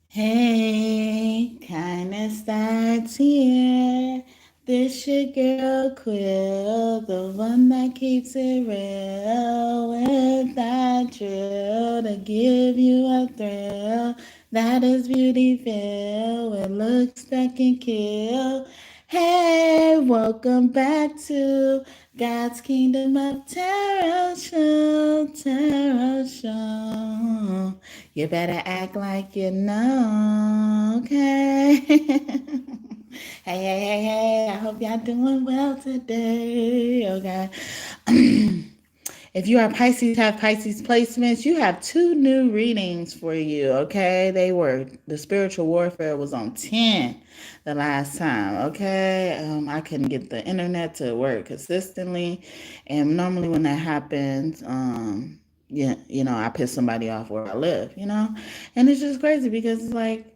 Hey, kindness starts here. This your girl Quill, the one that keeps it real with that drill to give you a thrill. That is beauty filled with looks that can kill. Hey, welcome back to God's Kingdom of Tarot Show, Tarot Show. You better act like you know, okay? Hey, I hope y'all doing well today, okay? If you are Pisces, have Pisces placements, you have 2 new readings for you, okay? The spiritual warfare was on 10 the last time, okay? I couldn't get the internet to work consistently, and normally when that happens, yeah, I piss somebody off where I live, and it's just crazy because it's like,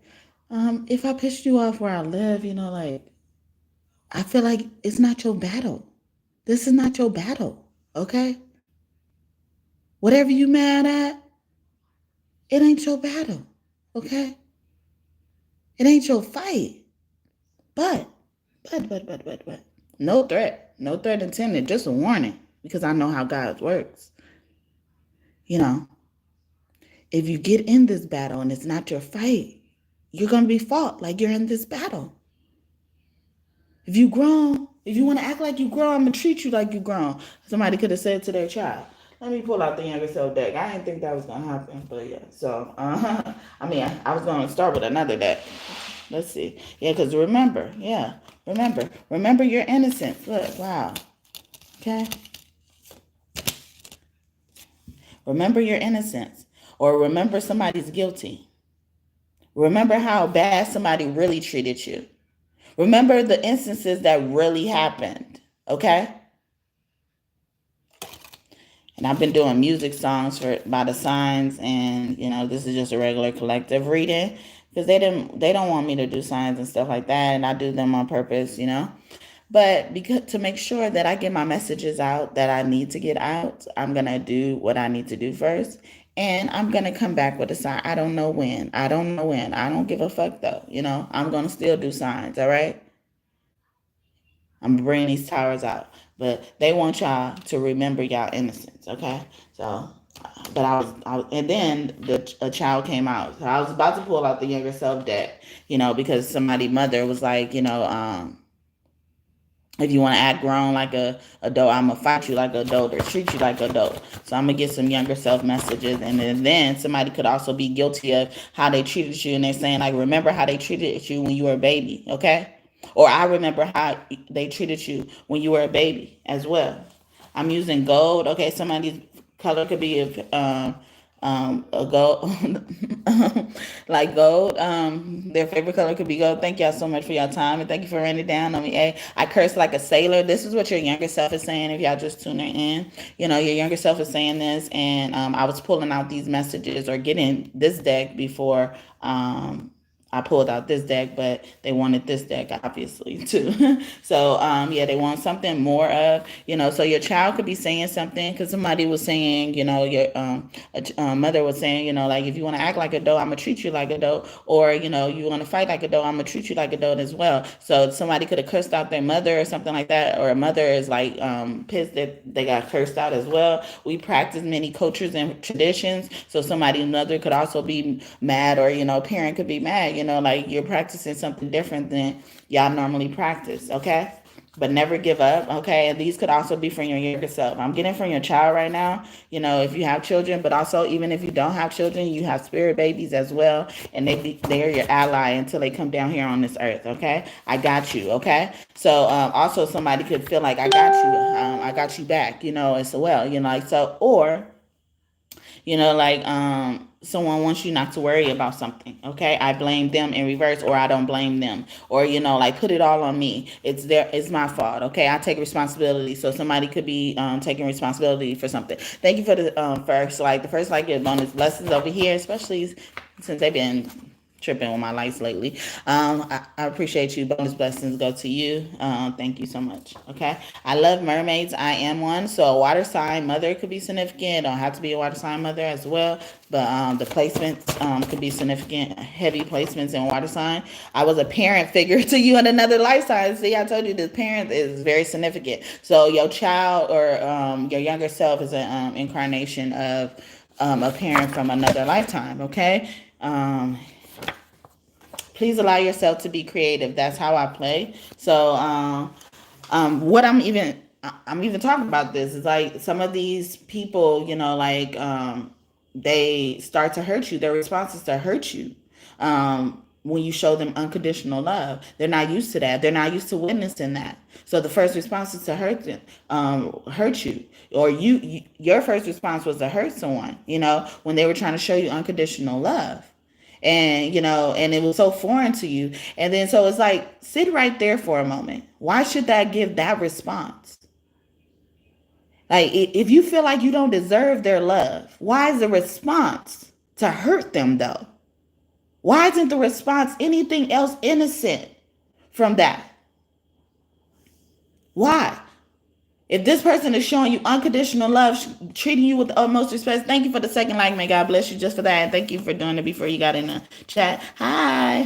if I pissed you off where I live, like, I feel like it's not your battle. This is not your battle, okay? Whatever you mad at, it ain't your battle, okay? It ain't your fight. But, no threat. No threat intended, just a warning, because I know how God works. If you get in this battle and it's not your fight, you're going to be fought like you're in this battle. If you grown, if you want to act like you grown, I'm going to treat you like you grown. Somebody could have said to their child. Let me pull out the younger self deck. I didn't think that was going to happen, but yeah. So, I was going to start with another deck. Let's see. Yeah, because remember your innocence. Look, wow. Okay. Remember your innocence, or remember somebody's guilty. Remember how bad somebody really treated you. Remember the instances that really happened, okay? And I've been doing music songs by the signs, and this is just a regular collective reading because they don't want me to do signs and stuff like that, and I do them on purpose, But because to make sure that I get my messages out that I need to get out, I'm gonna do what I need to do first. And I'm gonna come back with a sign. I don't know when. I don't give a fuck though. I'm gonna still do signs, all right? I'm bringing these towers out. But they want y'all to remember y'all innocence, okay? So but and then a child came out. So I was about to pull out the younger self deck, because somebody mother was like, if you want to act grown like a adult, I'm going to fight you like an adult or treat you like an adult. So I'm going to get some younger self messages. And then somebody could also be guilty of how they treated you. And they're saying, like, remember how they treated you when you were a baby, okay? Or I remember how they treated you when you were a baby as well. I'm using gold. Okay, somebody's color could be a gold, like gold. Their favorite color could be gold. Thank y'all so much for your time, and thank you for writing it down on me. I curse like a sailor. This is what your younger self is saying. If y'all just tuning in, your younger self is saying this, and I was pulling out these messages or getting this deck before. I pulled out this deck, but they wanted this deck obviously too. So they want something more of, so your child could be saying something because somebody was saying, your mother was saying, like, if you want to act like a doe, I'm gonna treat you like a doe, or you want to fight like a doe, I'm gonna treat you like a doe as well. So somebody could have cursed out their mother or something like that, or a mother is like pissed that they got cursed out as well. We practice many cultures and traditions, so somebody's mother could also be mad, or parent could be mad, like you're practicing something different than y'all normally practice, okay? But never give up, okay? And these could also be from your younger self. I'm getting from your child right now, if you have children, but also even if you don't have children, you have spirit babies as well, and they are your ally until they come down here on this earth, okay? I got you, okay? So also somebody could feel like I got you back, as well, like so, or someone wants you not to worry about something, okay? I blame them in reverse, or I don't blame them, or like put it all on me. It's my fault, okay? I take responsibility. So somebody could be taking responsibility for something. Thank you for the first like bonus blessings over here, especially since they've been tripping with my lights lately. I appreciate you. Bonus blessings go to you. Thank you so much. Okay. I love mermaids. I am one. So a water sign mother could be significant. Don't have to be a water sign mother as well. But the placements could be significant. Heavy placements in water sign. I was a parent figure to you in another lifetime. See, I told you the parent is very significant. So your child or your younger self is an incarnation of a parent from another lifetime. Okay. Please allow yourself to be creative. That's how I play. So what I'm even talking about this is like some of these people, like they start to hurt you. Their response is to hurt you. When you show them unconditional love, they're not used to that. They're not used to witnessing that. So the first response is to hurt them, hurt you, or your first response was to hurt someone. When they were trying to show you unconditional love. And and it was so foreign to you. And then so it's like, sit right there for a moment. Why should that give that response? Like, if you feel like you don't deserve their love, why is the response to hurt them though? Why isn't the response anything else innocent from that? Why? If this person is showing you unconditional love, treating you with the utmost respect, thank you for the second like. May God bless you just for that. And thank you for doing it before you got in the chat. Hi.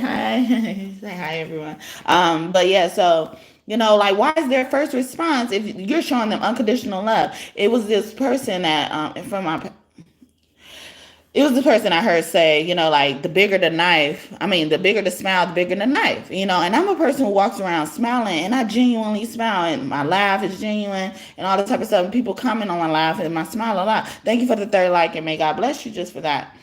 Say hi, everyone. But yeah, so, like, why is their first response if you're showing them unconditional love? It was this person that, it was the person I heard say, like, the bigger the knife, the bigger the smile, the bigger the knife, and I'm a person who walks around smiling, and I genuinely smile, and my laugh is genuine, and all this type of stuff, and people comment on my laugh and my smile a lot. Thank you for the third like, and may God bless you just for that.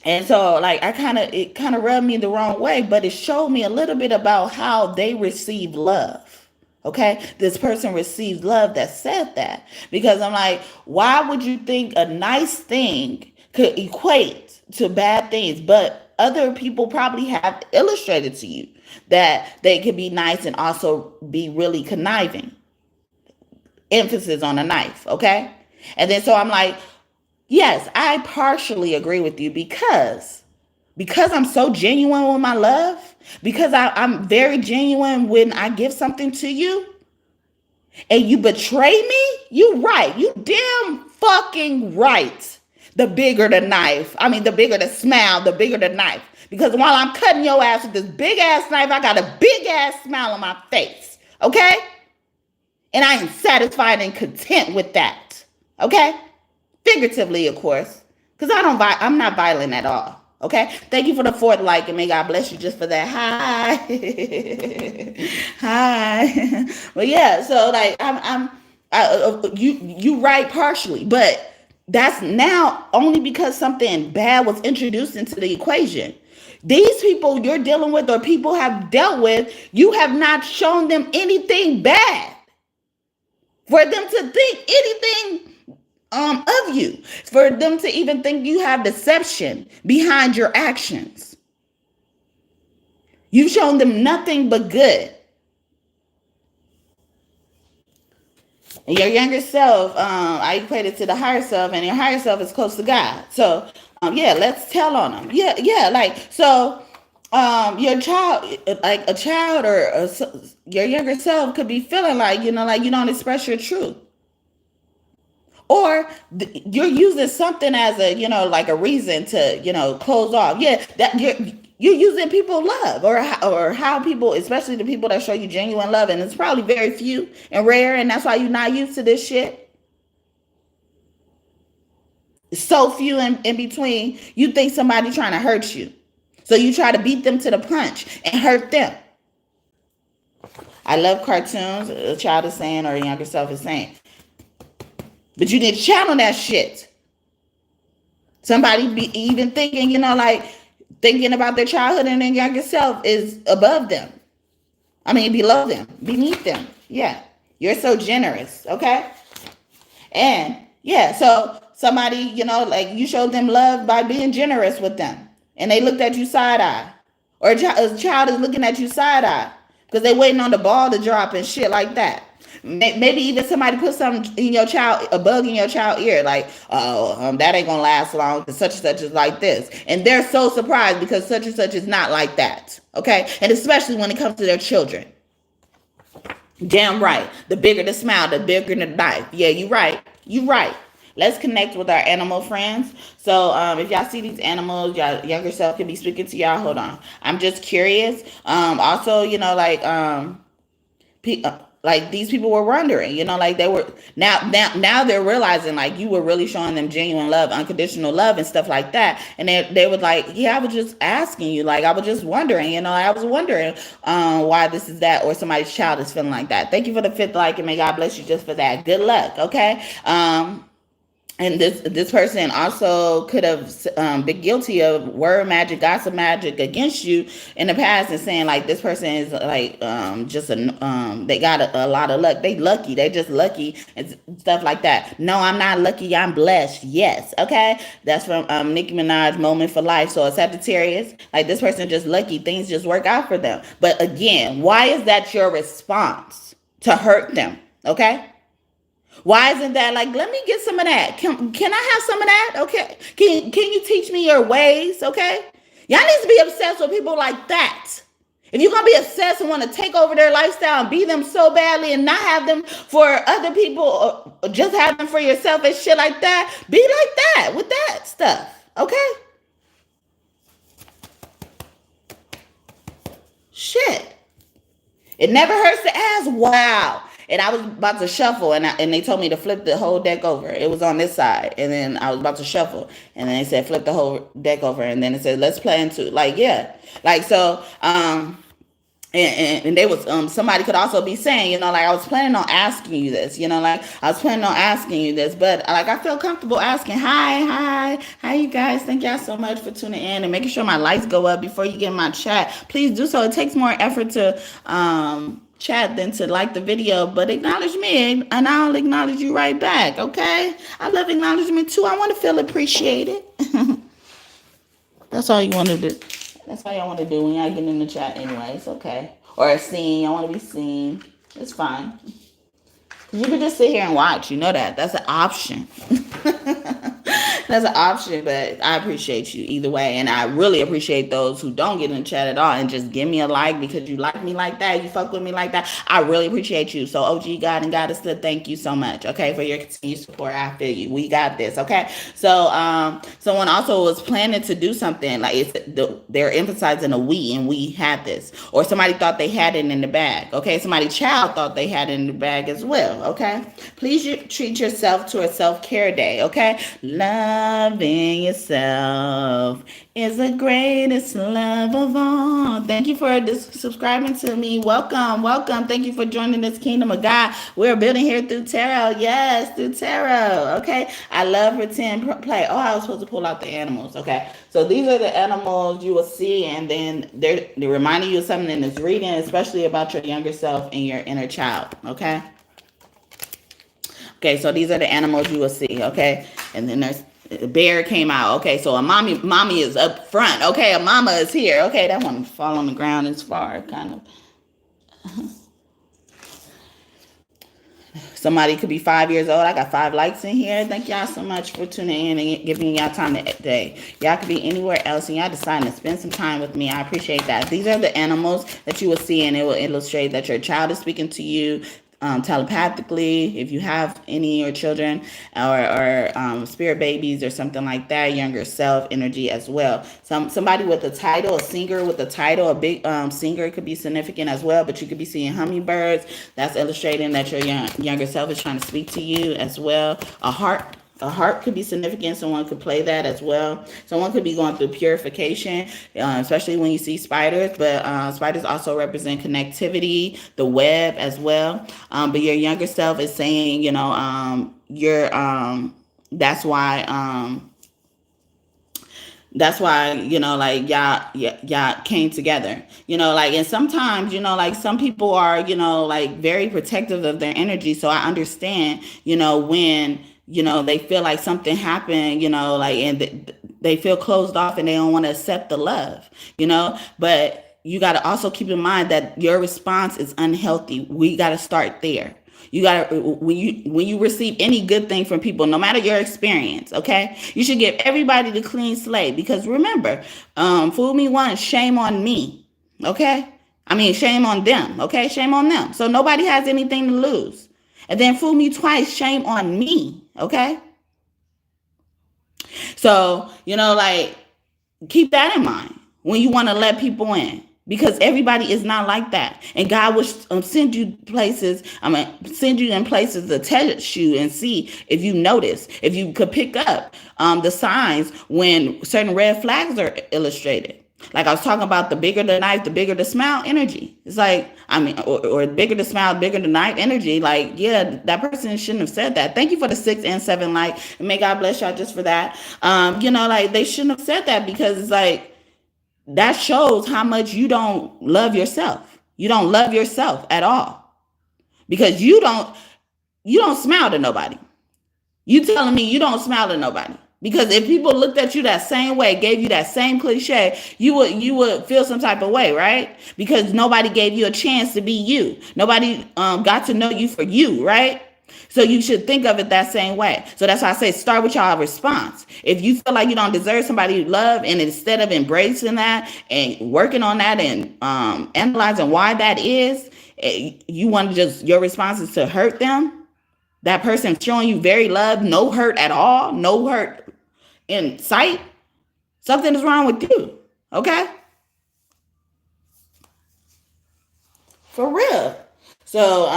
And so, like, it kind of rubbed me the wrong way, but it showed me a little bit about how they receive love. Okay, this person received love that said that, because I'm like, why would you think a nice thing could equate to bad things? But other people probably have illustrated to you that they could be nice and also be really conniving. Emphasis on a knife, okay? And then so I'm like, yes, I partially agree with you because I'm so genuine with my love, because I'm very genuine when I give something to you, and you betray me, you right. You damn fucking right. The bigger the knife. The bigger the smile, the bigger the knife. Because while I'm cutting your ass with this big ass knife, I got a big ass smile on my face. Okay? And I am satisfied and content with that. Okay? Figuratively, of course. Because I'm not violent at all. Okay? Thank you for the fourth like, and may God bless you just for that. Hi. Hi. But yeah, so like you right partially, but that's now only because something bad was introduced into the equation. These people you're dealing with, or people have dealt with, you have not shown them anything bad for them to think anything of you, for them to even think you have deception behind your actions. You've shown them nothing but good. And your younger self, I equate it to the higher self, and your higher self is close to God. So, let's tell on them. Yeah, like, so, your child, like a child or your younger self could be feeling like, like you don't express your truth. Or you're using something as a, like a reason to, close off. Yeah, that you're using people love, or how people, especially the people that show you genuine love, and it's probably very few and rare, and that's why you're not used to this shit. It's so few in between. You think somebody trying to hurt you, so you try to beat them to the punch and hurt them. I love cartoons, a child is saying, or a younger self is saying. But you need to channel that shit. Somebody be even thinking, like thinking about their childhood and their younger self is above them. Below them, beneath them. Yeah. You're so generous. Okay. And yeah, so somebody, like you showed them love by being generous with them, and they looked at you side eye, or a child is looking at you side eye because they waiting on the ball to drop and shit like that. Maybe even somebody put something in your child, a bug in your child ear, like, oh, that ain't gonna last long because such and such is like this. And they're so surprised because such and such is not like that. Okay. And especially when it comes to their children. Damn right. The bigger the smile, the bigger the knife. Yeah, you right. You right. Let's connect with our animal friends. So if y'all see these animals, y'all younger self can be speaking to y'all. Hold on. I'm just curious. Also, like these people were wondering, like they were now they're realizing like you were really showing them genuine love, unconditional love and stuff like that. And they were like, yeah, I was just asking you, like I was just wondering, I was wondering why this is that, or somebody's child is feeling like that. Thank you for the 5th like, and may God bless you just for that. Good luck. Okay. And this person also could have been guilty of word magic, gossip magic against you in the past, and saying like this person is like they got a lot of luck. They lucky. They just lucky and stuff like that. No, I'm not lucky. I'm blessed. Yes. Okay. That's from Nicki Minaj, Moment for Life. So a Sagittarius, like this person just lucky. Things just work out for them. But again, why is that your response to hurt them? Okay. Why isn't that like, let me get some of that? Can I have some of that? Okay. Can you teach me your ways? Okay. Y'all need to be obsessed with people like that. If you're going to be obsessed and want to take over their lifestyle and be them so badly and not have them for other people, or just have them for yourself and shit like that, be like that with that stuff. Okay. Shit. It never hurts to ask. Wow. And I was about to shuffle, and they told me to flip the whole deck over. It was on this side, and then I was about to shuffle, and then they said flip the whole deck over, and then it said let's play into like yeah, like so. And they was somebody could also be saying, like I was planning on asking you this, like I was planning on asking you this, but like I feel comfortable asking. Hi, you guys? Thank y'all so much for tuning in and making sure my lights go up before you get in my chat. Please do so. It takes more effort to chat than to like the video, but acknowledge me and I'll acknowledge you right back. Okay, I love acknowledgement too. I want to feel appreciated. That's all you want to do. That's all y'all want to do when y'all get in the chat anyways. Okay, or seen. I want to be seen. It's fine. You can just sit here and watch. You know that's an option. That's an option, but I appreciate you either way. And I really appreciate those who don't get in the chat at all and just give me a like because you like me like that. You fuck with me like that. I really appreciate you. So OG God and Goddess, thank you so much, okay, for your continued support. I feel you. We got this, okay? So someone also was planning to do something like they're emphasizing a we, and we had this. Or somebody thought they had it in the bag, okay? Somebody's child thought they had it in the bag as well, okay? Please treat yourself to a self-care day, okay? Loving yourself is the greatest love of all. Thank you for subscribing to me. Welcome. Thank you for joining this Kingdom of God. We're building here through tarot. Yes, through tarot. Okay. I love pretend play. Oh, I was supposed to pull out the animals. Okay. So these are the animals you will see, and then they're reminding you of something in this reading, especially about your younger self and your inner child. Okay. Okay, so these are the animals you will see, okay? And then there's a bear came out. Okay, so a mommy is up front. Okay, a mama is here. Okay, that one fall on the ground is far, kind of. Somebody could be 5 years old. I got 5 likes in here. Thank y'all so much for tuning in and giving y'all time today. Y'all could be anywhere else, and y'all deciding to spend some time with me. I appreciate that. These are the animals that you will see, and it will illustrate that your child is speaking to you telepathically, if you have any, or children, or spirit babies or something like that, younger self energy as well. Somebody with a title, a singer with a title, a big singer could be significant as well, but you could be seeing hummingbirds. That's illustrating that your younger self is trying to speak to you as well. A harp could be significant. Someone could play that as well. Someone could be going through purification, especially when you see spiders. But spiders also represent connectivity, the web as well. But your younger self is saying, that's why. That's why, like y'all came together, and sometimes, like some people are, like very protective of their energy. So I understand, when, they feel like something happened, and they feel closed off and they don't want to accept the love, but you got to also keep in mind that your response is unhealthy. We got to start there. You gotta when you receive any good thing from people, no matter your experience, okay, you should give everybody the clean slate, because remember, fool me once, shame on me, okay? I mean, shame on them, okay? Shame on them. So nobody has anything to lose. And then fool me twice, shame on me, okay? So, like, keep that in mind when you want to let people in, because everybody is not like that. And God will send you places, send you in places to test you and see if you notice, if you could pick up the signs when certain red flags are illustrated. Like I was talking about, the bigger the knife, the bigger the smile energy. It's like, or bigger the smile, bigger the knife energy. Like, yeah, that person shouldn't have said that. Thank you for the 6 and 7 like, and may God bless y'all just for that. Like, they shouldn't have said that, because it's like, that shows how much you don't love yourself. You don't love yourself at all, because you don't smile to nobody. You telling me you don't smile to nobody? Because if people looked at you that same way, gave you that same cliche, you would feel some type of way, right? Because nobody gave you a chance to be you. Nobody got to know you for you, right? So you should think of it that same way. So that's why I say, start with y'all response. If you feel like you don't deserve somebody you love, and instead of embracing that and working on that and analyzing why that is, you want to just, your response is to hurt them. That person showing you very love, no hurt at all, no hurt in sight, something is wrong with you, okay? For real. So,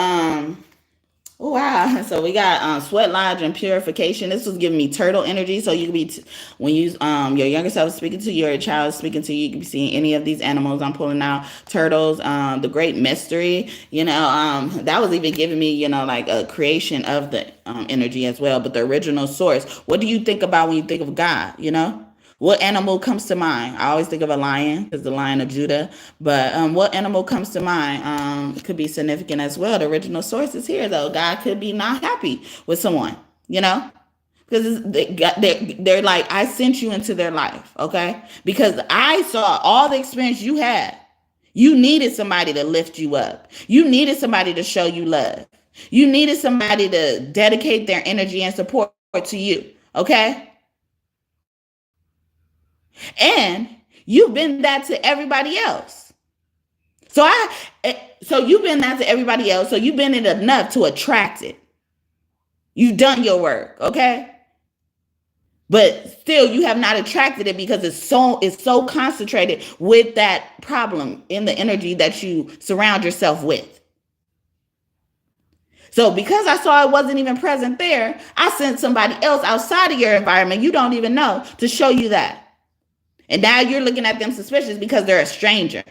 oh, wow. So we got sweat lodge and purification. This was giving me turtle energy. So you can be, when you your younger self is speaking to you, or your child is speaking to you, you can be seeing any of these animals. I'm pulling out turtles, the great mystery, that was even giving me, like a creation of the energy as well. But the original source, what do you think about when you think of God, What animal comes to mind? I always think of a lion, because the Lion of Judah. But what animal comes to mind? It could be significant as well. The original source is here, though. God could be not happy with someone, because they're like, I sent you into their life, okay? Because I saw all the experience you had. You needed somebody to lift you up. You needed somebody to show you love. You needed somebody to dedicate their energy and support to you, okay? And you've been that to everybody else. So you've been that to everybody else. So you've been it enough to attract it. You've done your work, okay? But still, you have not attracted it, because it's so concentrated with that problem in the energy that you surround yourself with. So because I saw it wasn't even present there, I sent somebody else outside of your environment you don't even know to show you that. And now you're looking at them suspicious because they're a stranger.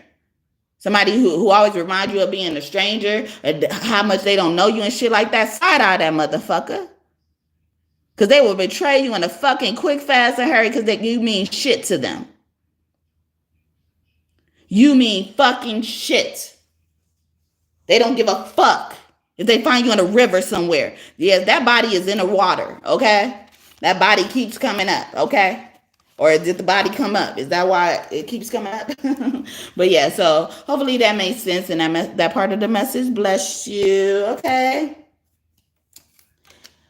Somebody who always reminds you of being a stranger, and how much they don't know you and shit like that. Side-eye that motherfucker. Because they will betray you in a fucking quick, fast, and hurry, because you mean shit to them. You mean fucking shit. They don't give a fuck if they find you in a river somewhere. Yes, that body is in the water, okay? That body keeps coming up, okay? Or did the body come up? Is that why it keeps coming up? But yeah, so hopefully that makes sense, and that part of the message. Bless you. Okay.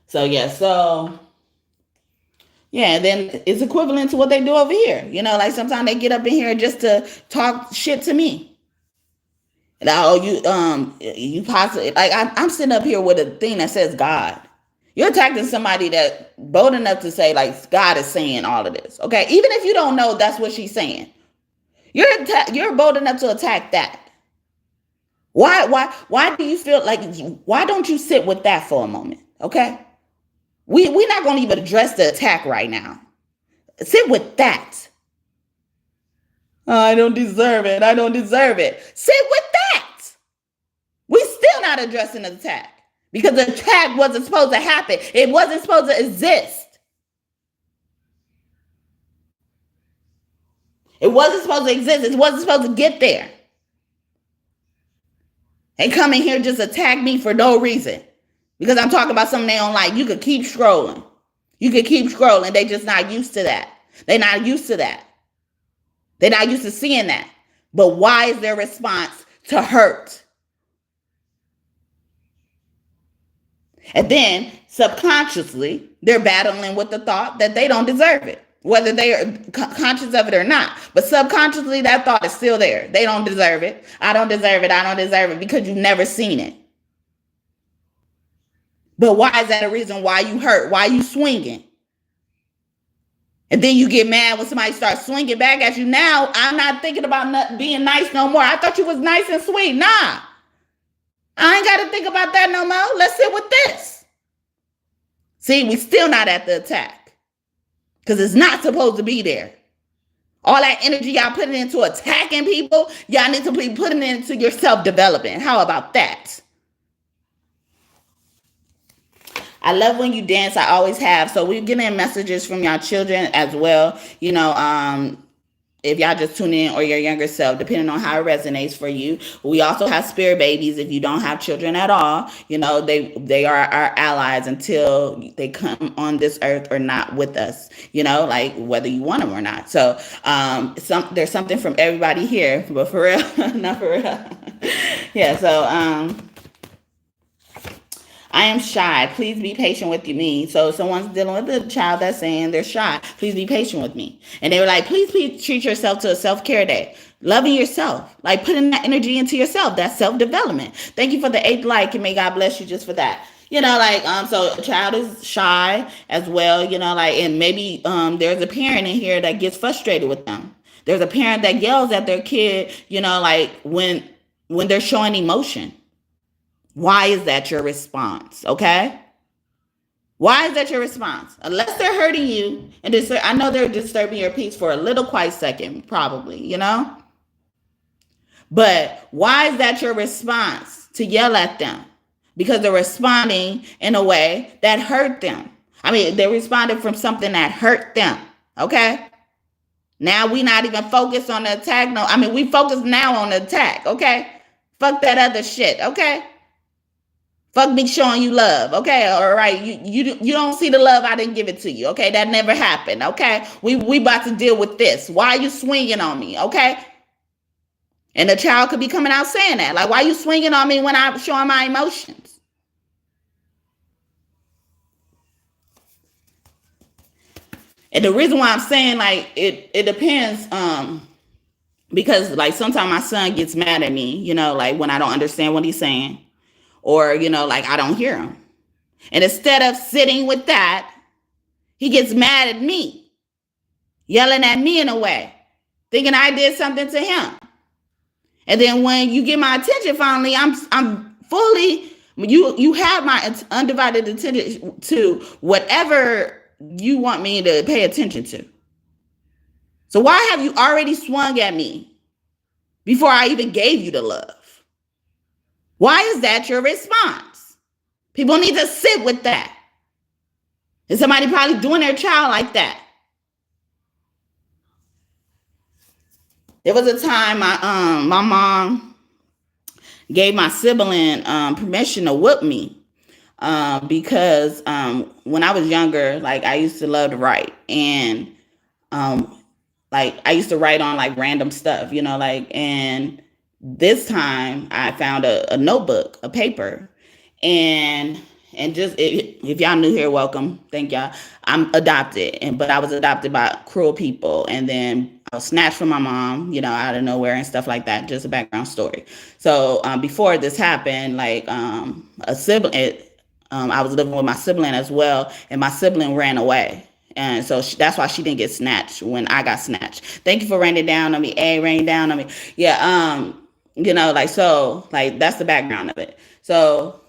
So yeah, then it's equivalent to what they do over here. Like sometimes they get up in here just to talk shit to me. Now you possibly, like, I'm sitting up here with a thing that says God. You're attacking somebody that bold enough to say, like, God is saying all of this, okay? Even if you don't know that's what she's saying, you're bold enough to attack that. Why do you feel like? Why don't you sit with that for a moment, okay? We're not going to even address the attack right now. Sit with that. Oh, I don't deserve it. I don't deserve it. Sit with that. We still not addressing the attack. Because the attack wasn't supposed to happen. It wasn't supposed to exist. It wasn't supposed to exist. It wasn't supposed to get there. And come in here just attack me for no reason. Because I'm talking about something they don't like. You could keep scrolling. You could keep scrolling. They just not used to that. They're not used to that. They're not used to seeing that. But why is their response to hurt? And then subconsciously, they're battling with the thought that they don't deserve it, whether they are conscious of it or not. But subconsciously, that thought is still there. They don't deserve it. I don't deserve it. I don't deserve it, because you've never seen it. But why is that a reason why you hurt? Why you swinging? And then you get mad when somebody starts swinging back at you. Now, I'm not thinking about being nice no more. I thought you was nice and sweet. Nah. I ain't got to think about that no more. Let's sit with this. See, we still not at the attack, because it's not supposed to be there. All that energy y'all putting into attacking people, y'all need to be putting it into your self-development. How about that? I love when you dance. I always have. So we're getting messages from y'all children as well. You know, if y'all just tune in, or your younger self, depending on how it resonates for you. We also have spirit babies. If you don't have children at all, you know, they are our allies until they come on this earth or not with us, you know, like whether you want them or not. So there's something from everybody here, but for real, not for real. Yeah, so I am shy. Please be patient with me. So someone's dealing with a child that's saying they're shy. Please be patient with me. And they were like, please treat yourself to a self-care day. Loving yourself. Like putting that energy into yourself. That's self-development. Thank you for the 8th like, and may God bless you just for that. You know, like, so a child is shy as well, you know, like, and maybe there's a parent in here that gets frustrated with them. There's a parent that yells at their kid, you know, like when they're showing emotion. Why is that your response? Okay? Why is that your response? Unless they're hurting you, and I know they're disturbing your peace for a little quiet second, probably, you know? But why is that your response to yell at them? Because they're responding in a way that hurt them. I mean, they responded from something that hurt them. Okay? Now we not even focused on the attack. No, I mean, we focus now on the attack. Okay? Fuck that other shit. Okay? Fuck me showing you love, okay? All right, you don't see the love, I didn't give it to you, okay? That never happened, okay? We about to deal with this. Why are you swinging on me, okay? And the child could be coming out saying that. Like, why are you swinging on me when I'm showing my emotions? And the reason why I'm saying, like, it depends, because, like, sometimes my son gets mad at me, you know, like, when I don't understand what he's saying. Or, you know, like I don't hear him. And instead of sitting with that, he gets mad at me, yelling at me in a way, thinking I did something to him. And then when you get my attention, finally, I'm fully, you have my undivided attention to whatever you want me to pay attention to. So why have you already swung at me before I even gave you the love? Why is that your response? People need to sit with that. And somebody probably doing their child like that. There was a time my mom gave my sibling permission to whoop me because when I was younger, like I used to love to write, and like I used to write on like random stuff, you know, like, and this time I found a notebook, a paper, and just if y'all new here, welcome. Thank y'all. I'm adopted, but I was adopted by cruel people, and then I was snatched from my mom, you know, out of nowhere and stuff like that. Just a background story. So before this happened, like a sibling, I was living with my sibling as well, and my sibling ran away. And so that's why she didn't get snatched when I got snatched. Thank you for raining down on me. Raining down on me. Yeah. You know, like, so like, that's the background of it. So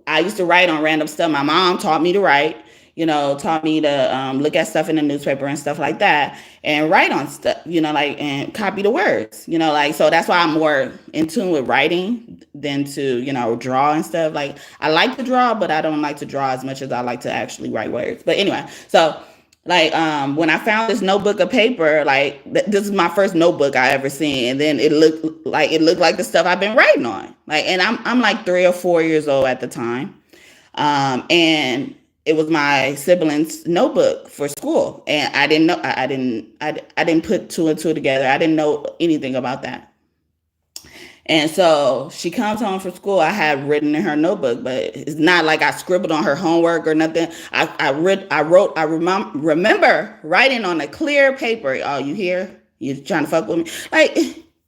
I used to write on random stuff. My mom taught me to write, you know, taught me to look at stuff in the newspaper and stuff like that and write on stuff, you know, like, and copy the words, you know, like, so that's why I'm more in tune with writing than to, you know, draw and stuff. Like, I like to draw, but I don't like to draw as much as I like to actually write words. But anyway, so like, when I found this notebook of paper, like this is my first notebook I ever seen. And then it looked like the stuff I've been writing on. Like, and I'm like 3 or 4 years old at the time. And it was my sibling's notebook for school. And I didn't know, I didn't put 2 and 2 together. I didn't know anything about that. And so she comes home from school. I had written in her notebook, but it's not like I scribbled on her homework or nothing. I remember writing on a clear paper. Oh, you here? You trying to fuck with me? Like,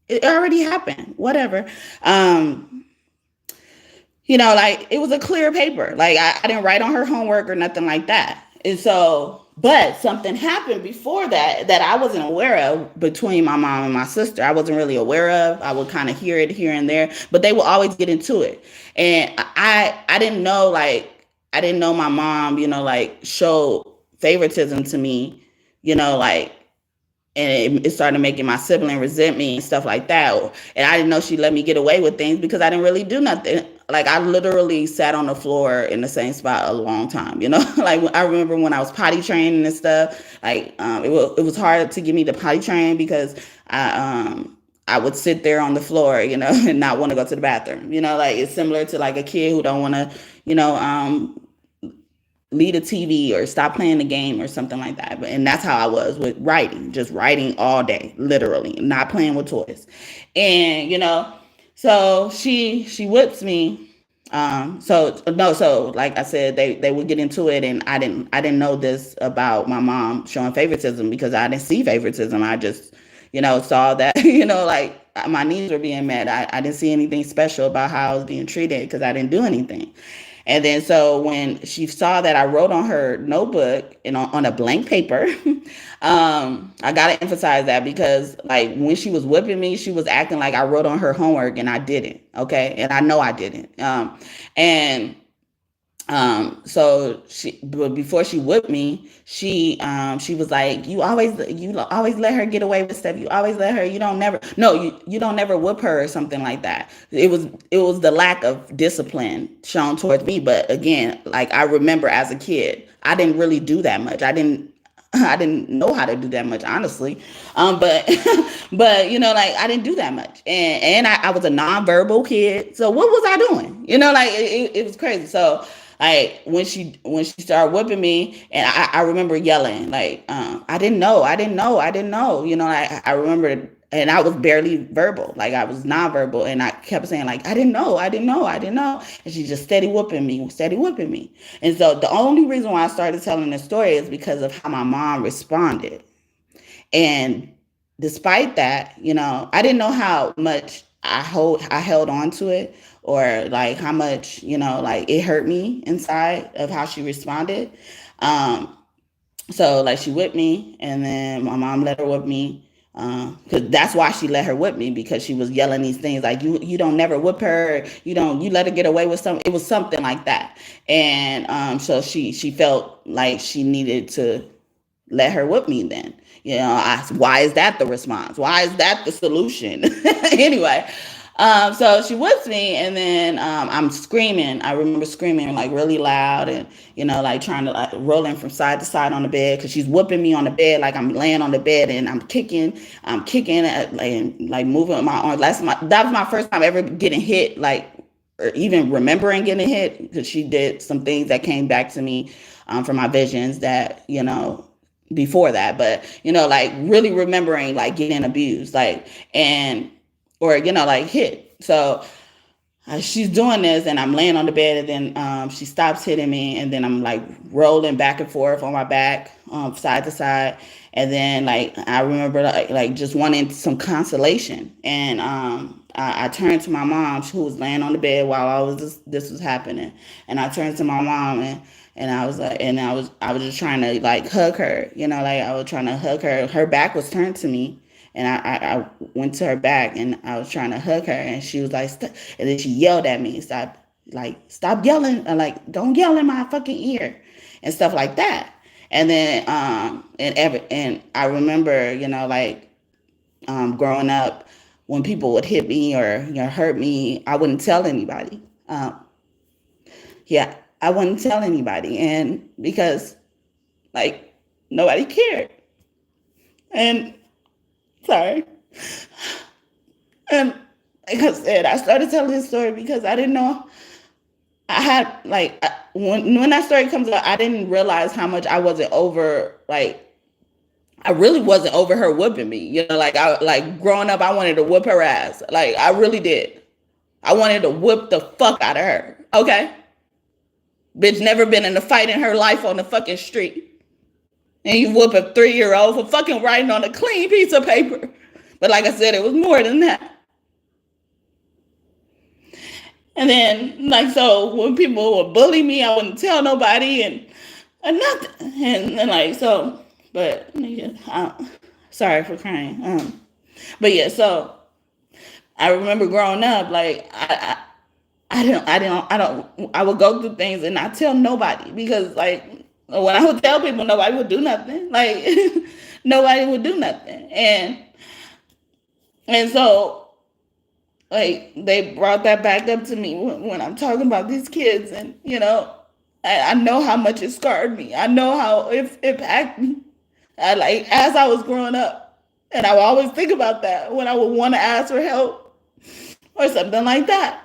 it already happened. Whatever. Um, like it was a clear paper. Like I didn't write on her homework or nothing like that. And so, but something happened before that I wasn't aware of between my mom and my sister. I wasn't really aware of. I would kind of hear it here and there, but they would always get into it. And I didn't know, I didn't know my mom, like showed favoritism to me, like, and it started making my sibling resent me and stuff like that. And I didn't know she let me get away with things because I didn't really do nothing. Like I literally sat on the floor in the same spot a long time, like I remember when I was potty training and stuff, like it was hard to get me to potty train because I would sit there on the floor, and not want to go to the bathroom, like it's similar to like a kid who don't want to, leave the TV or stop playing the game or something like that. And that's how I was with writing, just writing all day, literally, not playing with toys. And, so she whips me. So like I said, they would get into it, and I didn't know this about my mom showing favoritism because I didn't see favoritism. I just, saw that, like my needs were being met. I didn't see anything special about how I was being treated because I didn't do anything. And then so when she saw that I wrote on her notebook and on a blank paper, I gotta emphasize that because like when she was whipping me, she was acting like I wrote on her homework and I didn't. Okay, and I know I didn't. And so but before she whipped me, she was like, you always let her get away with stuff. You always let her. You don't never. No, you don't never whip her or something like that. It was the lack of discipline shown towards me. But again, like I remember as a kid, I didn't really do that much. I didn't know how to do that much, honestly. But but like I didn't do that much, and I was a nonverbal kid. So what was I doing? Like it was crazy. So like when she started whipping me, and I remember yelling like, I didn't know, I remember. And I was barely verbal, like I was nonverbal, and I kept saying like, I didn't know. And she just steady whooping me. And so the only reason why I started telling this story is because of how my mom responded. And despite that, I didn't know how much I held on to it, or like how much, like it hurt me inside of how she responded. So like she whipped me, and then my mom let her whip me. Because that's why she let her whip me, because she was yelling these things like, you don't never whip her, you let her get away with something. It was something like that. And so she felt like she needed to let her whip me then. Why is that the response? Why is that the solution? Anyway, so she whips me, and then I'm screaming. I remember screaming like really loud, and like trying to like rolling from side to side on the bed because she's whipping me on the bed. Like I'm laying on the bed and I'm kicking at, like moving my arms. That was my first time ever getting hit, like, or even remembering getting hit, because she did some things that came back to me from my visions that before that. But like really remembering like getting abused, like, and or like hit. So she's doing this, and I'm laying on the bed, and then she stops hitting me, and then I'm like rolling back and forth on my back, side to side. And then like I remember like just wanting some consolation, and I turned to my mom, who was laying on the bed while this was happening. And I turned to my mom, and I was like, and I was just trying to like hug her, like I was trying to hug her. Her back was turned to me, and I went to her back, and I was trying to hug her, and she was like, and then she yelled at me, stop yelling, like don't yell in my fucking ear, and stuff like that. And then and I remember, like growing up, when people would hit me or hurt me, I wouldn't tell anybody. Yeah, I wouldn't tell anybody, and because like nobody cared. And sorry. And like I said, I started telling this story because I didn't know. I had like when that story comes up, I didn't realize how much I wasn't over, like I really wasn't over her whooping me. You know, like growing up, I wanted to whoop her ass. Like I really did. I wanted to whip the fuck out of her. Okay? Bitch never been in a fight in her life on the fucking street. And you whoop a 3-year-old for fucking writing on a clean piece of paper. But like I said, it was more than that. And then, like, so when people would bully me, I wouldn't tell nobody and nothing. And like, so, but, yeah, sorry for crying. But yeah, so I remember growing up, like, I would go through things and not tell nobody because, like, when I would tell people, nobody would do nothing. Like, nobody would do nothing. And so, like, they brought that back up to me when I'm talking about these kids, and I know how much it scarred me. I know how it impacted me. Like, as I was growing up, and I would always think about that when I would want to ask for help or something like that.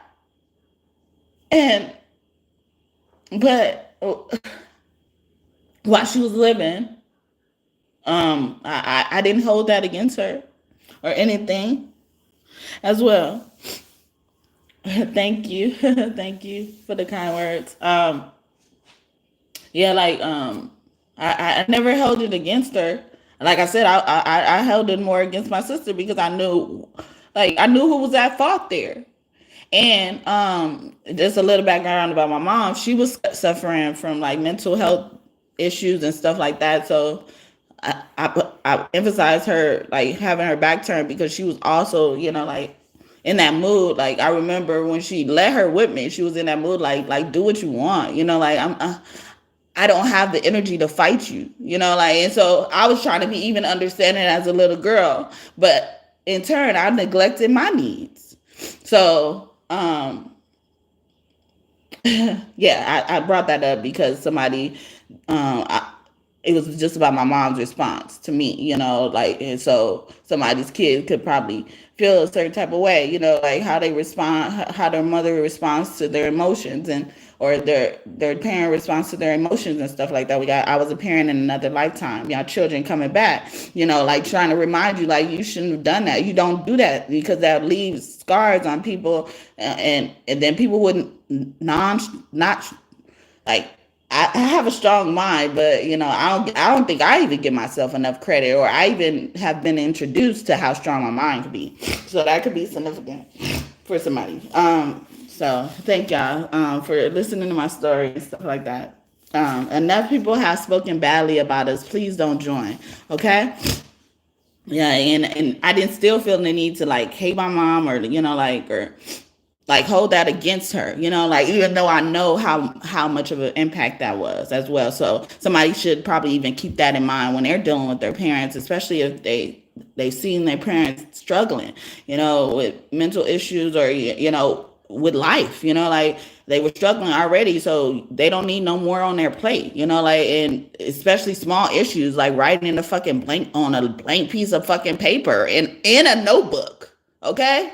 But while she was living, I didn't hold that against her or anything as well. Thank you. Thank you for the kind words. Yeah, like, I never held it against her. Like I said, I held it more against my sister because I knew who was at fault there. And just a little background about my mom. She was suffering from like mental health issues and stuff like that. So I emphasized her like having her back turned because she was also, like in that mood. Like I remember when she let her whip me, she was in that mood like do what you want. Like I don't have the energy to fight you. And so I was trying to be even understanding as a little girl, but in turn I neglected my needs. So yeah, I brought that up because somebody, it was just about my mom's response to me, and so somebody's kid could probably feel a certain type of way, like how they respond, how their mother responds to their emotions or their parent responds to their emotions and stuff like that. I was a parent in another lifetime, children coming back, like trying to remind you, like, you shouldn't have done that. You don't do that because that leaves scars on people. And then people wouldn't not like, I have a strong mind, but I don't think I even give myself enough credit, or I even have been introduced to how strong my mind could be. So that could be significant for somebody. So thank y'all for listening to my story and stuff like that. Enough people have spoken badly about us. Please don't join. Okay. Yeah, and I didn't still feel the need to like hate my mom or like hold that against her, like even though I know how much of an impact that was as well. So somebody should probably even keep that in mind when they're dealing with their parents, especially if they've seen their parents struggling, with mental issues or with life, like they were struggling already, so they don't need no more on their plate, and especially small issues like writing in a fucking blank piece of fucking paper in a notebook, okay?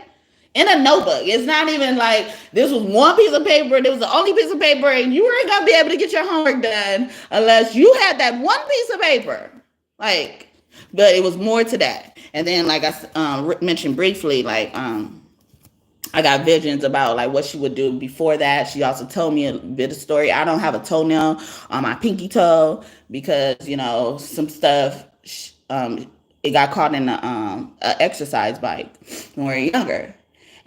In a notebook. It's not even like this was one piece of paper. This was the only piece of paper, and you weren't gonna be able to get your homework done unless you had that one piece of paper. Like, but it was more to that. And then, like I mentioned briefly, like I got visions about like what she would do before that. She also told me a bit of story. I don't have a toenail on my pinky toe because some stuff. It got caught in a exercise bike when we were younger.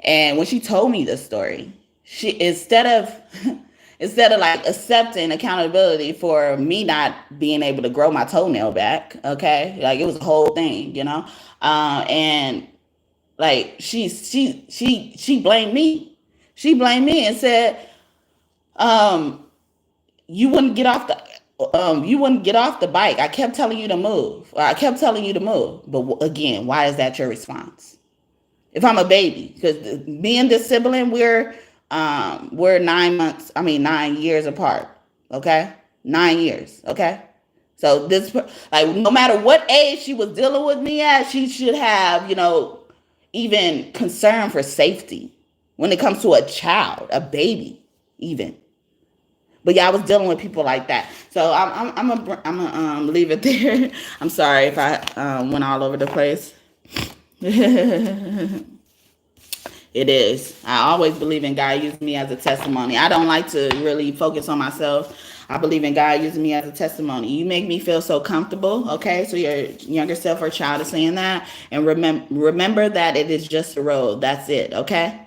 And when she told me this story, she instead of like accepting accountability for me not being able to grow my toenail back, okay, like it was a whole thing, and like she blamed me. She blamed me and said, you wouldn't get off the bike. I kept telling you to move. But again, why is that your response? If I'm a baby, because me and this sibling, we're 9 years apart. Okay, 9 years. Okay, so this, like, no matter what age she was dealing with me at, she should have, even concern for safety when it comes to a child, a baby, even. But yeah, I was dealing with people like that. So I'm gonna leave it there. I'm sorry if I went all over the place. It is. I always believe in God using me as a testimony. I don't like to really focus on myself. I believe in God using me as a testimony. You make me feel so comfortable, okay? So your younger self or child is saying that. And remember that it is just a road. That's it, okay?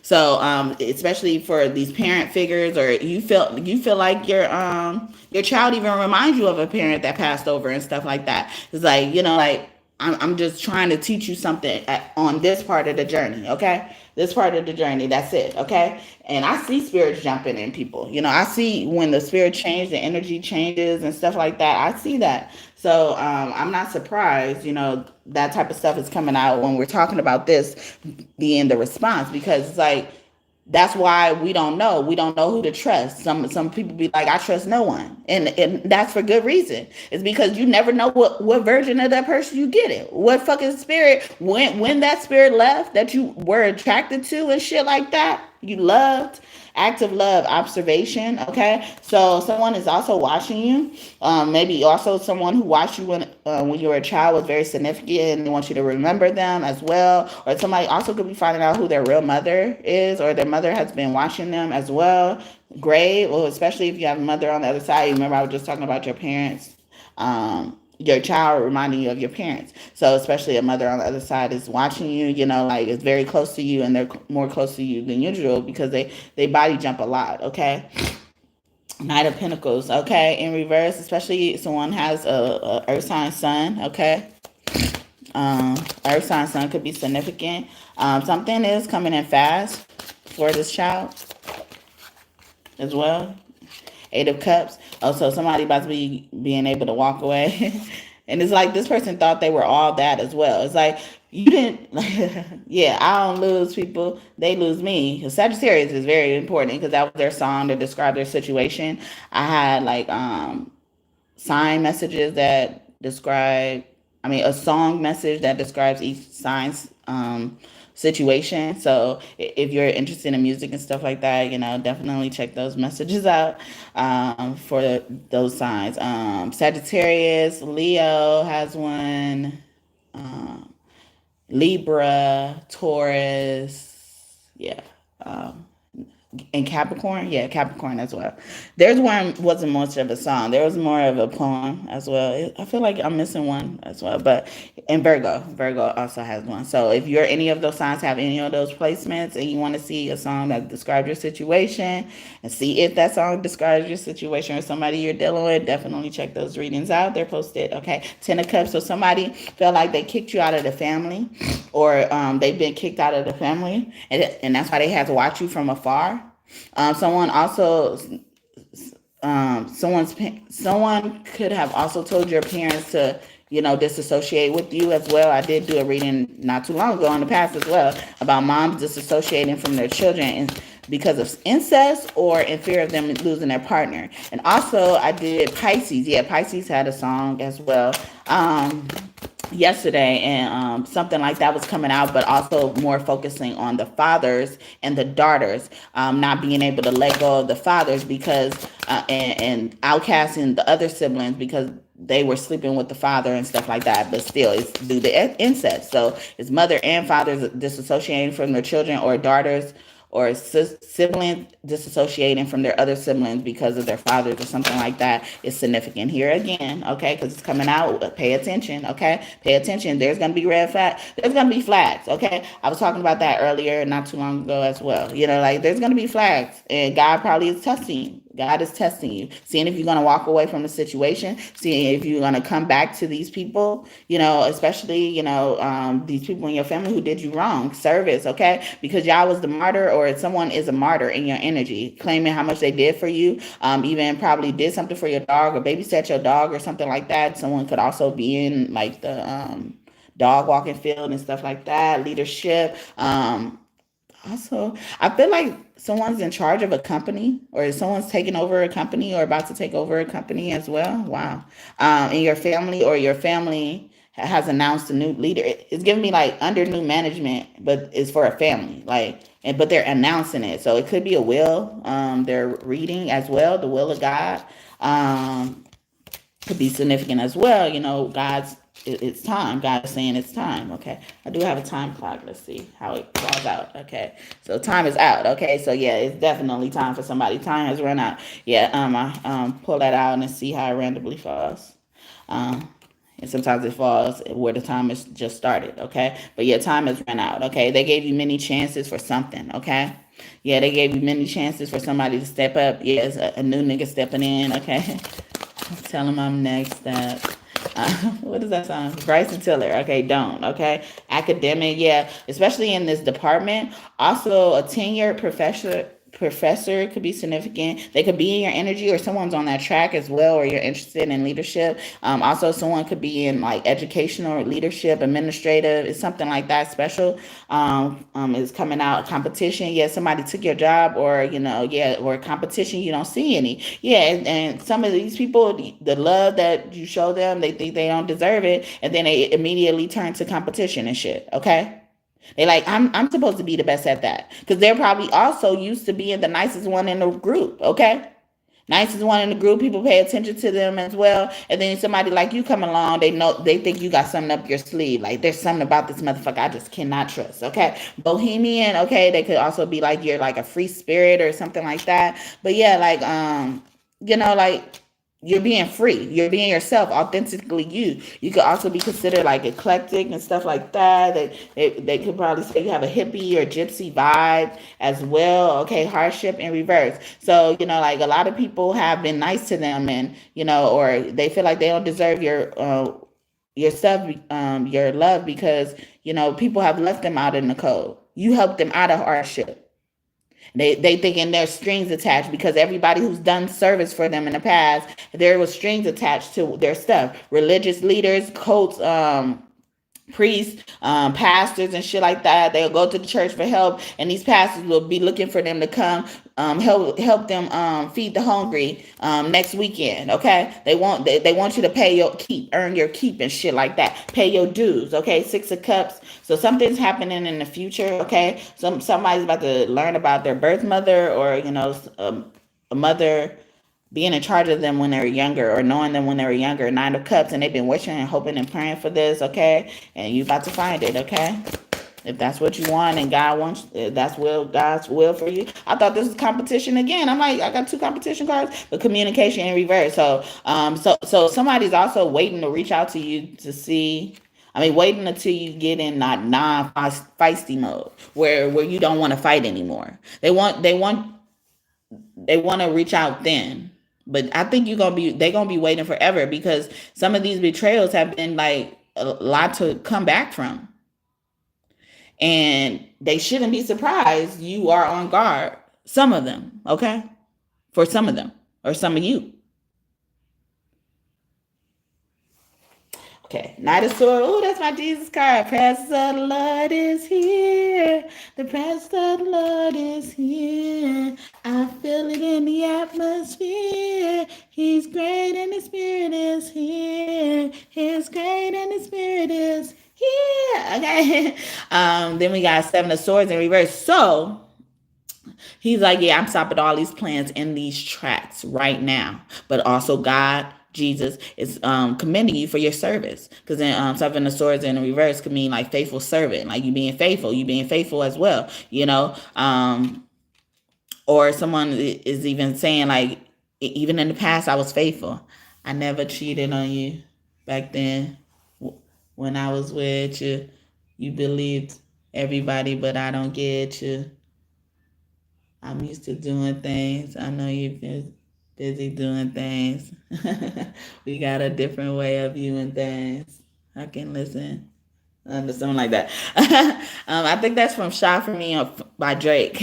So, especially for these parent figures, or you feel like your child even reminds you of a parent that passed over and stuff like that. It's like, like I'm just trying to teach you something on this part of the journey, okay? This part of the journey, that's it, okay? And I see spirits jumping in people. I see when the spirit changes, the energy changes and stuff like that. I see that. So I'm not surprised, that type of stuff is coming out when we're talking about this being the response, because it's like, that's why we don't know. We don't know who to trust. Some people be like, I trust no one. And that's for good reason. It's because you never know what version of that person you get it. What fucking spirit, when that spirit left that you were attracted to and shit like that, you loved, active love, observation, okay? So someone is also watching you. Maybe also someone who watched you when you were a child was very significant and they want you to remember them as well. Or somebody also could be finding out who their real mother is, or their mother has been watching them as well. Great. Well, especially if you have a mother on the other side. Remember, I was just talking about your parents. Your child reminding you of your parents. So especially a mother on the other side is watching you, like it's very close to you, and they're more close to you than usual because they body jump a lot, okay? Knight of Pentacles, okay? In reverse, especially someone has a earth sign sun, okay? Earth sign sun could be significant. Something is coming in fast for this child as well. Eight of Cups. Oh, so somebody about to be being able to walk away. And it's like this person thought they were all that as well. It's like, you didn't, yeah, I don't lose people. They lose me. Sagittarius is very important because that was their song to describe their situation. I had like sign messages that describe, a song message that describes each sign's situation. So if you're interested in music and stuff like that, definitely check those messages out for those signs. Sagittarius, Leo has one, Libra, Taurus, yeah. And Capricorn, yeah, Capricorn as well. There's one wasn't much of a song. There was more of a poem as well. I feel like I'm missing one as well. But in Virgo also has one. So if you're any of those signs, have any of those placements, and you want to see a song that describes your situation and see if that song describes your situation or somebody you're dealing with, definitely check those readings out. They're posted. Okay, Ten of Cups. So somebody felt like they kicked you out of the family, or they've been kicked out of the family, and that's why they had to watch you from afar. Someone also, someone could have also told your parents to, disassociate with you as well. I did do a reading not too long ago in the past as well about moms disassociating from their children and because of incest or in fear of them losing their partner. And also I did Pisces. Yeah, Pisces had a song as well. Yesterday, and something like that was coming out, but also more focusing on the fathers and the daughters not being able to let go of the fathers because and outcasting the other siblings because they were sleeping with the father and stuff like that. But still, it's due to incest. So it's mother and fathers disassociating from their children, or daughters or siblings disassociating from their other siblings because of their fathers or something like that is significant here again, okay? Because it's coming out. Pay attention, okay? Pay attention. There's going to be red flags. There's going to be flags, okay? I was talking about that earlier, not too long ago as well. There's going to be flags, and God probably is testing you. God is testing you, seeing if you're going to walk away from the situation, seeing if you're going to come back to these people, especially, these people in your family who did you wrong, service, okay? Because y'all was the martyr, or someone is a martyr in your energy, claiming how much they did for you, even probably did something for your dog or babysat your dog or something like that. Someone could also be in like the dog walking field and stuff like that, leadership. Also, I feel like someone's in charge of a company, or someone's taking over a company or about to take over a company as well. Wow. In your family, or your family has announced a new leader. It's giving me like under new management, but it's for a family. Like, but they're announcing it, so it could be a will. They're reading as well, the will of God. Um, could be significant as well. It's time. God is saying it's time. Okay. I do have a time clock. Let's see how it falls out. Okay. So time is out. Okay. So yeah, it's definitely time for somebody. Time has run out. Yeah. I pull that out and see how it randomly falls. Um, and sometimes it falls where the time is just started. Okay. But yeah, time has run out. Okay. They gave you many chances for something. Okay. Yeah, they gave you many chances for somebody to step up. Yeah, it's a new nigga stepping in. Okay. Tell him I'm next. What is that song? Bryson Tiller. Okay, don't. Okay, academic. Yeah, especially in this department. Also, a tenured professor could be significant. They could be in your energy, or someone's on that track as well, or you're interested in leadership. Also, someone could be in like educational leadership, administrative. It's something like that special. Is coming out. Competition. Yeah, somebody took your job, or yeah, or competition. You don't see any. Yeah, and some of these people, the love that you show them, they think they don't deserve it, and then they immediately turn to competition and shit. Okay. They like, I'm supposed to be the best at that, because they're probably also used to being the nicest one in the group. Okay. Nicest one in the group, people pay attention to them as well. And then somebody like you come along, they think you got something up your sleeve. Like, there's something about this motherfucker I just cannot trust. Okay. Bohemian, okay, they could also be like you're like a free spirit or something like that. But yeah, like like you're being free. You're being yourself, authentically you. You could also be considered like eclectic and stuff like that. They could probably say you have a hippie or gypsy vibe as well. Okay, hardship in reverse. So, like a lot of people have been nice to them, and, or they feel like they don't deserve your stuff, your love, because, people have left them out in the cold. You helped them out of hardship. They thinking there's strings attached, because everybody who's done service for them in the past, there was strings attached to their stuff. Religious leaders, cults, priests, pastors, and shit like that. They'll go to the church for help, and these pastors will be looking for them to come help them feed the hungry next weekend. Okay, they want you to pay your keep, earn your keep, and shit like that. Pay your dues. Okay, Six of Cups. So something's happening in the future. Okay, somebody's about to learn about their birth mother, or a mother being in charge of them when they were younger, or knowing them when they were younger. Nine of Cups, and they've been wishing and hoping and praying for this. Okay, and you about to find it. Okay, if that's what you want, and God wants, God's will for you. I thought this was competition again. I'm like, I got two competition cards, but communication in reverse. So somebody's also waiting to reach out to you to see. I mean, waiting until you get in that non-feisty mode, where you don't want to fight anymore. They want to reach out then. But I think they're gonna be waiting forever, because some of these betrayals have been like a lot to come back from. And they shouldn't be surprised you are on guard. Some of them, okay? For some of them, or some of you. Okay, Knight of Swords. Oh, that's my Jesus card. Presence of the Lord is here. The presence of the Lord is here. I feel it in the atmosphere. He's great and the Spirit is here. He's great and the Spirit is here. Okay. Then we got Seven of Swords in reverse. So he's like, yeah, I'm stopping all these plans in these tracks right now. But also God, Jesus is commending you for your service, because then Seven of Swords in the reverse could mean like faithful servant, like you being faithful as well, or someone is even saying like, even in the past I was faithful. I never cheated on you back then when I was with you. You believed everybody, but I don't get you. I'm used to doing things. I know you've been busy doing things. We got a different way of viewing things. I can listen. Something like that. I think that's from Shot for Me by Drake.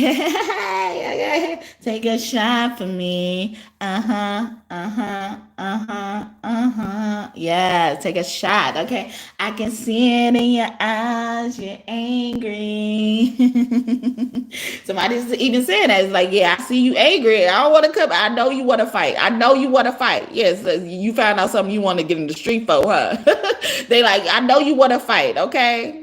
Take a shot for me. Yeah, take a shot. Okay. I can see it in your eyes. You're angry. Somebody's even saying that. It's like, yeah, I see you angry. I don't want to come. I know you want to fight. I know you want to fight. Yes, you found out something you want to get in the street for, huh? They like, I know you want to fight. Okay.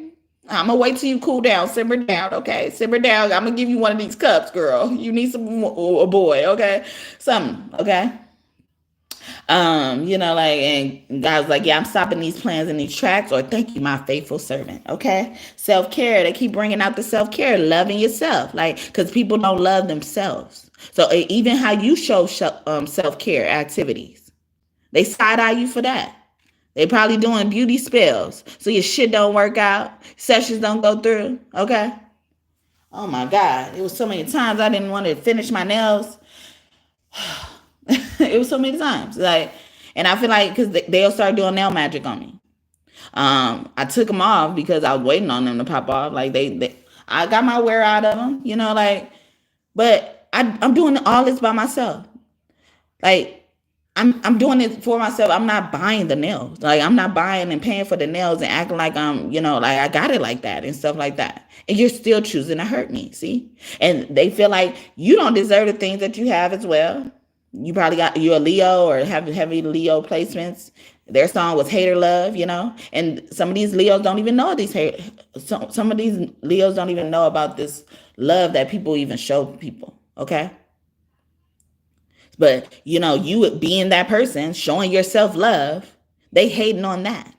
I'm gonna wait till you cool down, simmer down, okay? Simmer down. I'm gonna give you one of these cups, girl. You need some, a boy, okay? Something, okay? Like, and God's like, yeah, I'm stopping these plans and these tracks, or thank you, my faithful servant, okay? Self-care. They keep bringing out the self-care, loving yourself, like, because people don't love themselves. So even how you show self-care activities, they side-eye you for that. They probably doing beauty spells, so your shit don't work out, sessions don't go through, okay? Oh my God, it was so many times I didn't want to finish my nails. It was so many times, like, and I feel like because they'll start doing nail magic on me. I took them off because I was waiting on them to pop off. Like I got my wear out of them, but I'm doing all this by myself. Like, I'm doing it for myself. I'm not buying the nails. Like, I'm not buying and paying for the nails and acting like like I got it like that and stuff like that. And you're still choosing to hurt me, see? And they feel like you don't deserve the things that you have as well. You probably you're a Leo or have heavy Leo placements. Their song was Hater Love, and some of these Leos don't even know some of these Leos don't even know about this love that people even show people, okay? But, you being that person, showing yourself love, they hating on that.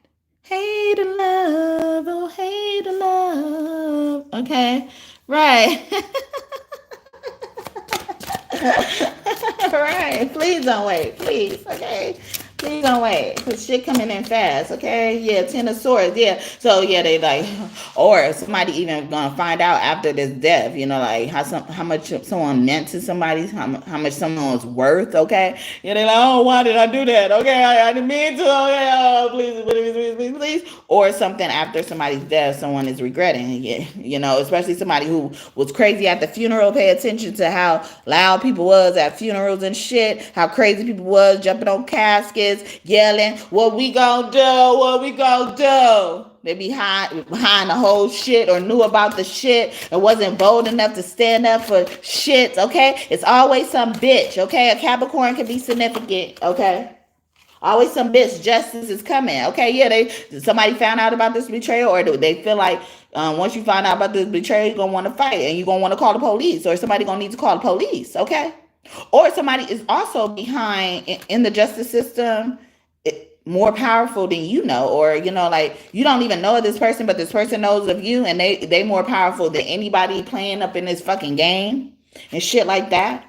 Hate and love, oh, hate and love. Okay, right. Right. Please don't wait. Please, okay? Please don't wait. Because shit coming in fast, okay? Yeah, Ten of Swords, yeah. So, yeah, they like, or somebody even gonna find out after this death, like how much someone meant to somebody, how much someone was worth, okay? Yeah, they like, oh, why did I do that? Okay, I didn't mean to, okay, oh, please. Or something after somebody's death, someone is regretting it, especially somebody who was crazy at the funeral. Pay attention to how loud people was at funerals and shit, how crazy people was jumping on caskets, yelling, what we gonna do? They behind the whole shit or knew about the shit and wasn't bold enough to stand up for shit, okay? It's always some bitch, okay? A Capricorn can be significant, okay? Always some bitch. Justice is coming, okay? Yeah, somebody found out about this betrayal, or do they feel like once you find out about this betrayal, you're going to want to fight and you're going to want to call the police, or somebody going to need to call the police, okay? Or somebody is also behind in the justice system, more powerful than or like you don't even know this person, but this person knows of you, and they more powerful than anybody playing up in this fucking game and shit like that.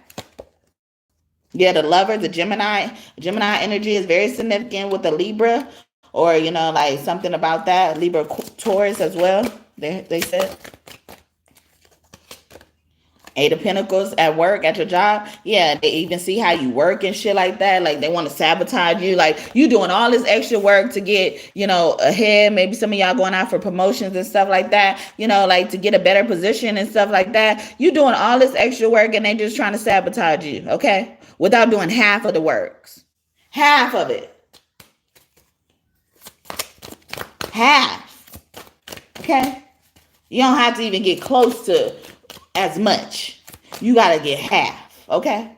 Yeah, the lover, the Gemini energy is very significant with the Libra, or like something about that. Libra, Taurus as well. They said. Eight of Pentacles at work, at your job. Yeah, they even see how you work and shit like that. Like, they want to sabotage you. Like, you doing all this extra work to get, ahead. Maybe some of y'all going out for promotions and stuff like that, like to get a better position and stuff like that. You doing all this extra work and they just trying to sabotage you, okay? Without doing half of the works. Half of it. Half. Okay? You don't have to even get close to as much. You gotta get half, okay?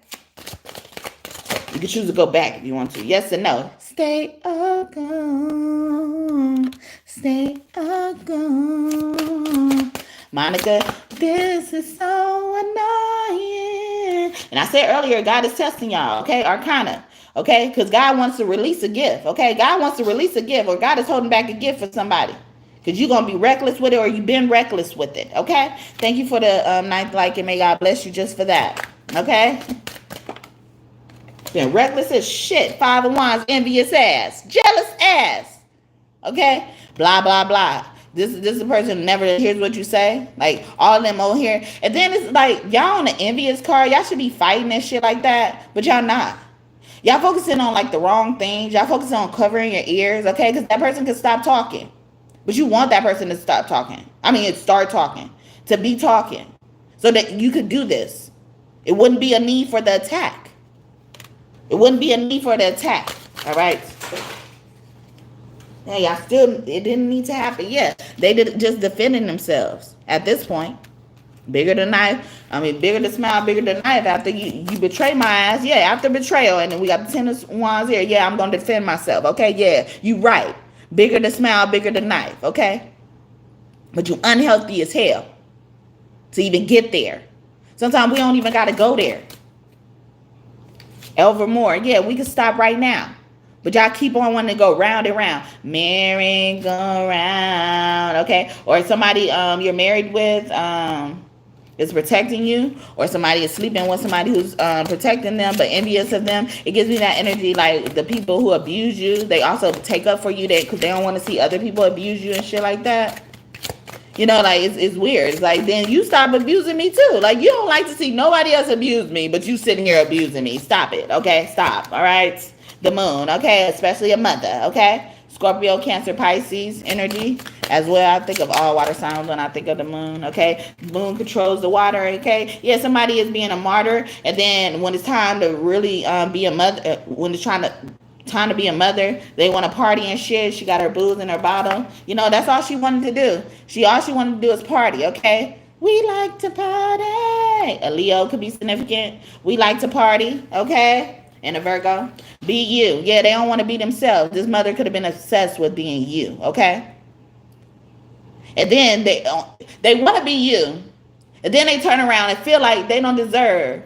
You can choose to go back if you want to. Yes or no. Stay a gone. Stay a gone. Monica, this is so annoying. And I said earlier, God is testing y'all, okay? Arcana, okay? Because God wants to release a gift, okay? God wants to release a gift, or God is holding back a gift for somebody. Because you're going to be reckless with it, or you've been reckless with it, okay? Thank you for the ninth like, and may God bless you just for that, okay? Been reckless as shit. Five of Wands, envious ass, jealous ass, okay? Blah, blah, blah. This is a person who never hears what you say. Like, all of them over here. And then it's like, y'all on the envious card, y'all should be fighting and shit like that, but y'all not. Y'all focusing on, like, the wrong things. Y'all focusing on covering your ears, okay? Because that person can stop talking. But you want that person to stop talking. I mean, start talking. To be talking. so that you could do this. It wouldn't be a need for the attack. It wouldn't be a need for the attack. All right. Yeah, y'all still, it didn't need to happen. Yeah, they did just defending themselves at this point. Bigger the knife. I mean, bigger the smile, bigger the knife. After you betray my ass. Yeah, after betrayal. And then we got the 10 of wands here. Yeah, I'm going to defend myself. Okay, yeah, you right. Bigger the smile, bigger the knife. Okay? But you unhealthy as hell to even get there. Sometimes we don't even got to go there. Evermore. Yeah, we can stop right now. But y'all keep on wanting to go round and round. Merry-go-round. Okay? Or somebody you're married with is protecting you, or somebody is sleeping with somebody who's protecting them but envious of them. It gives me that energy like the people who abuse you, they also take up for you because they don't want to see other people abuse you and shit like that. You know, like it's weird. It's like, then you stop abusing me too. Like, you don't like to see nobody else abuse me, but you sitting here abusing me. Stop it, okay? Stop, all right? The moon, okay? Especially a mother, okay? Scorpio, Cancer, Pisces energy as well. I think of all water signs when I think of the moon, okay? Moon controls the water, okay? Yeah, somebody is being a martyr, and then when it's time to really be a mother, when it's time to be a mother, they want to party and shit. She got her booze in her bottle. You know, that's all she wanted to do. All she wanted to do is party, okay? We like to party. A Leo could be significant. We like to party, okay? And a Virgo, be you. Yeah, they don't want to be themselves. This mother could have been obsessed with being you, okay? And then they want to be you. And then they turn around and feel like they don't deserve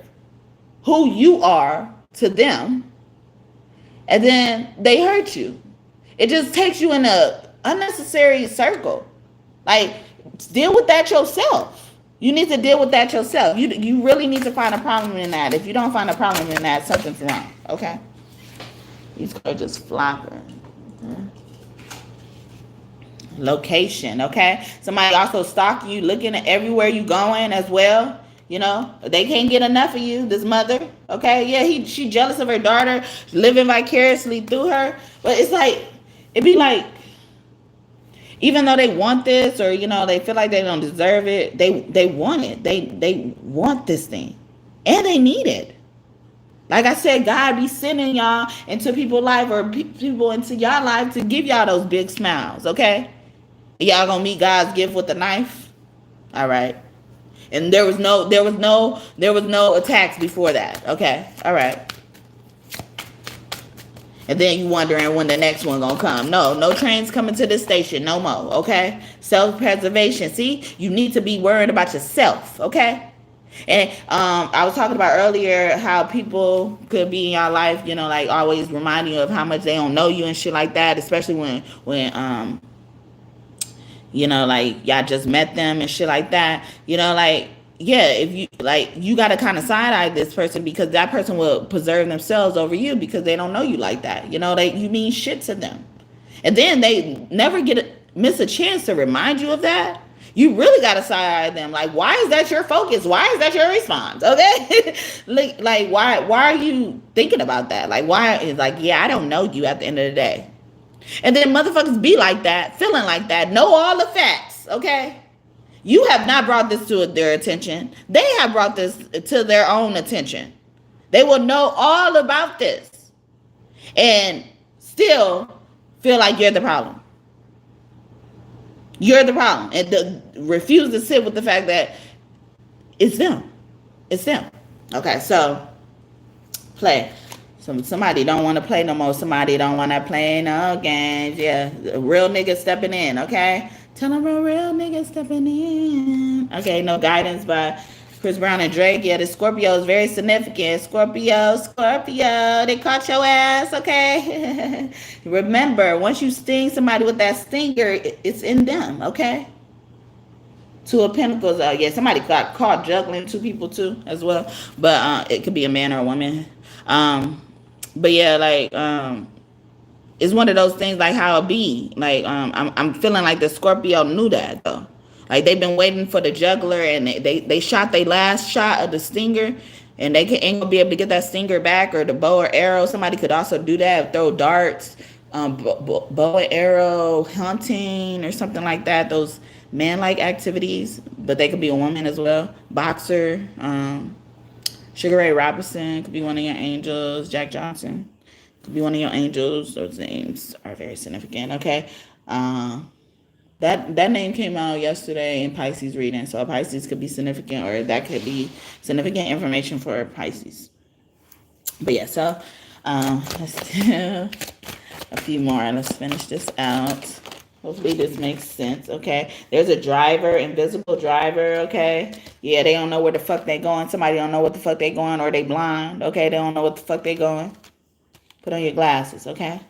who you are to them. And then they hurt you. It just takes you in a unnecessary circle. Like, deal with that yourself. You need to deal with that yourself. You really need to find a problem in that. If you don't find a problem in that, something's wrong. Okay? These cards just flopping. Okay. Location. Okay? Somebody also stalking you, looking at everywhere you going as well. You know, they can't get enough of you, this mother. Okay? Yeah, she jealous of her daughter, living vicariously through her. But it's like, it be like, even though they want this, or, you know, they feel like they don't deserve it, they want it. They want this thing. And they need it. Like I said, God be sending y'all into people's life, or people into y'all life to give y'all those big smiles, okay? Y'all gonna meet God's gift with a knife? All right. And there was no attacks before that. Okay. All right. And then you wondering when the next one gonna come. No trains coming to this station no more, okay? Self-preservation. See, you need to be worried about yourself, okay? And I was talking about earlier how people could be in your life, you know, like always reminding you of how much they don't know you and shit like that, especially when you know, like y'all just met them and shit like that. You know, like, yeah, if you like, you got to kind of side eye this person, because that person will preserve themselves over you because they don't know you like that. You know, you mean shit to them. And then they never miss a chance to remind you of that. You really got to side eye them. Like, why is that your focus? Why is that your response? Okay. like, why are you thinking about that? Like, why is like, yeah, I don't know you at the end of the day. And then motherfuckers be like that, feeling like that, know all the facts. Okay. You have not brought this to their attention. They have brought this to their own attention. They will know all about this and still feel like you're the problem. You're the problem. And refuse to sit with the fact that it's them. It's them. Okay, so play. Somebody don't want to play no more. Somebody don't want to play no games. Yeah, a real nigga stepping in, okay? Tell them a real nigga stepping in. Okay, no guidance by Chris Brown and Drake. Yeah, the Scorpio is very significant. Scorpio, they caught your ass, okay? Remember, once you sting somebody with that stinger, it's in them, okay? Two of Pentacles. Yeah, somebody got caught juggling two people too as well. But it could be a man or a woman. But yeah, like, it's one of those things like how it be. Like, I'm feeling like the Scorpio knew that though. Like, they've been waiting for the juggler, and they shot their last shot of the stinger, and they ain't gonna be able to get that stinger back, or the bow or arrow. Somebody could also do that, throw darts, bow and arrow hunting or something like that. Those man-like activities. but they could be a woman as well. Boxer, Sugar Ray Robinson could be one of your angels. Jack Johnson could be one of your angels. Those names are very significant. Okay, that name came out yesterday in Pisces reading, so Pisces could be significant, or that could be significant information for Pisces. But yeah, so let's do a few more. Let's finish this out. Hopefully this makes sense, okay? There's a driver, invisible driver, okay? Yeah, they don't know where the fuck they going. Somebody don't know what the fuck they going, or they blind, okay? They don't know what the fuck they going. Put on your glasses, okay?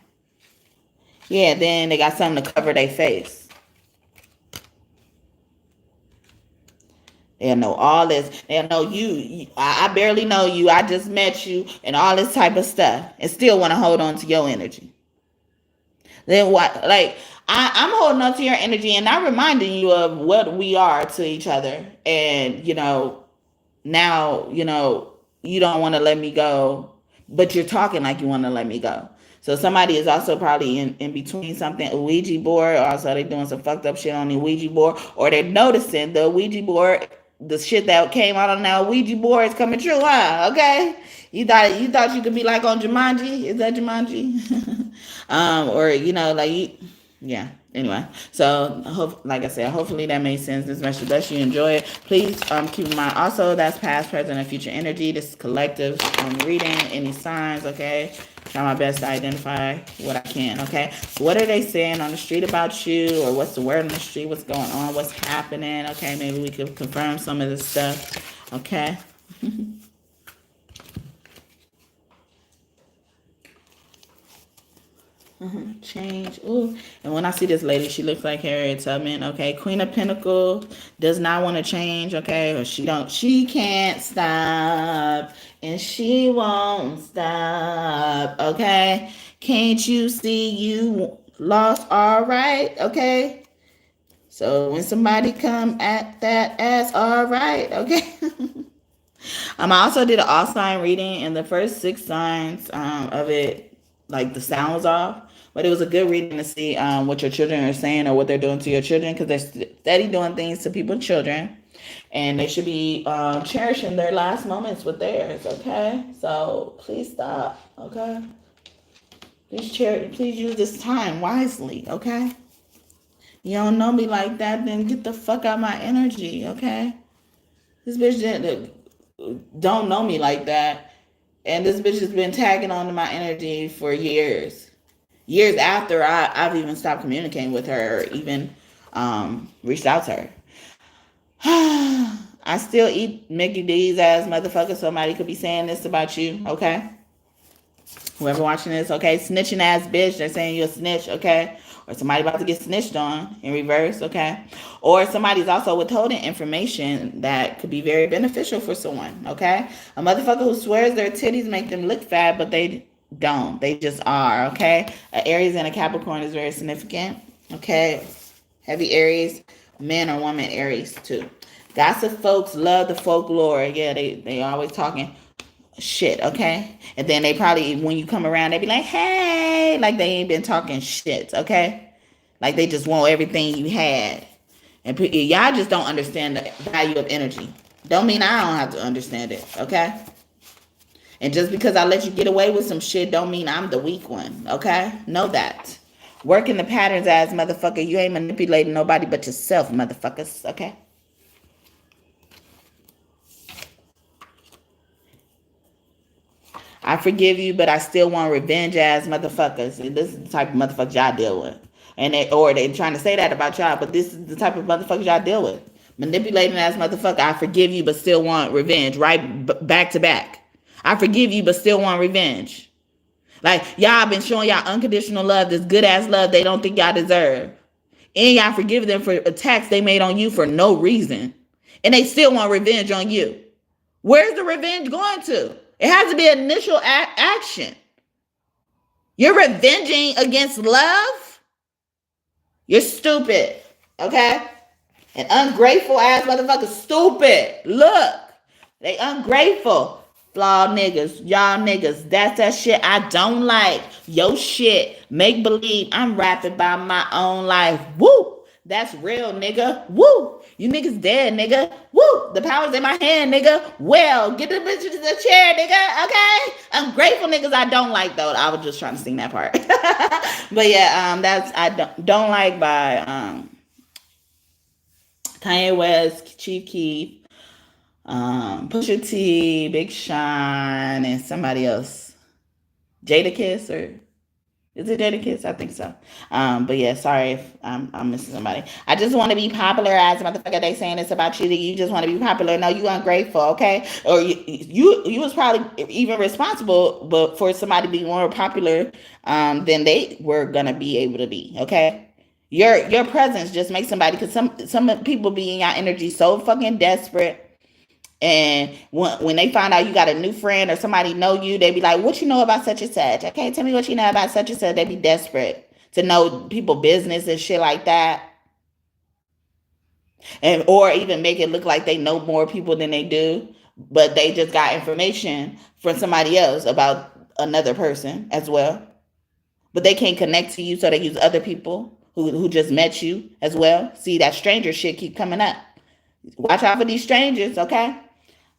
Yeah, then they got something to cover their face. They'll know all this. They'll know you. I barely know you. I just met you and all this type of stuff, and still want to hold on to your energy. Then what? Like, I'm holding on to your energy, and I'm reminding you of what we are to each other. And, now, you don't want to let me go, but you're talking like you want to let me go. So somebody is also probably in between something, a Ouija board, or also they're doing some fucked up shit on the Ouija board, or they're noticing the Ouija board, the shit that came out on that Ouija board is coming true, huh? Okay. You thought you could be like on Jumanji? Is that Jumanji? Or yeah. Anyway, so like I said, hopefully that made sense. This message, that you enjoy it. Please keep in mind also that's past, present, and future energy. This is collective reading. Any signs? Okay. Try my best to identify what I can. Okay. What are they saying on the street about you, or what's the word on the street? What's going on? What's happening? Okay. Maybe we could confirm some of this stuff. Okay. Change. Ooh. And when I see this lady, she looks like Harriet Tubman. Okay. Queen of Pentacles does not want to change. Okay. Or she can't stop, and she won't stop. Okay. Can't you see you lost? All right. Okay. So when somebody come at that ass, all right. Okay. I also did an all sign reading, and the first 6 signs of it, like the sound was off. But it was a good reading to see what your children are saying, or what they're doing to your children, because they're steady doing things to people's children, and they should be cherishing their last moments with theirs. Okay, so please stop. Okay, please use this time wisely. Okay, you don't know me like that, then get the fuck out my energy. Okay, this bitch don't know me like that, and this bitch has been tagging on to my energy for years after I've even stopped communicating with her, or even reached out to her. I still eat Mickey D's ass motherfucker. Somebody could be saying this about you, okay? Whoever watching this, okay? Snitching ass bitch, they're saying you're a snitch, okay? Or somebody about to get snitched on in reverse, okay? Or somebody's also withholding information that could be very beneficial for someone, okay? A motherfucker who swears their titties make them look fat, but they don't. They just are, okay? An Aries and a Capricorn is very significant, okay? Heavy Aries, men or woman Aries too. Gossip folks love the folklore. Yeah, they always talking shit, okay? And then they probably, when you come around, they be like, hey, like they ain't been talking shit, okay? Like they just want everything you had. And y'all just don't understand the value of energy. Don't mean I don't have to understand it, okay? And just because I let you get away with some shit don't mean I'm the weak one, okay? Know that. Working the patterns as motherfucker. You ain't manipulating nobody but yourself, motherfuckers, okay? I forgive you, but I still want revenge ass motherfuckers. And this is the type of motherfuckers y'all deal with. And they trying to say that about y'all, but this is the type of motherfuckers y'all deal with. Manipulating ass motherfucker. I forgive you, but still want revenge. Right back to back. I forgive you, but still want revenge. Like, y'all been showing y'all unconditional love, this good ass love they don't think y'all deserve. And y'all forgive them for attacks they made on you for no reason. And they still want revenge on you. Where's the revenge going to? It has to be initial action. You're revenging against love? You're stupid. Okay? An ungrateful ass motherfucker. Stupid. Look. They ungrateful. Flawed niggas. Y'all niggas. That's that shit I don't like. Yo shit. Make believe I'm rapping by my own life. Woo. That's real, nigga. Woo! You niggas dead, nigga. Woo! The power's in my hand, nigga. Well, get the bitch into the chair, nigga. Okay? Ungrateful niggas I don't like though. I was just trying to sing that part. But yeah, that's I don't like by Kanye West, Chief Keef, Pusha T, Big Sean, and somebody else. Jadakiss or is it Jadakiss? I think so. But yeah, sorry if I'm missing somebody. I just want to be popular as a motherfucker. They saying it's about you that you just want to be popular. No, you ungrateful, okay? Or you was probably even responsible, but for somebody to be more popular than they were gonna be able to be, okay? Your presence just makes somebody, because some people be in your energy so fucking desperate. And when they find out you got a new friend or somebody know you, they be like, what you know about such and such? Okay, tell me what you know about such and such. They be desperate to know people business and shit like that. And or even make it look like they know more people than they do, but they just got information from somebody else about another person as well. But they can't connect to you, so they use other people who just met you as well. See, that stranger shit keep coming up. Watch out for these strangers, okay?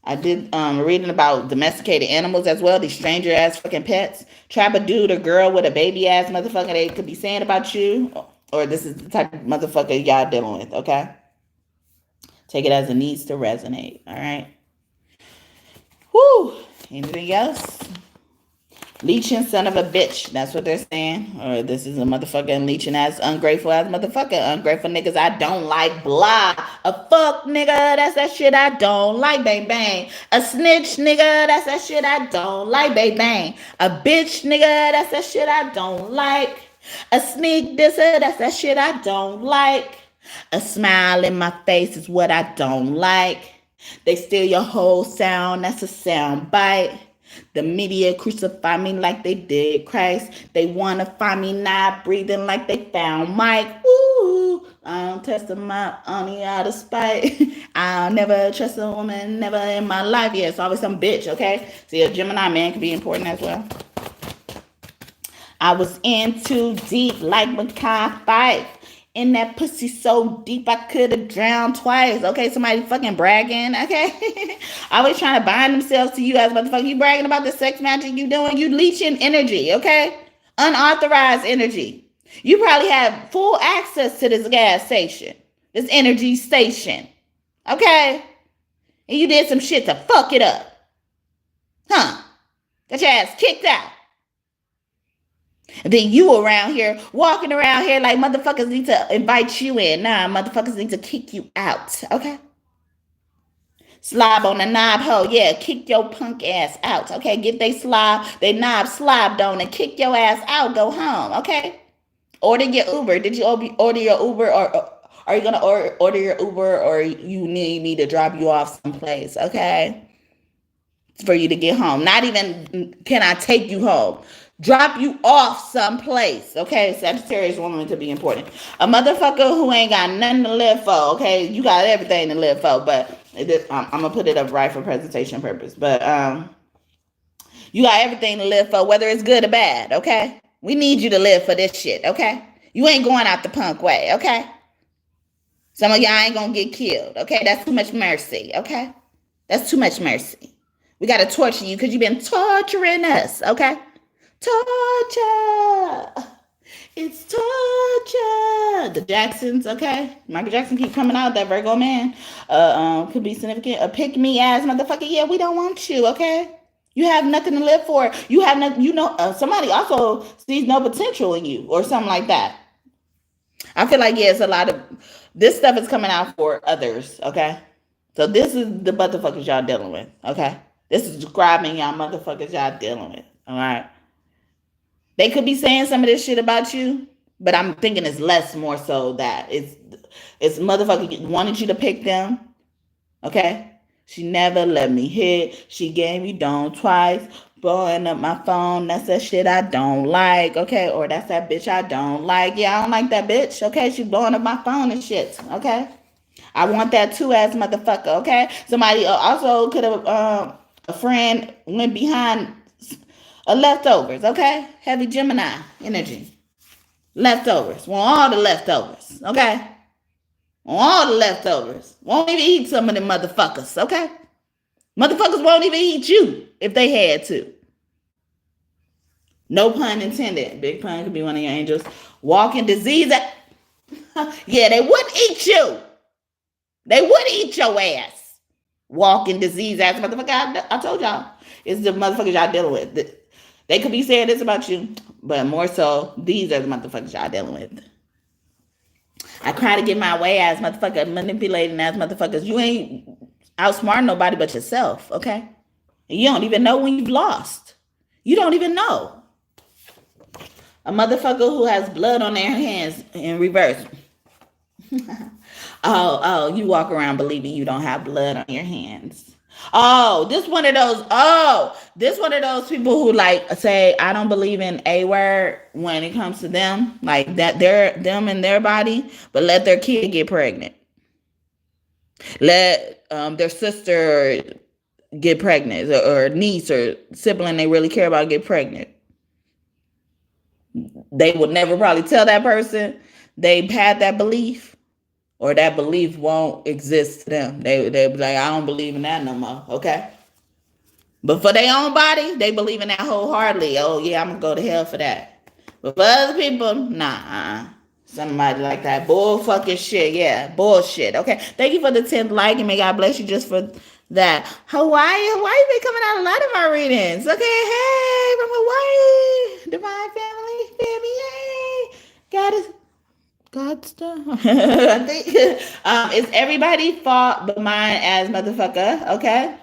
I did reading about domesticated animals as well. These stranger ass fucking pets. Trap a dude or girl with a baby ass motherfucker they could be saying about you, or this is the type of motherfucker y'all dealing with, okay? Take it as it needs to resonate, all right? Whew. Anything else? Leeching son of a bitch. That's what they're saying. Or this is a motherfucking leeching ass, ungrateful ass motherfucker. Ungrateful niggas I don't like. Blah. A fuck nigga. That's that shit I don't like. Bang bang. A snitch nigga. That's that shit I don't like. Bang bang. A bitch nigga. That's that shit I don't like. A sneak disser. That's that shit I don't like. A smile in my face is what I don't like. They steal your whole sound. That's a sound bite. The media crucify me like they did Christ. They want to find me not breathing like they found Mike. Ooh, I don't test them out only out of spite. I'll never trust a woman, never in my life. Yeah, it's always some bitch, okay? See, a Gemini man can be important as well. I was in too deep like Makai Fife. In that pussy so deep I could have drowned twice. Okay, somebody fucking bragging. Okay, always trying to bind themselves to you as motherfucker. You bragging about the sex magic you doing. You leeching energy. Okay, unauthorized energy. You probably have full access to this gas station, this energy station. Okay, and you did some shit to fuck it up, huh? Got your ass kicked out. And then you around here, walking around here like motherfuckers need to invite you in. Nah, motherfuckers need to kick you out, okay? Slob on the knob hole. Yeah, kick your punk ass out, okay? Get they knob slobbed on and kick your ass out. Go home, okay? Order your Uber. Did you order your Uber, or are you going to order your Uber, or you need me to drop you off someplace, okay? For you to get home. Not even can I take you home. Drop you off someplace, okay? Sagittarius woman could be important. A motherfucker who ain't got nothing to live for, okay? You got everything to live for, but I'm gonna put it up right for presentation purpose. But you got everything to live for, whether it's good or bad, okay? We need you to live for this shit, okay? You ain't going out the punk way, okay? Some of y'all ain't gonna get killed, okay? That's too much mercy, okay? That's too much mercy. We gotta torture you because you've been torturing us, okay? Torture. It's torture. The Jacksons, okay? Michael Jackson keep coming out. That Virgo man could be significant. A pick me ass motherfucker. Yeah, we don't want you, okay? You have nothing to live for. You have nothing. You know, somebody also sees no potential in you, or something like that. I feel like it's a lot of this stuff is coming out for others, okay? So this is the motherfuckers y'all dealing with, okay? This is describing y'all motherfuckers y'all dealing with, all right? They could be saying some of this shit about you, but I'm thinking it's less more so that it's motherfucker wanted you to pick them. Okay? She never let me hit. She gave me down twice. Blowing up my phone. That's that shit I don't like. Okay? Or that's that bitch I don't like. Yeah, I don't like that bitch. Okay? She's blowing up my phone and shit. Okay? I want that too as motherfucker. Okay? Somebody also could have a friend went behind leftovers, okay? Heavy Gemini energy. Leftovers. Want all the leftovers, okay? All the leftovers. Won't even eat some of them motherfuckers, okay? Motherfuckers won't even eat you if they had to. No pun intended. Big pun could be one of your angels. Walking disease. Yeah, they wouldn't eat you. They would eat your ass. Walking disease ass motherfucker. I told y'all. It's the motherfuckers y'all dealing with. They could be saying this about you, but more so, these are the motherfuckers y'all dealing with. I cry to get my way ass motherfucker, manipulating ass motherfuckers. You ain't outsmarting nobody but yourself, okay? You don't even know when you've lost. You don't even know. A motherfucker who has blood on their hands in reverse. Oh, you walk around believing you don't have blood on your hands. This one of those people who like say, I don't believe in a word when it comes to them, like that they're them and their body, but let their kid get pregnant. Let their sister get pregnant, or niece or sibling they really care about get pregnant. They would never probably tell that person they've had that belief, or that belief won't exist to them. They be like, I don't believe in that no more. Okay. But for their own body, they believe in that wholeheartedly. Oh yeah, I'm gonna go to hell for that. But for other people, nah. Somebody like that bull fucking shit. Yeah, bullshit. Okay. Thank you for the 10th like, and may God bless you just for that. Hawaii been coming out a lot of our readings. Okay, hey, from Hawaii, divine family, hey, God stuff. I think it's everybody's fault but mine as motherfucker. Okay.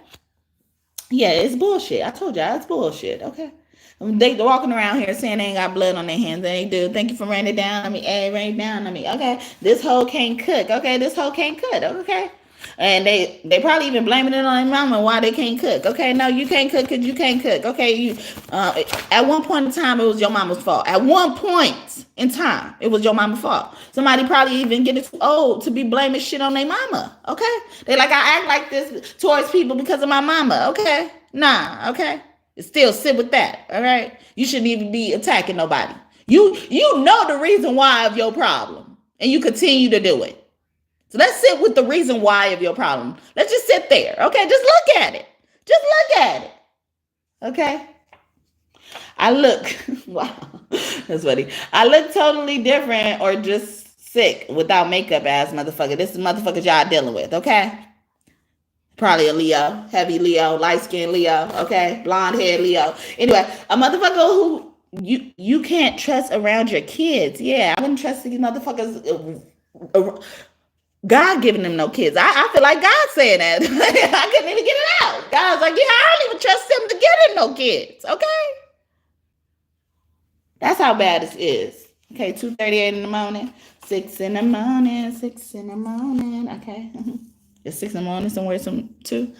Yeah, it's bullshit. I told y'all it's bullshit. Okay. They walking around here saying they ain't got blood on their hands. They do. Thank you for raining it down on me. Hey, rain down on me. Okay. This hoe can't cook. Okay. This hoe can't cook. Okay. And they probably even blaming it on their mama why they can't cook. Okay, no, you can't cook because you can't cook. Okay, you at one point in time it was your mama's fault. At one point in time it was your mama's fault. Somebody probably even getting too old to be blaming shit on their mama. Okay, they like, I act like this towards people because of my mama. Okay, nah. Okay, still sit with that. All right, you shouldn't even be attacking nobody. You know the reason why of your problem, and you continue to do it. So let's sit with the reason why of your problem. Let's just sit there. Okay, just look at it. Just look at it. Okay. I look, wow, that's funny. I look totally different or just sick without makeup ass motherfucker. This is motherfuckers y'all dealing with, okay? Probably a Leo, heavy Leo, light skinned Leo, okay? Blonde hair Leo. Anyway, a motherfucker who you can't trust around your kids. Yeah, I wouldn't trust these motherfuckers. God giving them no kids. I feel like God saying that. I couldn't even get it out. God's like, yeah, I don't even trust them to get him no kids. Okay? That's how bad this is. Okay, 2:38 in the morning, 6 in the morning, 6 in the morning. Okay. It's 6 in the morning somewhere, some 2.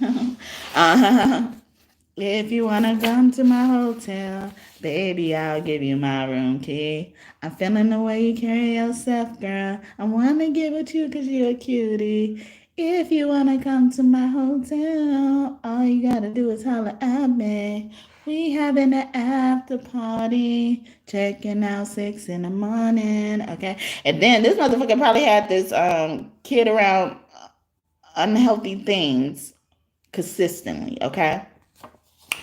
If you want to come to my hotel, baby, I'll give you my room key. I'm feeling the way you carry yourself, girl. I want to give it to you because you're a cutie. If you want to come to my hotel, all you got to do is holler at me. We having an after party, checking out 6 in the morning, okay? And then this motherfucker probably had this kid around unhealthy things consistently, okay?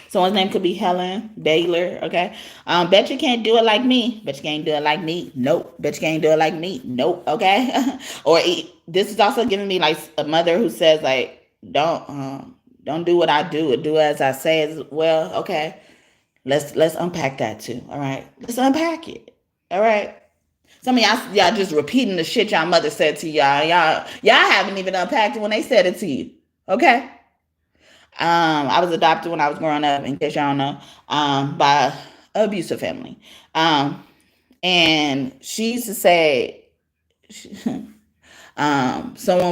Someone's name could be Helen Baylor, okay? Bet you can't do it like me. Bet you can't do it like me. Nope. Bet you can't do it like me. Nope, okay? Or this is also giving me like a mother who says like, don't do what I do, do as I say as well, okay? Let's unpack that too, all right? Let's unpack it, all right? Some of y'all just repeating the shit y'all mother said to y'all. Y'all haven't even unpacked it when they said it to you, okay? I was adopted when I was growing up, in case y'all don't know, by an abusive family. And she used to say, someone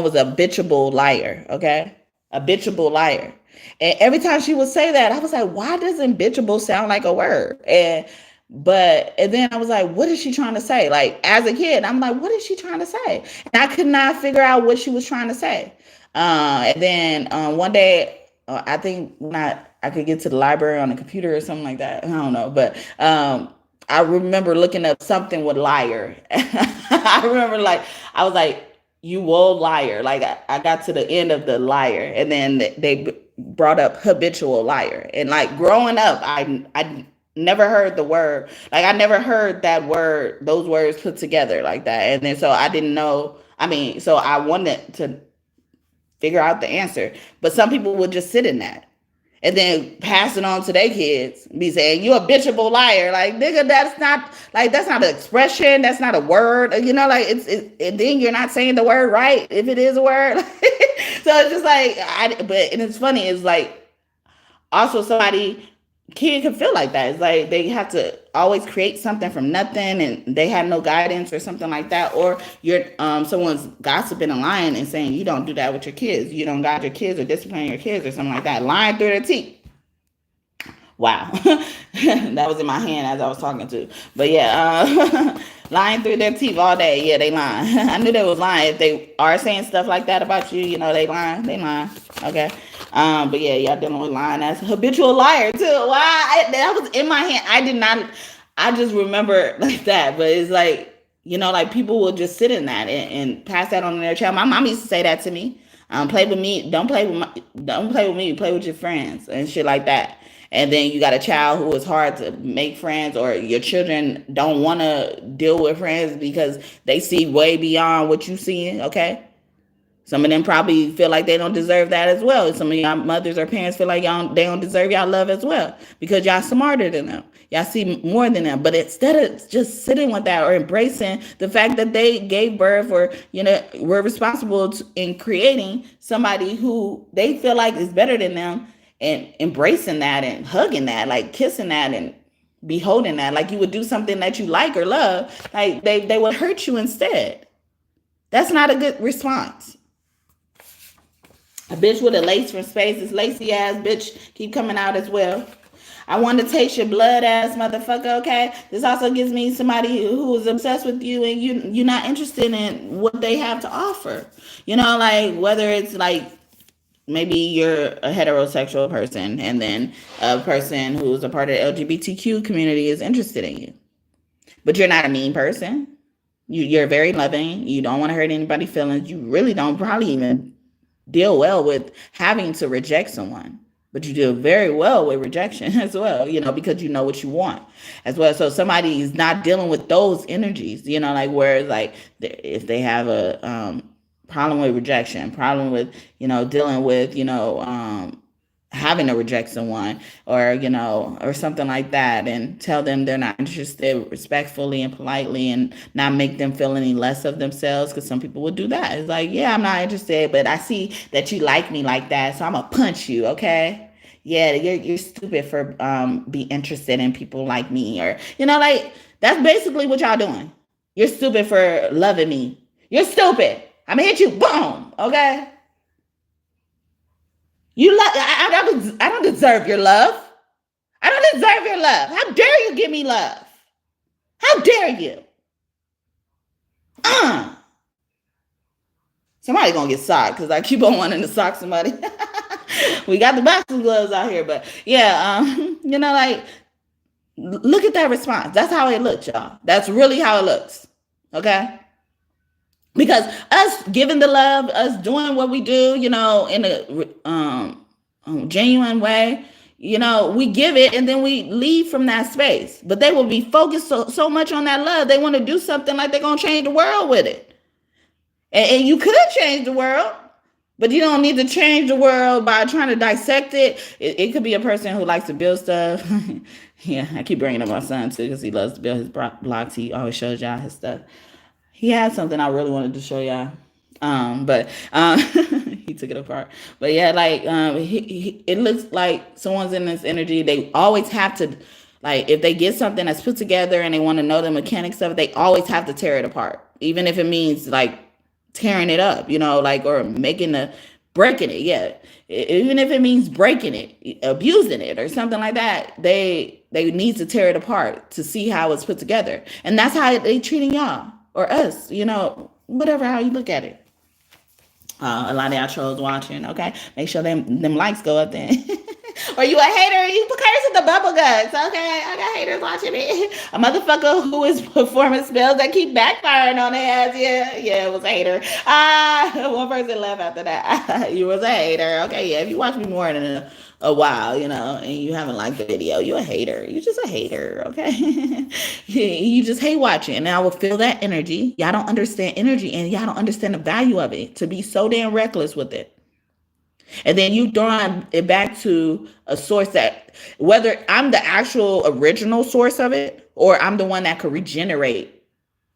was a bitchable liar, okay? A bitchable liar. And every time she would say that, I was like, why doesn't bitchable sound like a word? And then I was like, what is she trying to say? Like, as a kid, I'm like, what is she trying to say? And I could not figure out what she was trying to say. And then one day, I think when I could get to the library on the computer or something like that. I don't know. But I remember looking up something with liar. I remember I was like, you will liar. Like I got to the end of the liar, and then they brought up habitual liar. And like growing up, I never heard the word. Like I never heard that word, those words put together like that. And then so I didn't know. I mean, so I wanted to figure out the answer, but some people would just sit in that and then pass it on to their kids, be saying, you a bitchable liar. Like, nigga, that's not an expression. That's not a word. You know, like and then you're not saying the word right if it is a word. So it's just like, and it's funny, it's like, also somebody, kid can feel like that. It's like they have to always create something from nothing and they have no guidance or something like that. Or you're someone's gossiping and lying and saying you don't do that with your kids. You don't guide your kids or discipline your kids or something like that. Lying through their teeth. Wow. That was in my hand as I was talking to. But yeah, lying through their teeth all day. Yeah, they lying. I knew they was lying. If they are saying stuff like that about you, you know, they lying. They lying. Okay. But yeah, y'all dealing with lying. That's a habitual liar too. Why? That was in my hand. I just remember like that. But it's like, you know, like people will just sit in that and pass that on to their child. My mom used to say that to me. Play with me. Don't play with me. Play with your friends and shit like that. And then you got a child who is hard to make friends, or your children don't want to deal with friends because they see way beyond what you seeing. Okay. Some of them probably feel like they don't deserve that as well. Some of y'all mothers or parents feel like they don't deserve y'all love as well because y'all smarter than them. Y'all see more than them. But instead of just sitting with that or embracing the fact that they gave birth or, you know, were responsible in creating somebody who they feel like is better than them, and embracing that and hugging that, like kissing that and beholding that, like you would do something that you like or love, like they would hurt you instead. That's not a good response. A bitch with a lace from space, this lacy ass bitch keep coming out as well. I want to taste your blood ass motherfucker, okay? This also gives me somebody who is obsessed with you and you're not interested in what they have to offer. You know, like whether it's like maybe you're a heterosexual person and then a person who's a part of the LGBTQ community is interested in you. But you're not a mean person. You're very loving. You don't want to hurt anybody's feelings. You really don't probably even deal well with having to reject someone. But you do very well with rejection as well, you know, because you know what you want as well. So somebody is not dealing with those energies, you know, like whereas like if they have a problem with rejection, problem with, you know, dealing with, you know, having to reject someone or, you know, or something like that, and tell them they're not interested respectfully and politely and not make them feel any less of themselves. Because some people would do that. It's like, yeah, I'm not interested, but I see that you like me like that, so I'm gonna punch you, okay? Yeah, you're stupid for be interested in people like me, or, you know, like that's basically what y'all doing. You're stupid for loving me. You're stupid. I'm gonna hit you, boom, okay? I don't deserve your love. I don't deserve your love. How dare you give me love? How dare you? Somebody gonna get socked because I keep on wanting to sock somebody. We got the boxing gloves out here, but yeah, you know, like look at that response. That's how it looks, y'all. That's really how it looks. Okay. Because us giving the love, us doing what we do, you know, in a genuine way, you know, we give it and then we leave from that space. But they will be focused so much on that love. They want to do something like they're going to change the world with it. And you could change the world, but you don't need to change the world by trying to dissect it. It could be a person who likes to build stuff. Yeah, I keep bringing up my son too because he loves to build his blocks. He always shows y'all his stuff. He had something I really wanted to show y'all, but he took it apart. But yeah, like it looks like someone's in this energy. They always have to, like, if they get something that's put together and they want to know the mechanics of it, they always have to tear it apart, even if it means like tearing it up, you know, like, or breaking it. Yeah, even if it means breaking it, abusing it, or something like that, they need to tear it apart to see how it's put together, and that's how they treating y'all. Or us, you know, whatever, how you look at it. A lot of y'all trolls watching, okay? Make sure them likes go up then. Or you a hater? You cursing the bubble guts? Okay, I got haters watching me. A motherfucker who is performing spells that keep backfiring on their ass. Yeah, it was a hater. One person left after that. You was a hater. Okay, yeah. If you watch me more than a while, and you haven't liked the video, you a hater. You just a hater. Okay, you just hate watching, and I will feel that energy. Y'all don't understand energy, and y'all don't understand the value of it. To be so damn reckless with it. And then you throwing it back to a source that, whether I'm the actual original source of it or I'm the one that could regenerate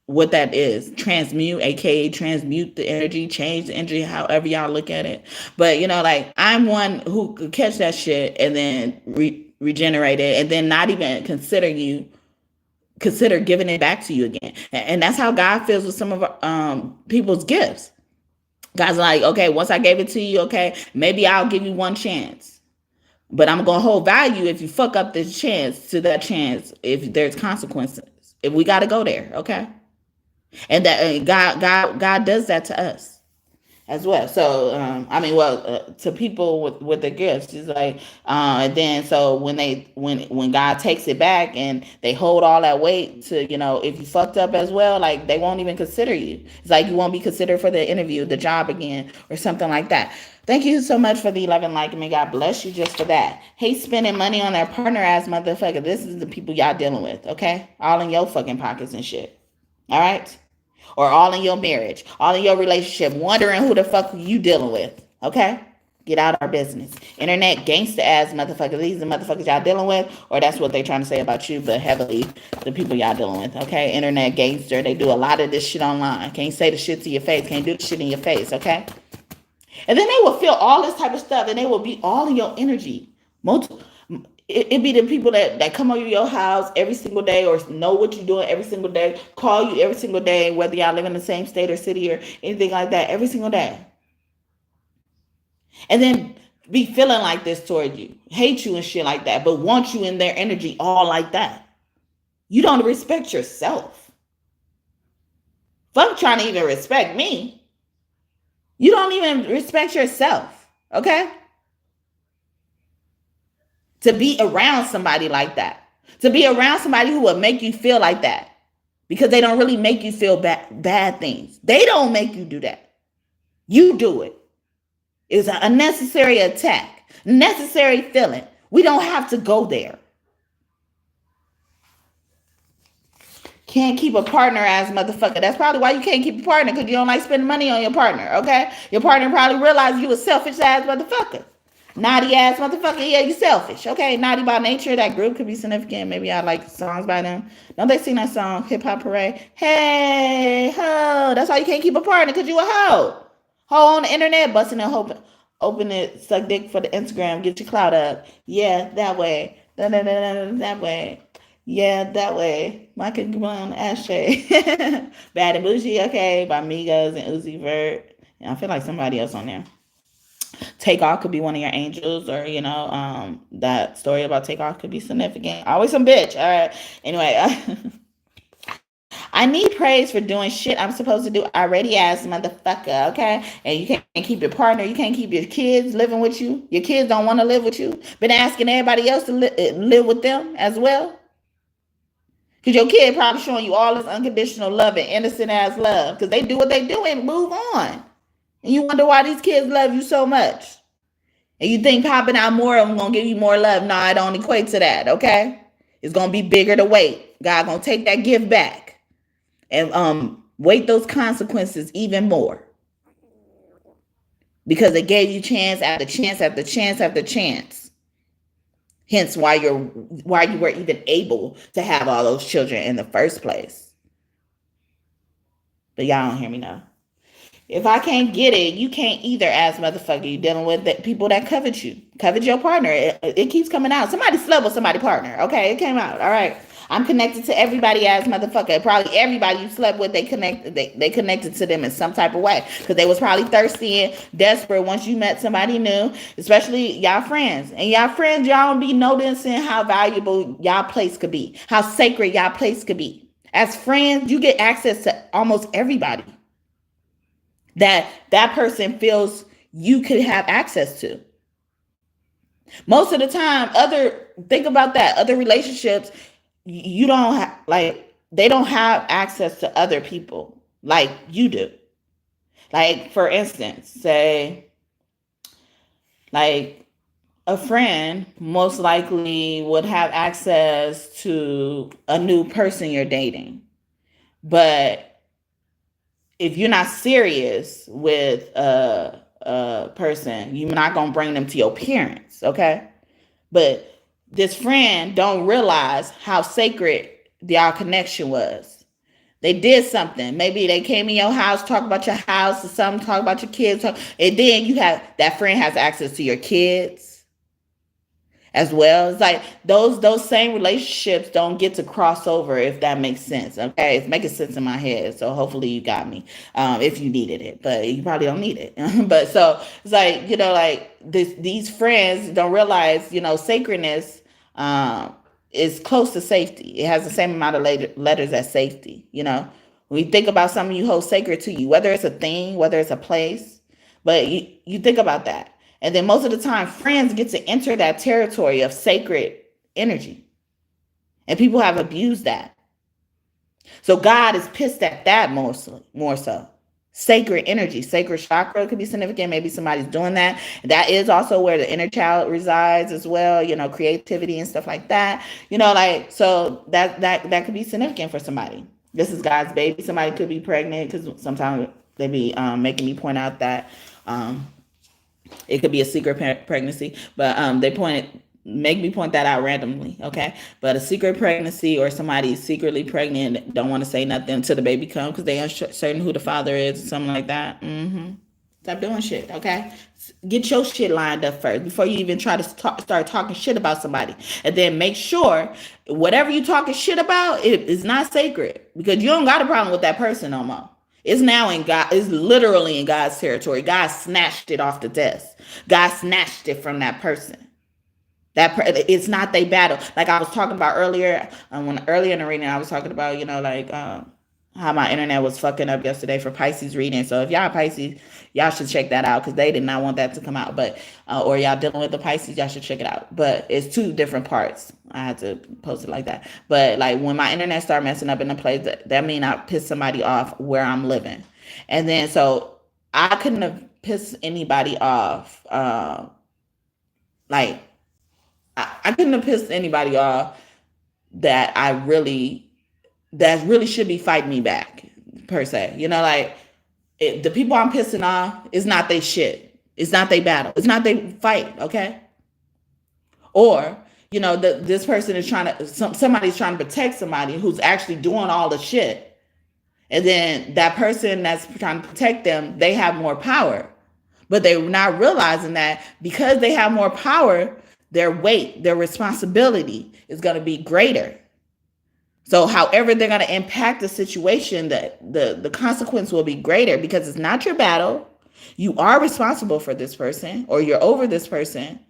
what that is, transmute, aka transmute the energy, change the energy, however y'all look at it. But like, I'm one who could catch that shit and then regenerate it, and then not even consider giving it back to you again. And that's how God feels with some of people's gifts. God's like, okay, once I gave it to you, okay, maybe I'll give you one chance. But I'm going to hold value if you fuck up this chance to that chance, if there's consequences. If we got to go there, okay? And that God does that to us as well. So, to people with the gifts, it's like, and then so when God takes it back and they hold all that weight to, if you fucked up as well, like, they won't even consider you. It's like you won't be considered for the interview, the job again, or something like that. Thank you so much for the 11 liking me. God bless you just for that. Hate spending money on their partner ass motherfucker. This is the people y'all dealing with, okay? All in your fucking pockets and shit. All right? Or all in your marriage, all in your relationship, wondering who the fuck you dealing with. Okay? Get out of our business. Internet gangster ass motherfuckers. These are the motherfuckers y'all dealing with, or that's what they trying to say about you, but heavily the people y'all dealing with. Okay? Internet gangster. They do a lot of this shit online. Can't say the shit to your face. Can't do the shit in your face. Okay? And then they will feel all this type of stuff, and they will be all in your energy. It be the people that come over your house every single day, or know what you're doing every single day, call you every single day, whether y'all live in the same state or city or anything like that, every single day. And then be feeling like this toward you, hate you and shit like that, but want you in their energy all like that. You don't respect yourself. Fuck trying to even respect me. You don't even respect yourself, okay? To be around somebody like that. To be around somebody who will make you feel like that. Because they don't really make you feel bad things. They don't make you do that. You do it. It's an unnecessary attack. Necessary feeling. We don't have to go there. Can't keep a partner ass motherfucker. That's probably why you can't keep a partner, because you don't like spending money on your partner, okay? Your partner probably realized you a selfish ass motherfucker. Naughty ass motherfucker. Yeah, you selfish. Okay, Naughty by Nature. That group could be significant. Maybe I like songs by them. Don't they sing that song, Hip Hop Parade? Hey, ho. That's why you can't keep a partner, because you a hoe. Hoe on the internet, busting and hoping. Open it, suck dick for the Instagram, get your clout up. Yeah, that way. That way. Yeah, that way. Michael Brown, Ashè. Bad and Bougie, okay, by Migos and Uzi Vert. Yeah, I feel like somebody else on there. Takeoff could be one of your angels, or that story about Takeoff could be significant. Always some bitch. All right. Anyway, I need praise for doing shit I'm supposed to do already, ass motherfucker. Okay, and you can't keep your partner. You can't keep your kids living with you. Your kids don't want to live with you. Been asking everybody else to live with them as well. Because your kid probably showing you all this unconditional love and innocent ass love, because they do what they do and move on. And you wonder why these kids love you so much. And you think popping out more of them going to give you more love. No, I don't equate to that, okay? It's going to be bigger to wait. God going to take that gift back. And weight those consequences even more. Because it gave you chance after chance after chance after chance. Hence why you were even able to have all those children in the first place. But y'all don't hear me now. If I can't get it, you can't either, ass motherfucker. You dealing with people that covet you. Covet your partner. It keeps coming out. Somebody slept with somebody's partner. Okay, it came out. All right. I'm connected to everybody, ass motherfucker. Probably everybody you slept with, they connected to them in some type of way. Because they was probably thirsty and desperate once you met somebody new. Especially y'all friends. And y'all friends, y'all don't be noticing how valuable y'all place could be. How sacred y'all place could be. As friends, you get access to almost everybody that person feels you could have access to. Most of the time, think about that. Other relationships, you don't like, they don't have access to other people like you do. Like, for instance, say, like, a friend most likely would have access to a new person you're dating. But if you're not serious with a person, you're not going to bring them to your parents, okay? But this friend don't realize how sacred our connection was. They did something. Maybe they came in your house, talk about your house or something, talk about your kids, and then that friend has access to your kids as well. It's like those same relationships don't get to cross over, if that makes sense. Okay, it's making sense in my head. So hopefully you got me. If you needed it, but you probably don't need it. But so it's like, like these friends don't realize, sacredness is close to safety. It has the same amount of letters as safety. When you think about something you hold sacred to you, whether it's a thing, whether it's a place, but you think about that. And then most of the time, friends get to enter that territory of sacred energy. And people have abused that. So God is pissed at that more so. Sacred energy, sacred chakra could be significant. Maybe somebody's doing that. That is also where the inner child resides as well, creativity and stuff like that. So that could be significant for somebody. This is God's baby. Somebody could be pregnant, because sometimes they be making me point out that it could be a secret pregnancy, but they make me point that out randomly, okay? But a secret pregnancy, or somebody secretly pregnant, don't want to say nothing until the baby comes because they uncertain who the father is, or something like that. Stop doing shit, okay? Get your shit lined up first before you even try to start talking shit about somebody. And then make sure whatever you talking shit about, it is not sacred, because you don't got a problem with that person no more. It's now in God. It's literally in God's territory. God snatched it off the desk. God snatched it from that person. It's not their battle. Like I was talking about earlier, earlier in the reading, I was talking about, how my internet was fucking up yesterday for Pisces reading. So if y'all Pisces, y'all should check that out, because they did not want that to come out. But or y'all dealing with the Pisces, y'all should check it out. But it's two different parts. I had to post it like that. But like when my internet started messing up in a place, that mean I pissed somebody off where I'm living. And then so I couldn't have pissed anybody off. I couldn't have pissed anybody off that really should be fighting me back, per se. The people I'm pissing off is not they shit. It's not they battle. It's not they fight, okay? Or, this person is somebody's trying to protect somebody who's actually doing all the shit. And then that person that's trying to protect them, they have more power. But they're not realizing that because they have more power, their weight, their responsibility is going to be greater. So however they're going to impact the situation, the consequence will be greater, because it's not your battle. You are responsible for this person, or you're over this person,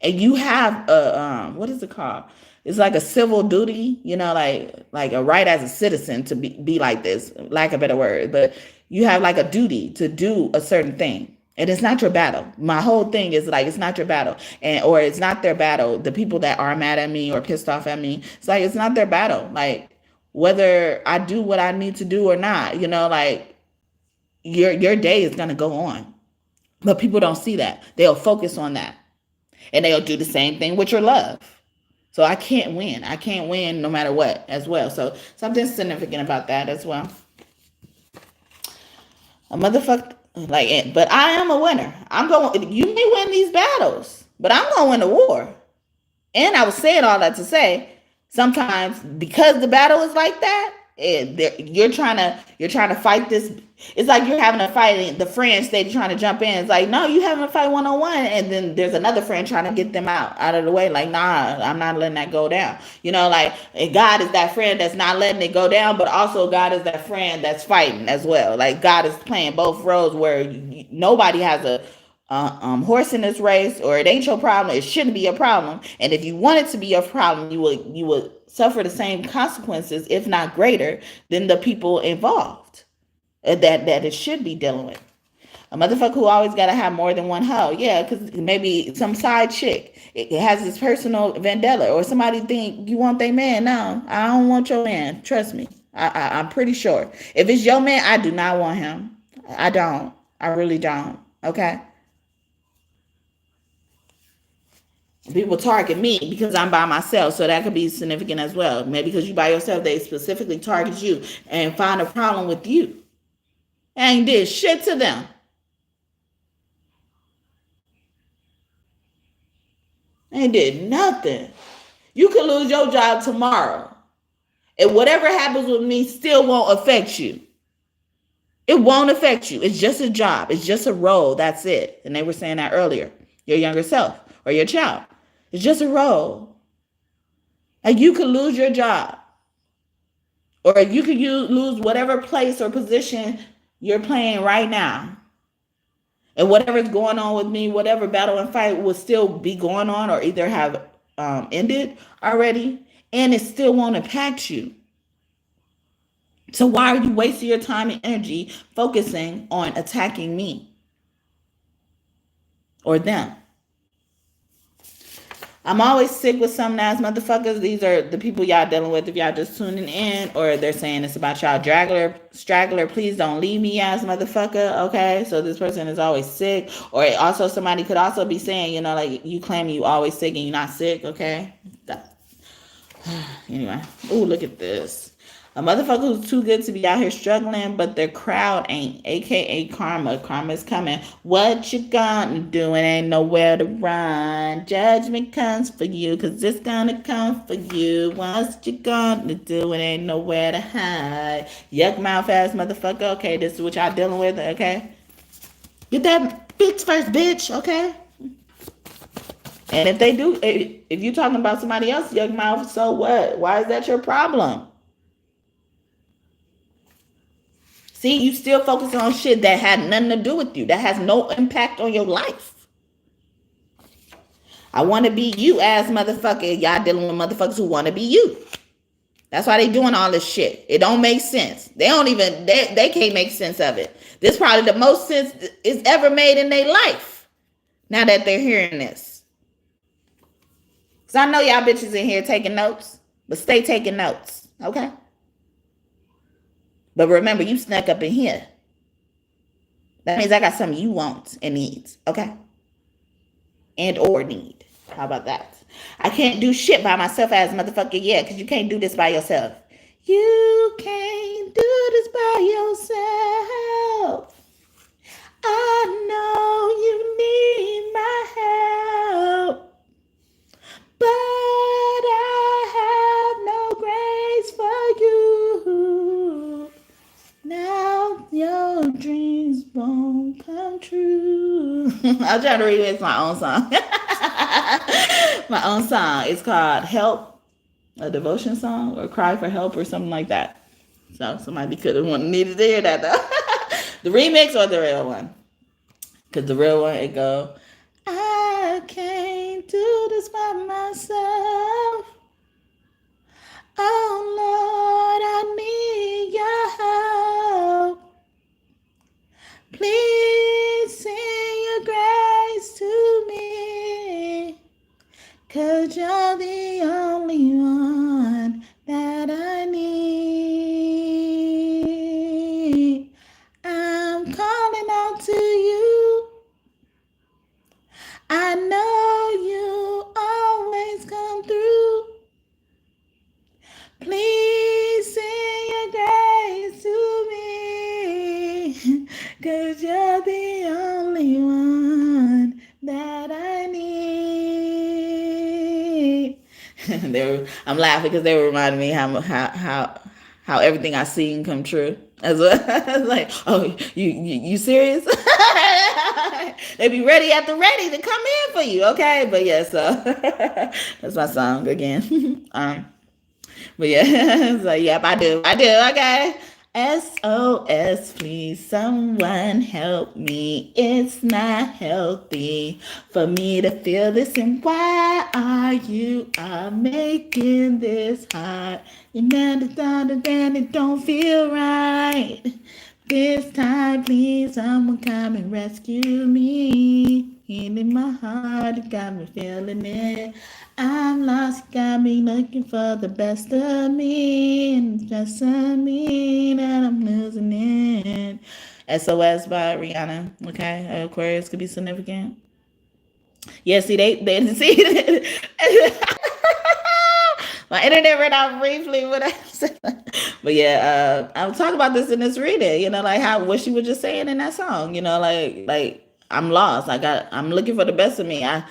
and you have a what is it called? It's like a civil duty, like a right as a citizen to be like this, lack of a better word. But you have like a duty to do a certain thing. And it's not your battle. My whole thing is like, it's not your battle, or it's not their battle. The people that are mad at me or pissed off at me, it's like, it's not their battle. Like, whether I do what I need to do or not, your day is going to go on. But people don't see that. They'll focus on that. And they'll do the same thing with your love. So I can't win. I can't win no matter what as well. So something significant about that as well. A motherfucker. But I am a winner. You may win these battles, but I'm going to win the war. And I was saying all that to say, sometimes because the battle is like that, you're trying to fight this. It's like you're having a fight and the friend stay trying to jump in. It's like, no, you having a fight one-on-one. And then there's another friend trying to get them out of the way. Like, nah, I'm not letting that go down. And God is that friend that's not letting it go down, but also God is that friend that's fighting as well. Like, God is playing both roles, where nobody has a horse in this race, or it ain't your problem. It shouldn't be a problem. And if you want it to be a problem, you would suffer the same consequences, if not greater, than the people involved that it should be dealing with. A motherfucker who always gotta have more than one hoe. Yeah, because maybe some side chick. It has this personal vendetta. Or somebody think you want their man. No, I don't want your man. Trust me. I'm pretty sure. If it's your man, I do not want him. I don't. I really don't. Okay? People target me because I'm by myself, so that could be significant as well. Maybe because you by yourself, they specifically target you and find a problem with you. Ain't did shit to them. Ain't did nothing. You could lose your job tomorrow. And whatever happens with me still won't affect you. It won't affect you. It's just a job. It's just a role. That's it. And they were saying that earlier. Your younger self or your child. It's just a role. And you could lose your job. Or you could lose whatever place or position you're playing right now. And whatever's going on with me, whatever battle and fight will still be going on or either have ended already. And it still won't impact you. So why are you wasting your time and energy focusing on attacking me or them? I'm always sick with some ass motherfuckers. These are the people y'all dealing with if y'all just tuning in, or they're saying it's about y'all straggler. Please don't leave me ass motherfucker. Okay, so this person is always sick. Or also somebody could also be saying, you know, like you claim you always sick and you're not sick. Okay. Anyway, ooh, look at this. A motherfucker who's too good to be out here struggling, but their crowd ain't, aka karma. Karma's coming. What you gonna do? It ain't nowhere to run. Judgment comes for you, cause it's gonna come for you. What you gonna do? It ain't nowhere to hide. Yuck mouth ass motherfucker. Okay, this is what y'all dealing with. Okay, get that fix first, bitch. Okay. And if they do, if you're talking about somebody else, yuck mouth, so what? Why is that your problem? See, you still focus on shit that had nothing to do with you, that has no impact on your life. I want to be you ass motherfucker. Y'all dealing with motherfuckers who want to be you. That's why they doing all this shit. It don't make sense. They can't make sense of it. This probably the most sense is ever made in their life. Now that they're hearing this. Because I know y'all bitches in here taking notes, but stay taking notes, okay? But remember, you snuck up in here. That means I got something you want and needs, okay? And or need. How about that? I can't do shit by myself as motherfucker, yeah, because you can't do this by yourself. You can't do this by yourself. I know you need my help. But I have no grace for you. Now your dreams won't come true. I'll try to remix my own song. My own song. It's called Help, a devotion song, or Cry for Help, or something like that. So somebody could have needed to hear that though. The remix or the real one? Because the real one, it go, I can't do this by myself. Oh Lord, I need your help. Please send your grace to me, 'cause you're the only one that I need. I'm calling out to you. I know you always come through. Please send your grace to me, 'cause you're the only one that I need. I'm laughing because they were reminding me how everything I seen come true. As well. I was like, oh, you serious? They be ready at the ready to come in for you, okay? But yeah, so that's my song again. But yeah, it's like, yep, I do, okay. SOS, please, someone help me. It's not healthy for me to feel this, and why are you making this hard? And then it don't feel right. This time, please, someone come and rescue me. In my heart, it got me feeling it. I'm lost, got me looking for the best of me. And it's just me that I'm losing it. SOS by Rihanna. Okay, Aquarius could be significant. Yeah, see, they see. My internet ran out briefly when I said, but yeah, I was talking about this in this reading. You know, like how what she was just saying in that song. You know, like I'm lost. I'm looking for the best of me. I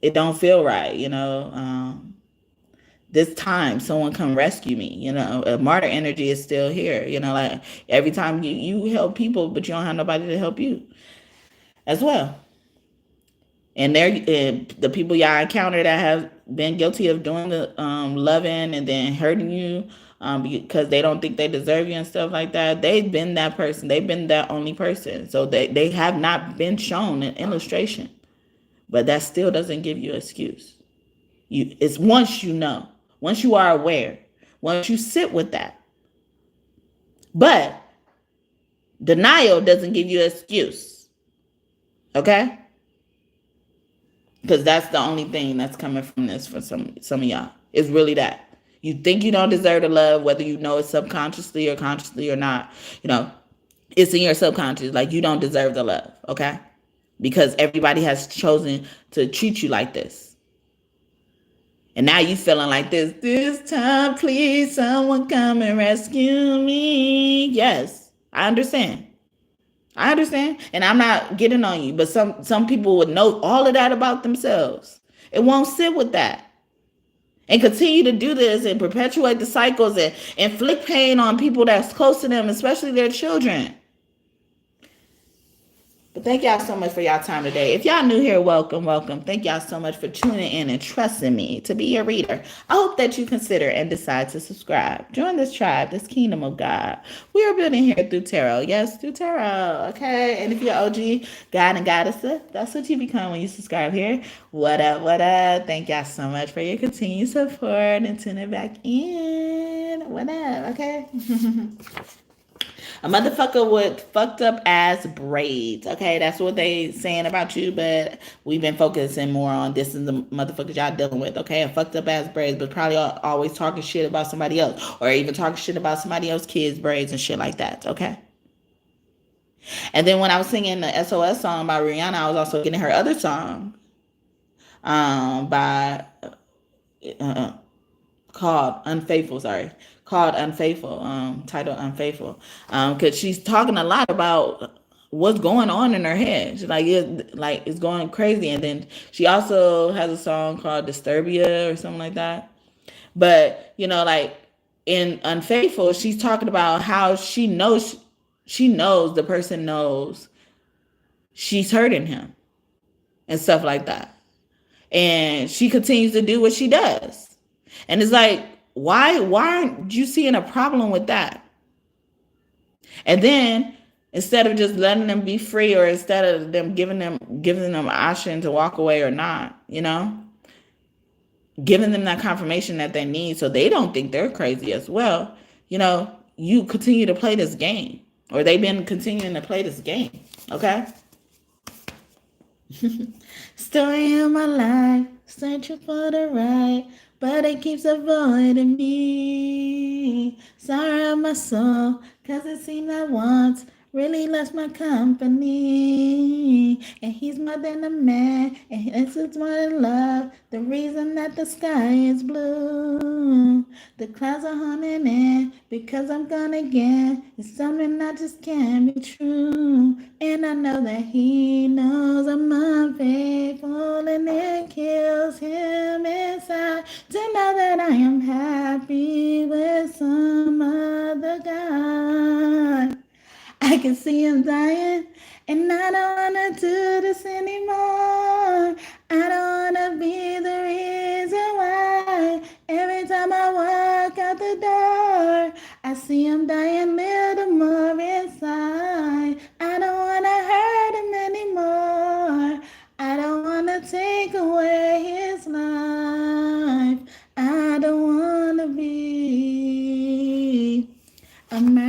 it don't feel right. You know, this time someone come rescue me. You know, martyr energy is still here. You know, like every time you help people, but you don't have nobody to help you as well. And the people y'all encounter that have been guilty of doing the loving and then hurting you because they don't think they deserve you and stuff like that. They've been that person. They've been that only person. So they have not been shown an illustration. But that still doesn't give you an excuse. It's once you know, once you are aware, once you sit with that. But denial doesn't give you an excuse. Okay? Because that's the only thing that's coming from this for some of y'all. It's really that. You think you don't deserve the love, whether you know it subconsciously or consciously or not. You know, it's in your subconscious. Like, you don't deserve the love, okay? Because everybody has chosen to treat you like this. And now you feeling like this time, please, someone come and rescue me. Yes, I understand. And I'm not getting on you, but some people would know all of that about themselves. It won't sit with that. And continue to do this and perpetuate the cycles and inflict pain on people that's close to them, especially their children. But thank y'all so much for y'all time today. If y'all new here, welcome. Thank y'all so much for tuning in and trusting me to be your reader. I hope that you consider and decide to subscribe. Join this tribe, this kingdom of God. We are building here through tarot. Yes, through tarot. Okay. And if you're OG, God and Goddess, that's what you become when you subscribe here. What up? Thank y'all so much for your continued support and tuning back in. What up? Okay. A motherfucker with fucked up ass braids. Okay, that's what they saying about you, but we've been focusing more on this and the motherfuckers y'all dealing with. Okay, a fucked up ass braids, but probably always talking shit about somebody else, or even talking shit about somebody else's kids' braids and shit like that. Okay. And then when I was singing the SOS song by Rihanna, I was also getting her other song, by called Unfaithful. Called Unfaithful. Titled Unfaithful. Because she's talking a lot about what's going on in her head. She's it's going crazy. And then she also has a song called Disturbia or something like that. But like in Unfaithful, she's talking about how she knows the person knows she's hurting him and stuff like that. And she continues to do what she does. And it's like, why aren't you seeing a problem with that? And then instead of just letting them be free, or instead of them giving them option to walk away or not, giving them that confirmation that they need so they don't think they're crazy as well, you continue to play this game, or they've been continuing to play this game. Okay. Story of my life, searching for the right, but it keeps avoiding me. Sorry of my soul, cause it seems I once really lost my company. And he's more than a man, and this is more than love. The reason that the sky is blue, the clouds are honing in, because I'm gone again. It's something that just can't be true. And I know that he knows I'm unfaithful, and it kills him inside to know that I am happy with some other guy. I can see him dying, and I don't wanna do this anymore. I don't wanna be the reason why. Every time I walk out the door, I see him dying little more inside. I don't wanna hurt him anymore. I don't wanna take away his life. I don't wanna be a murderer.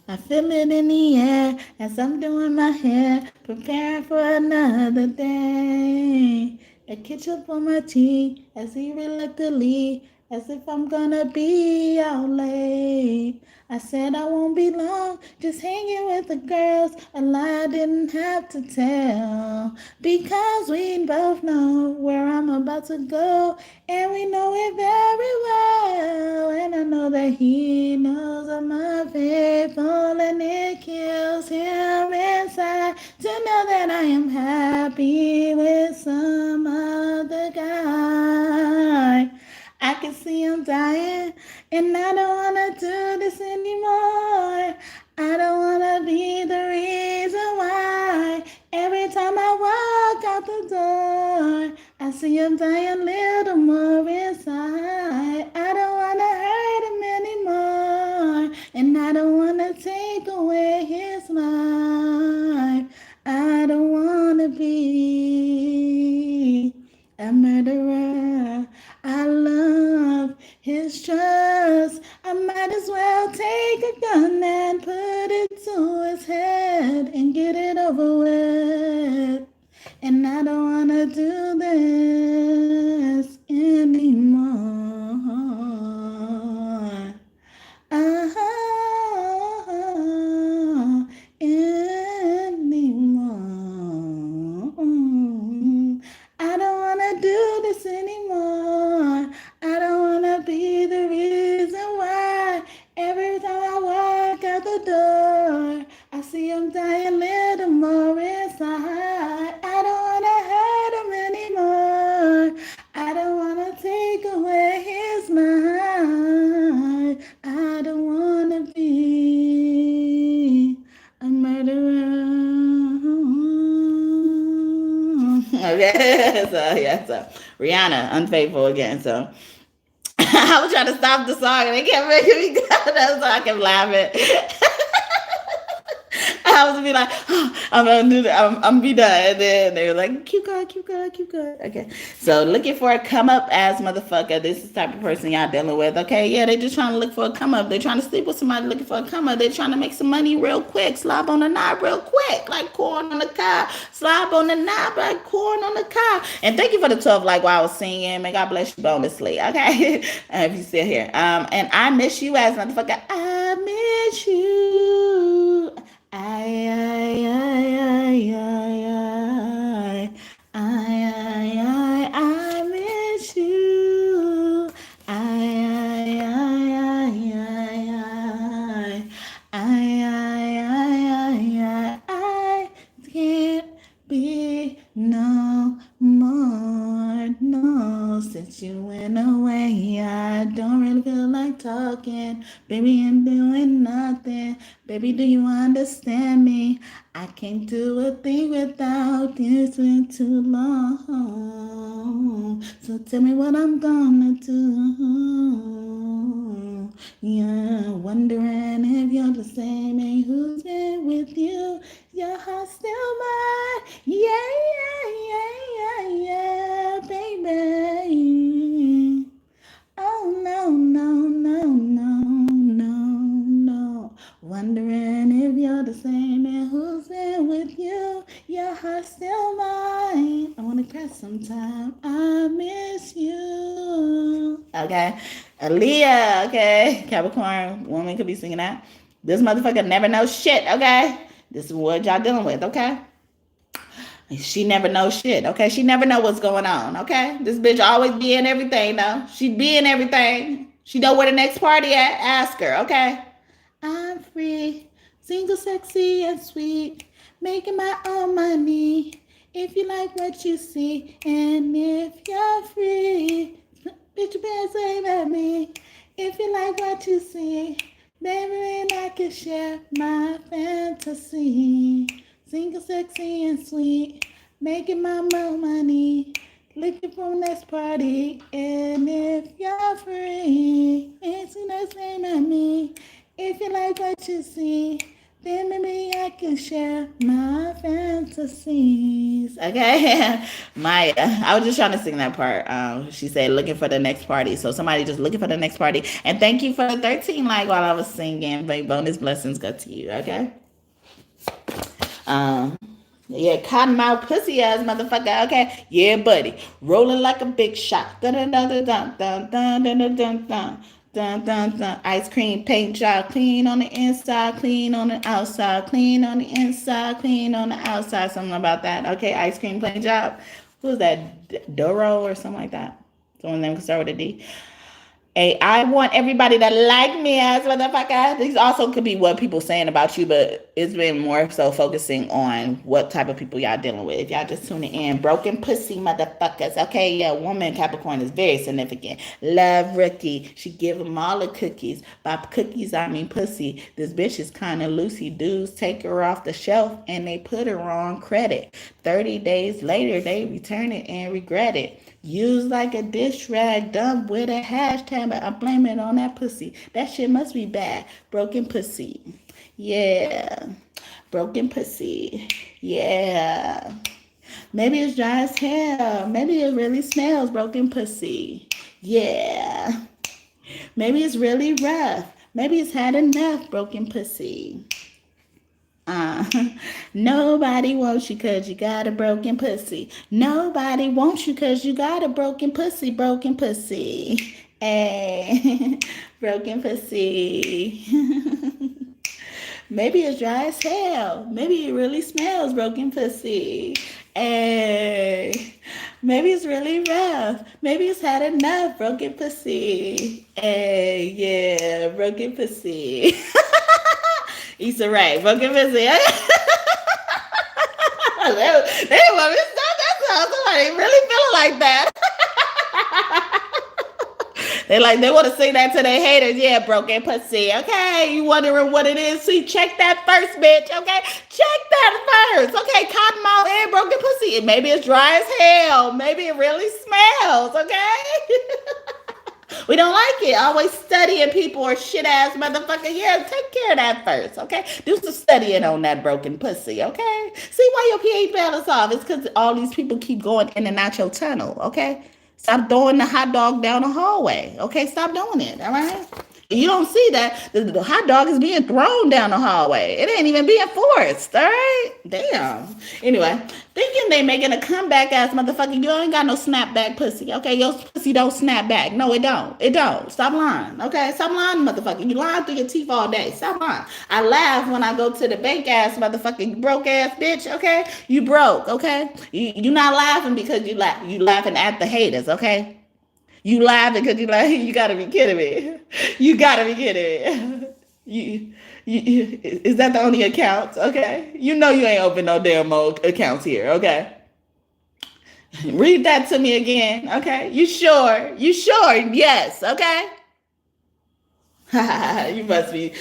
I feel it in the air as I'm doing my hair, preparing for another day. A ketchup on my cheek as he reluctantly, as if I'm gonna be out late. I said I won't be long, just hanging with the girls, a lie I didn't have to tell. Because we both know where I'm about to go, and we know it very well. And I know that he knows I'm my faithful, and it kills him inside to know that I am happy with some other guy. I can see him dying, and I don't wanna do this anymore. I don't wanna be the reason why. Every time I walk out the door, I see him dying a little more inside. I don't wanna hurt him anymore, and I don't wanna take away his life. I don't wanna be a murderer. I love his trust. I might as well take a gun and put it to his head and get it over with. And I don't wanna do this anymore. Anymore. I don't wanna do this anymore. I don't wanna be the reason why. Every time I walk out the door, I see him dying a little more inside. I don't wanna hurt him anymore. I don't wanna take away his life. I don't wanna be a murderer. Okay, so Rihanna, Unfaithful again. So I was trying to stop the song and they kept making me go. So I kept laughing. I was be like, oh, I'm gonna do that. I'm gonna be done. And then they were like, keep going, keep going, keep going. Okay. So looking for a come up ass motherfucker. This is the type of person y'all dealing with. Okay. Yeah, they just trying to look for a come up. They're trying to sleep with somebody looking for a come up. They're trying to make some money real quick. Slob on the knob real quick. Like corn on the cob. Slob on the knob like corn on the cob. And thank you for the 12 like while I was singing. May God bless you bonusly. Okay. If you still here. And I miss you as motherfucker. I miss you. I miss you. I can't be no more. No, since you went away, I don't really feel like talking. Baby, I'm doing nothing. Baby, do you understand me? I can't do a thing without you. It's been too long. So tell me what I'm gonna do. Yeah, wondering if you're the same and who's been with you. Your heart's still mine. Yeah, baby. Oh, no. Wondering if you're the same and who's been with you. Your heart's still mine. I want to cry sometime. I miss you. Okay. Aaliyah, okay. Capricorn woman could be singing that. This motherfucker never knows shit, okay? This is what y'all dealing with, okay? She never knows shit, okay? She never know what's going on, okay? This bitch always be in everything, though. She be in everything. She know where the next party at. Ask her, okay? I'm free, single, sexy, and sweet, making my own money. If you like what you see, and if you're free, bitch, you better say at me. If you like what you see, baby, I can share my fantasy. Single, sexy, and sweet, making my own money, looking for next party. And if you're free, it's the same at me. If you like what you see, Then maybe I can share my fantasies. Okay. Maya. I was just trying to sing that part. She said looking for the next party. So somebody just looking for the next party. And thank you for the 13 like while I was singing. Bonus blessings go to you. Okay. Um yeah, cottonmouth pussy ass motherfucker. Okay, yeah, buddy, rolling like a big shot. Dun dun dun dun dun dun dun dun dun dun dun dun dun. Ice cream paint job, clean on the inside, clean on the outside, clean on the inside, clean on the outside. Something about that. Okay, ice cream paint job. Who's that? Doro or something like that. Someone's name can start with a D. Hey, I want everybody to like me as motherfucker. These also could be what people saying about you, but it's been more so focusing on what type of people y'all dealing with. If y'all just tuning in, broken pussy motherfuckers. Okay, yeah, woman Capricorn is very significant. Love Rookie. She give them all the cookies. By cookies, I mean pussy. This bitch is kind of loosey. Dudes take her off the shelf and they put her on credit. 30 days later, they return it and regret it. Used like a dish rag, dumped with a hashtag, but I blame it on that pussy. That shit must be bad. Broken pussy. Yeah. Broken pussy. Yeah. Maybe it's dry as hell. Maybe it really smells broken pussy. Yeah. Maybe it's really rough. Maybe it's had enough broken pussy. Nobody wants you cause you got a broken pussy. Nobody wants you cause you got a broken pussy. Broken pussy. Hey, broken pussy. Maybe it's dry as hell. Maybe it really smells broken pussy. Hey, maybe it's really rough. Maybe it's had enough broken pussy. Hey, yeah, broken pussy. Issa Rae, broken pussy. They want me to stop that song. Somebody really feeling like that. They want to sing that to their haters. Yeah, broken pussy. Okay, you wondering what it is? See, check that first, bitch. Okay, check that first. Okay, cottonmouth and broken pussy. Maybe it's dry as hell. Maybe it really smells. Okay. We don't like it. Always studying people or shit ass motherfucker. Yeah, take care of that first, okay? Do some studying on that broken pussy, okay? See why your pH balance off? It's because all these people keep going in and out your tunnel, okay? Stop throwing the hot dog down the hallway, okay? Stop doing it, all right? You don't see that the hot dog is being thrown down the hallway. It ain't even being forced, all right? Damn. Anyway, thinking they making a comeback ass motherfucker. You ain't got no snapback pussy, okay? Your pussy don't snap back. No, it don't. It don't. Stop lying, okay? Stop lying, motherfucker. You lying through your teeth all day. Stop lying. I laugh when I go to the bank ass motherfucker. You broke ass bitch, okay? You broke, okay? You not laughing because you laughing at the haters, okay? You laughing because you gotta be kidding me. You gotta be kidding me. Is that the only account? Okay. You know you ain't open no damn accounts here, okay? Read that to me again, okay? You sure? You sure? Yes, okay? you must be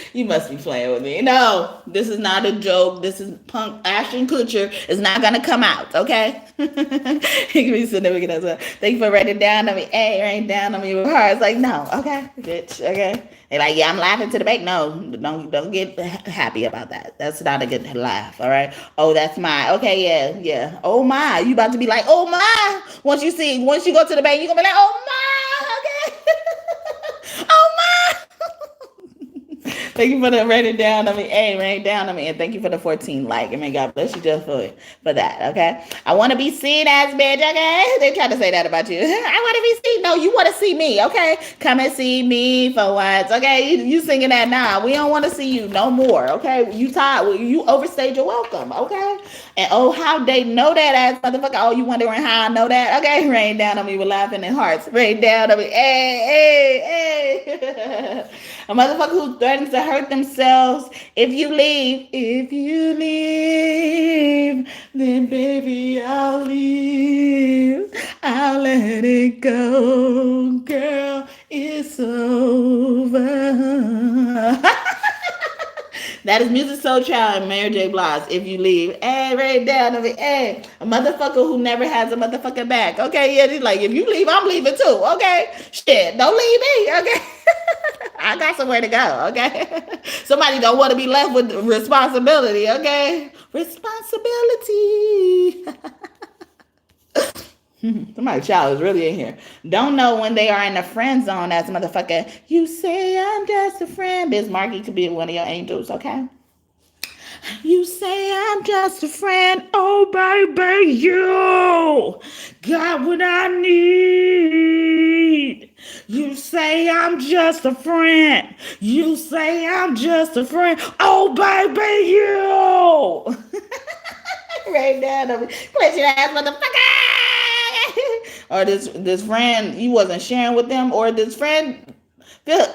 playing with me. No, this is not a joke. This is punk Ashton Kutcher is not gonna come out, okay? He can be significant as well. Thank you for writing down on me. Hey, rain down on me with hearts. Like, no, okay, bitch, okay. They like, yeah, I'm laughing to the bank. No, don't get happy about that. That's not a good laugh, all right? Oh, that's my, okay, yeah. Oh my, you about to be like, oh my. Once you go to the bank, you're gonna be like, oh my, okay. Oh my. Thank you for the writing down on me. Hey, rain down on me. And thank you for the 14 like. I mean, God bless you just for that, okay? I want to be seen as bitch, okay? They try to say that about you. I want to be seen. No, you want to see me, okay? Come and see me for once, okay? You singing that now. We don't want to see you no more, okay? You tired. You overstayed your welcome, okay? And oh, how they know that ass motherfucker. Oh, you wondering how I know that? Okay, rain down on me with laughing and hearts. Rain down on me. Hey. A motherfucker who threatens to hurt themselves if you leave. If you leave, then baby, I'll leave. I'll let it go. Girl, it's over. That is Music Soul Child and Mary J. Blige, If You Leave. Hey, right down of it. Hey, a motherfucker who never has a motherfucker back. Okay, yeah, he's like, if you leave, I'm leaving too. Okay, shit, don't leave me. Okay. I got somewhere to go, okay? Somebody don't want to be left with responsibility, okay? Responsibility. Somebody's child is really in here. Don't know when they are in the friend zone as a motherfucker. You say I'm just a friend. Biz Markie could be one of your angels, okay? You say I'm just a friend. Oh, baby, you got what I need. You say I'm just a friend. You say I'm just a friend. Oh, baby, you. Right down to me. Put your ass, motherfucker. Or this friend, you wasn't sharing with them, or this friend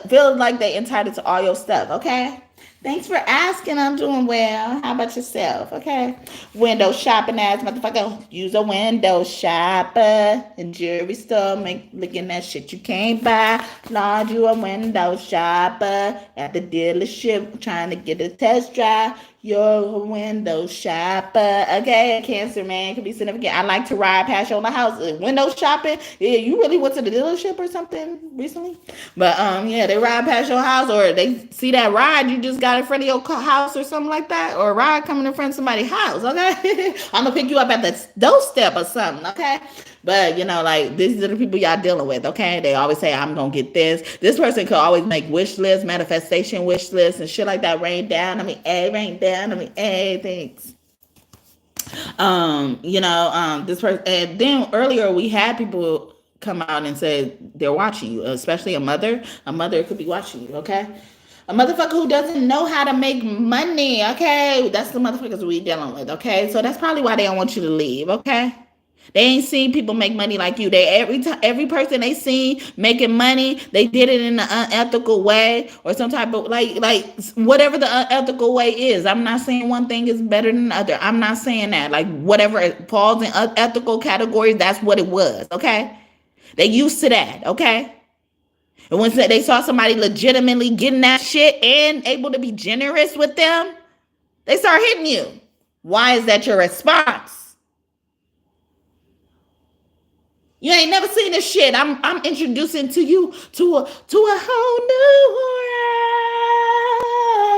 feel like they entitled to all your stuff, okay? Thanks for asking. I'm doing well. How about yourself? Okay. Window shopping ass motherfucker. Use a window shopper in jewelry store. Looking at shit you can't buy. Lord, you a window shopper at the dealership trying to get a test drive. You're a window shopper. Okay, Cancer man can be significant. I like to ride past your house. Window shopping. Yeah, you really went to the dealership or something recently? But yeah, they ride past your house, or they see that ride you just got in front of your house or something like that, or a ride coming in front of somebody's house. Okay, I'm gonna pick you up at the doorstep or something. Okay. But, you know, like, these are the people y'all dealing with, okay? They always say, I'm going to get this. This person could always make wish lists, manifestation wish lists, and shit like that. Rain down. Rain down. Thanks. This person. And then earlier we had people come out and say they're watching you, especially a mother. A mother could be watching you, okay? A motherfucker who doesn't know how to make money, okay? That's the motherfuckers we dealing with, okay? So that's probably why they don't want you to leave, okay? They ain't seen people make money like you. They every person they seen making money, they did it in an unethical way or some type of like whatever the unethical way is. I'm not saying one thing is better than the other. I'm not saying that. Like whatever it falls in unethical categories, that's what it was. Okay, they used to that. Okay, and once they saw somebody legitimately getting that shit and able to be generous with them, they start hitting you. Why is that your response? You ain't never seen this shit. I'm introducing to you to a whole new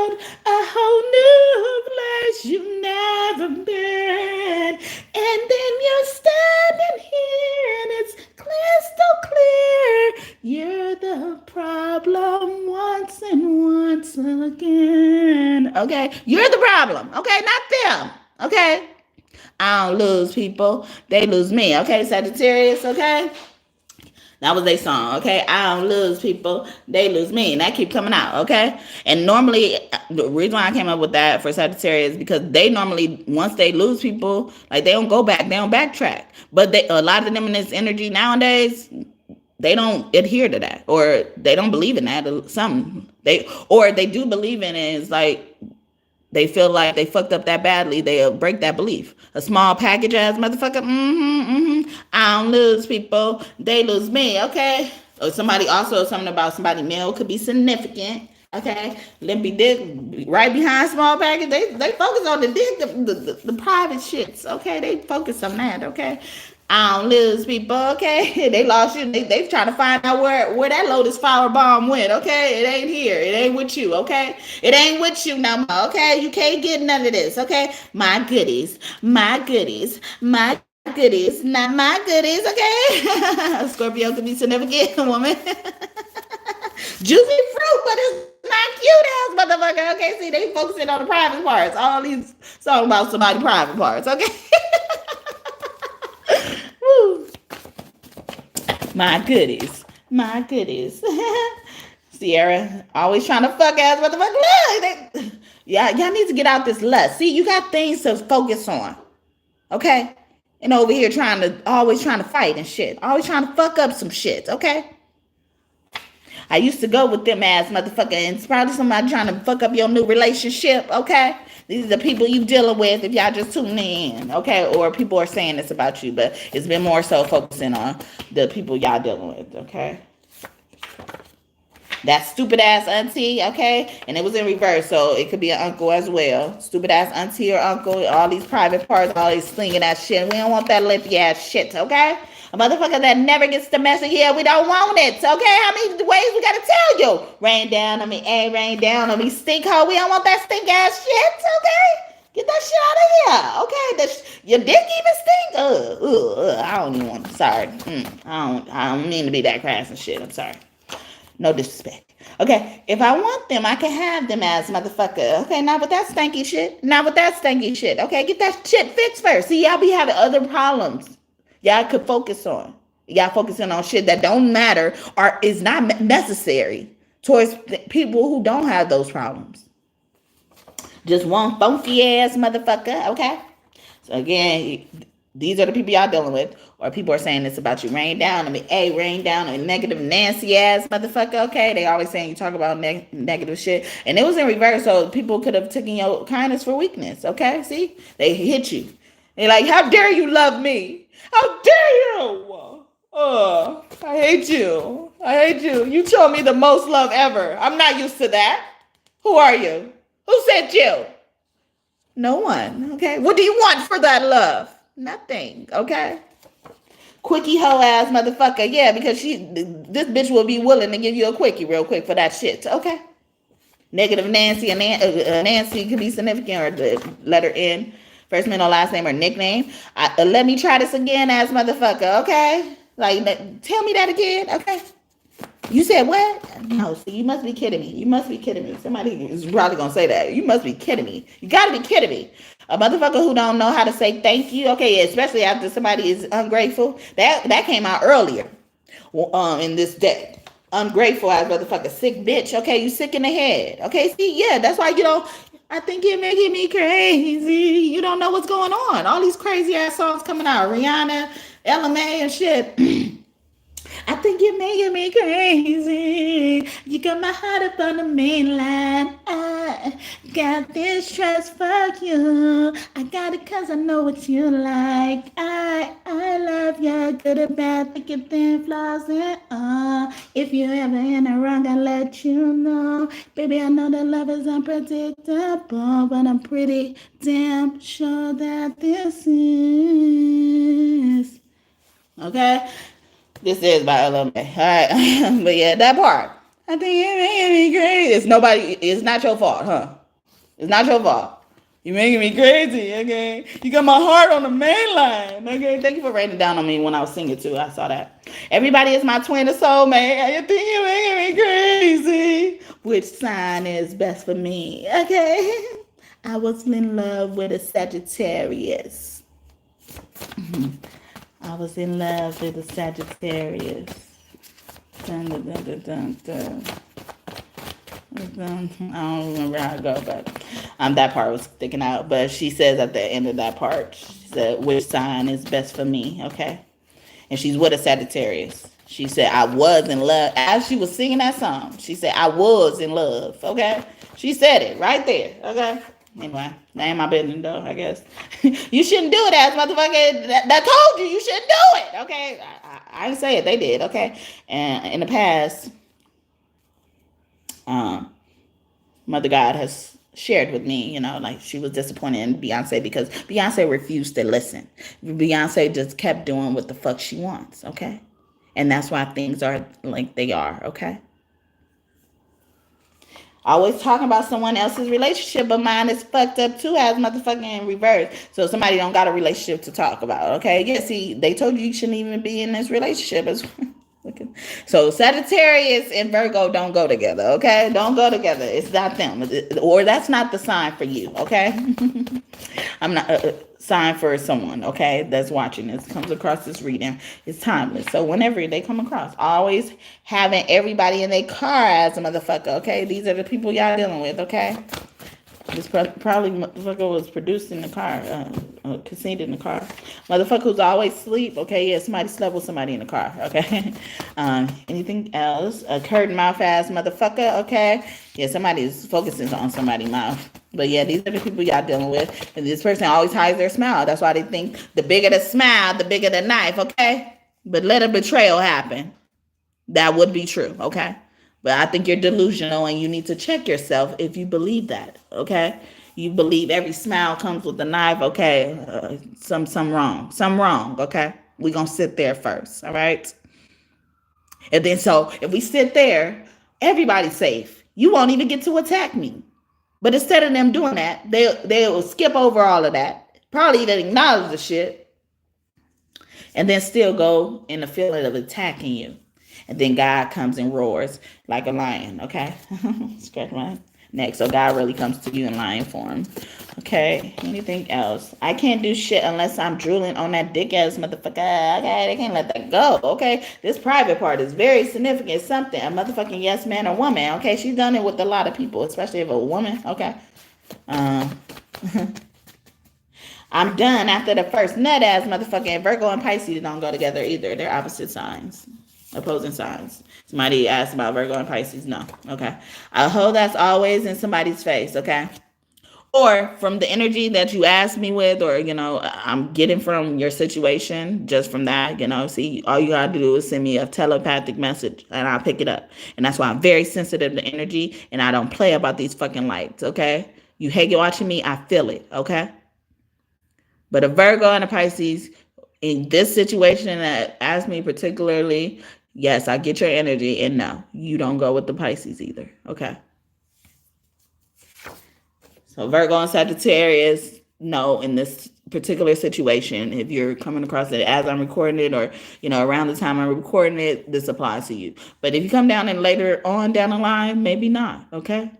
world, a whole new place you've never been. And then you're standing here and it's crystal clear. You're the problem once and once again. Okay? You're the problem. Okay? Not them. Okay? I don't lose people. They lose me. Okay, Sagittarius, okay? That was their song, okay? I don't lose people. They lose me. And that keep coming out, okay? And normally, the reason why I came up with that for Sagittarius is because they normally, once they lose people, like they don't go back. They don't backtrack. But a lot of them in this energy nowadays, they don't adhere to that. Or they don't believe in that or something. They do believe in it. It's like, they feel like they fucked up that badly. They'll break that belief. A small package ass motherfucker. I don't lose people. They lose me. Okay. Or somebing about somebody male could be significant. Okay. Limpy dick right behind small package. They focus on the dick, the private shits. Okay. They focus on that. Okay. I don't lose people, okay? They lost you. They trying to find out where that Lotus Flower Bomb went, okay? It ain't here. It ain't with you, okay? It ain't with you no more, okay? You can't get none of this, okay? My goodies, not my goodies, okay? Scorpio could be significant, woman. Juicy fruit, but it's not cute ass motherfucker, okay? See, they focusing on the private parts. All these songs about somebody's private parts, okay? My goodies. Sierra, always trying to fuck ass motherfucker. Y'all need to get out this lust. See, you got things to focus on. Okay? And over here always trying to fight and shit. Always trying to fuck up some shit, okay? I used to go with them ass motherfucker, and it's probably somebody trying to fuck up your new relationship, okay? These are the people you dealing with if y'all just tuning in, okay? Or people are saying this about you, but it's been more so focusing on the people y'all dealing with, okay? That stupid ass auntie, okay? And it was in reverse, so it could be an uncle as well. Stupid ass auntie or uncle, all these private parts, all these slinging that shit. We don't want that lippy ass shit, okay? A motherfucker that never gets the message, yeah, we don't want it. Okay, how many ways we gotta tell you? Rain down on me, rain down on me, stink hole. We don't want that stink ass shit. Okay, get that shit out of here. Okay, your dick even stink. I don't even want. Sorry, I don't mean to be that crass and shit. I'm sorry. No disrespect. Okay, if I want them, I can have them as motherfucker. Okay, not with that stanky shit. Not with that stanky shit. Okay, get that shit fixed first. See, y'all be having other problems. Y'all could focus on. Y'all focusing on shit that don't matter or is not necessary towards people who don't have those problems. Just one funky ass motherfucker. Okay. So again, these are the people y'all dealing with, or people are saying this about you. Rain down on me, rain down on me, negative Nancy ass motherfucker. Okay, they always saying you talk about negative shit, and it was in reverse, so people could have taken your kindness for weakness. Okay, see, they hit you. They like, how dare you love me? How dare you? I hate you. I hate you. You showed me the most love ever. I'm not used to that. Who are you? Who sent you? No one. Okay, what do you want for that love? Nothing, okay? Quickie hoe ass motherfucker. Yeah, because this bitch will be willing to give you a quickie real quick for that shit, okay? Negative Nancy, and Nancy could be significant, or the letter N, first name or last name or nickname. Let me try this again, ass motherfucker, okay? Like, tell me that again, okay? You said what? No, see, you must be kidding me. You must be kidding me. Somebody is probably going to say that. You must be kidding me. You got to be kidding me. A motherfucker who don't know how to say thank you. Okay, especially after somebody is ungrateful. That came out earlier in this day. Ungrateful ass motherfucker. Sick bitch. Okay, you sick in the head. Okay, see, yeah, that's why you don't. I think you're making me crazy. You don't know what's going on. All these crazy ass songs coming out. Rihanna, LMA and shit. I think you're making me crazy. You got my heart up on the main line. I got this trust for you. I got it cause I know what you like. I love you, good or bad, thick and thin, flaws and all. If you ever in the wrong, I'll let you know. Baby, I know that love is unpredictable, but I'm pretty damn sure that this is. Okay? This is by LMA. All right. But yeah, that part. I think you're making me crazy. It's not your fault, huh? It's not your fault. You're making me crazy, okay? You got my heart on the main line, okay? Thank you for writing down on me when I was singing too. I saw that. Everybody is my twin or soulmate. I think you're making me crazy. Which sign is best for me, okay? I was in love with a Sagittarius. I was in love with a Sagittarius. Dun, dun, dun, dun, dun, dun. I don't remember how it goes, but that part was sticking out. But she says at the end of that part, she said, which sign is best for me, okay? And she's with a Sagittarius. She said, I was in love. As she was singing that song, she said, I was in love, okay? She said it right there, okay? Anyway, that ain't my business though, I guess. You shouldn't do it, ass motherfucker. That told you shouldn't do it, okay? I didn't say it, they did, okay? And in the past, Mother God has shared with me, like she was disappointed in Beyonce because Beyonce refused to listen. Beyonce just kept doing what the fuck she wants, okay? And that's why things are like they are, okay? Always talking about someone else's relationship, but mine is fucked up too, as motherfucking in reverse. So somebody don't got a relationship to talk about, okay? Yeah, see, they told you shouldn't even be in this relationship. So Sagittarius and Virgo don't go together, okay? Don't go together. It's not them. Or that's not the sign for you, okay? I'm not a sign for someone, okay, that's watching this, comes across this reading. It's timeless. So whenever they come across, always having everybody in their car as a motherfucker, okay? These are the people y'all dealing with, okay? This probably motherfucker was produced in the car, conceived in the car. Motherfucker who's always asleep, okay? Yeah, somebody slept with somebody in the car, okay? Anything else? A curtain mouth ass motherfucker, okay? Yeah, somebody's focusing on somebody's mouth. But yeah, these are the people y'all dealing with. And this person always hides their smile. That's why they think the bigger the smile, the bigger the knife, okay? But let a betrayal happen. That would be true, okay? But I think you're delusional and you need to check yourself if you believe that, okay? You believe every smile comes with a knife, okay? Some wrong, okay? We're going to sit there first. All right. And then so if we sit there, everybody's safe. You won't even get to attack me. But instead of them doing that, they'll skip over all of that. Probably even acknowledge the shit. And then still go in the feeling of attacking you. And then God comes and roars like a lion, okay? Scratch my neck. So God really comes to you in lion form. Okay, anything else? I can't do shit unless I'm drooling on that dick ass motherfucker. Okay, they can't let that go. Okay, this private part is very significant. It's something. A motherfucking yes man or woman. Okay, she's done it with a lot of people, especially if a woman. Okay. I'm done after the first nut ass motherfucking Virgo and Pisces don't go together either. They're opposite signs, opposing signs. Somebody asked about Virgo and Pisces. No. Okay. I hope that's always in somebody's face. Okay. Or from the energy that you asked me with, or, I'm getting from your situation, just from that, see, all you gotta do is send me a telepathic message and I'll pick it up. And that's why I'm very sensitive to energy and I don't play about these fucking lights. Okay. You hate watching me. I feel it. Okay. But a Virgo and a Pisces in this situation that asked me particularly, yes, I get your energy. And no, you don't go with the Pisces either. Okay. So Virgo and Sagittarius, no, in this particular situation, if you're coming across it as I'm recording it or, around the time I'm recording it, this applies to you. But if you come down and later on down the line, maybe not. Okay.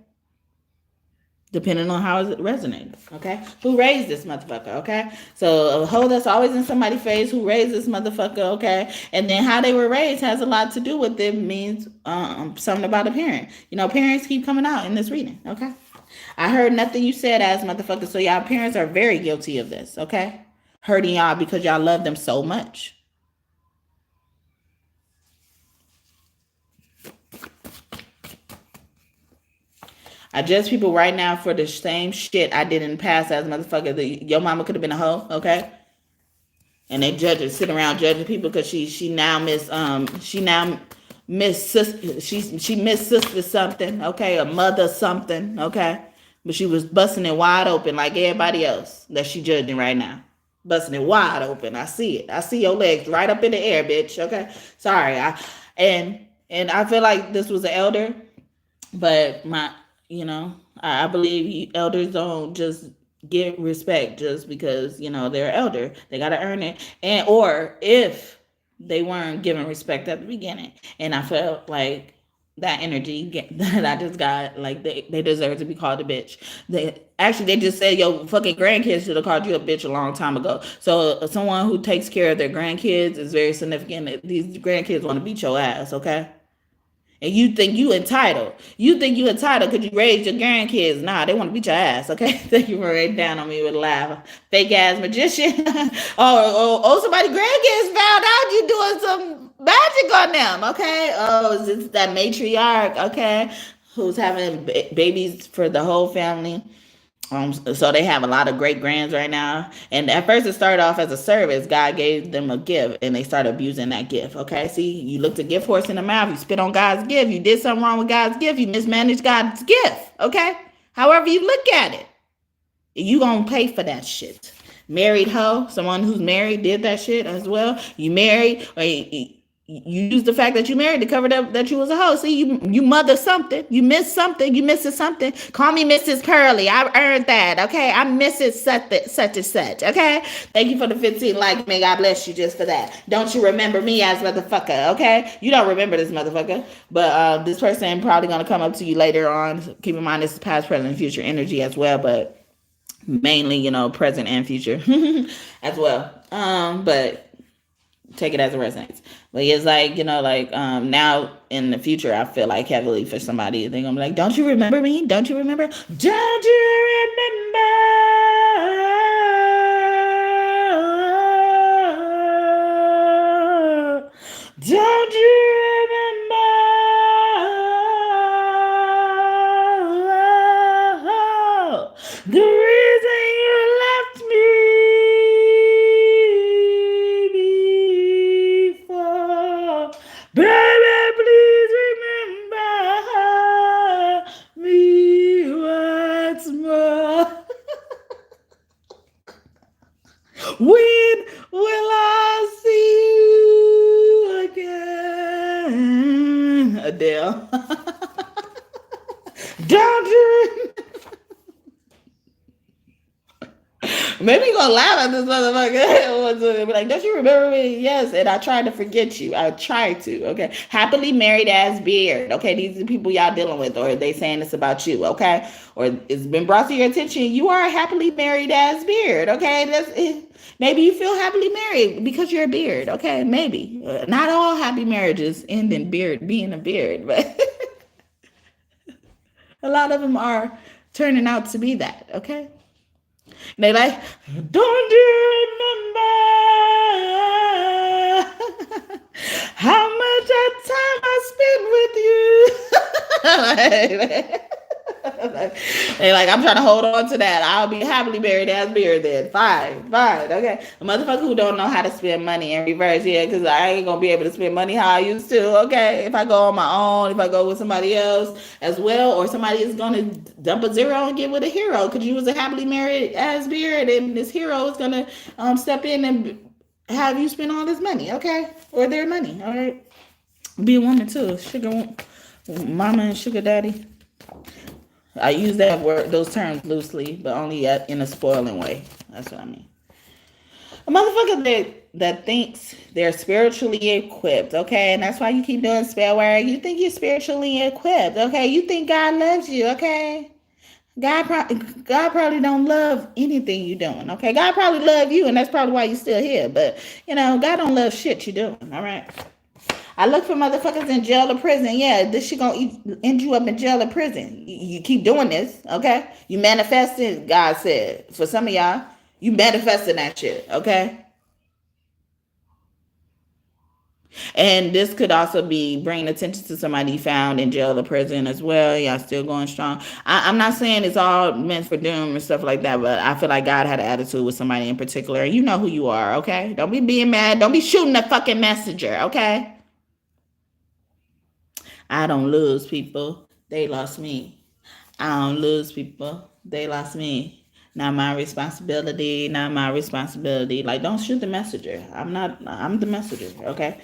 Depending on how it resonated, okay? Who raised this motherfucker, okay? So a hoe that's always in somebody's face, who raised this motherfucker, okay? And then how they were raised has a lot to do with it, means something about a parent. Parents keep coming out in this reading, okay? I heard nothing you said as motherfucker, so y'all parents are very guilty of this, okay? Hurting y'all because y'all love them so much. I judge people right now for the same shit I did in the past as motherfucker. Your mama could have been a hoe, okay? And they sit around judging people because she now miss sister something, okay, a mother something, okay? But she was busting it wide open like everybody else that she judging right now. Busting it wide open. I see it. I see your legs right up in the air, bitch. Okay. Sorry. And I feel like this was an elder, but I believe elders don't just get respect just because, they're elder. They got to earn it. Or if they weren't given respect at the beginning. And I felt like that energy that I just got, like they deserve to be called a bitch. They just said your fucking grandkids should have called you a bitch a long time ago. So someone who takes care of their grandkids is very significant. These grandkids want to beat your ass, okay? And you think you entitled. You think you entitled because you raised your grandkids. Nah, they want to beat your ass, okay? Thank you for writing down on me with a laugh. Fake ass magician. Somebody grandkids found out you doing some magic on them, okay? Oh, it's that matriarch, okay? Who's having babies for the whole family. So they have a lot of great grands right now. And at first it started off as a service. God gave them a gift and they started abusing that gift. Okay. See, you looked a gift horse in the mouth. You spit on God's gift. You did something wrong with God's gift. You mismanaged God's gift. Okay. However you look at it, you gonna pay for that shit. Married hoe, someone who's married did that shit as well. You married, or you use the fact that you married to cover up that you was a hoe. See, you mother something. You miss something. You missing something. Call me Mrs. Curly. I earned that. Okay. I'm Mrs. Such and such. Okay. Thank you for the 15 likes. May God bless you just for that. Don't you remember me as motherfucker? Okay. You don't remember this motherfucker, but this person probably gonna come up to you later on. Keep in mind this is past, present, and future energy as well, but mainly present and future as well. But take it as it resonates. But it's like, now in the future, I feel like heavily for somebody. They're going to be like, don't you remember me? Don't you remember? Don't you remember? Don't you remember? The reason you left me before. Baby, please remember me once more. When will I see deal. Don't you? Maybe you gonna laugh at this motherfucker. Be like, don't you remember me? Yes, and I tried to forget you. I tried to. Okay, happily married as beard. Okay, these are the people y'all dealing with, or they saying this about you. Okay, or it's been brought to your attention. You are a happily married as beard. Okay, that's it. Maybe you feel happily married because you're a beard. Okay, maybe not all happy marriages end in beard being a beard, but a lot of them are turning out to be that. Okay. And they like, don't you remember how much time I spent with you? They like, I'm trying to hold on to that. I'll be happily married as beard then. Fine, okay. A motherfucker who don't know how to spend money in reverse, yeah, because I ain't gonna be able to spend money how I used to. Okay, if I go on my own, if I go with somebody else as well, or somebody is gonna dump a zero and get with a hero, because you was a happily married as beard, and this hero is gonna step in and have you spend all this money, okay, or their money. All right, be a woman too, sugar mama and sugar daddy. I use those terms loosely, but only in a spoiling way. That's what I mean. A motherfucker that thinks they're spiritually equipped, okay? And that's why you keep doing spell work. You think you're spiritually equipped, okay? You think God loves you, okay? God probably don't love anything you're doing, okay? God probably love you, and that's probably why you're still here. But, God don't love shit you're doing, all right? I look for motherfuckers in jail or prison. Yeah, this shit gonna end you up in jail or prison. You keep doing this, okay? You manifesting, God said. For some of y'all, you manifesting that shit, okay? And this could also be bringing attention to somebody found in jail or prison as well. Y'all still going strong. I'm not saying it's all meant for doom and stuff like that, but I feel like God had an attitude with somebody in particular. You know who you are, okay? Don't be being mad. Don't be shooting the fucking messenger, okay? I don't lose people. They lost me. I don't lose people. They lost me. Not my responsibility. Not my responsibility. Like, don't shoot the messenger. I'm the messenger, okay?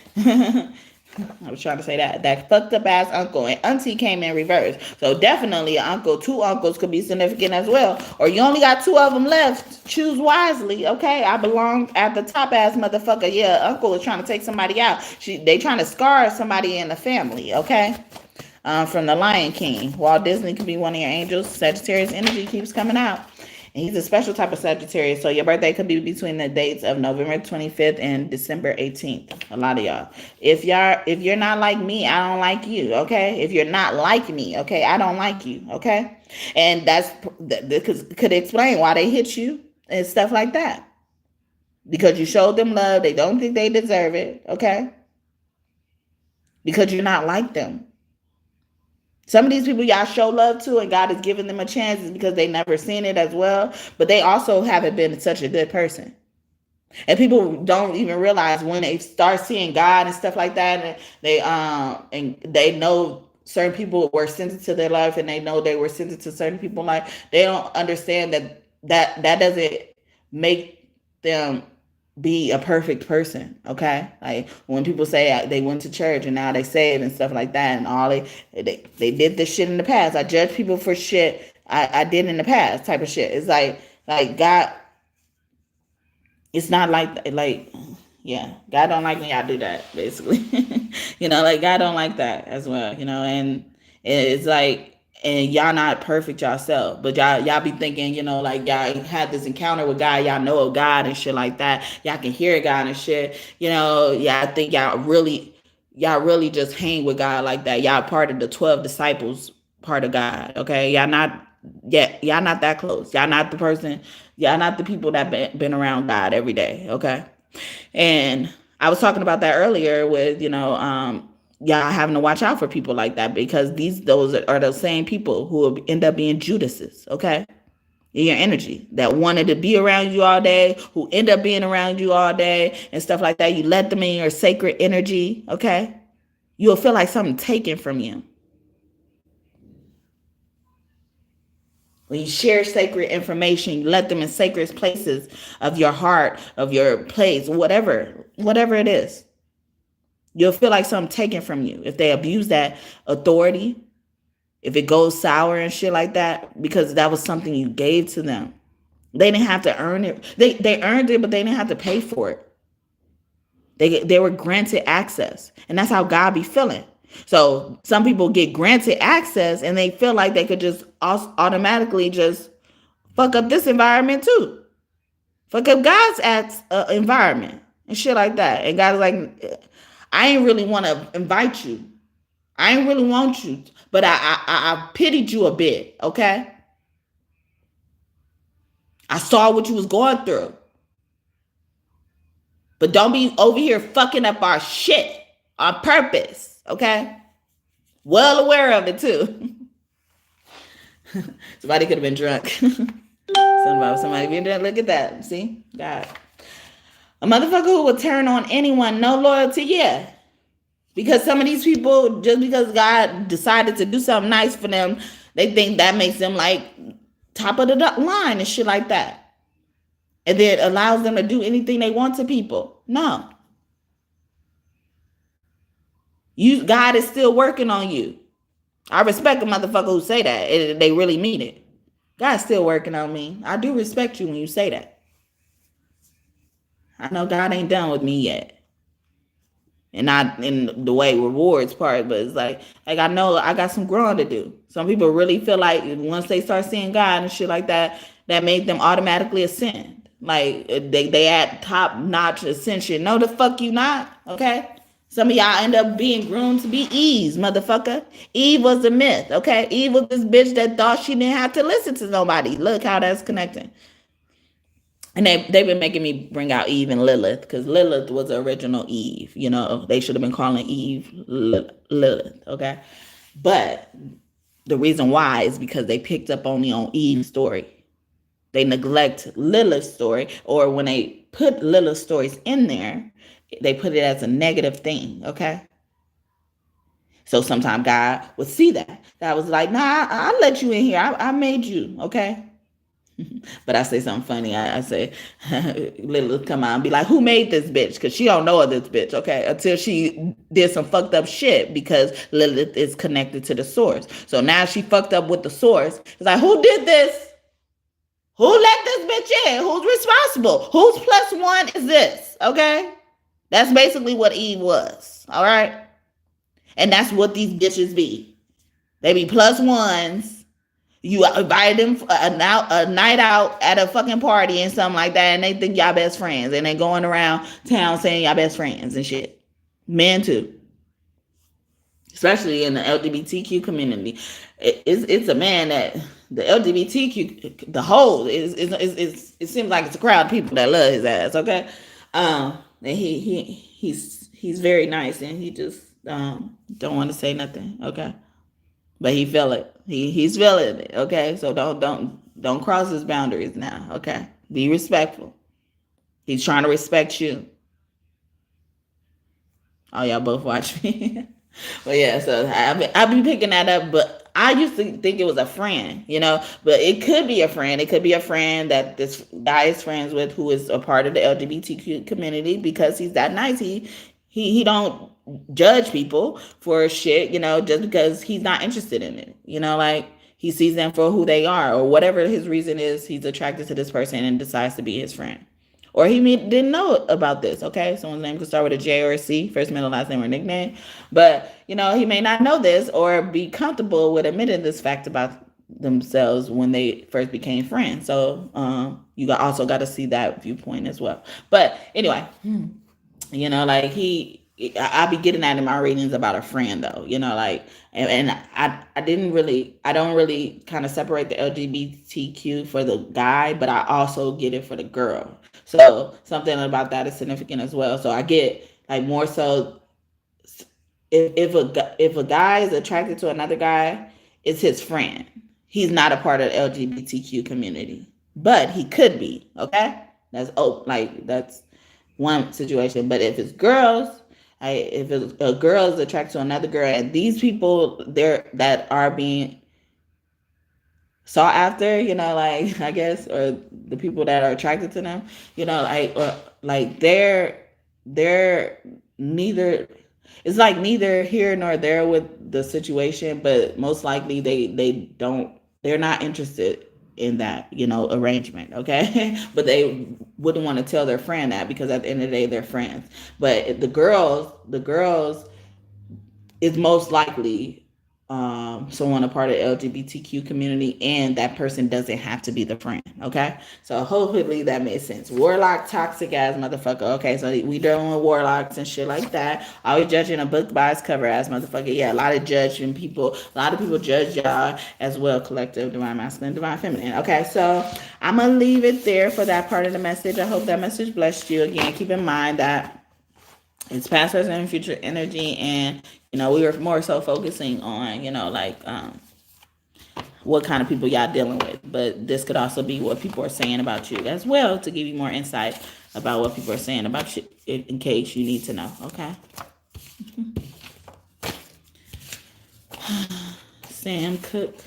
I was trying to say that. That fucked up ass uncle and auntie came in reverse. So definitely two uncles could be significant as well. Or you only got two of them left. Choose wisely, okay? I belong at the top ass motherfucker. Yeah, uncle is trying to take somebody out. They trying to scar somebody in the family, okay? From the Lion King. Walt Disney could be one of your angels. Sagittarius energy keeps coming out. And he's a special type of Sagittarius. So your birthday could be between the dates of November 25th and December 18th. A lot of y'all. If you're not like me, I don't like you, okay? If you're not like me, okay, I don't like you, okay? And that could explain why they hit you and stuff like that. Because you showed them love. They don't think they deserve it, okay? Because you're not like them. Some of these people y'all show love to and God is giving them a chance is because they never seen it as well. But they also haven't been such a good person. And people don't even realize when they start seeing God and stuff like that, and they know certain people were sensitive to their life and they know they were sensitive to certain people's life. They don't understand that doesn't make them be a perfect person, okay? Like when people say they went to church and now they saved and stuff like that, and all they did this shit in the past. I judge people for shit I did in the past, type of shit. It's like God. It's not like yeah, God don't like when y'all do that, basically. Like God don't like that as well, and it's like. And y'all not perfect yourself, but y'all be thinking, like y'all had this encounter with God, y'all know of God and shit like that. Y'all can hear God and shit. Y'all think y'all really just hang with God like that. Y'all part of the 12 disciples part of God, okay? Y'all not that close. Y'all not the person. Y'all not the people that been around God every day, okay? And I was talking about that earlier with y'all having to watch out for people like that, because those are the same people who will end up being Judases, okay? In your energy that wanted to be around you all day, who end up being around you all day and stuff like that. You let them in your sacred energy, okay? You'll feel like something taken from you. When you share sacred information, you let them in sacred places of your heart, of your place, whatever it is. You'll feel like something taken from you if they abuse that authority, if it goes sour and shit like that, because that was something you gave to them. They didn't have to earn it. They earned it, but they didn't have to pay for it. They were granted access. And that's how God be feeling. So some people get granted access and they feel like they could just automatically just fuck up this environment too. Fuck up God's environment and shit like that. And God's like, I ain't really want to invite you. I ain't really want you. But I pitied you a bit, okay? I saw what you was going through. But don't be over here fucking up our shit on purpose, okay? Well aware of it too. Somebody could have been drunk. Somebody been drunk. Look at that. See? God. A motherfucker who will turn on anyone, no loyalty, yeah. Because some of these people, just because God decided to do something nice for them, they think that makes them like top of the line and shit like that. And then allows them to do anything they want to people. No. God is still working on you. I respect a motherfucker who say that. They really mean it. God's still working on me. I do respect you when you say that. I know God ain't done with me yet. And not in the way rewards part, but it's like I know I got some growing to do. Some people really feel like once they start seeing God and shit like that, that made them automatically ascend. Like they at top notch ascension. No, the fuck you not, okay? Some of y'all end up being groomed to be Eve's, motherfucker. Eve was a myth, okay? Eve was this bitch that thought she didn't have to listen to nobody. Look how that's connecting. And they've been making me bring out Eve and Lilith, because Lilith was the original Eve. You know, they should have been calling Eve Lilith, okay? But the reason why is because they picked up only on Eve's story. They neglect Lilith's story, or when they put Lilith's stories in there, they put it as a negative thing, okay? So sometimes God would see that. God was like, nah, I'll let you in here. I made you, okay? But I say something funny. I say, Lilith come out and be like, who made this bitch? Because she don't know of this bitch, okay? Until she did some fucked up shit, because Lilith is connected to the source. So now she fucked up with the source. It's like, who did this? Who let this bitch in? Who's responsible? Whose plus one is this, okay? That's basically what Eve was, all right? And that's what these bitches be. They be plus ones. You invite them a night out at a fucking party and something like that, and they think y'all best friends, and they going around town saying y'all best friends and shit. Men too, especially in the LGBTQ community. It's a man that the LGBTQ, the whole is it seems like it's a crowd of people that love his ass. Okay, and he's very nice, and he just don't want to say nothing. Okay. But he feel it. He's feeling it. Okay. So don't cross his boundaries now. Okay. Be respectful. He's trying to respect you. Oh, y'all both watch me. But yeah, so I've been picking that up, but I used to think it was a friend, you know, but it could be a friend. It could be a friend that this guy is friends with, who is a part of the LGBTQ community, because he's that nice. He don't judge people for shit, you know, just because he's not interested in it. You know, like he sees them for who they are, or whatever his reason is, he's attracted to this person and decides to be his friend. Or he didn't know about this, okay? Someone's name could start with a J or a C, first, middle, last name, or nickname. But, you know, he may not know this or be comfortable with admitting this fact about themselves when they first became friends. So you also got to see that viewpoint as well. But anyway, you know, like I be getting that in my readings about a friend, though, you know, like, and I don't really kind of separate the LGBTQ for the guy, but I also get it for the girl. So something about that is significant as well. So I get like more so if a guy is attracted to another guy, it's his friend. He's not a part of the LGBTQ community, but he could be. Okay, that's one situation. But if it's girls, if a girl is attracted to another girl, and these people that are being sought after, you know, like, I guess, or the people that are attracted to them, you know, like they're neither, it's like neither here nor there with the situation, but most likely they're not interested in that, arrangement, okay? But they wouldn't want to tell their friend that because at the end of the day they're friends. But the girls is most likely someone a part of LGBTQ community, and that person doesn't have to be the friend. Okay, so hopefully that made sense. Warlock, toxic ass motherfucker. Okay, so we dealing with warlocks and shit like that. Always judging a book by its cover ass motherfucker. Yeah, a lot of judging people. A lot of people judge y'all as well. Collective, divine masculine, divine feminine. Okay, so I'm gonna leave it there for that part of the message. I hope that message blessed you. Again, keep in mind that it's past, present, and future energy, and we were more so focusing on what kind of people y'all dealing with, but this could also be what people are saying about you as well, to give you more insight about what people are saying about you in case you need to know. Okay. Sam Cooke,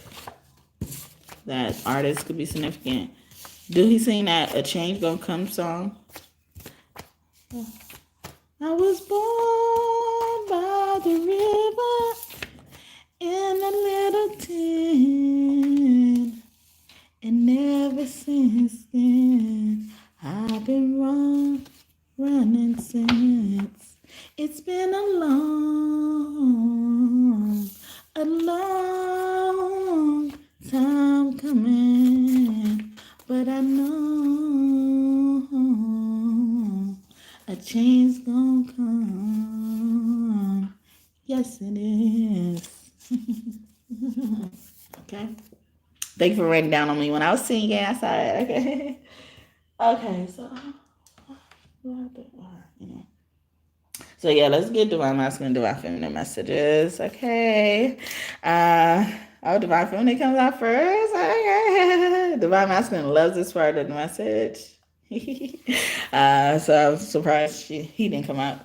that artist could be significant. Do he sing that "A Change Gonna Come" song? I was born by the river in a little tin, and ever since then I've been running since. It's been a long time coming, but I know a change gonna come. Yes, it is. Okay. Thank you for writing down on me when I was singing. I saw it. Okay. Okay. So yeah, let's get divine masculine, divine feminine messages. Okay. Divine feminine comes out first. Okay. Divine masculine loves this part of the message. So I was surprised he didn't come out.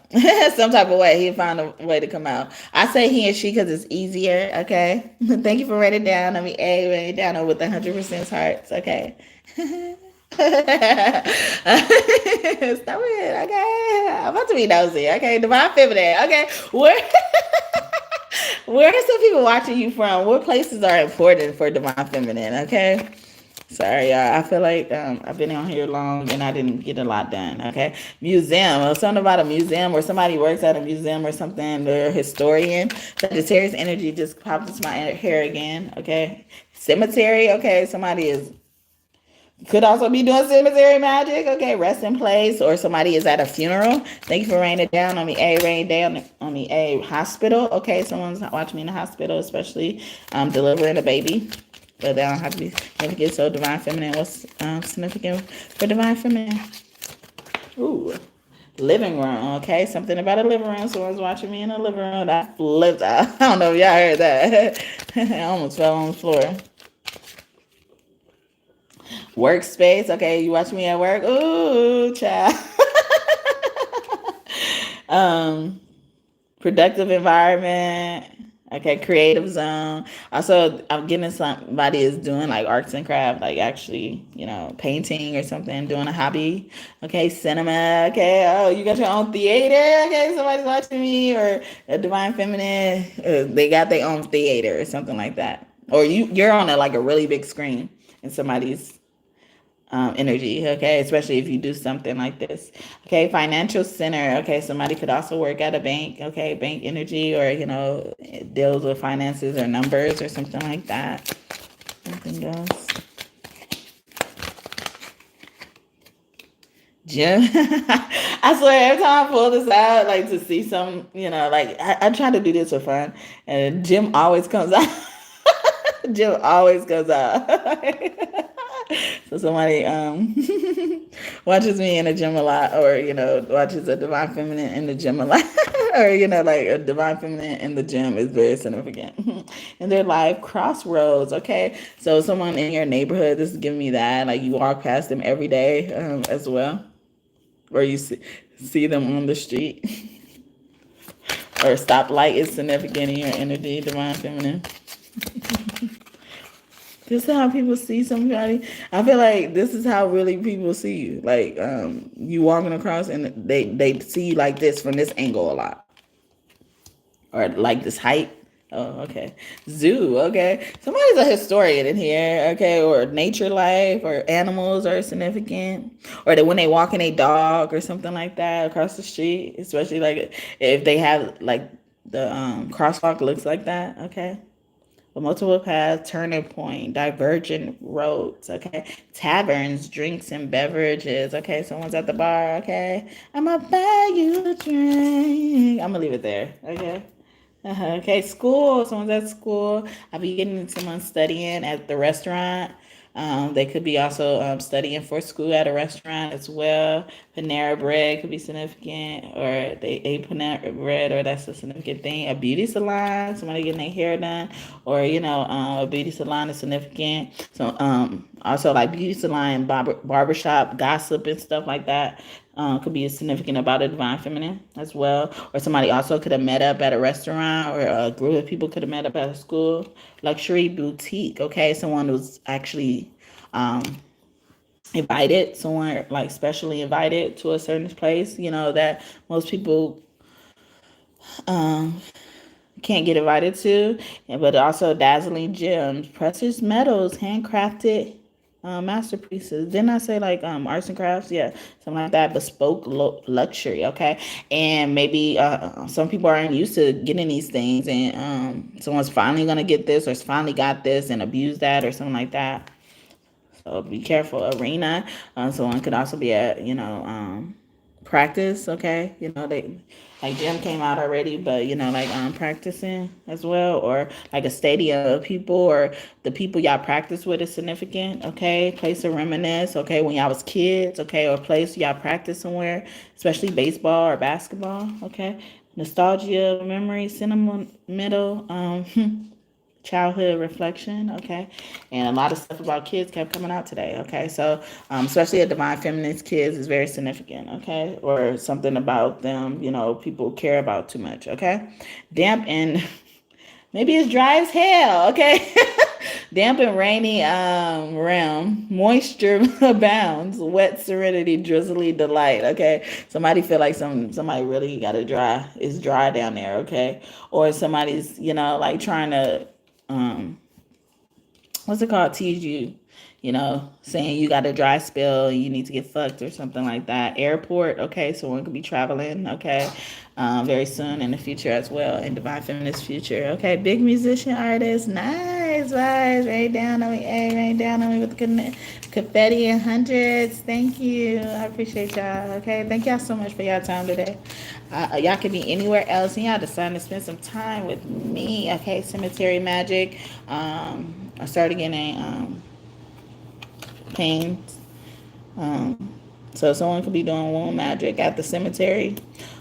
Some type of way he found a way to come out. I say he and she because it's easier. Okay. Thank you for writing down. Write it down with 100% hearts. Okay. Stop it. Okay. I'm about to be nosy. Okay. Divine feminine. Okay. Where are some people watching you from? What places are important for divine feminine? Okay. Sorry, y'all. I feel like I've been on here long and I didn't get a lot done. Okay, museum. Or something about a museum, or somebody works at a museum or something. They're a historian. Sagittarius energy just popped into my hair again. Okay, cemetery. Okay, somebody could also be doing cemetery magic. Okay, rest in place, or somebody is at a funeral. Thank you for writing it down on me. Rain down on me. Hospital. Okay, someone's watching me in the hospital, especially delivering a baby. But they don't have to be significant. So divine feminine, what's significant for divine feminine? Ooh, living room. Okay, something about a living room. Someone's watching me in a living room. I flipped out. I don't know if y'all heard that. I almost fell on the floor. Workspace. Okay, you watch me at work. Ooh, child. Productive environment. Okay, creative zone. Also, I'm getting somebody is doing like arts and craft, like actually, painting or something, doing a hobby. Okay, cinema. Okay, oh, you got your own theater. Okay, somebody's watching me, or a divine feminine. They got their own theater or something like that. Or you're on a really big screen and somebody's energy. Okay, especially if you do something like this. Okay, financial center. Okay, somebody could also work at a bank. Okay, bank energy, or it deals with finances or numbers or something like that. Something else. Gym. I swear, every time I pull this out, to see some, I try to do this for fun, and gym always comes out. Gym always goes out. So somebody watches me in the gym a lot, or watches a divine feminine in the gym a lot, or a divine feminine in the gym is very significant in their life. Crossroads. Okay, so someone in your neighborhood, this is giving me that, you walk past them every day as well, or you see them on the street, or stoplight is significant in your energy, divine feminine. This is how people see somebody. I feel like this is how really people see you. You walking across and they see you like this from this angle a lot. or like this hype. Oh, okay. Zoo, okay. Somebody's a historian in here, okay, or nature life or animals are significant. Or that when they walking a dog or something like that across the street, especially like if they have like the crosswalk looks like that, okay. But multiple paths, turning point, divergent roads, okay. Taverns, drinks and beverages, okay. Someone's at the bar, okay. I'ma buy you a drink. I'm gonna leave it there, okay. Okay, school. Someone's at school. I'll be getting someone studying at the restaurant. They could be also studying for school at a restaurant as well. Panera Bread could be significant, or they ate Panera Bread, or that's a significant thing. A beauty salon, somebody getting their hair done, or a beauty salon is significant. So also like beauty salon, barbershop, gossip, and stuff like that. Could be significant about a divine feminine as well. Or somebody also could have met up at a restaurant, or a group of people could have met up at a school. Luxury boutique, okay? Someone was actually invited, someone like specially invited to a certain place, that most people can't get invited to. But also dazzling gems, precious metals, handcrafted masterpieces. Didn't I say like arts and crafts? Yeah, something like that. Bespoke luxury. Okay, and maybe some people aren't used to getting these things, and someone's finally gonna get this, or finally got this and abuse that, or something like that. So be careful. Arena. Someone could also be at practice. Okay, they like gym came out already, but like practicing as well, or like a stadium of people, or the people y'all practice with is significant. Okay, place to reminisce. Okay, when y'all was kids. Okay, or place y'all practice somewhere, especially baseball or basketball. Okay, nostalgia, memory, sentimental. Childhood reflection, okay, and a lot of stuff about kids kept coming out today, okay, so especially a divine feminine's kids is very significant, okay, or something about them, people care about too much, okay. Damp and maybe it's dry as hell, okay. Damp and rainy realm, moisture abounds, wet serenity, drizzly delight, okay. Somebody feel like somebody really got to dry, it's dry down there, okay, or somebody's like trying to what's it called? Tease you, saying you got a dry spell, you need to get fucked or something like that. Airport, okay, so one could be traveling, okay, very soon in the future as well, in divine feminist future, okay. Big musician artist, nice, nice, rain down on me, hey, rain down on me with the confetti and hundreds. Thank you, I appreciate y'all, okay. Thank y'all so much for y'all time today. Y'all could be anywhere else, and y'all decided to spend some time with me, okay. Cemetery magic. I started getting pains. So someone could be doing womb magic at the cemetery,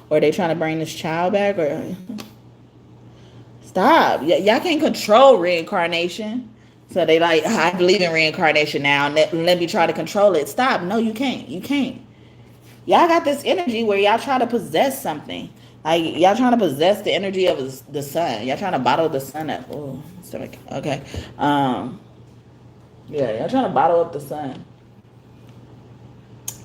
or they trying to bring this child back, or stop. Y'all can't control reincarnation. So they like, I believe in reincarnation now. Let me try to control it. Stop. No, you can't. You can't. Y'all got this energy where y'all try to possess something. Like y'all trying to possess the energy of the sun. Y'all trying to bottle the sun up. Oh, stomach. Okay. Yeah, y'all trying to bottle up the sun.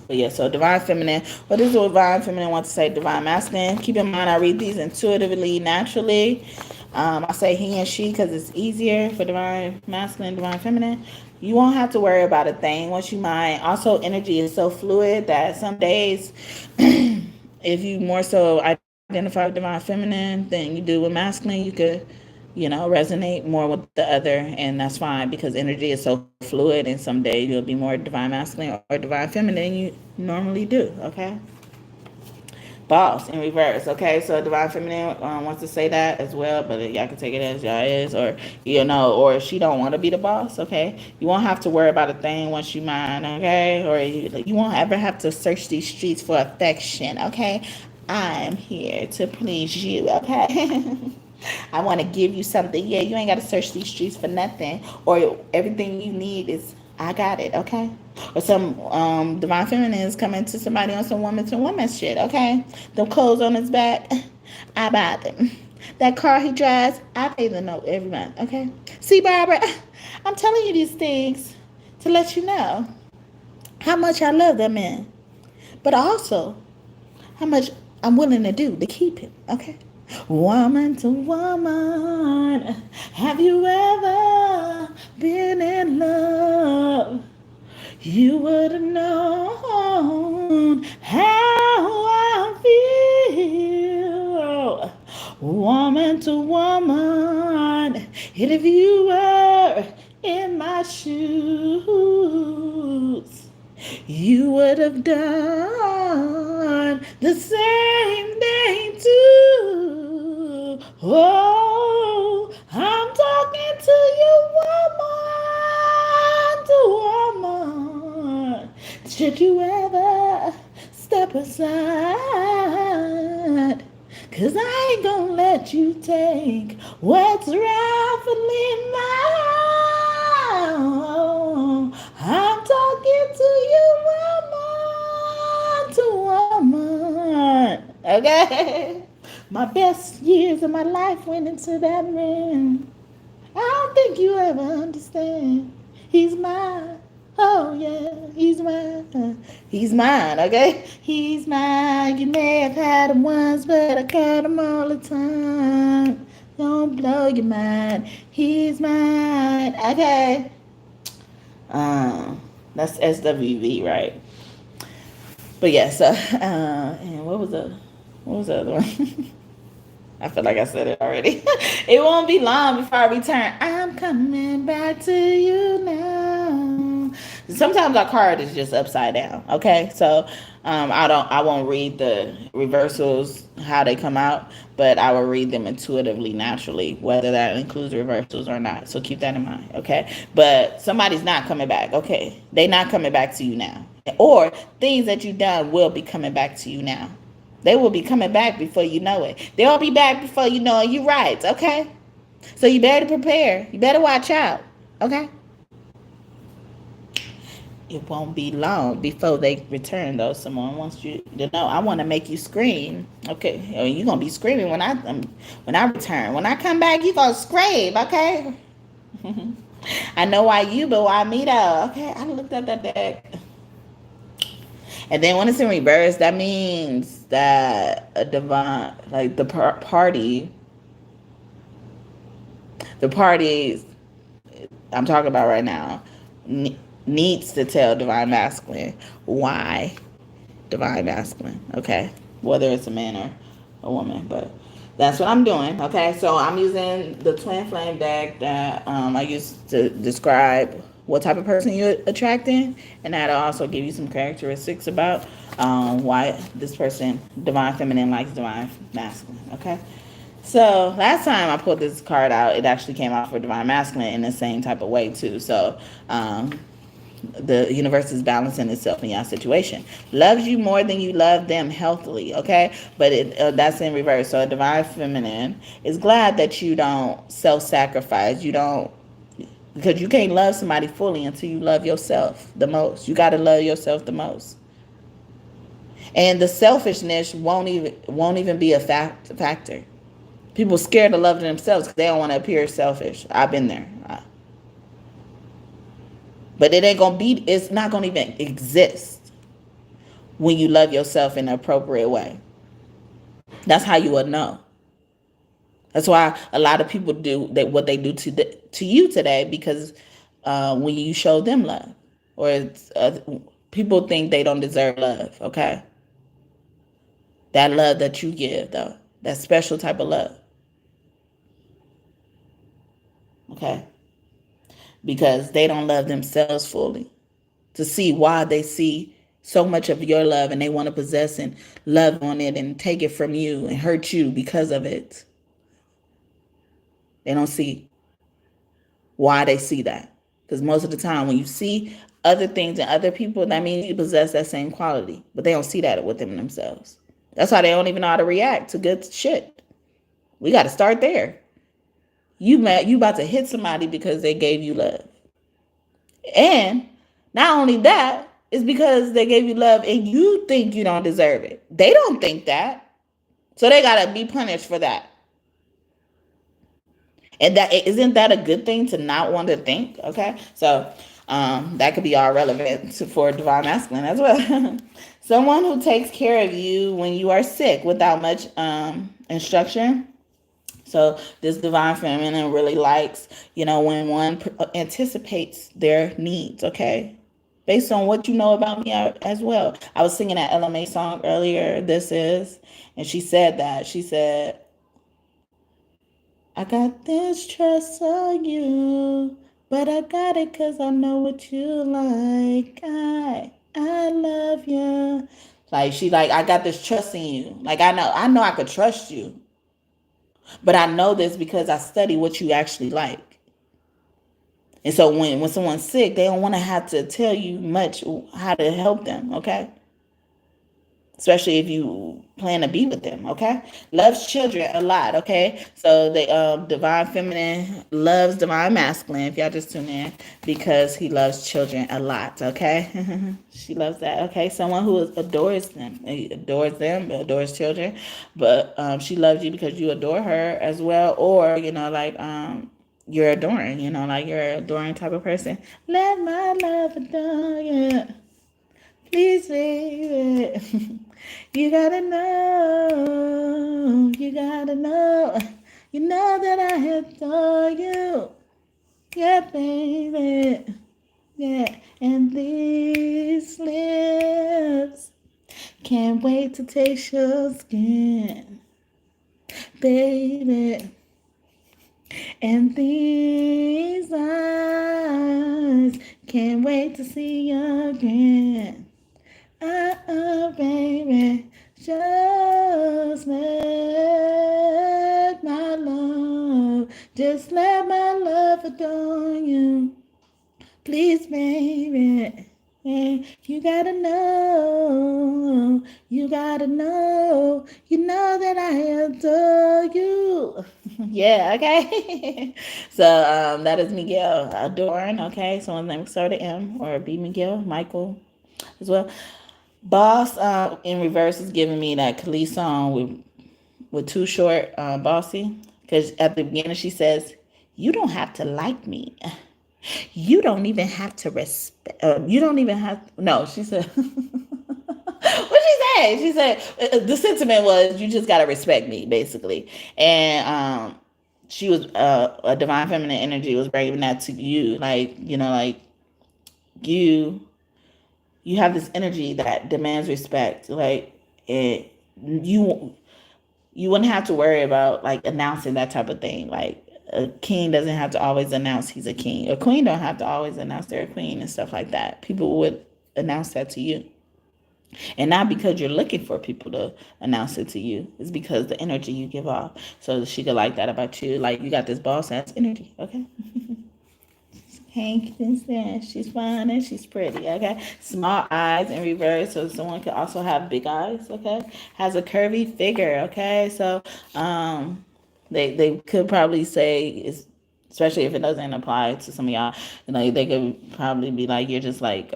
But yeah, so divine feminine. What does the divine feminine want to say? Divine masculine. Keep in mind, I read these intuitively, naturally. I say he and she because it's easier for divine masculine, divine feminine. You won't have to worry about a thing once you mind. Also, energy is so fluid that some days, if you more so identify with divine feminine than you do with masculine, you could, resonate more with the other, and that's fine because energy is so fluid, and some days you'll be more divine masculine or divine feminine than you normally do, okay? Boss in reverse, okay? So divine feminine wants to say that as well, but y'all can take it as y'all is, or or she don't want to be the boss, okay? You won't have to worry about a thing once you mind, okay? Or you won't ever have to search these streets for affection, okay? I'm here to please you, okay? I want to give you something. Yeah, you ain't got to search these streets for nothing, or everything you need is I got it, okay? Or some divine feminine is coming to somebody on some woman to woman shit, okay? The clothes on his back, I buy them. That car he drives, I pay the note every month, okay? See, Barbara, I'm telling you these things to let you know how much I love that man, but also how much I'm willing to do to keep him, okay? Woman to woman, have you ever been in love? You would have known how I feel. Woman to woman, and if you were in my shoes, you would have done the same thing too. Oh, I'm talking to you, woman, to woman. Should you ever step aside? 'Cause I ain't gonna let you take what's rightfully mine. I'm talking to you, woman, to woman. Okay? My best years of my life went into that ring. I don't think you ever understand. He's mine. Oh yeah, he's mine. He's mine, okay? He's mine. You may have had him once, but I got him all the time. Don't blow your mind. He's mine, okay? That's SWV, right? But yeah, so and what was the other one? I feel like I said it already. It won't be long before I return. I'm coming back to you now. Sometimes our card is just upside down. Okay, so I won't read the reversals how they come out, but I will read them intuitively, naturally, whether that includes reversals or not. So keep that in mind. Okay, but somebody's not coming back. Okay, they not coming back to you now, or things that you done will be coming back to you now. They will be coming back before you know it. They'll be back before you know it. You're right, okay? So you better prepare. You better watch out, okay? It won't be long before they return, though. Someone wants you to know. I want to make you scream, okay? You're gonna be screaming when I return. When I come back, you gonna scream, okay? I know why you, but why me though? Okay, I looked at that deck. And then when it's in reverse, that means that a divine, like the party I'm talking about right now, needs to tell divine masculine why divine masculine, okay? Whether it's a man or a woman, but that's what I'm doing, okay? So I'm using the twin flame deck that I used to describe what type of person you're attracting, and that'll also give you some characteristics about why this person, divine feminine, likes divine masculine, okay? So last time I pulled this card out, it actually came out for divine masculine in the same type of way too. So the universe is balancing itself in your situation. Loves you more than you love them healthily, okay? But that's in reverse. So a divine feminine is glad that you don't self-sacrifice. You don't, because you can't love somebody fully until you love yourself the most. You got to love yourself the most. And the selfishness won't even be a factor. People scared to love themselves because they don't want to appear selfish. I've been there. But it's not going to even exist when you love yourself in an appropriate way. That's how you will know. That's why a lot of people do what they do to you today, because when you show them love, or people think they don't deserve love, okay? That love that you give, though, that special type of love, okay? Because they don't love themselves fully. To see why they see so much of your love and they want to possess and love on it and take it from you and hurt you because of it. They don't see why they see that. Because most of the time when you see other things in other people, that means you possess that same quality. But they don't see that within themselves. That's why they don't even know how to react to good shit. We got to start there. You about to hit somebody because they gave you love. And not only that, it's because they gave you love and you think you don't deserve it. They don't think that. So they got to be punished for that. And that isn't that a good thing to not want to think? Okay. So That could be all relevant for divine masculine as well. Someone who takes care of you when you are sick without much instruction. So this divine feminine really likes, when one anticipates their needs, okay? Based on what you know about me as well. I was singing that LMA song earlier, This Is, and she said that. She said, I got this trust on you, but I got it because I know what you like. I love you. Like, she like, I got this trust in you. Like, I know I could trust you. But I know this because I study what you actually like. And so when someone's sick, they don't want to have to tell you much how to help them, okay? Especially if you plan to be with them, okay? Loves children a lot, okay? So the divine feminine loves divine masculine, if y'all just tune in, because he loves children a lot, okay? She loves that, okay? Someone who adores them, adores children, but she loves you because you adore her as well, or, you're adoring, like you're an adoring type of person. Let my love adore you. Please, baby. You gotta know. You gotta know. You know that I adore you. Yeah, baby. Yeah. And these lips can't wait to taste your skin. Baby. And these eyes can't wait to see you again. Baby, just let my love adore you. Please, baby. Yeah, you gotta know, you know that I adore you. Yeah, okay. So that is Miguel adoring, okay? Someone's name started M, or B Miguel, Michael as well. Boss in reverse is giving me that Khalees song with Too Short, Bossy, because at the beginning she says, "You don't have to like me. You don't even have to respect. You don't even have." No, she said. What she said? She said the sentiment was, "You just gotta respect me," basically, and she was a divine feminine energy was bringing that to you, like you you have this energy that demands respect, like you wouldn't have to worry about like announcing that type of thing. Like a king doesn't have to always announce he's a king. A queen don't have to always announce they're a queen and stuff like that. People would announce that to you. And not because you're looking for people to announce it to you. It's because the energy you give off. So she could like that about you. Like you got this boss ass energy, okay? Hank Vincent, she's fine and she's pretty, okay? Small eyes in reverse, so someone could also have big eyes, okay? Has a curvy figure, okay? So they could probably say, especially if it doesn't apply to some of y'all, they could probably be like, you're just like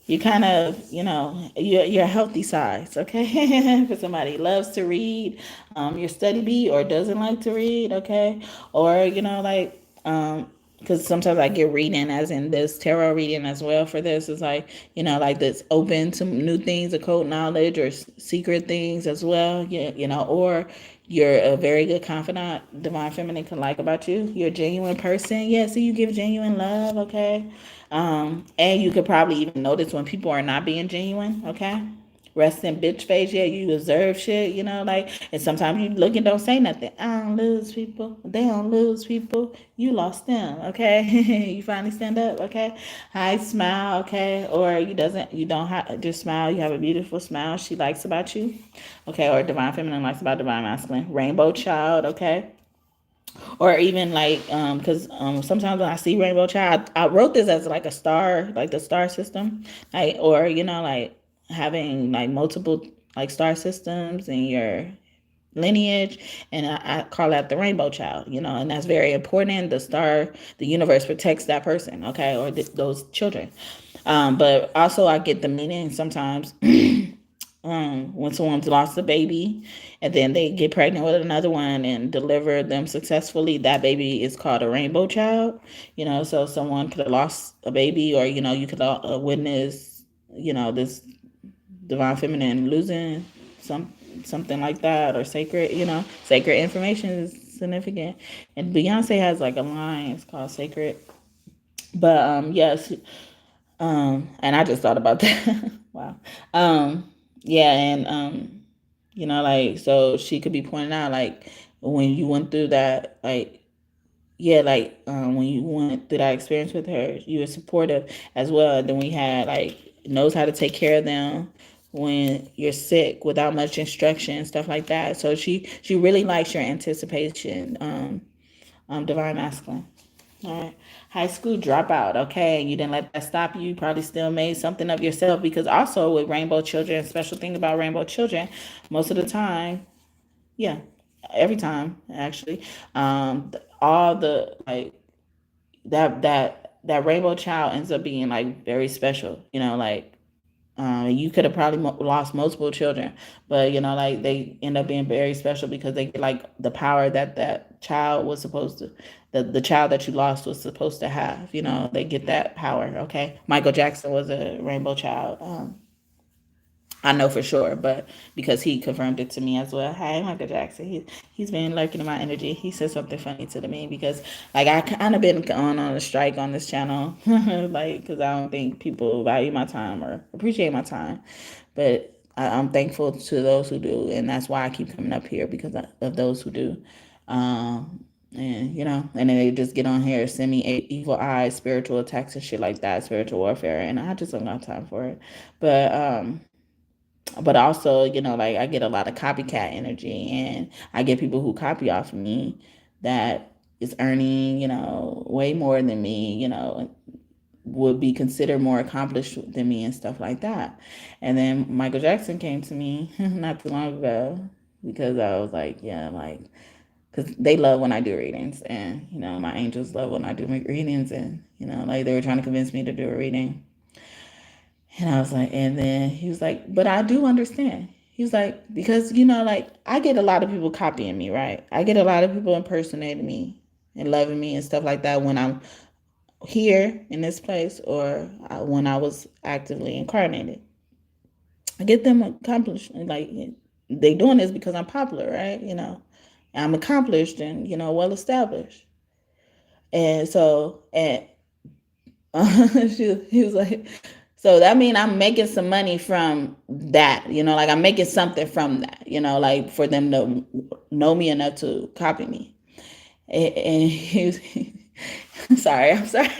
you kind of, you're a healthy size, okay? For somebody who loves to read, your study bee, or doesn't like to read, okay? Or, because sometimes I get reading as in this tarot reading as well for this. It's like, like this open to new things, occult knowledge or secret things as well, yeah, or you're a very good confidant, divine feminine can like about you. You're a genuine person. Yeah, so you give genuine love, okay? And you could probably even notice when people are not being genuine, okay? Rest in bitch face, yeah, you observe shit, and sometimes you look and don't say nothing. I don't lose people. They don't lose people. You lost them, okay? You finally stand up, okay? Hi, smile, okay? Or you don't have just smile. You have a beautiful smile she likes about you, okay? Or divine feminine likes about divine masculine. Rainbow child, okay? Or even like because sometimes when I see rainbow child, I wrote this as like a star, like the star system, like, or like having like multiple like star systems in your lineage, and I call that the rainbow child, and that's very important. The universe protects that person, okay, or those children. But also I get the meaning sometimes when someone's lost a baby and then they get pregnant with another one and deliver them successfully, that baby is called a rainbow child. So someone could have lost a baby, or you could witness this divine feminine losing some something like that, or sacred information is significant. And Beyonce has like a line, it's called Sacred. But yes, and I just thought about that. Wow. Yeah, and like, so she could be pointing out, like, when you went through that, like, yeah, like, when you went through that experience with her, you were supportive as well. And then we had, like, knows how to take care of them when you're sick without much instruction, stuff like that. So she really likes your anticipation, divine masculine. All right. High school dropout. Okay. You didn't let that stop you. You probably still made something of yourself, because also with rainbow children, special thing about rainbow children, most of the time, yeah, every time actually, all the, like, that rainbow child ends up being like very special, like, you could have probably lost multiple children, but like, they end up being very special because they get like the power that child was supposed to, the child that you lost was supposed to have. They get that power. Okay, Michael Jackson was a rainbow child. I know for sure, but because he confirmed it to me as well. Hey, Michael Jackson, he's been lurking in my energy. He said something funny to me, because like, I kind of been on a strike on this channel, like, because I don't think people value my time or appreciate my time, but I'm thankful to those who do, and that's why I keep coming up here, because of those who do. And and then they just get on here, send me evil eyes, spiritual attacks and shit like that, spiritual warfare, and I just don't got time for it. But also, like, I get a lot of copycat energy, and I get people who copy off me that is earning, way more than me, would be considered more accomplished than me and stuff like that. And then Michael Jackson came to me not too long ago, because I was like, yeah, like, because they love when I do readings, and my angels love when I do readings, and like, they were trying to convince me to do a reading. And I was like, and then he was like, but I do understand. He was like, because, like, I get a lot of people copying me, right? I get a lot of people impersonating me and loving me and stuff like that when I'm here in this place, or when I was actively incarnated. I get them accomplished. Like, they doing this because I'm popular, right? I'm accomplished and, well established. And so, and he was like, so that means I'm making some money from that, like, I'm making something from that, like, for them to know me enough to copy me. And he was, I'm sorry. Stop.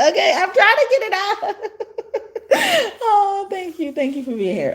Okay, I'm trying to get it out. Oh, thank you for being here.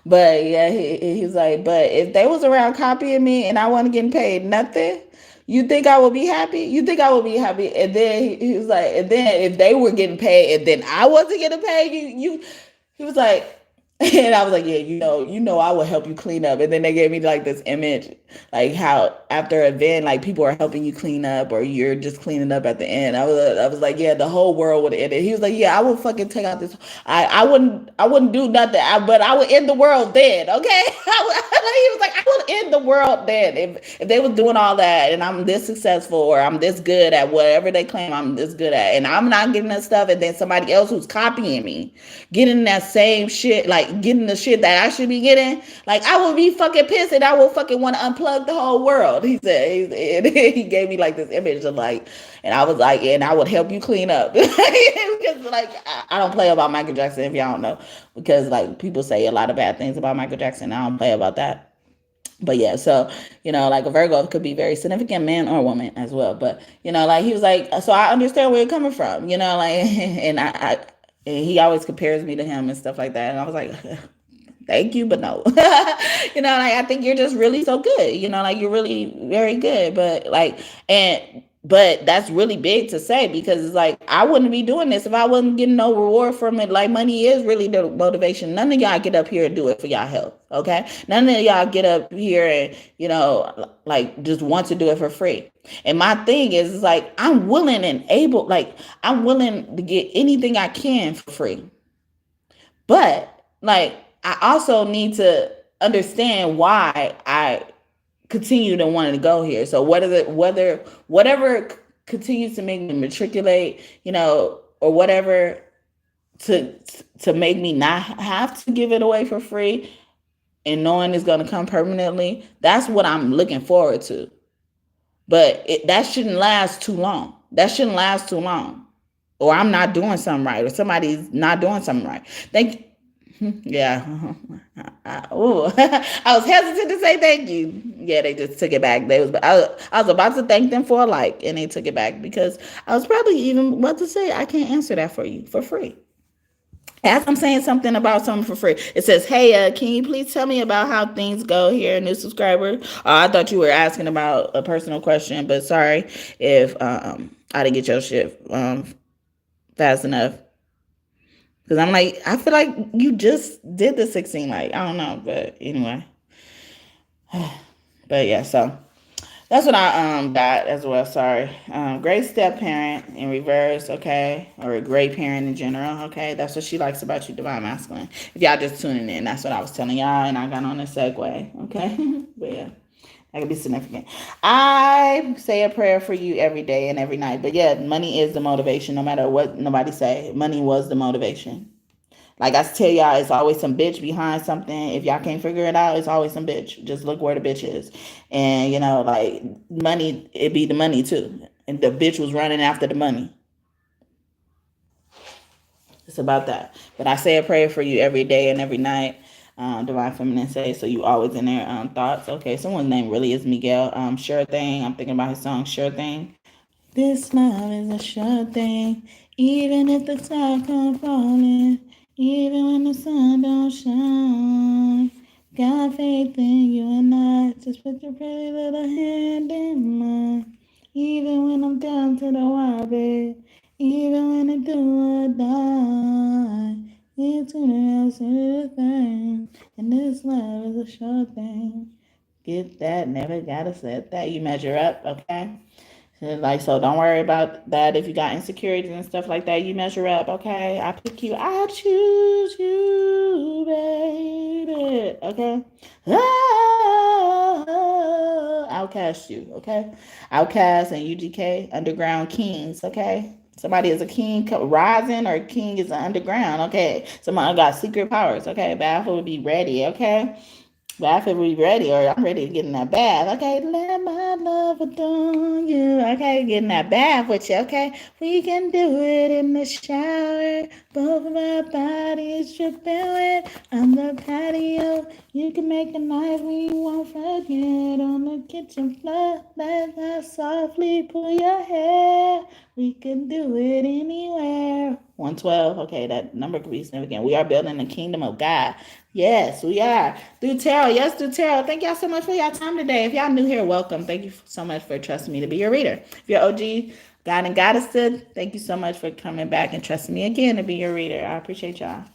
But yeah, he was like, but if they was around copying me and I wasn't getting paid nothing, you think I would be happy? You think I would be happy? And then he was like, and then if they were getting paid and then I wasn't getting paid, he was like, and I was like, yeah, I will help you clean up. And then they gave me like this image, like how after an event, like, people are helping you clean up, or you're just cleaning up at the end. I was like, yeah, the whole world would end it. He was like, yeah, I would fucking take out this. I wouldn't do nothing, but I would end the world then. Okay, he was like, I would end the world then if they was doing all that, and I'm this successful, or I'm this good at whatever they claim I'm this good at, and I'm not getting that stuff, and then somebody else who's copying me getting that same shit, like, getting the shit that I should be getting, like, I would be fucking pissed, and I would fucking want to unplug the whole world. He said, he gave me like this image of, like, and I was like, and I would help you clean up. Because, like, I don't play about Michael Jackson, if y'all don't know, because, like, people say a lot of bad things about Michael Jackson. I don't play about that. But yeah, so, like, a Virgo could be very significant, man or woman as well. But, like, he was like, so I understand where you're coming from, like, and and he always compares me to him and stuff like that. And I was like, thank you, but no. Like, I think you're just really so good, like, you're really very good. But, like, but that's really big to say, because it's like, I wouldn't be doing this if I wasn't getting no reward from it. Like, money is really the motivation. None of y'all get up here and do it for y'all health. Okay. None of y'all get up here and, like, just want to do it for free. And my thing is like, I'm willing and able, like, I'm willing to get anything I can for free. But like I also need to understand why I continue to want to go here. So whatever continues to make me matriculate, or whatever to make me not have to give it away for free and knowing it's going to come permanently, that's what I'm looking forward to. But that shouldn't last too long. Or I'm not doing something right, or somebody's not doing something right. Thank you. Yeah. I was hesitant to say thank you. Yeah, they just took it back. I was about to thank them for a like, and they took it back because I was probably even about to say I can't answer that for you for free. As I'm saying something about something for free, it says, "Hey, can you please tell me about how things go here, new subscriber?" I thought you were asking about a personal question, but sorry if I didn't get your shit fast enough. Because I'm like, I feel like you just did the 16. Like, I don't know, but anyway. But yeah, so that's what I got as well. Sorry. Great step parent in reverse, okay? Or a great parent in general, okay? That's what she likes about you, divine masculine. If y'all just tuning in, that's what I was telling y'all, and I got on a segue, okay? But yeah, that could be significant. I say a prayer for you every day and every night. But yeah, money is the motivation, no matter what nobody say. Money was the motivation. Like I tell y'all, it's always some bitch behind something. If y'all can't figure it out, it's always some bitch. Just look where the bitch is. And, like money, it be the money too. And the bitch was running after the money. It's about that. But I say a prayer for you every day and every night. Divine Feminine say, so you always in their thoughts. Okay, someone's name really is Miguel. Sure Thing. I'm thinking about his song, Sure Thing. This love is a sure thing, even if the sky come falling, even when the sun don't shine. Got faith in you and I, just put your pretty little hand in mine. Even when I'm down to the wire, babe, even when I do or die, it's gonna be a thing, and this love is a sure thing. Get that, never gotta set that. You measure up, okay? So don't worry about that. If you got insecurities and stuff like that, you measure up, okay? I pick you, I choose you, baby, okay? Outcast you, okay? Outcast and UGK, Underground Kings, okay? Somebody is a king rising, or king is an underground, okay? Somebody got secret powers, okay? Baffle would be ready, okay? But I we ready, or I'm ready to get in that bath. Okay, let my love adorn you. Okay, get in that bath with you. Okay, we can do it in the shower. Both of our bodies dripping wet on the patio. You can make a night we won't forget on the kitchen floor. Let us softly pull your hair. We can do it anywhere. 112. Okay, that number could be significant. We are building the kingdom of God. Yes, we are. Through tarot. Yes, through tarot. Thank y'all so much for your time today. If y'all new here, welcome. Thank you so much for trusting me to be your reader. If you're OG, God and Goddess, thank you so much for coming back and trusting me again to be your reader. I appreciate y'all.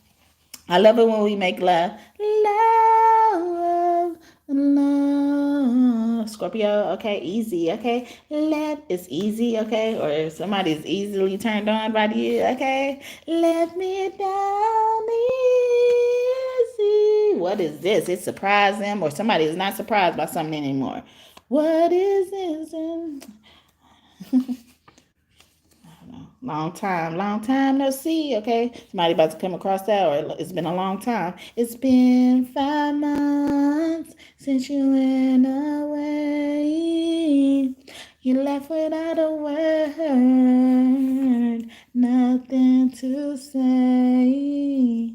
I love it when we make love. Love, love. Scorpio, okay, easy, okay. Let is easy, okay. Or if somebody's easily turned on by you, okay. Let me down easy. What is this? It surprised them, or somebody is not surprised by something anymore. What is this? Long time no see, okay? Somebody about to come across that, or it's been a long time. It's been 5 months since you went away. You left without a word, nothing to say.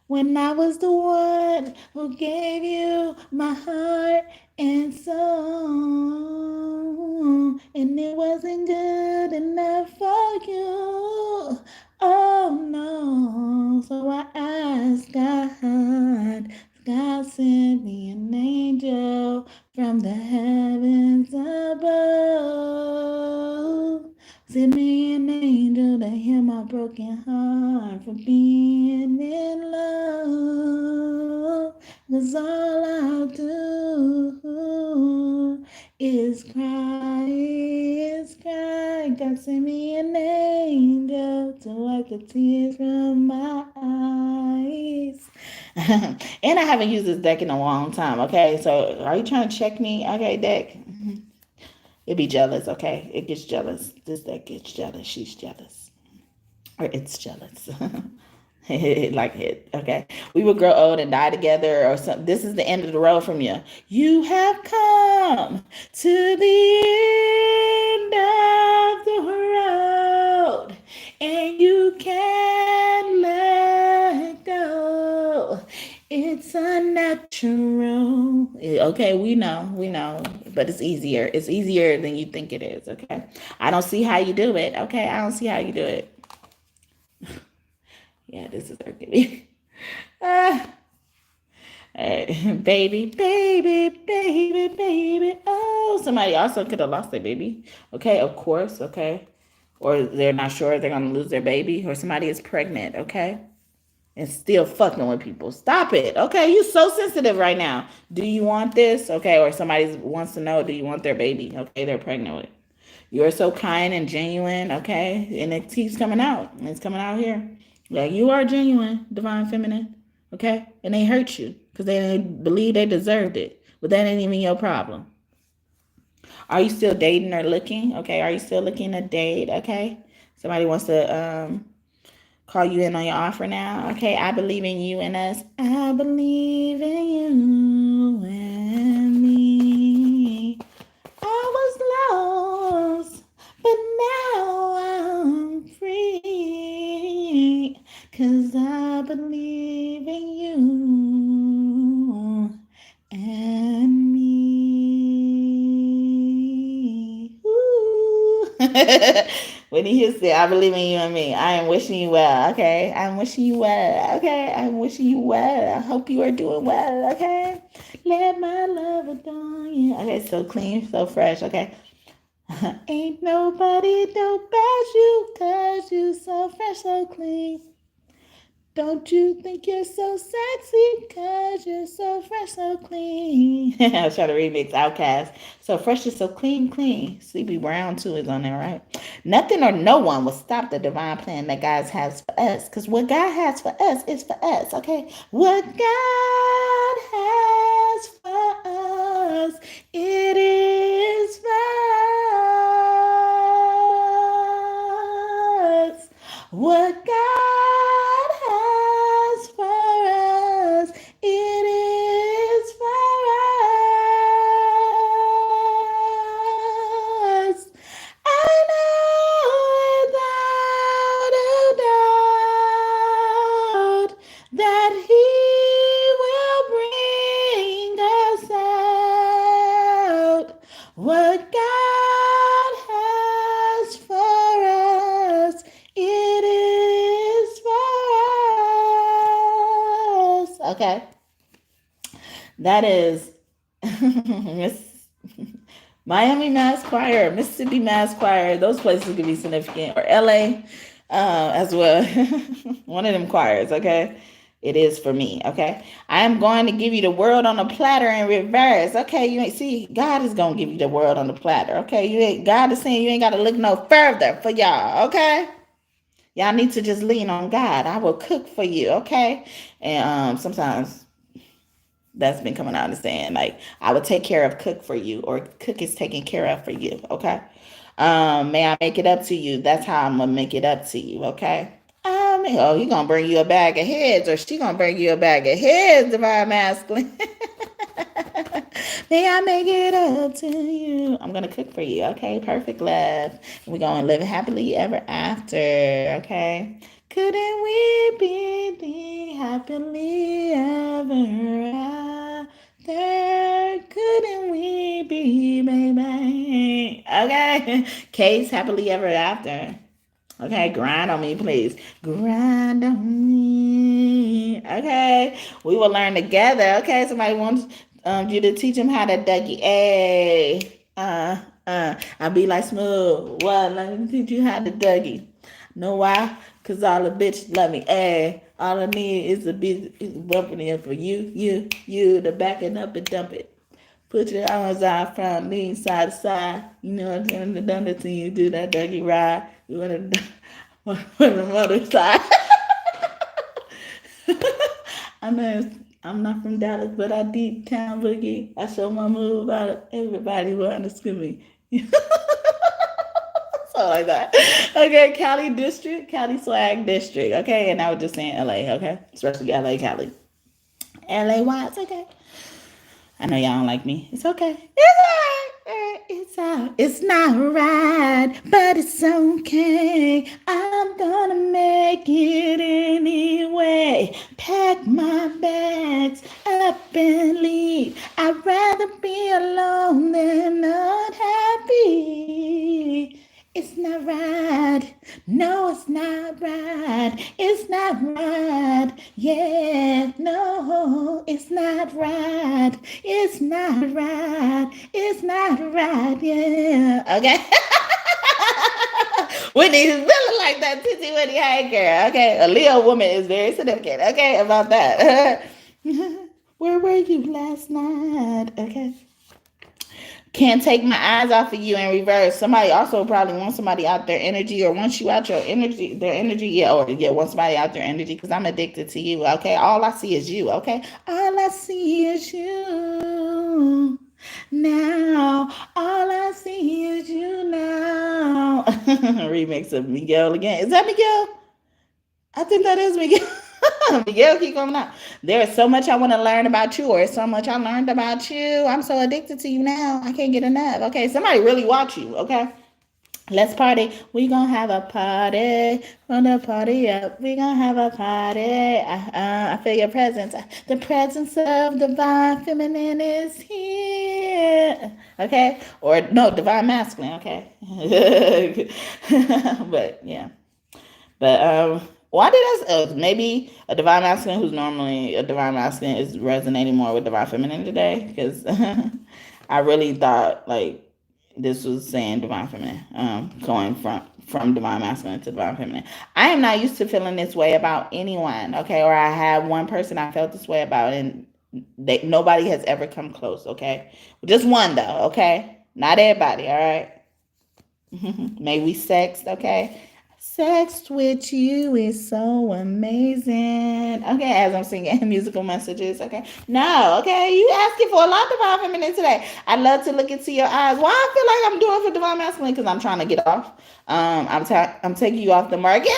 When I was the one who gave you my heart and soul, and it wasn't good enough for you. Oh no, so I asked God. God sent me an angel from the heavens above. Send me an angel to heal my broken heart for being in love. 'Cause all I'll do is cry, God send me an angel to wipe the tears from my eyes. And I haven't used this deck in a long time. Okay, so are you trying to check me? Okay, deck. It be jealous. Okay, it gets jealous. This deck gets jealous. She's jealous, or it's jealous. Like it. Okay, we will grow old and die together, or something. This is the end of the road from you. You have come to the end of the road, and you can't let go. It's unnatural. Okay, we know, but it's easier. It's easier than you think it is. Okay, I don't see how you do it. Okay, I don't see how you do it. Yeah, this is Hercules. Ah, baby, baby, baby, baby. Oh, somebody also could have lost their baby. Okay, of course. Okay, or they're not sure if they're gonna lose their baby, or somebody is pregnant. Okay, and still fucking with people. Stop it. Okay, you're so sensitive right now. Do you want this? Okay, or somebody wants to know, do you want their baby? Okay, they're pregnant with. You're so kind and genuine. Okay, and it keeps coming out. It's coming out here. Like, you are genuine, divine feminine. Okay, and they hurt you because they didn't believe they deserved it. But that ain't even your problem. Are you still dating or looking? Okay, are you still looking to date? Okay, somebody wants to call you in on your offer now. Okay, I believe in you and us. I believe in you and me. I was lost, but now I'm free. 'Cause I believe in you and me. Ooh. When he said, I believe in you and me, I am wishing you well, okay? I'm wishing you well, okay? I'm wishing you well. I hope you are doing well, okay? Let my love adorn you. Okay, so clean, so fresh, okay? Ain't nobody do past you, 'cause you so fresh, so clean. Don't you think you're so sexy? 'Cause you're so fresh, so clean. I was trying to remix Outkast. So fresh is so clean, clean. Sleepy Brown too is on there, right? Nothing or no one will stop the divine plan that God has for us. Because what God has for us is for us, okay? What God has for us, it is for us. What God has for us, it is for us. I know without a doubt that He will bring us out. What God has for us, it is for us. Okay. That is Miss Miami Mass Choir, Mississippi Mass Choir. Those places could be significant. Or LA as well. One of them choirs, okay? It is for me, okay? I am going to give you the world on a platter in reverse. Okay, you ain't see, God is gonna give you the world on the platter. Okay, God is saying you ain't gotta look no further for y'all, okay? Y'all need to just lean on God. I will cook for you, okay? And sometimes that's been coming out and saying, like, I would take care of cook for you, or cook is taken care of for you, okay? May I make it up to you? That's how I'm gonna make it up to you, okay? Oh, he gonna bring you a bag of heads, or she gonna bring you a bag of heads, divine masculine. May I make it up to you? I'm gonna cook for you, okay? Perfect love. We're gonna live happily ever after, okay? Couldn't we be the happily ever after? Couldn't we be, baby? Okay? Case happily ever after. Okay, grind on me, please. Grind on me. Okay, we will learn together. Okay, somebody wants you to teach them how to Dougie. Hey, I'll be like Smooth. What? Let me teach you how to Dougie. Know why? Cause all the bitches love me. Hey, all I need is a bit bumping in for you, to back it up and dump it. Put your arms out front, lean side to side. You know what I'm saying? Done it till you do that Dougie ride. You want to on the mother side. I'm not from Dallas, but I deep town boogie. I show my move out. Everybody want to screw me. So like that. Okay, Cali district, Cali swag district. Okay, and I was just saying LA. Okay, especially LA, Cali. LA, why it's okay. I know y'all don't like me. It's okay. It's alright. It's out. It's not right, but it's okay. I'm gonna make it anyway. Pack my bags up and leave. I'd rather be alone than unhappy. It's not right. No, it's not right. It's not right. Yeah, no, it's not right. It's not right. It's not right. Yeah. Okay. Whitney's really like that Titty Whitney. Hey, girl. Okay. A Leo woman is very significant. Okay, about that. Where were you last night? Okay. Can't take my eyes off of you in reverse. Somebody also probably wants somebody out their energy or wants you out your energy, their energy. Yeah, or yeah, wants somebody out their energy because I'm addicted to you. Okay. All I see is you. Okay. All I see is you. Now, all I see is you now. Remix of Miguel again. Is that Miguel? I think that is Miguel. Miguel, keep coming out. There is so much I want to learn about you, or so much I learned about you. I'm so addicted to you now. I can't get enough. Okay, somebody really watch you. Okay, let's party. We gonna have a party. Gonna party up. We gonna have a party. I feel your presence. The presence of divine feminine is here. Okay, or no, divine masculine. Okay, but yeah. But why did I? Maybe a divine masculine who's normally a divine masculine is resonating more with divine feminine today because I really thought like this was saying divine feminine, going from divine masculine to divine feminine. I am not used to feeling this way about anyone, okay? Or I have one person I felt this way about, and nobody has ever come close, okay? Just one though, okay? Not everybody, all right? May we sext, okay? Sex with you is so amazing. Okay, as I'm singing musical messages. Okay, no, okay, you asking for a lot of divine feminine today. I'd love to look into your eyes. Why I feel like I'm doing for divine masculine because I'm trying to get off. I'm taking you off the market.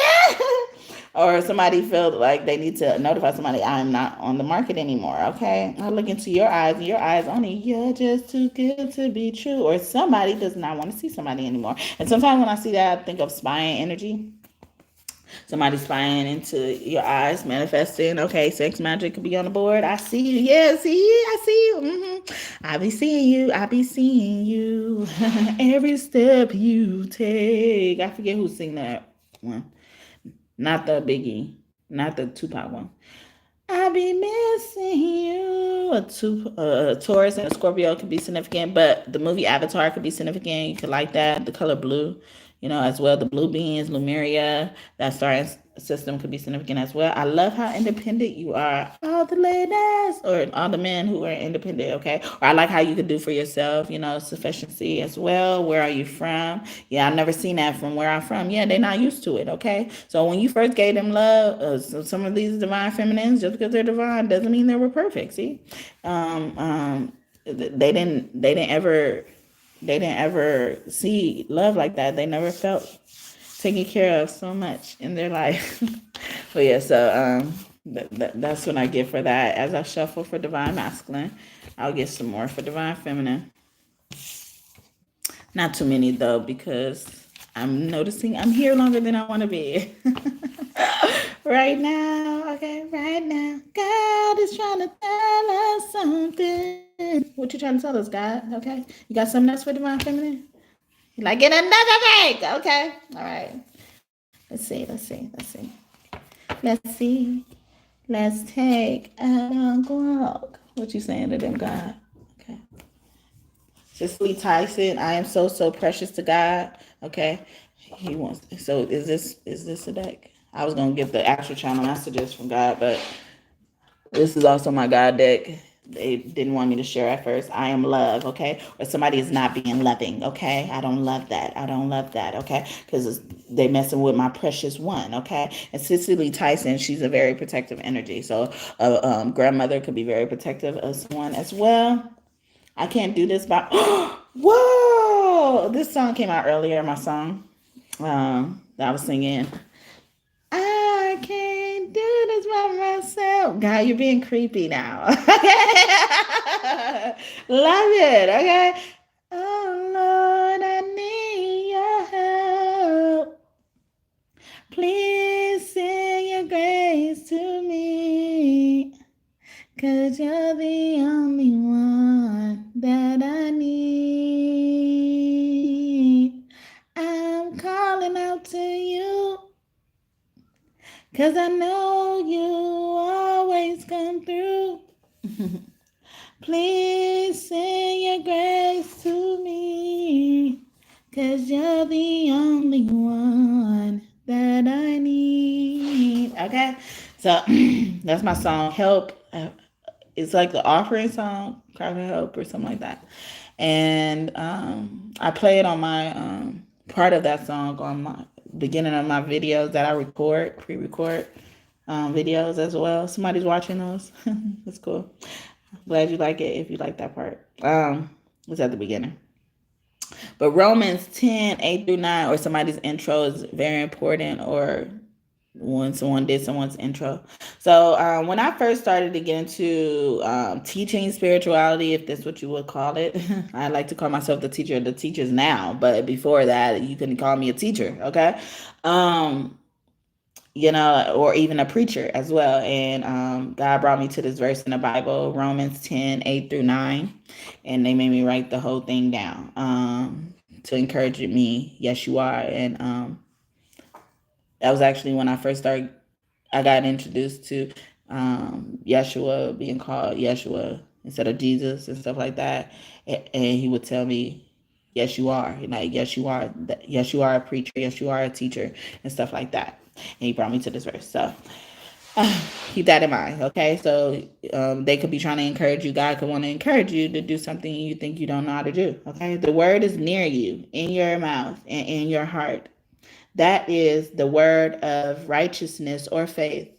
Or somebody felt like they need to notify somebody I'm not on the market anymore. Okay, I look into your eyes, and your eyes only. You're just too good to be true. Or somebody does not want to see somebody anymore. And sometimes when I see that, I think of spying energy. Somebody spying into your eyes, manifesting. Okay, sex magic could be on the board. I see you. Yeah, see you. I see you. I be seeing you. I be seeing you. Every step you take. I forget who sing that one. Not the Biggie, not the Tupac one. I be missing you. A Taurus and a Scorpio could be significant, but the movie Avatar could be significant. You could like that. The color blue, as well. The blue beings, Lumeria, that star system could be significant as well. I love how independent you are. All the ladies or all the men who are independent, okay? Or I like how you could do for yourself, sufficiency as well. Where are you from? Yeah, I've never seen that from where I'm from. Yeah, they're not used to it, okay? So when you first gave them love, some of these divine feminines, just because they're divine doesn't mean they were perfect, see? They didn't ever see love like that. They never felt taken care of so much in their life. But yeah, so that's what I get for that. As I shuffle for divine masculine, I'll get some more for divine feminine. Not too many though, because I'm noticing I'm here longer than I want to be. Right now, okay, right now. God is trying to tell us something. What you trying to tell us, God? Okay, you got something else for divine feminine? You like it another thing? Okay, all right. Let's see. Let's take a long walk. What you saying to them, God? Okay. Cicely Tyson, I am so precious to God. Okay. He wants. So is this a deck? I was gonna get the actual channel messages from God, but this is also my God deck. they didn't want me to share at first. I am love, okay? Or somebody is not being loving, okay? I don't love that. I don't love that, okay? Because they messing with my precious one, okay? And Cicely Tyson, she's a very protective energy. So grandmother could be very protective of someone as well. I can't do this by, whoa! This song came out earlier, my song that I was singing. I can't do this by myself. God, you're being creepy now. Love it. Okay. Oh Lord, I need your help. Please send your grace to me. 'Cause you're the only one that I need. I'm calling out to you. 'Cause I know you always come through. Please send your grace to me. 'Cause you're the only one that I need. Okay? So that's my song, Help. It's like the offering song, Cry for Help or something like that. And I play it on my part of that song on my beginning of my videos that I record, pre-record videos as well. Somebody's watching those. That's cool. Glad you like it if you like that part. It's at the beginning. But Romans 10:8-9, or somebody's intro is very important, or when someone did someone's intro. So when I first started to get into teaching spirituality, if that's what you would call it, I like to call myself the teacher of the teachers now, but before that, you couldn't call me a teacher, okay? Or even a preacher as well. And God brought me to this verse in the Bible, Romans 10:8-9, and they made me write the whole thing down to encourage me. Yes, you are. And that was actually when I got introduced to Yeshua, being called Yeshua instead of Jesus and stuff like that. And he would tell me, yes, you are. Like, yes, you are. Yes, you are a preacher. Yes, you are a teacher and stuff like that. And he brought me to this verse. So keep that in mind, okay? So they could be trying to encourage you. God could want to encourage you to do something you think you don't know how to do, okay? The word is near you, in your mouth and in your heart. That is the word of righteousness or faith,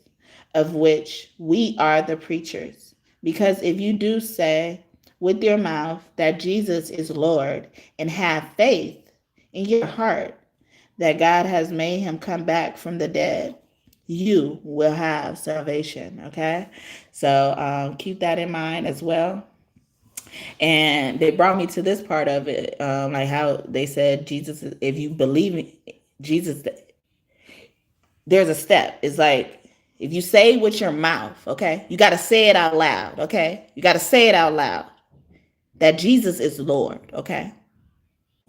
of which we are the preachers. Because if you do say with your mouth that Jesus is Lord and have faith in your heart that God has made him come back from the dead, you will have salvation, okay? So keep that in mind as well. And they brought me to this part of it, like how they said Jesus, if you believe in Jesus, there's a step. It's like, if you say with your mouth, okay, you got to say it out loud, okay? You got to say it out loud that Jesus is Lord, okay?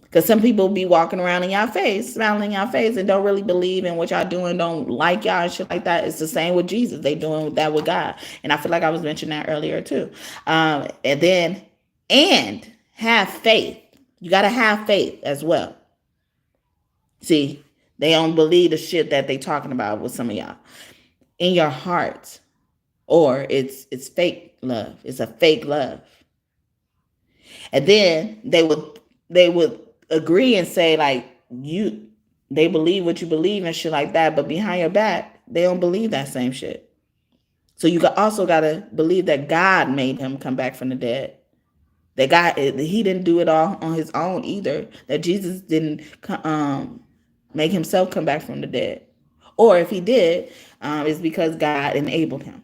Because some people be walking around in y'all face, smiling in y'all face, and don't really believe in what y'all doing, don't like y'all and shit like that. It's the same with Jesus. They doing that with God. And I feel like I was mentioning that earlier too. And have faith. You got to have faith as well. See, they don't believe the shit that they talking about with some of y'all. In your heart, or it's fake love. It's a fake love. And then they would agree and say, like, they believe what you believe and shit like that, but behind your back, they don't believe that same shit. So you also got to believe that God made him come back from the dead. That God, he didn't do it all on his own either. That Jesus didn't make himself come back from the dead. Or if he did, it's because God enabled him.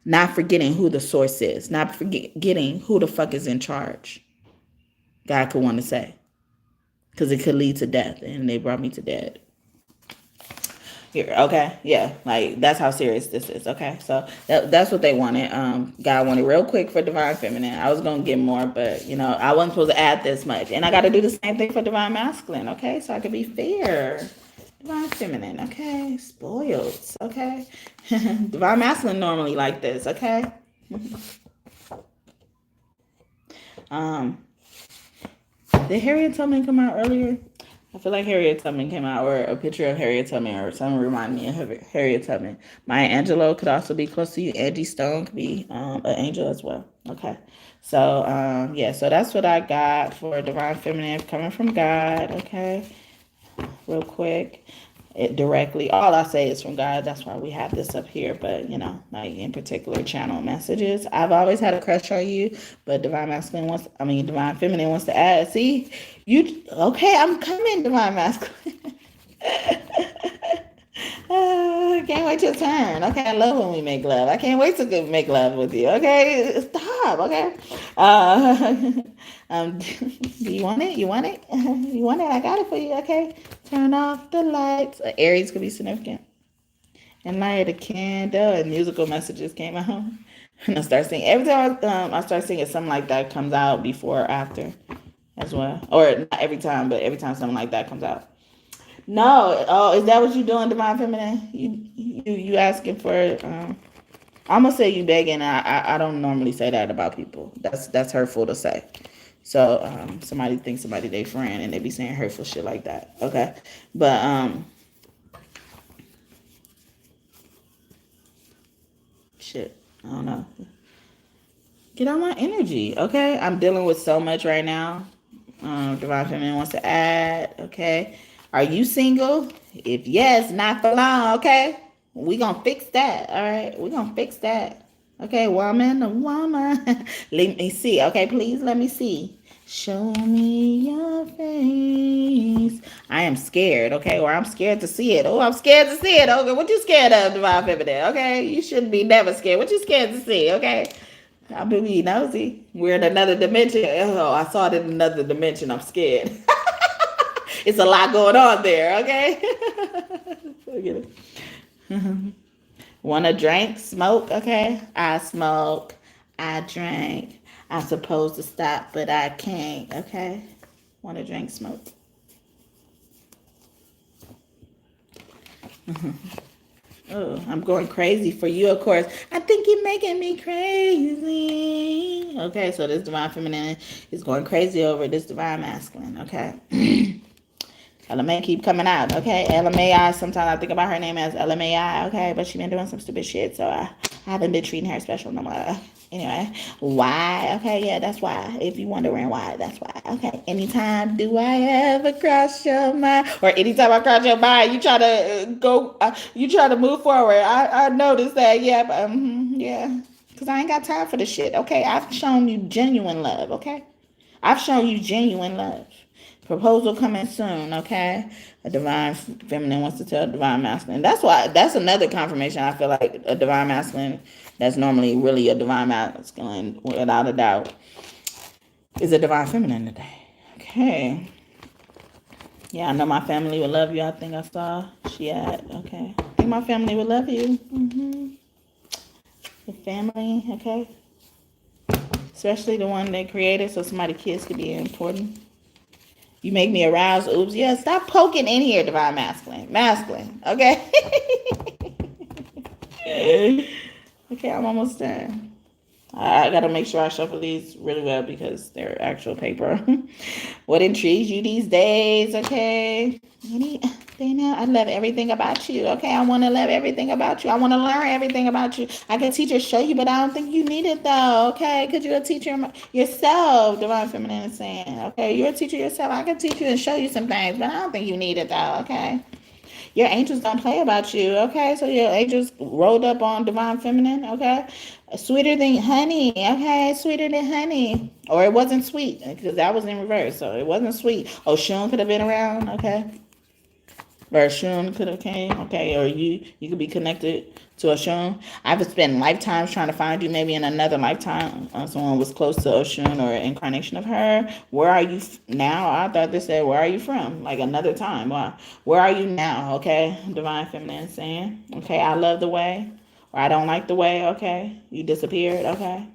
Not forgetting who the source is. Not forgetting who the fuck is in charge. God could want to say. Because it could lead to death. And they brought me to death. Here, okay? Yeah, like, that's how serious this is, okay? So that's what they wanted. God wanted real quick for Divine Feminine. I was going to get more, but, I wasn't supposed to add this much. And I got to do the same thing for Divine Masculine, okay? So I could be fair. Divine Feminine, okay? Spoiled, okay? Divine Masculine normally like this, okay? Did Harriet Tubman come out earlier? I feel like Harriet Tubman came out, or a picture of Harriet Tubman, or something remind me of Harriet Tubman. Maya Angelou could also be close to you. Angie Stone could be an angel as well. Okay. So, yeah, so that's what I got for Divine Feminine coming from God. Okay. Real quick. It directly, all I say is from God. That's why we have this up here. But, you know, like in particular channel messages. I've always had a crush on you, but Divine Feminine wants to add. See, okay, I'm coming, Divine Masculine. Can't wait your turn. Okay, I love when we make love. I can't wait to make love with you. Okay, stop. Okay. Do you want it? You want it? You want it? I got it for you. Okay. Turn off the lights. Aries could be significant. And light a candle, and musical messages came out. And I start singing. Every time I start singing, something like that comes out before or after as well. Or not every time, but every time something like that comes out. No. Oh, is that what you doing, Divine Feminine? You asking for? I'm gonna say you begging. I don't normally say that about people. That's hurtful to say. So somebody thinks somebody they friend and they be saying hurtful shit like that. Okay, but shit. I don't know. Get on my energy. Okay, I'm dealing with so much right now. Divine Feminine wants to add. Okay, are you single? If yes, not for long. Okay, we gonna fix that. All right, we gonna fix that. Okay, woman, a woman. Let me see. Okay, please let me see. Show me your face. I am scared, okay? Or I'm scared to see it. Oh, I'm scared to see it. Okay, what you scared of, Divine Feminine? Okay, you shouldn't be never scared. What you scared to see? Okay, I'll be nosy. We're in another dimension. Oh, I saw it in another dimension. I'm scared. It's a lot going on there. Okay. Forget it. Want to drink? Smoke? Okay. I smoke. I drink. I'm supposed to stop, but I can't. Okay. Want to drink? Smoke. Oh, I'm going crazy for you, of course. I think you're making me crazy. Okay, so this Divine Feminine is going crazy over this Divine Masculine. Okay. LMA keep coming out, okay? LMAI, sometimes I think about her name as LMAI, okay? But she been doing some stupid shit, so I haven't been treating her special no more. Anyway, why? Okay, yeah, that's why. If you wondering why, that's why. Okay, anytime do I ever cross your mind, or anytime I cross your mind, you try to you try to move forward. I noticed that, yeah, but, yeah. Because I ain't got time for this shit, okay? I've shown you genuine love, okay? I've shown you genuine love. Proposal coming soon, okay? A Divine Feminine wants to tell a Divine Masculine. That's another confirmation. I feel like a Divine Masculine that's normally really a Divine Masculine, without a doubt, is a Divine Feminine today. Okay. Yeah, I know my family would love you. I think I saw she had. Okay. I think my family would love you. The family, okay? Especially the one they created, so somebody's kids could be important. You make me aroused. Oops. Yeah, stop poking in here, Divine Masculine. Masculine. Okay. Okay, I'm almost done. I got to make sure I shuffle these really well because they're actual paper. What intrigues you these days? Okay. I love everything about you. Okay, I want to love everything about you. I want to learn everything about you. I can teach or show you, but I don't think you need it though. Okay, because you're a teacher yourself. Divine Feminine is saying. Okay, you're a teacher yourself. I can teach you and show you some things, but I don't think you need it though. Okay. Your angels don't play about you, okay? So your angels rolled up on Divine Feminine, okay? Sweeter than honey, okay? Sweeter than honey. Or it wasn't sweet, because that was in reverse, so it wasn't sweet. Oh, Shun could have been around, okay? Or Shun could have came, okay? Or you could be connected to Oshun. I've spent lifetimes trying to find you. Maybe in another lifetime, someone was close to Oshun or an incarnation of her. Where are you now? I thought they said, where are you from? Like another time. Where are you now? Okay, Divine Feminine saying, okay, I love the way, or I don't like the way. Okay, you disappeared. Okay,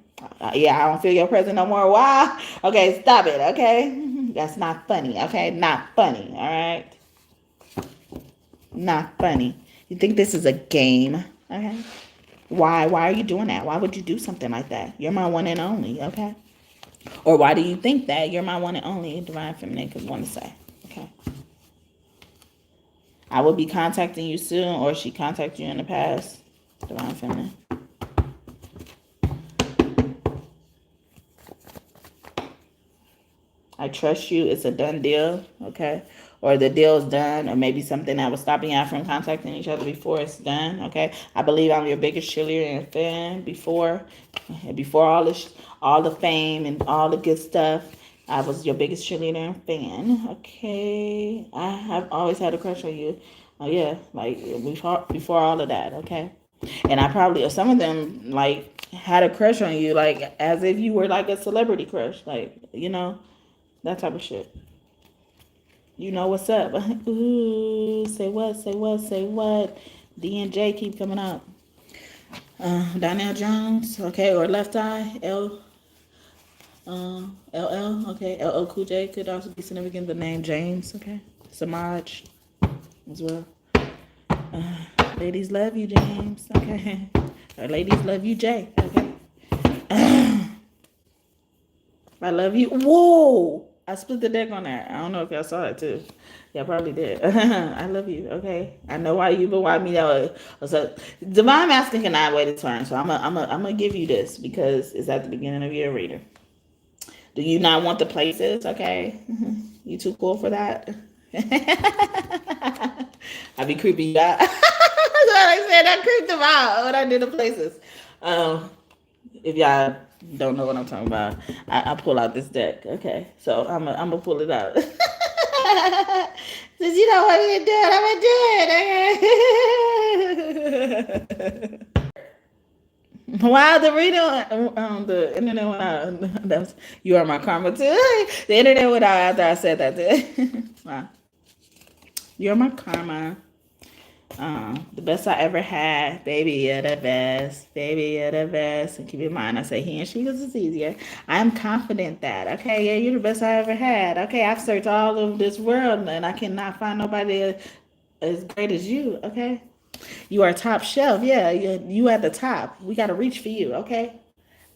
yeah, I don't feel your presence no more. Why? Okay, stop it. Okay, that's not funny. Okay, not funny. All right. Not funny. You think this is a game? Okay. Why are you doing that? Why would you do something like that? You're my one and only, okay? Or why do you think that you're my one and only? Divine Feminine could want to say, okay? I will be contacting you soon, or she contacted you in the past. Divine Feminine. I trust you. It's a done deal, okay? Or the deal's done, or maybe something that was stopping y'all from contacting each other before it's done, okay? I believe I'm your biggest cheerleader and fan before all the fame and all the good stuff. I was your biggest cheerleader and fan, okay? I have always had a crush on you. Oh yeah, like before all of that, okay? And I probably, or some of them, like had a crush on you, like as if you were like a celebrity crush, like that type of shit. You know what's up? Ooh, say what? Say what? Say what? D and J keep coming up. Donnell Jones, okay, or Left Eye, LL, okay, LL Cool J could also be significant. The name James, okay, Samaj as well. Ladies love you, James, okay, or ladies love you, Jay, okay. I love you. Whoa! I split the deck on that. I don't know if y'all saw it too. Y'all probably did. I love you. Okay. I know why you, but why me? That was a divine masculine cannot wait a turn. So I'm gonna give you this because it's at the beginning of your reader. Do you not want the places? Okay. You too cool for that. I be creepy you out. That's what I said. I creeped them out when I did the places. If y'all don't know what I'm talking about, I pull out this deck. Okay, so I'm gonna pull it out. Since you don't want me to do it, I'm gonna do it. Okay. Wow, the reading the internet went out. You are my karma too. The internet went out after I said that too. Wow, you're my karma. The best I ever had, baby, you're the best, baby, you're the best. And keep in mind, I say he and she because it's easier. I am confident that, okay, yeah, you're the best I ever had. Okay, I've searched all of this world and I cannot find nobody as great as you, okay? You are top shelf, yeah, you at the top. We got to reach for you, okay?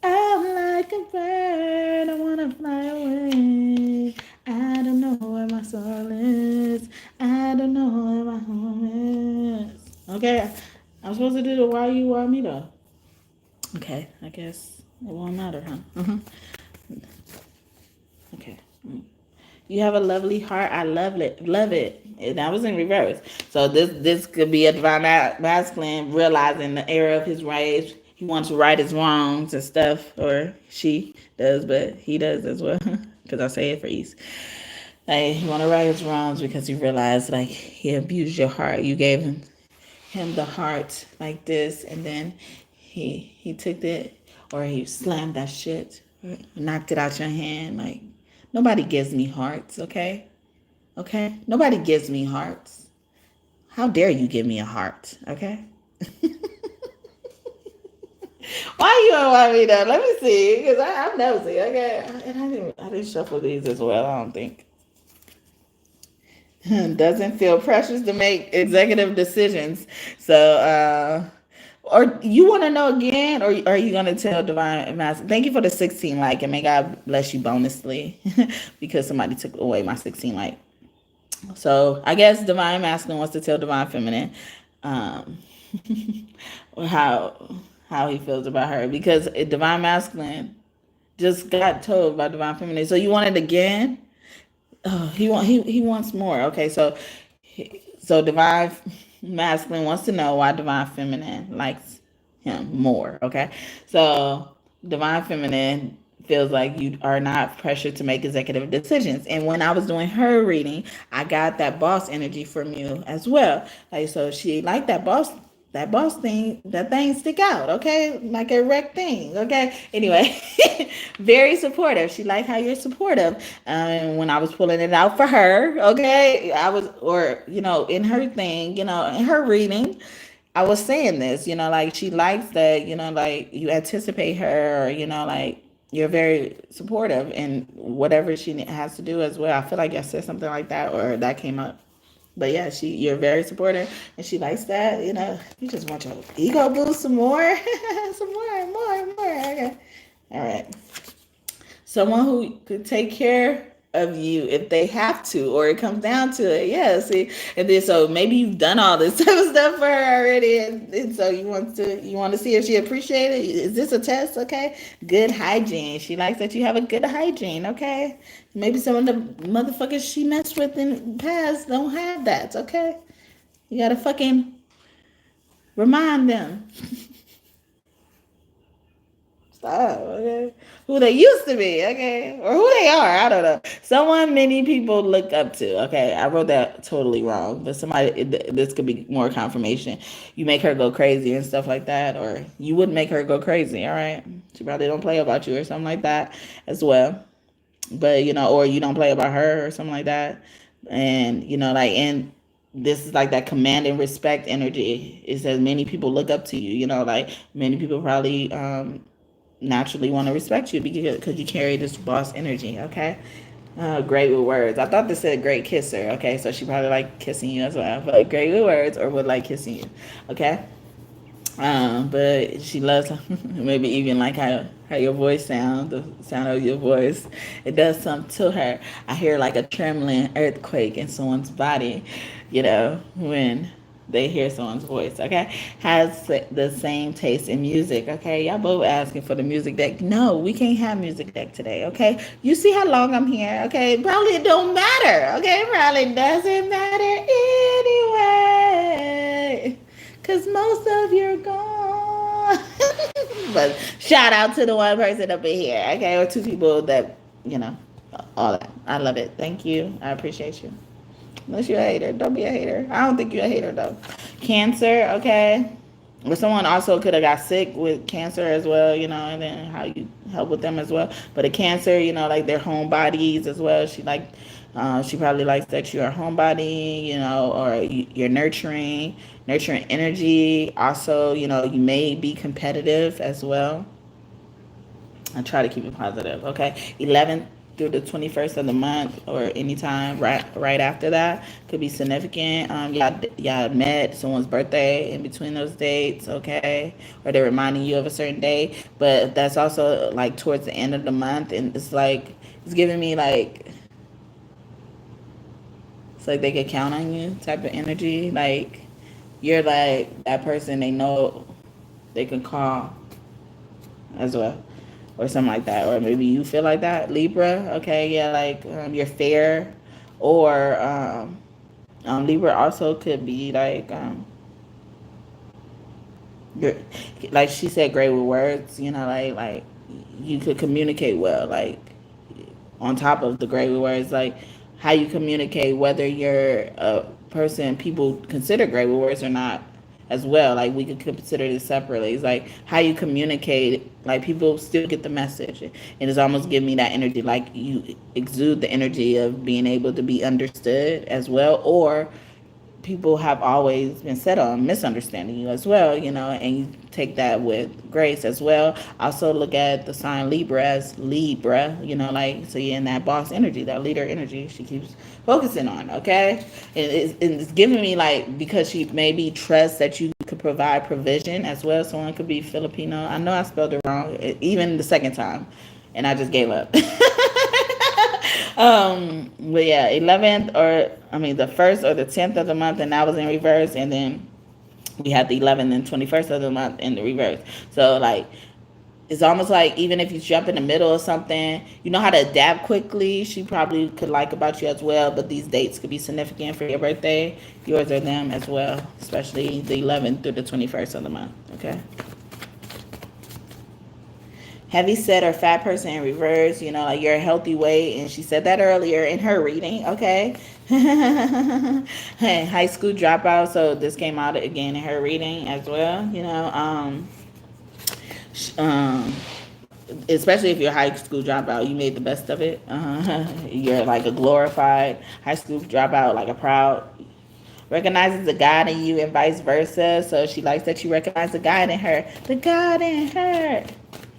I'm like a bird, I want to fly away. I don't know where my soul is. I don't know where my home is. Okay, I'm supposed to do the why you, why me though. Okay, I guess it won't matter, huh? Okay. You have a lovely heart. I love it. Love it. And that was in reverse. So this could be a divine masculine realizing the error of his ways. He wants to right his wrongs and stuff, or she does, but he does as well. Because I say it for ease. Like, he want to right his wrongs because he realized like he abused your heart. You gave him the heart like this, and then he took it, or he slammed that shit, or knocked it out your hand. Like, nobody gives me hearts, okay? Okay? Nobody gives me hearts. How dare you give me a heart, okay? Why you don't want me though? Let me see, because I'm nosy, okay? And I didn't shuffle these as well, I don't think. Doesn't feel precious to make executive decisions. So, or you want to know again, or are you going to tell Divine Masculine? Thank you for the 16 like, and may God bless you bonusly because somebody took away my 16 like. So I guess Divine Masculine wants to tell Divine Feminine how he feels about her, because Divine Masculine just got told by Divine Feminine. So you want it again? Oh, he wants more. Okay, so Divine Masculine wants to know why Divine Feminine likes him more. Okay, so Divine Feminine feels like you are not pressured to make executive decisions. And when I was doing her reading, I got that boss energy from you as well. Like, so she liked that boss thing, that thing stick out, okay? Like a wrecked thing, okay? Anyway, very supportive. She liked how you're supportive. And when I was pulling it out for her, okay, I was, or, in her thing, in her reading, I was saying this, like she likes that, like you anticipate her, or, like you're very supportive in whatever she has to do as well. I feel like I said something like that, or that came up. But yeah, you're very supportive, and she likes that. You just want your ego boost some more, some more. Okay, all right. Someone who could take care of you if they have to, or it comes down to it. Yeah, see, and then so maybe you've done all this type of stuff for her already, and so you want to see if she appreciated it. Is this a test? Okay, good hygiene. She likes that you have a good hygiene. Okay, maybe some of the motherfuckers she messed with in the past don't have that. Okay, you gotta fucking remind them. Stop, okay? Who they used to be, okay? Or who they are, I don't know. Someone many people look up to, okay? I wrote that totally wrong, but this could be more confirmation. You make her go crazy and stuff like that, or you wouldn't make her go crazy, all right? She probably don't play about you or something like that as well. But, or you don't play about her or something like that. And, and this is like that command and respect energy. It says many people look up to you, like many people probably, naturally want to respect you because you carry this boss energy. Okay, great with words. I thought this said great kisser. Okay, so she probably like kissing you as well, but great with words or would like kissing you. Okay, but she loves maybe even like how your voice sounds, the sound of your voice. It does something to her. I hear like a trembling earthquake in someone's body, when they hear someone's voice. Okay, has the same taste in music. Okay, y'all both asking for the music deck. No, we can't have music deck today. Okay, you see how long I'm here. Okay, probably it don't matter. Okay, probably doesn't matter anyway. Cause most of you're gone. But shout out to the one person up in here, okay, or two people that all that. I love it. Thank you. I appreciate you. Unless you're a hater, don't be a hater. I don't think you're a hater though. Cancer, okay. But someone also could have got sick with cancer as well, and then how you help with them as well. But a cancer, like their home bodies as well. She probably likes that you're a homebody, or you're nurturing energy. Also, you may be competitive as well. I try to keep it positive. Okay, 11th through the 21st of the month, or anytime right after that, could be significant. Y'all met someone's birthday in between those dates. Okay, or they're reminding you of a certain day. But that's also like towards the end of the month, and it's giving me like. It's like they can count on you type of energy. Like you're like that person they know they can call as well. Or something like that. Or maybe you feel like that. Libra, okay, yeah, like you're fair. Or Libra also could be like you're, like she said, great with words, like you could communicate well, like on top of the great with words, like how you communicate, whether you're a person people consider great with words or not as well. Like we could consider this separately. It's like how you communicate, like people still get the message. And it's almost giving me that energy, like you exude the energy of being able to be understood as well, or people have always been set on misunderstanding you as well, and you take that with grace as well. Also look at the sign Libra as Libra, like, so you're in that boss energy, that leader energy she keeps focusing on, okay? And it's giving me like, because she maybe trusts that you could provide provision as well. Someone could be Filipino. I know I spelled it wrong, even the second time, and I just gave up. But yeah, 11th, or I mean the 1st or the 10th of the month, and that was in reverse, and then we had the 11th and 21st of the month in the reverse. So like it's almost like even if you jump in the middle of something, you know how to adapt quickly. She probably could like about you as well, but these dates could be significant for your birthday, yours or them as well, especially the 11th through the 21st of the month. Okay. Heavy set or fat person in reverse, like you're a healthy weight, and she said that earlier in her reading, okay? High school dropout, so this came out again in her reading as well, especially if you're a high school dropout, you made the best of it. You're like a glorified high school dropout, like a proud, recognizes the God in you and vice versa. So she likes that you recognize the God in her. The God in her.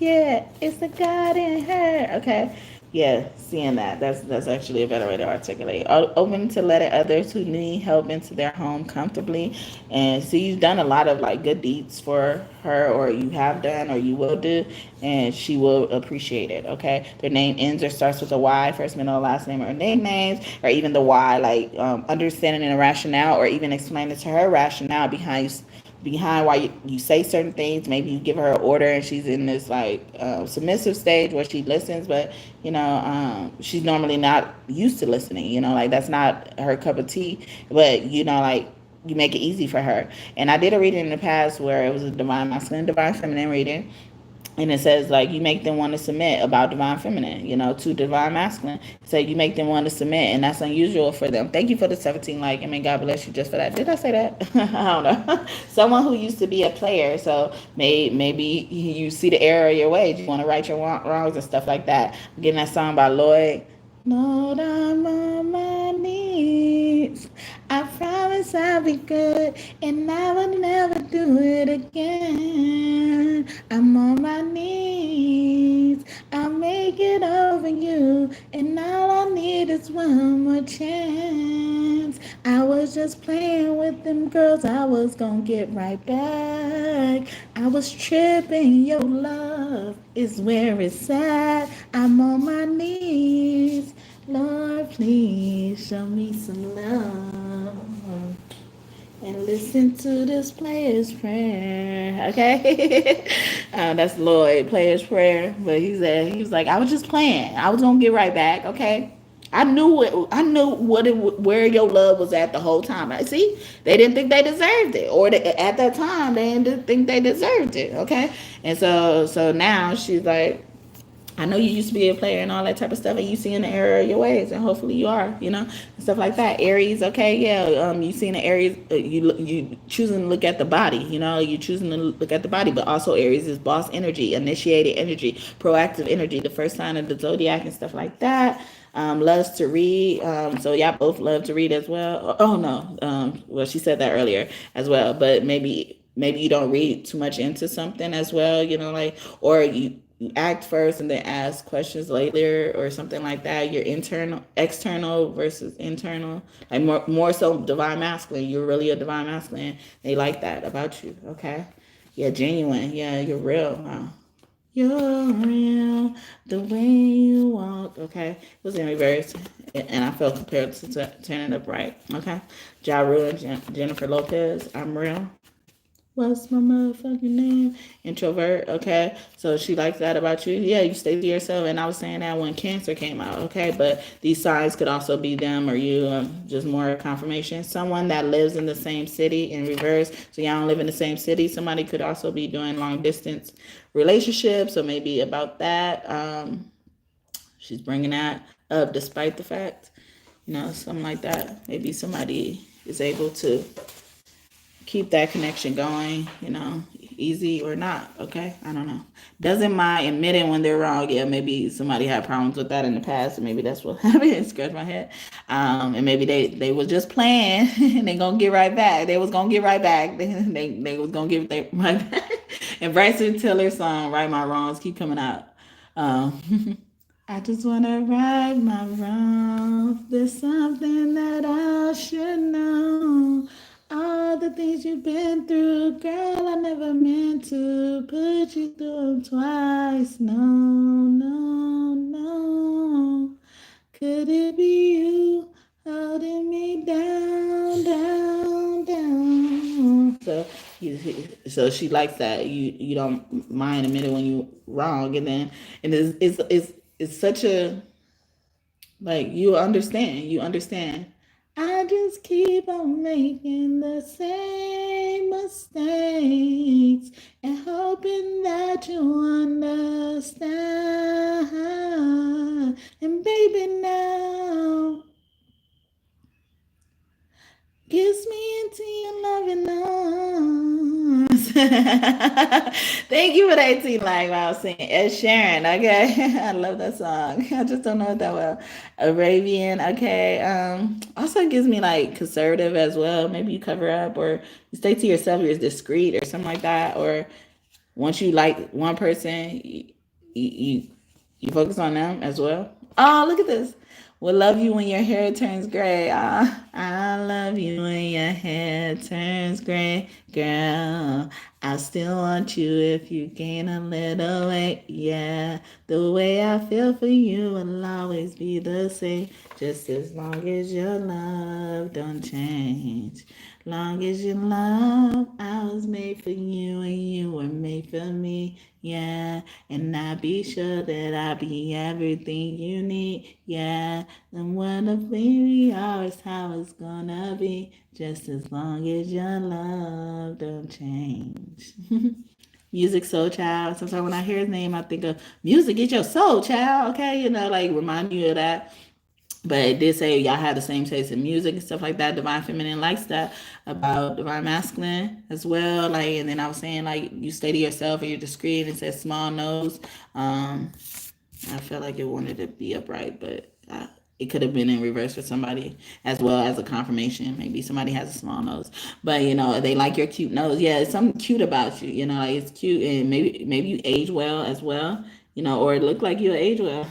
Yeah, it's the God in her. Okay. Yeah, seeing that. That's actually a better way to articulate. Open to letting others who need help into their home comfortably. And see, you've done a lot of like good deeds for her, or you have done, or you will do, and she will appreciate it. Okay, their name ends or starts with a Y, first, middle, last name, or nicknames, or even the Y, like understanding the rationale, or even explaining to her rationale behind why you say certain things. Maybe you give her an order and she's in this like submissive stage where she listens, but she's normally not used to listening. Like that's not her cup of tea. But like you make it easy for her. And I did a reading in the past where it was a divine masculine, divine feminine reading, and it says like you make them want to submit about divine feminine, to divine masculine. So you make them want to submit, and that's unusual for them. Thank you for the 17 like, and may God bless you just for that. Did I say that? I don't know. Someone who used to be a player, so maybe you see the error of your ways, you want to right your wrongs and stuff like that. I'm getting that song by Lloyd. Lord, I'm on my knees. I promise I'll be good and I will never do it again. I'm on my knees. I'll make it over you, and all I need is one more chance. I was just playing with them girls. I was gonna get right back. I was tripping. Your love is where it's at. I'm on my knees. Lord, please show me some love and listen to this player's prayer. Okay. That's Lloyd, player's prayer. But he was like, I was just playing. I was gonna get right back. Okay. Where your love was at the whole time. I see they didn't think they deserved it, or at that time they didn't think they deserved it. Okay. And so now she's like, I know you used to be a player and all that type of stuff, and you see in the error of your ways, and hopefully you are, and stuff like that. Aries, okay, yeah, you see in the Aries, you choosing to look at the body, you choosing to look at the body, but also Aries is boss energy, initiated energy, proactive energy, the first sign of the zodiac and stuff like that. Loves to read, so y'all both love to read as well. Oh no, well she said that earlier as well, but maybe you don't read too much into something as well, like, or you act first and then ask questions later or something like that. You're external versus internal, like more so divine masculine. You're really a divine masculine. They like that about you. Okay, yeah, genuine. Yeah, you're real. Wow. You're real, the way you walk. Okay, it was in reverse, and I felt compelled to turn it up right. Okay, Ja Rule and Jennifer Lopez. I'm real. What's my motherfucking name? Introvert, okay? So she likes that about you. Yeah, you stay to yourself. And I was saying that when Cancer came out, okay? But these signs could also be them or you, just more confirmation. Someone that lives in the same city in reverse. So y'all don't live in the same city. Somebody could also be doing long distance relationships, or maybe about that. She's bringing that up despite the fact, something like that. Maybe somebody is able to keep that connection going, easy or not. Okay. I don't know. Doesn't mind admitting when they're wrong. Yeah, maybe somebody had problems with that in the past, and maybe that's what happened. Scratch my head. And maybe they was just playing and they gonna get right back. They was gonna get right back. They was gonna get right back. And Bryson Tiller's song, Right My Wrongs, keep coming out. I just wanna right my wrongs. There's something that I should know. All the things you've been through, girl, I never meant to put you through them twice. No, no, no. Could it be you holding me down, down, down? So she likes that. You don't mind admitting when you wrong, and it's such a, like, you understand. I just keep on making the same mistakes and hoping that you understand. And baby, now kiss me into your loving arms. Thank you for the 18 like while I was singing Ed Sheeran. Okay, I love that song. I just don't know it that well. Arabian. Okay. Also gives me like conservative as well. Maybe you cover up, or you stay to yourself. You're discreet or something like that. Or once you like one person, you You focus on them as well. Oh, look at this. We'll love you when your hair turns gray. I love you when your hair turns gray, girl. I still want you if you gain a little weight. Yeah, the way I feel for you will always be the same. Just as long as your love don't change. Long as your love, I was made for you and you were made for me. Yeah, and I be sure that I be everything you need. Yeah, and what if we are is how it's gonna be. Just as long as your love don't change. Music Soul Child. Sometimes when I hear his name, I think of music is your soul child. Okay, like remind you of that. But it did say y'all had the same taste in music and stuff like that. Divine Feminine likes that about Divine Masculine as well. Like, and then I was saying like you stay to yourself and you're discreet, and it says small nose. I felt like it wanted to be upright, but it could have been in reverse for somebody as well as a confirmation. Maybe somebody has a small nose, but they like your cute nose. Yeah, it's something cute about you. Like it's cute, and maybe you age well as well. Or it look like you age well.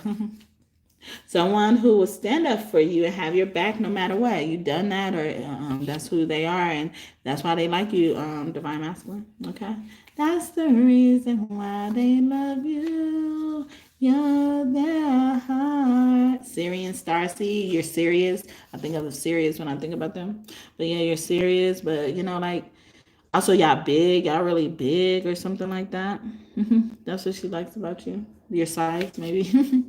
Someone who will stand up for you and have your back no matter what. You done that, or that's who they are, and that's why they like you, Divine Masculine. Okay, that's the reason why they love you. You're their heart. Syrian Starseed, you're serious. I think of serious when I think about them. But yeah, you're serious. But like also y'all big, y'all really big or something like that. That's what she likes about you. Your size, maybe.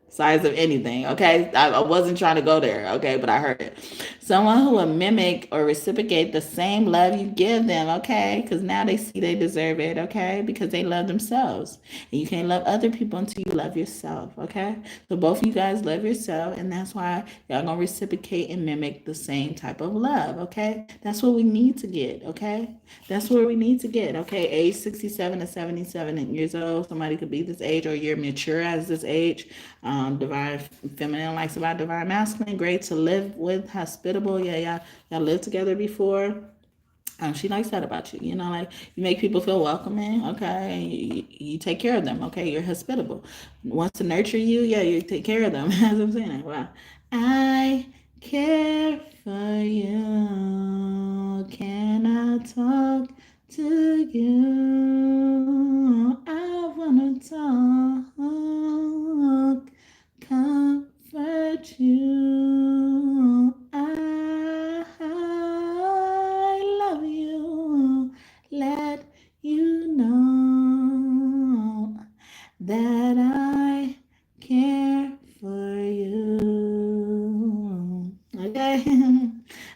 Size of anything, okay? I wasn't trying to go there, okay? But I heard it. Someone who will mimic or reciprocate the same love you give them, okay? Because now they see they deserve it, okay? Because they love themselves. And you can't love other people until you love yourself, okay? So both of you guys love yourself, and that's why y'all gonna reciprocate and mimic the same type of love, okay? That's what we need to get, okay? That's where we need to get, okay? Age 67 to 77 years old. Somebody could be this age, or you're mature as this age. Divine Feminine likes about Divine Masculine. Great to live with, hospitable. Yeah, y'all lived together before. She likes that about you. Like you make people feel welcoming, okay? And you take care of them, okay? You're hospitable. Wants to nurture you, yeah, you take care of them. As I'm saying, wow. I care for you. Can I talk to you? I wanna talk, comfort you. I love you. Let you know that I care for you. Okay.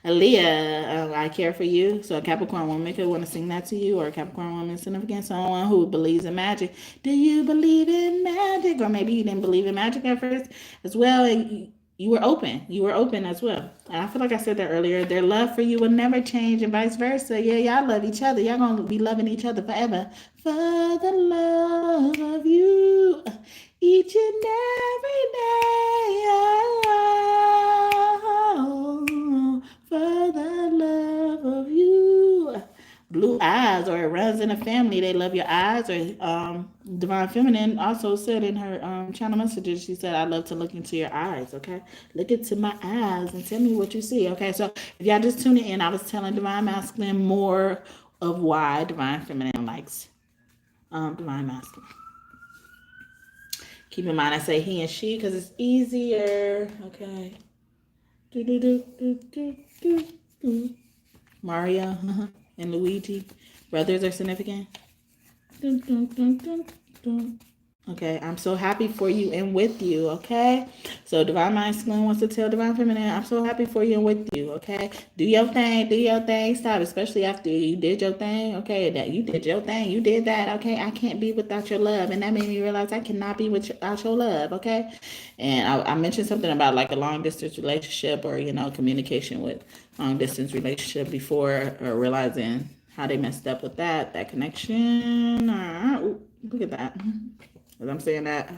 Aaliyah, I care for you. So a Capricorn woman could want to sing that to you, or a Capricorn woman significant, someone who believes in magic. Do you believe in magic? Or maybe you didn't believe in magic at first as well. You were open. You were open as well. And I feel like I said that earlier. Their love for you will never change, and vice versa. Yeah, y'all love each other. Y'all gonna be loving each other forever. For the love of you, each and every day. Oh, for the love of you. Blue eyes, or it runs in the family. They love your eyes. Or Divine Feminine also said in her channel messages, she said, I love to look into your eyes, okay? Look into my eyes and tell me what you see, okay? So if y'all just tuning in, I was telling Divine Masculine more of why Divine Feminine likes Divine Masculine. Keep in mind, I say he and she because it's easier, okay? Mario and Luigi, brothers are significant. Okay, I'm so happy for you and with you, okay? So Divine Masculine wants to tell Divine Feminine, I'm so happy for you and with you, okay? Do your thing, stop, especially after you did your thing, okay? That you did your thing, you did that, okay? I can't be without your love, and that made me realize I cannot be without your love, okay? And I mentioned something about like a long distance relationship, or communication with long distance relationship before, or realizing how they messed up with that connection. Look at that. As I'm saying that,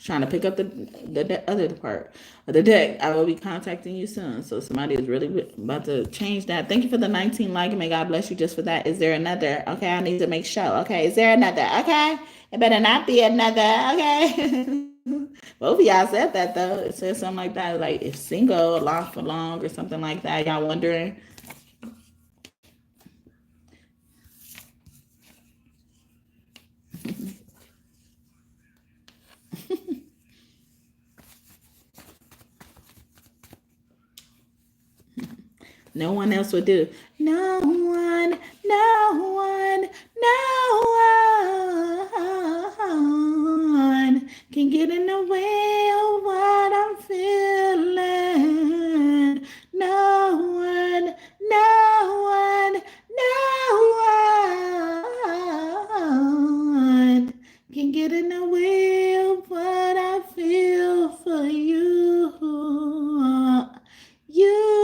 trying to pick up the other part of the deck. I will be contacting you soon. So somebody is really about to change that. Thank you for the 19 like. May God bless you just for that. Is there another? Okay, I need to make sure. Okay, is there another? Okay, it better not be another. Okay. Both of y'all said that though. It said something like that, like if single, long for long, or something like that. Y'all wondering? No one else would do. No one, no one, no one can get in the way of what I'm feeling. No one, no one, no one can get in the way of what I feel for you. You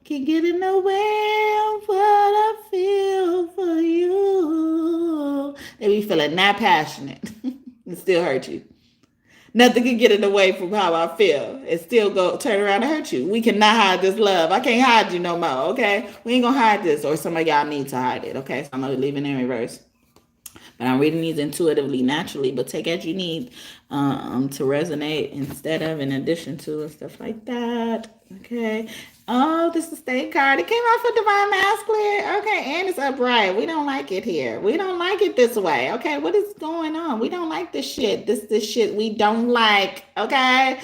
can get in the way of what I feel for you. They be feeling that passionate. It still hurt you. Nothing can get in the way from how I feel. It still go turn around and hurt you. We cannot hide this love. I can't hide you no more, okay? We ain't gonna hide this, or some of y'all need to hide it, okay? So I'm gonna leave it in reverse. But I'm reading these intuitively, naturally, but take as you need to resonate instead of, in addition to, and stuff like that. Okay. Oh, this is the state card. It came out for Divine Masculine. Okay, and it's upright. We don't like it here. We don't like it this way. Okay, what is going on? We don't like this shit. This shit we don't like. Okay.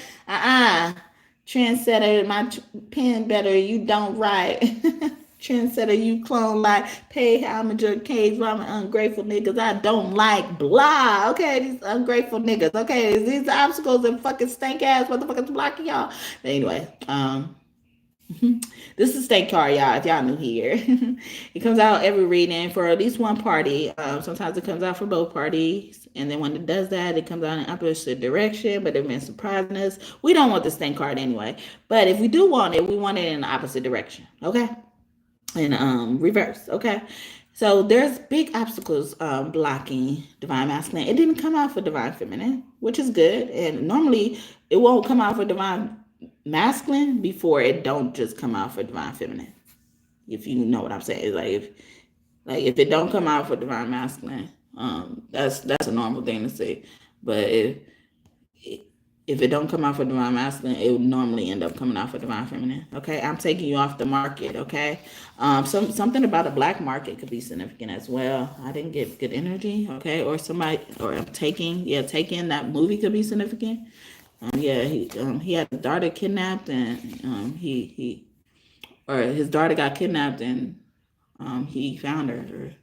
Trendsetter, my pen better. You don't write. Trendsetter, you clone like pay homage or cage ramen ungrateful niggas. I don't like blah. Okay, these ungrateful niggas. Okay, these obstacles and fucking stank ass motherfuckers blocking y'all. But anyway, this is state card, y'all. If y'all new here, it comes out every reading for at least one party. Sometimes it comes out for both parties, and then when it does that, it comes out in opposite direction. But they've been surprising us. We don't want the state card anyway. But if we do want it, we want it in the opposite direction. Okay. In reverse. Okay, so there's big obstacles blocking Divine Masculine. It didn't come out for Divine Feminine, which is good, and normally it won't come out for Divine Masculine before it don't just come out for Divine Feminine, if you know what I'm saying. It's like if it don't come out for Divine Masculine, that's a normal thing to say. But if it don't come out for Divine Masculine, it would normally end up coming out for Divine Feminine. Okay, I'm taking you off the market. Okay, something about a black market could be significant as well. I didn't get good energy. Okay, or somebody, or I'm taking that movie could be significant. He had a daughter kidnapped, and his daughter got kidnapped, and he found her, or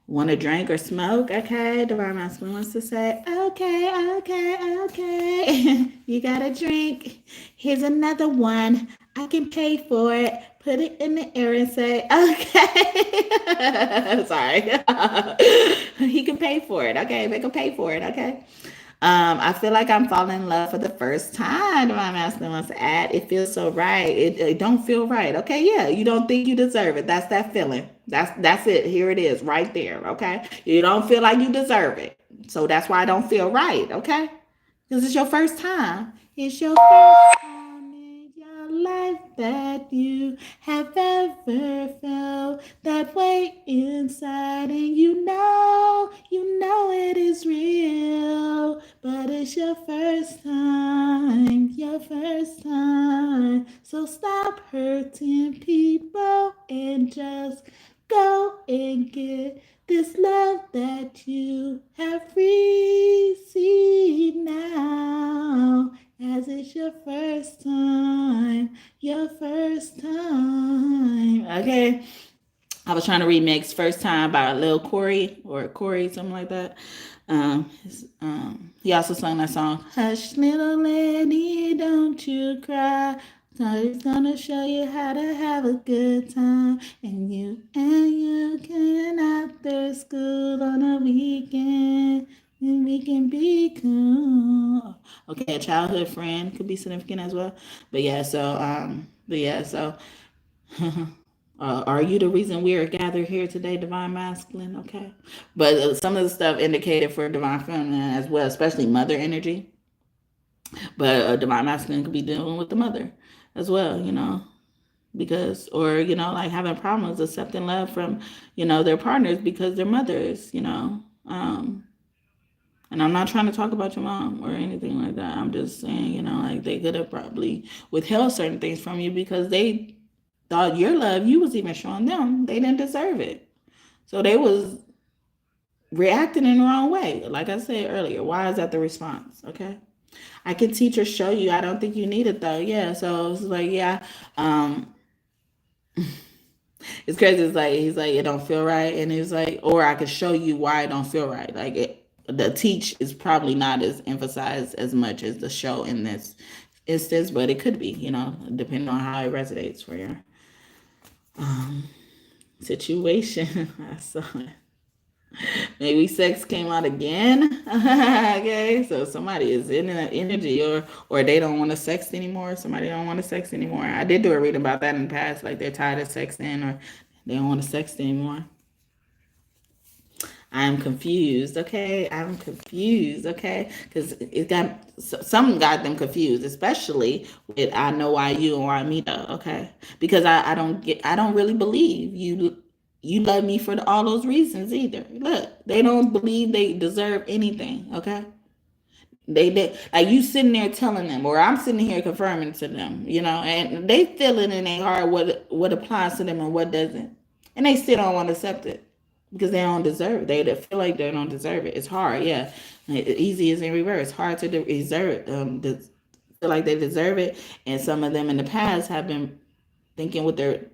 want to drink or smoke? Okay, Divine Masculine wants to say, okay. You got a drink. Here's another one. I can pay for it. Put it in the air and say, okay. Sorry. He can pay for it. Okay, make him pay for it. Okay. I feel like I'm falling in love for the first time. My masculine wants to add, it feels so right. It don't feel right. Okay, yeah, you don't think you deserve it. That's that feeling. That's it. Here it is, right there. Okay, you don't feel like you deserve it, so that's why I don't feel right. Okay, because it's your first time. It's your first time in your life that you have ever felt that way inside, and you know it is real, but it's your first time. So stop hurting people and just go and get this love that you have received now, as it's your first time. Okay. I was trying to remix First Time by Lil Corey, or Corey, something like that. He also sung that song, Hush Little Lady, Don't You Cry. He's gonna show you how to have a good time. And you can after school on a weekend. And we can be cool. Okay, a childhood friend could be significant as well. But yeah, so Are you the reason we are gathered here today, divine masculine? Okay. But some of the stuff indicated for divine feminine as well, especially mother energy. But divine masculine could be dealing with the mother as well, because, or, like having problems accepting love from, their partners because they're mothers, and I'm not trying to talk about your mom or anything like that. I'm just saying, like they could have probably withheld certain things from you because they thought your love you was even showing them, they didn't deserve it. So they was reacting in the wrong way. Like I said earlier, why is that the response? Okay. I can teach or show you. I don't think you need it though. Yeah. So it's like, yeah. It's crazy. It's like he's like, it don't feel right. And he's like, or I could show you why it don't feel right. Like the teach is probably not as emphasized as much as the show in this instance, but it could be, depending on how it resonates for your situation. I saw it. Maybe sex came out again. Okay, so somebody is in that energy, or they don't want to sex anymore. Somebody don't want to sex anymore. I did do a reading about that in the past, like they're tired of sexting or they don't want to sex anymore. I'm confused. Okay, I'm confused. Okay, because it got some got them confused, especially with I know why you and why me though. Okay, because I don't really believe you love me for all those reasons either. Look, they don't believe they deserve anything. Okay, they like you sitting there telling them, or I'm sitting here confirming to them, and they feel it in their heart what applies to them and what doesn't, and they still don't want to accept it because they don't deserve it. They feel like they don't deserve it. It's hard, yeah. Easy is in reverse. Hard to deserve, feel like they deserve it, and some of them in the past have been thinking with their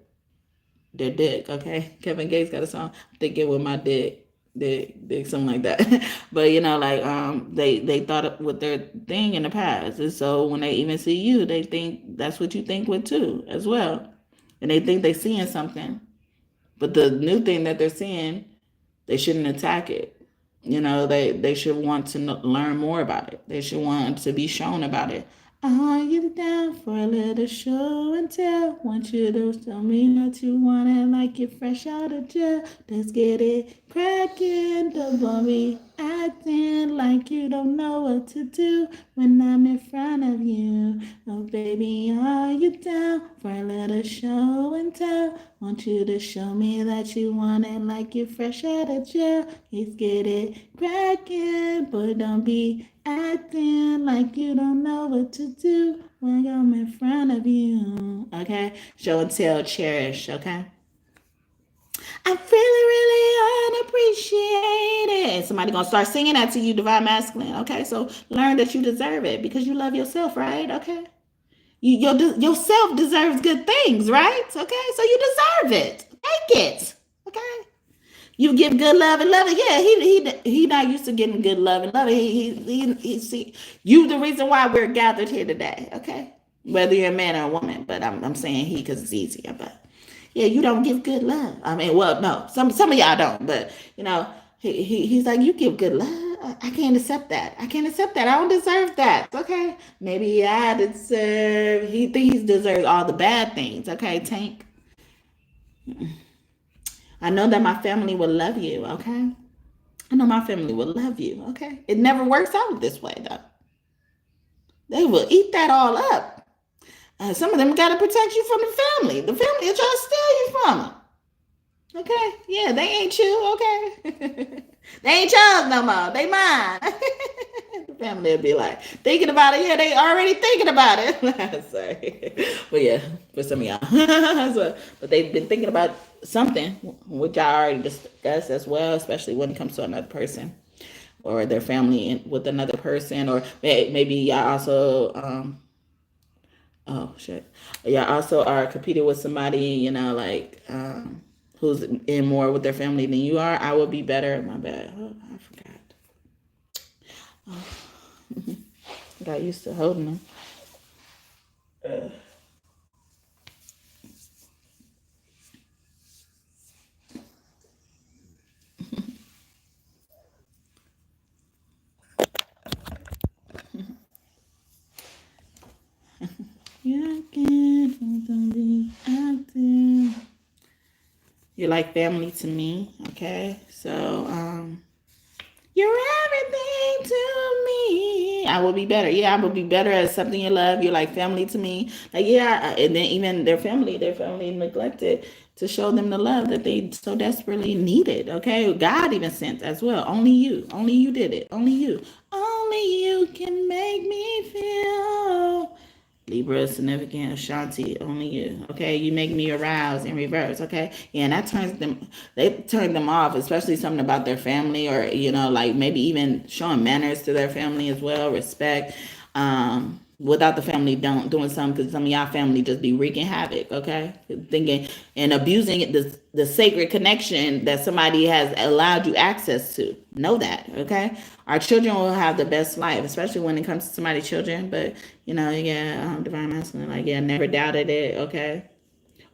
dick. Okay, Kevin Gates got a song, "Thinking with my dick," something like that. But like they thought with their thing in the past, and so when they even see you, they think that's what you think with too as well, and they think they're seeing something. But the new thing that they're seeing, they shouldn't attack it. They should want to learn more about it. They should want to be shown about it. Are you down for a little show and tell? Want you to tell me that you want it like you're fresh out of jail. Let's get it cracking. Don't be acting like you don't know what to do when I'm in front of you. Oh, baby, are you down for a little show and tell? Want you to show me that you want it like you're fresh out of jail. Let's get it cracking, but don't be acting like you don't know what to do when I'm in front of you. Okay? Show and tell, cherish, okay? I really unappreciated. And somebody gonna start singing that to you, divine masculine. Okay, so learn that you deserve it because you love yourself, right? Okay, yourself deserves good things, right? Okay, so you deserve it. Take it. Okay, you give good love and love it. Yeah, he not used to getting good love and love it. He see you the reason why we're gathered here today. Okay, whether you're a man or a woman, but I'm saying he because it's easier, but. Yeah, you don't give good love. I mean, well, no, some of y'all don't, but he's like, you give good love. I can't accept that. I can't accept that. I don't deserve that. Okay, maybe I deserve. He thinks he deserves all the bad things. Okay, Tank. I know that my family will love you. Okay, I know my family will love you. Okay, it never works out this way though. They will eat that all up. Some of them got to protect you from the family. The family will try to steal you from them. Okay, yeah, they ain't you, okay? They ain't yours no more. They mine. The family will be like, thinking about it. Yeah, they already thinking about it. Sorry. But yeah, for some of y'all. So, but they've been thinking about something, which I already discussed as well, especially when it comes to another person or their family with another person. Or maybe y'all also, oh, shit. Y'all also are competing with somebody, who's in more with their family than you are. I will be better. My bad. Oh, I forgot. Oh. I got used to holding them. You can't be acting You're like family to me. Okay. So, you're everything to me. I will be better. Yeah, I will be better at something you love. You're like family to me. Like, yeah, and then even their family neglected to show them the love that they so desperately needed. Okay, God even sent as well. Only you did it. Only you can make me feel. Libra is significant. Ashanti, only you. Okay, you make me arouse in reverse. Okay, yeah, and that turns them. They turn them off, especially something about their family, or like maybe even showing manners to their family as well, respect. Without the family doing something, because some of y'all family just be wreaking havoc. Okay, thinking and abusing the sacred connection that somebody has allowed you access to. Know that. Okay, our children will have the best life, especially when it comes to somebody's children. But yeah, divine masculine, like, yeah, never doubted it. Okay,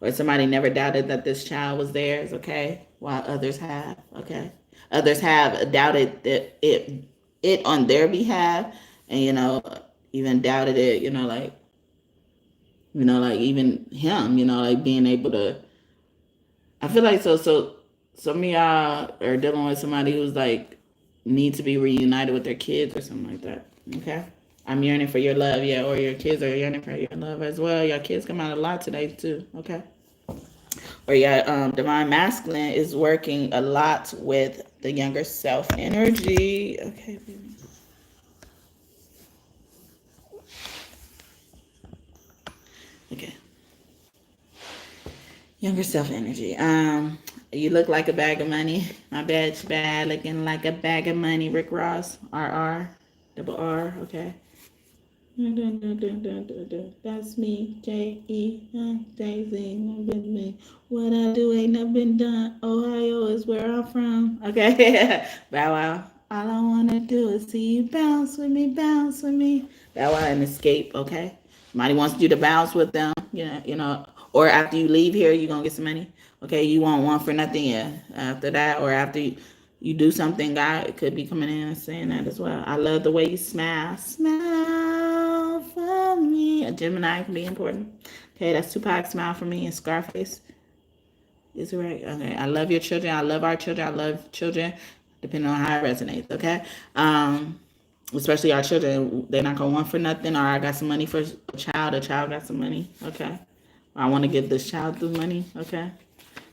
or somebody never doubted that this child was theirs. Okay, while others have. Okay, others have doubted that it on their behalf, and even doubted it. Like even him. Like being able to. I feel like so some of y'all are dealing with somebody who's like need to be reunited with their kids or something like that. Okay. I'm yearning for your love, yeah, or your kids are yearning for your love as well. Your kids come out a lot today too, okay? Or yeah, divine masculine is working a lot with the younger self energy. Okay. Okay. Younger self energy. You look like a bag of money. My badge bad, looking like a bag of money. Rick Ross, RR, double R. Okay. That's me, J.E. Daisy, with me. What I do ain't never been done. Ohio is where I'm from. Okay. Bow Wow. All I want to do is see you bounce with me, bounce with me. Bow Wow and Escape, okay? Somebody wants you to bounce with them, or after you leave here, you're going to get some money. Okay, you want one for nothing, yeah. After that, or after you do something, God could be coming in and saying that as well. I love the way you smile. Smile for me. A Gemini can be important. Okay, that's Tupac. Smile for me and Scarface. Is it right? Okay. I love your children. I love our children. I love children, depending on how it resonates. Okay. Especially our children, they're not gonna want for nothing. Or I got some money for a child got some money. Okay. I want to give this child the money. Okay.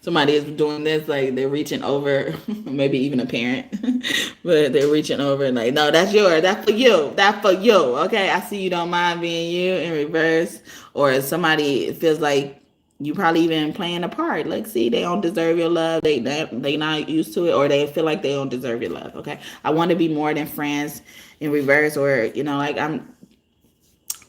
Somebody is doing this, like they're reaching over, maybe even a parent, but they're reaching over and like, no, that's yours, that's for you, that's for you. Okay, I see you don't mind being you in reverse, or somebody feels like you probably even playing a part. Like, see, they don't deserve your love. They not used to it, or they feel like they don't deserve your love. Okay, I want to be more than friends in reverse, or like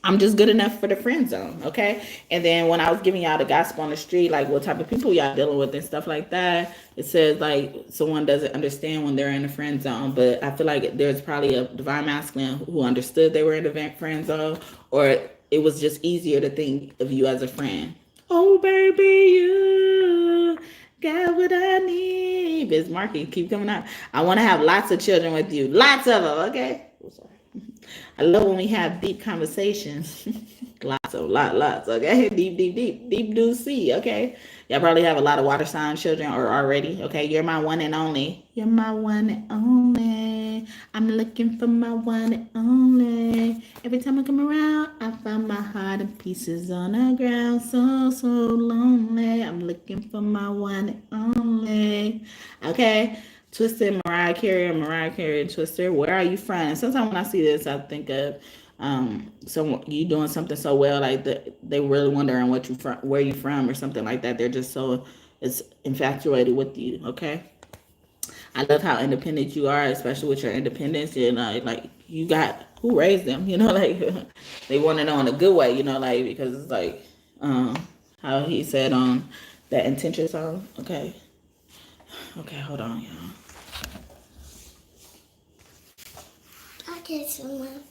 I'm just good enough for the friend zone, okay? And then when I was giving y'all the gospel on the street, like what type of people y'all dealing with and stuff like that, it says like someone doesn't understand when they're in the friend zone. But I feel like there's probably a divine masculine who understood they were in the friend zone, or it was just easier to think of you as a friend. Oh, baby, you got what I need. Biz Markie, keep coming out. I want to have lots of children with you. Lots of them, okay? Oh, sorry. I love when we have deep conversations. Lots, okay? Deep do see, okay? Y'all probably have a lot of water sign children or already, okay? You're my one and only. You're my one and only. I'm looking for my one and only. Every time I come around, I find my heart in pieces on the ground. So lonely. I'm looking for my one and only. Okay? Twister, Mariah Carey and Twister. Where are you from? And sometimes when I see this, I think of someone you doing something so well, like they really wondering what you from, where you from, or something like that. They're just so it's infatuated with you. Okay. I love how independent you are, especially with your independence. Like you got who raised them. Like they want to know in a good way. Like because it's like how he said on that intention song. Okay. Okay, hold on, y'all. I'll get someone.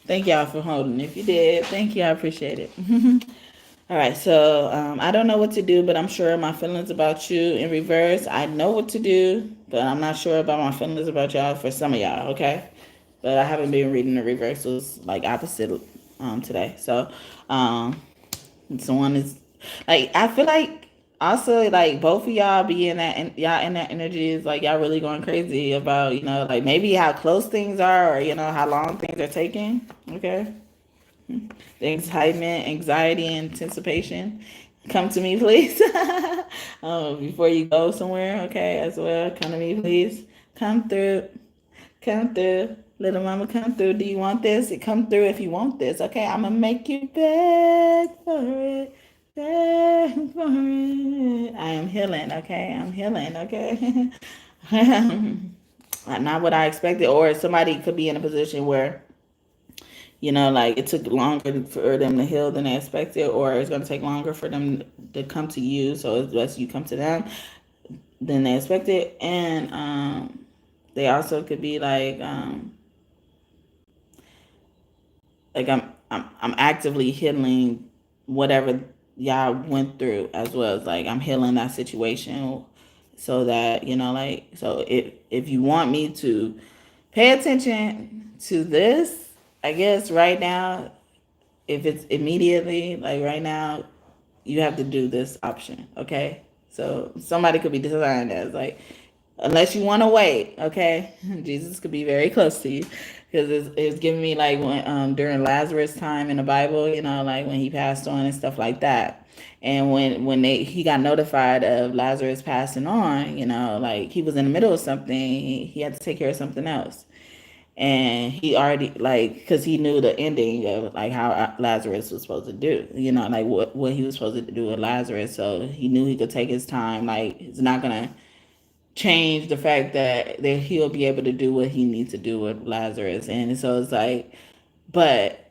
Thank y'all for holding. If you did, thank you. I appreciate it. All right, so I don't know what to do, but I'm sure my feelings about you in reverse. I know what to do, but I'm not sure about my feelings about y'all for some of y'all, okay? But I haven't been reading the reversals like opposite today. So someone is like, I feel like also like both of y'all be in that, y'all in that energy is like y'all really going crazy about, you know, like maybe how close things are, or you know how long things are taking, okay? The excitement, anxiety, anticipation. Come to me, please. Before you go somewhere, okay, as well. Come to me, please. Come through. Come through. Little mama, come through. Do you want this? Come through if you want this. Okay, I'm going to make you beg for it. Beg for it. I am healing, okay? I'm healing, okay? Not what I expected. Or somebody could be in a position where, you know, like it took longer for them to heal than they expected, or it's going to take longer for them to come to you. So it's best you come to them than they expected. And they also could be like I'm actively healing whatever y'all went through, as well as like I'm healing that situation, so that, you know, like, so if you want me to pay attention to this, I guess right now, if it's immediately, like right now, you have to do this option, okay? So somebody could be designed as like, unless you want to wait, okay? Jesus could be very close to you, because it's giving me like when during Lazarus' time in the Bible, you know, like when he passed on and stuff like that. And when he got notified of Lazarus passing on, you know, like he was in the middle of something, he had to take care of something else. And he already, like, because he knew the ending of like how Lazarus was supposed to do, you know, like what he was supposed to do with Lazarus. So he knew he could take his time. Like, it's not gonna change the fact that he'll be able to do what he needs to do with Lazarus. And so it's like, but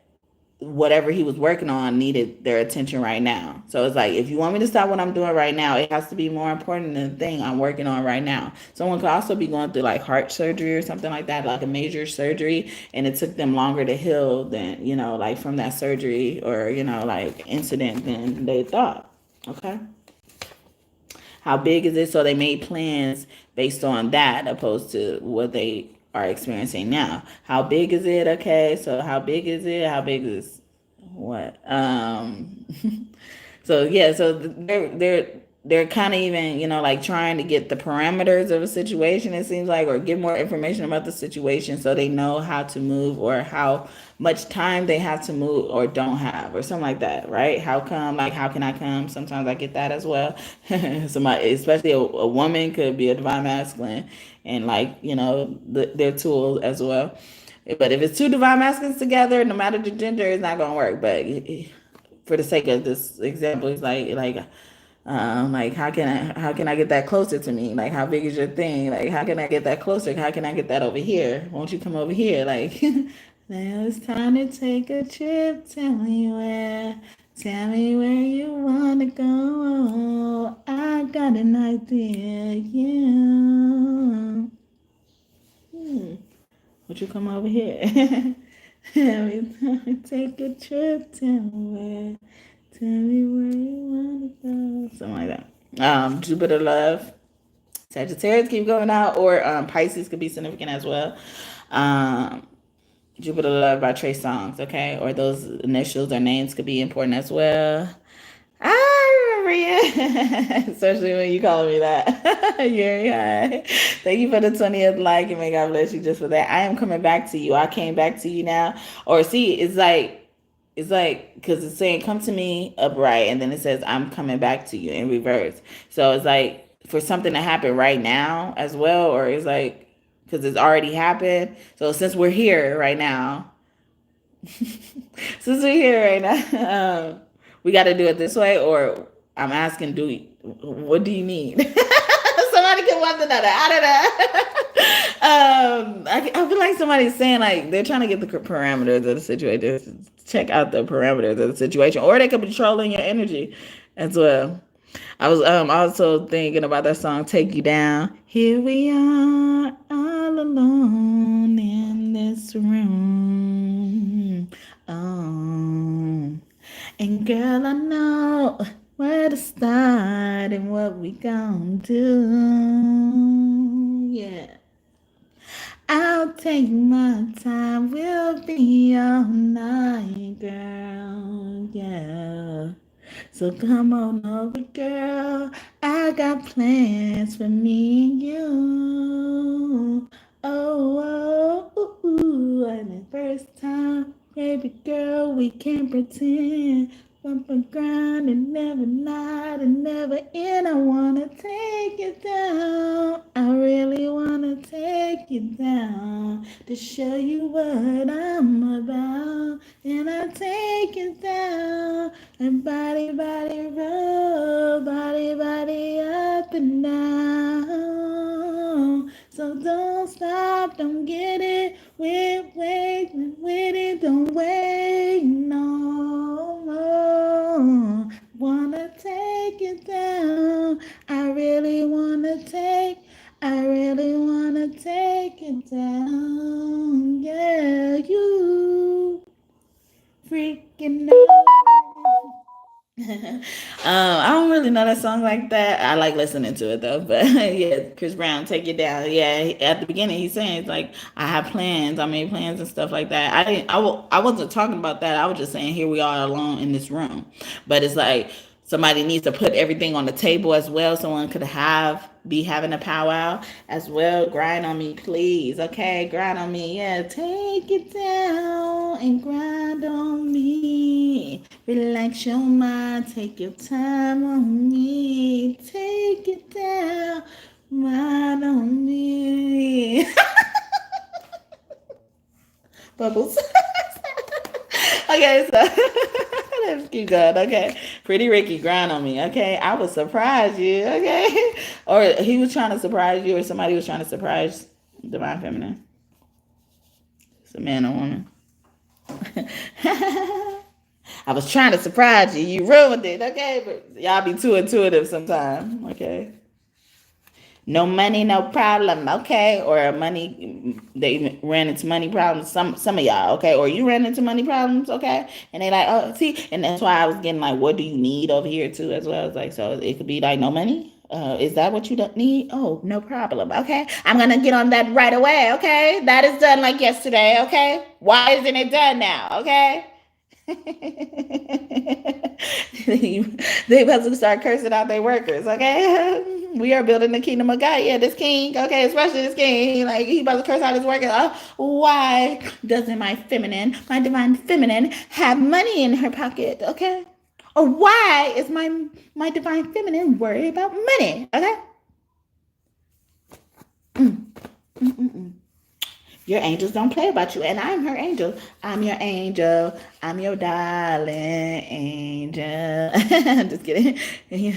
whatever he was working on needed their attention right now. So it's like, if you want me to stop what I'm doing right now, it has to be more important than the thing I'm working on right now. Someone could also be going through like heart surgery or something like that, like a major surgery, and it took them longer to heal than, you know, like from that surgery or, you know, like incident than they thought. Okay. How big is it? So they made plans based on that, opposed to what they are experiencing now. How big is it? Okay, so how big is it? How big is what? So yeah, so they're kind of even, you know, like trying to get the parameters of a situation, it seems like, or get more information about the situation so they know how to move, or how much time they have to move or don't have, or something like that, right? How come, like, how can I come? Sometimes I get that as well. Somebody, especially a woman, could be a divine masculine, and like, you know, their tool as well. But if it's two divine masculines together, no matter the gender, it's not gonna work. But for the sake of this example, it's like how can I get that closer to me? Like, how big is your thing? Like, how can I get that closer? How can I get that over here? Won't you come over here? Like, now it's time to take a trip. Tell me where. Tell me where you wanna go. I got an idea. Yeah. Won't you come over here? Every time we take a trip, tell me where you wanna go. Something like that. Jupiter love. Sagittarius keep going out, or Pisces could be significant as well. Jupiter love by Trey Songz, okay? Or those initials or names could be important as well. I remember you, especially when you call me that. Yeah. Thank you for the 20th like, and may God bless you just for that. I am coming back to you. I came back to you now. Or see, it's like because it's saying come to me upright, and then it says I'm coming back to you in reverse. So it's like for something to happen right now as well, or it's like because it's already happened. So since we're here right now, since we're here right now, we got to do it this way, or I'm asking, what do you need? Somebody can want another. I don't know. I feel like somebody's saying like they're trying to get the parameters of the situation. Check out the parameters of the situation, or they could be controlling your energy as well. I was also thinking about that song "Take You Down." Here we are, all alone in this room. Girl, I know where to start and what we gonna do. Yeah. I'll take my time. We'll be all night, girl. Yeah. So come on over, girl. I got plans for me and you. Oh, and the first time, baby girl, we can't pretend. Bump and grind and never night and never end. I wanna take you down. I really wanna take you down to show you what I'm about. And I take you down and body, roll, body up and down. So don't stop, don't get it, wait, with it, don't wait no more. Wanna take it down, I really wanna take it down, yeah, you freaking out. I don't really know that song like that. I like listening to it though, but yeah, Chris Brown, Take It Down. Yeah, at the beginning he's saying it's like I have plans, I made plans and stuff like that. I wasn't talking about that. I was just saying here we are alone in this room, but it's like somebody needs to put everything on the table as well. Someone could be having a powwow as well. Grind on me, please. Okay, grind on me. Yeah, take it down and grind on me. Relax your mind, take your time on me. Take it down, grind on me. Bubbles. Okay, so let's keep going. Okay, Pretty Ricky, grind on me. Okay, I would surprise you. Okay, or he was trying to surprise you, or somebody was trying to surprise Divine Feminine. It's a man or woman. I was trying to surprise you. You ruined it. Okay, but y'all be too intuitive sometimes. Okay. No money, no problem, okay? Or money, they ran into money problems. Some of y'all, okay? Or you ran into money problems, okay? And they like, oh, see, and that's why I was getting like, what do you need over here too, as well as like, so it could be like, no money. Is that what you don't need? Oh, no problem. Okay, I'm gonna get on that right away. Okay, that is done like yesterday. Okay, why isn't it done now? Okay. They about to start cursing out their workers, okay? We are building the kingdom of God. Yeah, this king, okay, especially this king, like he about to curse out his workers. Why doesn't my divine feminine, have money in her pocket, okay? Or why is my divine feminine worried about money, okay? Your angels don't play about you, and I'm her angel. I'm your angel. I'm your darling angel. Just kidding.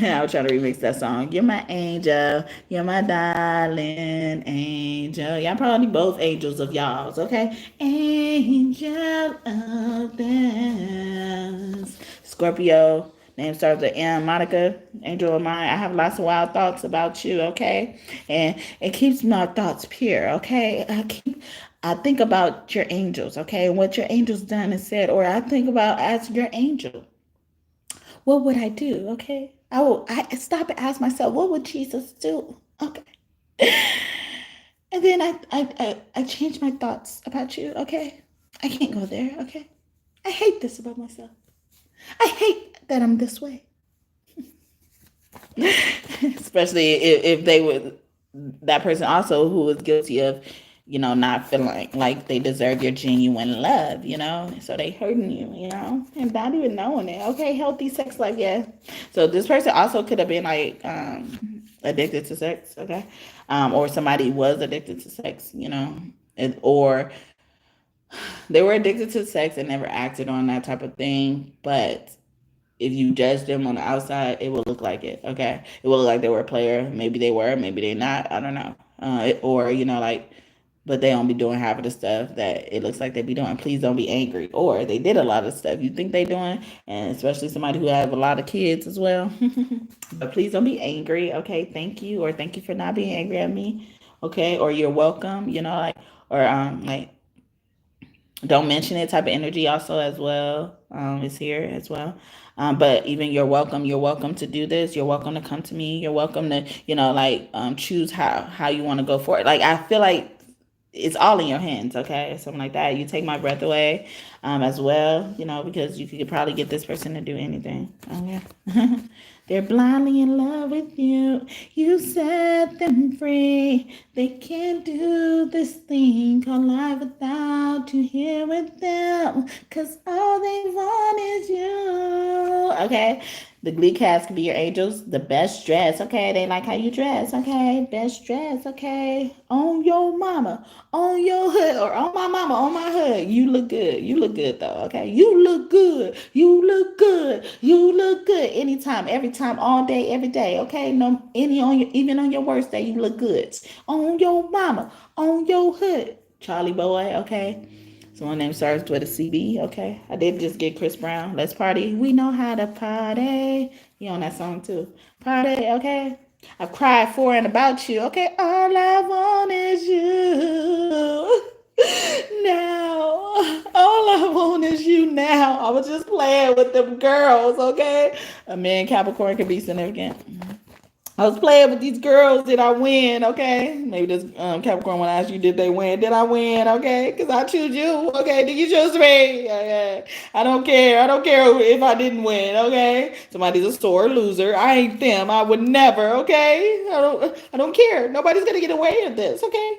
I was trying to remix that song. You're my angel. You're my darling angel. Y'all probably both angels of y'all's, okay? Angel of dance. Scorpio. Name starts with M. Monica, angel of mine. I have lots of wild thoughts about you, okay? And it keeps my thoughts pure, okay? I think about your angels, okay? And what your angels done and said, or I think about as your angel. What would I do, okay? I stop and ask myself, what would Jesus do? Okay. And then I change my thoughts about you, okay? I can't go there, okay? I hate this about myself. I hate that I'm this way. Especially if they would, that person also who was guilty of, not feeling like they deserve your genuine love, so they hurting you, and not even knowing it. Okay, healthy sex life, yeah. So this person also could have been like addicted to sex, okay, or somebody was addicted to sex, or they were addicted to sex and never acted on that type of thing, but if you judge them on the outside, it will look like it. Okay, it will look like they were a player. Maybe they were, maybe they not. I don't know. Or but they don't be doing half of the stuff that it looks like they be doing. Please don't be angry. Or they did a lot of stuff you think they doing, and especially somebody who have a lot of kids as well. But please don't be angry. Okay, thank you, or thank you for not being angry at me. Okay, or you're welcome. Or like Don't mention it type of energy also as well, is here as well. But even you're welcome to do this. You're welcome to come to me. You're welcome to, like, choose how you want to go for it. Like, I feel like it's all in your hands, okay? Something like that. You take my breath away, as well, because you could probably get this person to do anything. Okay. They're blindly in love with you. You set them free. They can't do this thing called life without you here with them. Cause all they want is you. Okay? The Glee cast could be your angels. The best dress, okay? They like how you dress, okay? Best dress, okay? On your mama, on your hood, or on my mama, on my hood. You look good. You look good though, okay? You look good. You look good. You look good. Anytime, every time, all day, every day, okay? No, even on your worst day, you look good. On your mama, on your hood. Charlie Boy, okay? Someone named starts with a CB, okay? I did just get Chris Brown. Let's party. We know how to party. He on that song too. Party, okay? I've cried for and about you, okay? All I want is you. Now, all I want is you now. I was just playing with them girls, okay? A man Capricorn can be significant. I was playing with these girls. Did I win? Okay. Maybe this Capricorn want to ask you, did they win? Did I win? Okay. Because I choose you. Okay. Did you choose me? Okay. I don't care. I don't care if I didn't win. Okay. Somebody's a sore loser. I ain't them. I would never. Okay. I don't care. Nobody's going to get away with this. Okay.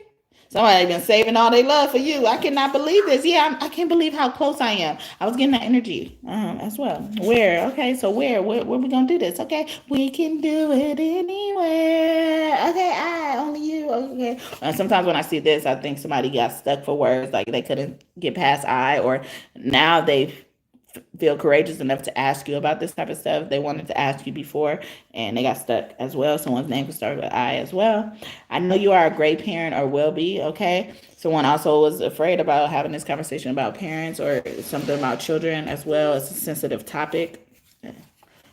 Somebody been saving all their love for you. I cannot believe this. Yeah, I can't believe how close I am. I was getting that energy as well. Where? Okay, so where we gonna do this? Okay, we can do it anywhere. Okay, only you. Okay. Sometimes when I see this, I think somebody got stuck for words, like they couldn't get past I, or now they feel courageous enough to ask you about this type of stuff. They wanted to ask you before and they got stuck as well. Someone's name could start with I as well. I know you are a great parent or will be, okay? Someone also was afraid about having this conversation about parents or something about children as well. It's a sensitive topic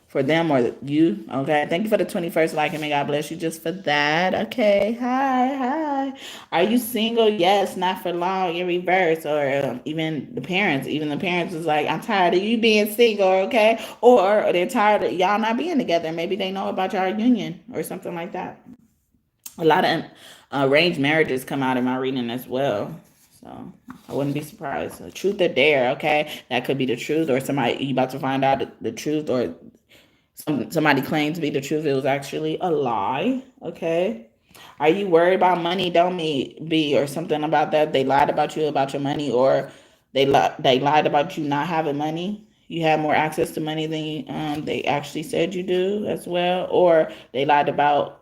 for them or you, okay? Thank you for the 21st like, and may God bless you just for that. Okay, hi. Are you single? Yes, not for long, in reverse. Or even the parents is like, I'm tired of you being single, okay? Or they're tired of y'all not being together. Maybe they know about your union or something like that. A lot of arranged marriages come out in my reading as well. So I wouldn't be surprised. The truth or dare, okay? That could be the truth, or somebody you about to find out the truth, or somebody claimed to be the truth. It was actually a lie. Okay. Are you worried about money? Don't be or something about that. They lied about you about your money, or they lied about you not having money. You have more access to money than they actually said you do as well, or they lied about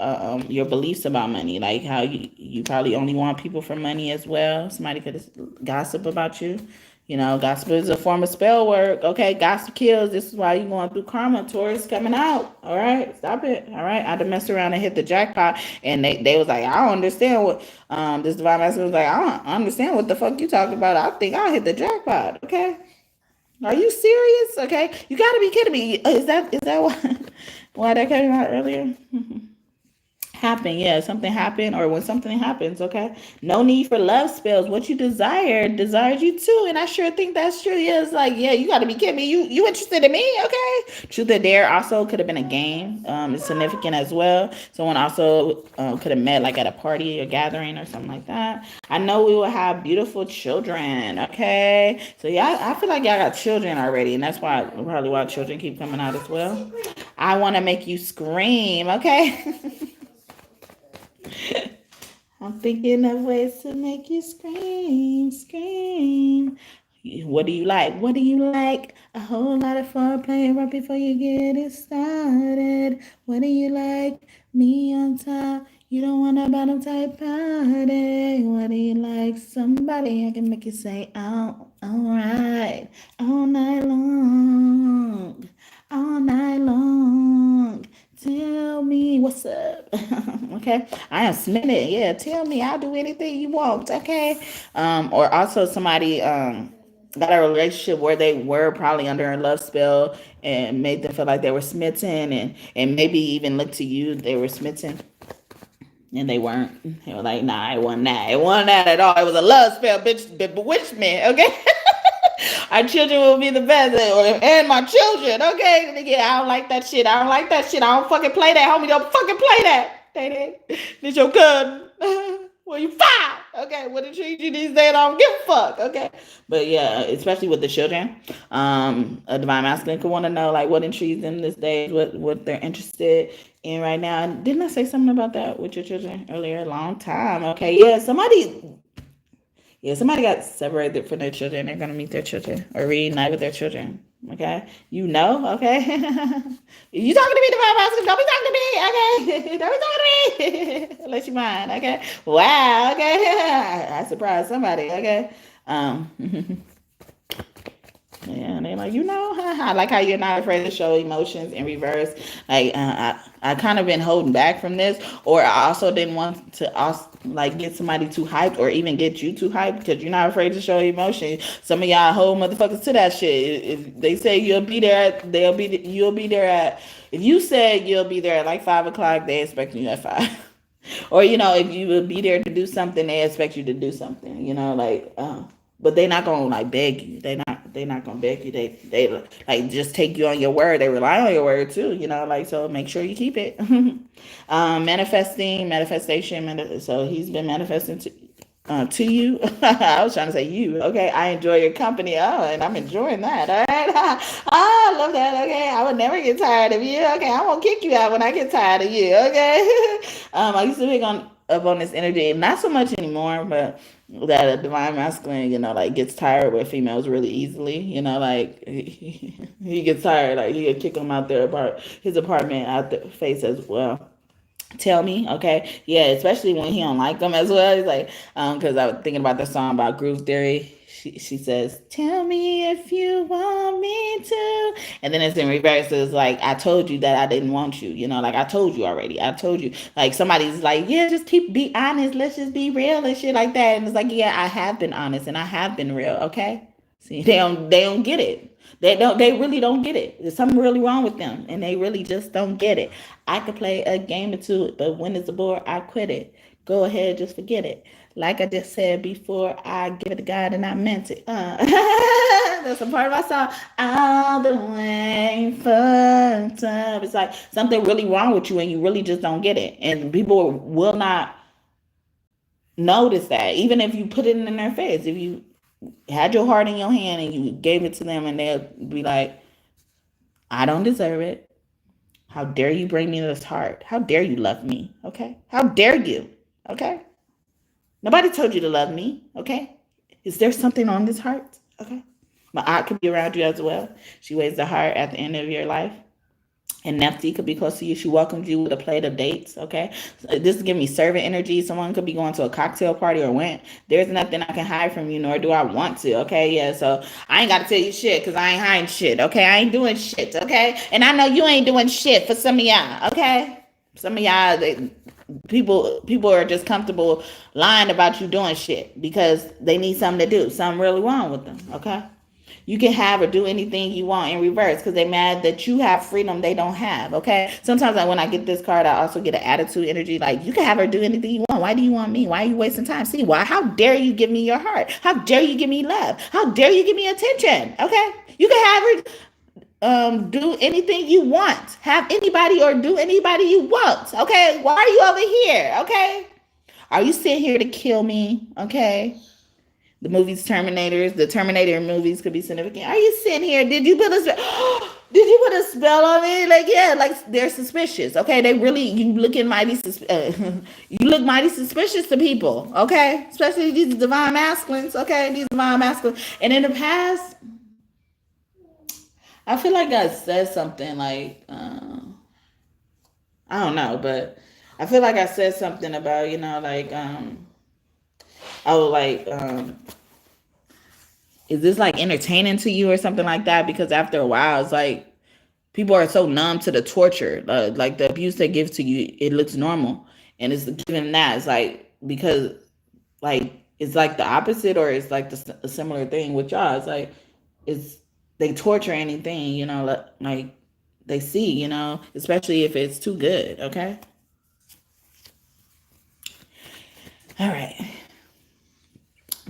your beliefs about money, like how you probably only want people for money as well. Somebody could gossip about you. Gossip is a form of spell work. Okay, gossip kills. This is why you're going through karma. Taurus coming out. All right, stop it. All right, I done messed around and hit the jackpot, and they was like, I don't understand what this divine master was like. I don't understand what the fuck you talking about. I think I hit the jackpot. Okay, are you serious? Okay, you got to be kidding me. Is that why that came out earlier? Happen, yeah, something happened, or when something happens, okay? No need for love spells. What you desires you too, and I sure think that's true. Yeah, it's like, yeah, you got to be kidding me. You interested in me, okay? Truth or dare also could have been a game. It's significant as well. Someone also could have met like at a party or gathering or something like that. I know we will have beautiful children, okay? So yeah, I feel like y'all got children already, and that's probably why children keep coming out as well. I want to make you scream, okay? I'm thinking of ways to make you scream. What do you like? What do you like? A whole lot of foreplay right before you get it started. What do you like? Me on top. You don't want a bottom type party. What do you like? Somebody I can make you say, oh, all right, all night long, all night long. Tell me what's up. Okay, I am smitten. Yeah, tell me. I'll do anything you want. Okay. Or also somebody got a relationship where they were probably under a love spell and made them feel like they were smitten, and maybe even looked to you, they were smitten. And they weren't. They were like, nah, it wasn't that. It wasn't that at all. It was a love spell, bitch, bewitched me. Okay. Our children will be the best, and my children. Okay, nigga, I don't like that shit. I don't like that shit. I don't fucking play that, homie. Don't fucking play that. This your cousin. Well, you fine. Okay, what it treat you these days, I don't give a fuck. Okay, but yeah, especially with the children, a divine masculine could want to know like what intrigues them this day, what they're interested in right now. And didn't I say something about that with your children earlier? A long time. Okay, yeah, somebody got separated from their children. They're gonna meet their children or reunite with their children. Okay, okay. You talking to me, divine masculine? Don't be talking to me. Okay, don't be talking to me unless you mind. Okay, wow. Okay, I surprised somebody. Okay, yeah, and they're like, I like how you're not afraid to show emotions in reverse. Like, I kind of been holding back from this, or I also didn't want to also like get somebody too hyped, or even get you too hyped because you're not afraid to show emotion. Some of y'all hold motherfuckers to that shit. If they say you'll be there, you'll be there at. If you said you'll be there at like 5:00, they expect you at 5. Or if you will be there to do something, they expect you to do something. But they're not gonna like beg you. They're not gonna beg you. They like just take you on your word. They rely on your word too. So make sure you keep it. Manifestation. So he's been manifesting to you. I was trying to say you. Okay, I enjoy your company. Oh, and I'm enjoying that. All right. I love that. Okay, I would never get tired of you. Okay, I won't kick you out when I get tired of you. Okay. I used to pick up on this energy, not so much anymore, but that a divine masculine, like gets tired with females really easily. Like he gets tired, like he'll kick them out his apartment out the face as well. Tell me, okay, yeah, especially when he don't like them as well. He's like, because I was thinking about the song about groove theory. She says, "Tell me if you want me to," and then it's in reverse. It's like, I told you that I didn't want you. Like I told you already. I told you. Like somebody's like, yeah, just be honest. Let's just be real and shit like that. And it's like, yeah, I have been honest and I have been real. Okay, see, they don't get it. They really don't get it. There's something really wrong with them, and they really just don't get it. I could play a game or two, but when it's a bore, I quit it. Go ahead, just forget it. Like I just said before, I give it to God and I meant it. That's a part of my song. All the way fucked up. It's like something really wrong with you, and you really just don't get it. And people will not notice that, even if you put it in their face. If you had your heart in your hand and you gave it to them, and they'll be like, I don't deserve it. How dare you bring me this heart? How dare you love me? Okay? How dare you? Okay? Nobody told you to love me. Okay? Is there something on this heart? Okay? My aunt could be around you as well. She weighs the heart at the end of your life. And Nephthys could be close to you. She welcomes you with a plate of dates. Okay, so this is giving me servant energy. Someone could be going to a cocktail party or went. There's nothing I can hide from you, nor do I want to. Okay, yeah. So I ain't got to tell you shit because I ain't hiding shit. Okay, I ain't doing shit. Okay, and I know you ain't doing shit for some of y'all. Okay, some of y'all people are just comfortable lying about you doing shit because they need something to do. Something really wrong with them. Okay. You can have or do anything you want in reverse because they're mad that you have freedom they don't have. Okay. Sometimes when I get this card, I also get an attitude energy. Like, you can have or do anything you want. Why do you want me? Why are you wasting time? See, why? How dare you give me your heart? How dare you give me love? How dare you give me attention? Okay. You can have or do anything you want. Have anybody or do anybody you want. Okay. Why are you over here? Okay. Are you sitting here to kill me? Okay. The movies the Terminator movies could be significant. Are you sitting here? Did you put a did you put a spell on me? Like, yeah, like they're suspicious. Okay, they really you look mighty suspicious to people. Okay, especially these divine masculines. Okay, these divine masculines. And in the past, I feel like I said something like I don't know, but I feel like I said something about is this like entertaining to you or something like that? Because after a while, it's like people are so numb to the torture, like the abuse they give to you, it looks normal. And it's given that, it's like, because like, it's like the opposite, or it's like a similar thing with y'all. It's like, they torture anything, like they see, especially if it's too good. Okay. All right.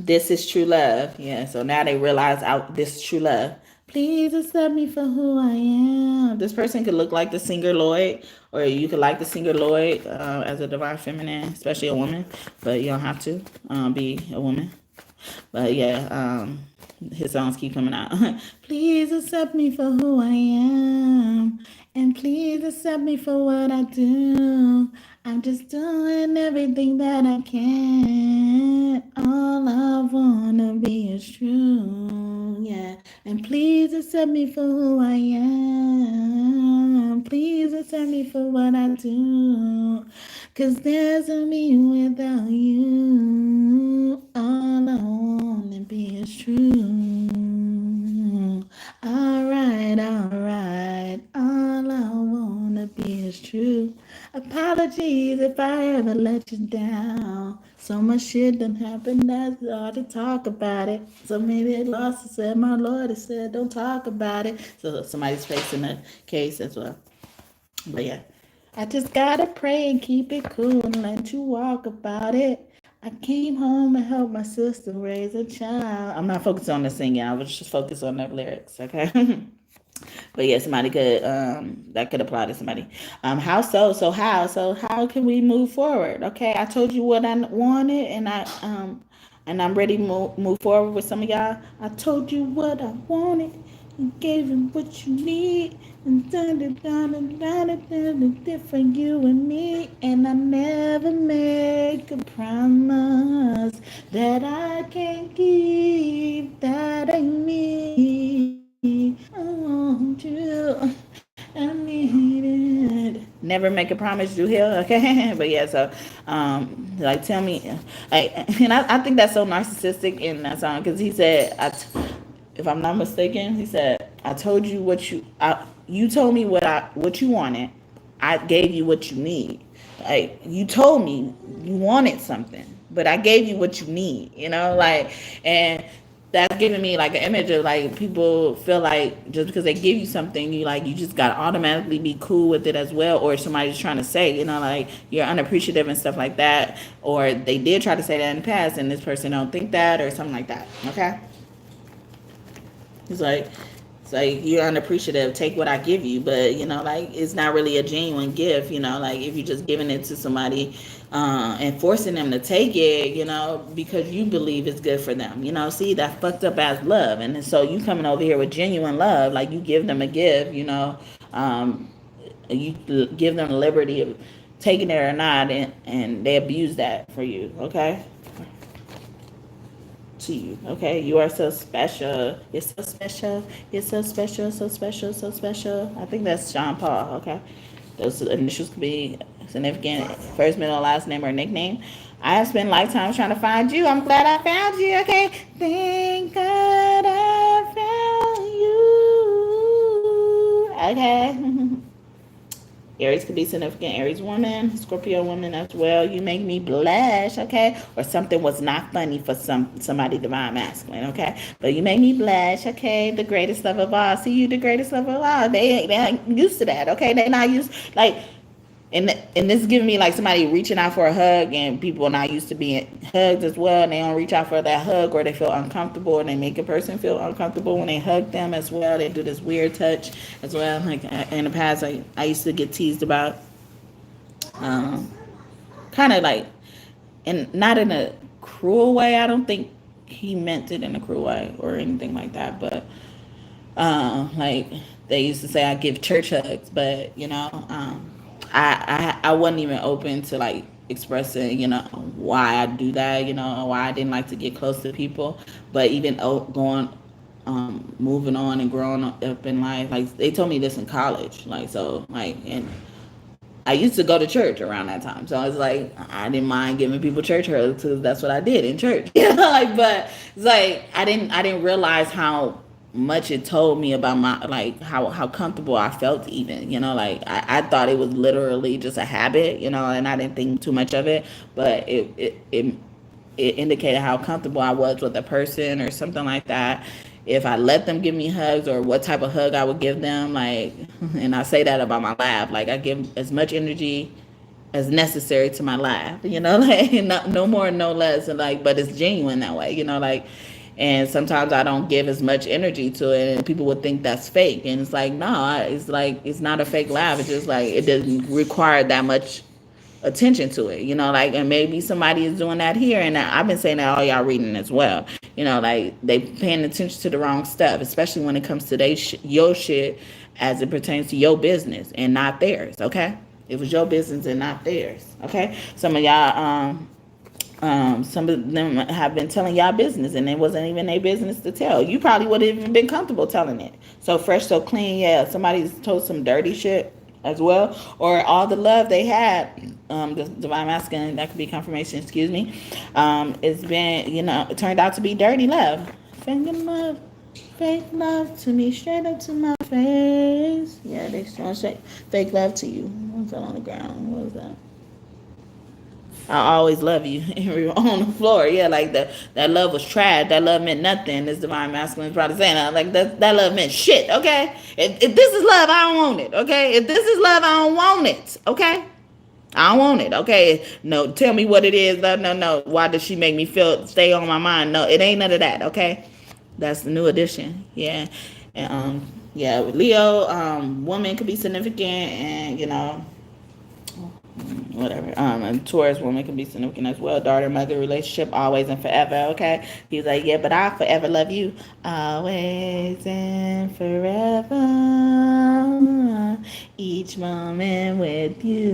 This is true love. Yeah. So now they realize this is true love. Please accept me for who I am. This person could look like the singer Lloyd, or you could like the singer Lloyd as a divine feminine, especially a woman. But you don't have to be a woman. But yeah, his songs keep coming out. Please accept me for who I am, and please accept me for what I do. I'm just doing everything that I can. All I wanna be is true, yeah. And please accept me for who I am. Please accept me for what I do. 'Cause there's a me without you. All I wanna be is true. Alright, alright. All I wanna be is true. Apologies if I ever let you down. So much shit done happened that's hard to talk about it. So maybe it lost, said my Lord, it said don't talk about it. So somebody's facing a case as well. But yeah, I just gotta pray and keep it cool and let you walk about it. I came home and helped my sister raise a child. I'm not focused on the singing. I was just focused on the lyrics, okay? But yeah, somebody could that could apply to somebody. How so? So how can we move forward? Okay, I told you what I wanted, and I'm ready to move forward with some of y'all. I told you what I wanted. You gave him what you need. And different you and me. And I never make a promise that I can't keep. That ain't me. I want you. I need it. Never make a promise, Drew Hill. Okay, but yeah. So, like, tell me, and I think that's so narcissistic in that song because he said, if I'm not mistaken, he said, "I told you you told me what you wanted. I gave you what you need. Like you told me you wanted something, but I gave you what you need. You know, like and." That's giving me like an image of like people feel like just because they give you something, you just gotta automatically be cool with it as well, or somebody's trying to say, like you're unappreciative and stuff like that, or they did try to say that in the past and this person don't think that or something like that. Okay. It's like you're unappreciative. Take what I give you, but like it's not really a genuine gift. Like if you're just giving it to somebody and forcing them to take it, because you believe it's good for them. See that fucked up as love, and so you coming over here with genuine love, like you give them a gift. You give them the liberty of taking it or not, and they abuse that for you. Okay. To you. Okay, you are so special. You're so special. You're so special, so special, so special. I think that's Sean Paul. Okay, those initials could be significant. First, middle, last name, or nickname. I have spent lifetimes trying to find you. I'm glad I found you. Okay, thank God I found you. Okay. Aries could be significant. Aries woman, Scorpio woman as well. You make me blush, okay? Or something was not funny for somebody divine masculine, okay? But you make me blush, okay? The greatest love of all. See, you the greatest love of all. They ain't used to that, okay? They not used like. And this is giving me like somebody reaching out for a hug, and people are not used to being hugged as well, and they don't reach out for that hug, or they feel uncomfortable, and they make a person feel uncomfortable when they hug them as well. They do this weird touch as well. Like in the past, I used to get teased about, kind of like, and not in a cruel way. I don't think he meant it in a cruel way or anything like that, but like they used to say I give church hugs, but I wasn't even open to like expressing, why I do that, why I didn't like to get close to people. But even going, moving on and growing up in life, like they told me this in college, like so, like and I used to go to church around that time, so it's like I didn't mind giving people church hugs because that's what I did in church, but it's like I didn't realize how much it told me about my like how comfortable I felt even, like I thought it was literally just a habit, and I didn't think too much of it, but it indicated how comfortable I was with a person or something like that. If I let them give me hugs or what type of hug I would give them, like, and I say that about my laugh, like I give as much energy as necessary to my life, like no more, no less, and like, but it's genuine that way, like, and sometimes I don't give as much energy to it, and people would think that's fake, and it's like, no, it's like, it's not a fake laugh. It's just like, it doesn't require that much attention to it, like, and maybe somebody is doing that here, and I've been saying that all y'all reading as well, like they paying attention to the wrong stuff, especially when it comes to your shit as it pertains to your business and not theirs. Okay, it was your business and not theirs. Okay, some of y'all, some of them have been telling y'all business, and it wasn't even their business to tell. You probably would have even been comfortable telling it. So fresh, so clean. Yeah, somebody's told some dirty shit as well, or all the love they had. The divine masculine, that could be confirmation. Excuse me. It's been, it turned out to be dirty love. Fake love to me, straight up to my face. Yeah, they showing fake love to you. What's that on the ground? What was that? I always love you. On the floor. Yeah, like that love was trash. That love meant nothing. This divine masculine is probably saying that. Like that love meant shit, okay? If this is love, I don't want it, okay? If this is love, I don't want it, okay? I don't want it, okay? No, tell me what it is. No. Why does she make me stay on my mind? No, it ain't none of that, okay? That's the new edition. Yeah. And yeah, Leo, woman could be significant, and whatever. And Taurus woman can be significant as well. Daughter, mother, relationship, always and forever. Okay. He's like, yeah, but I forever love you, always and forever. Each moment with you.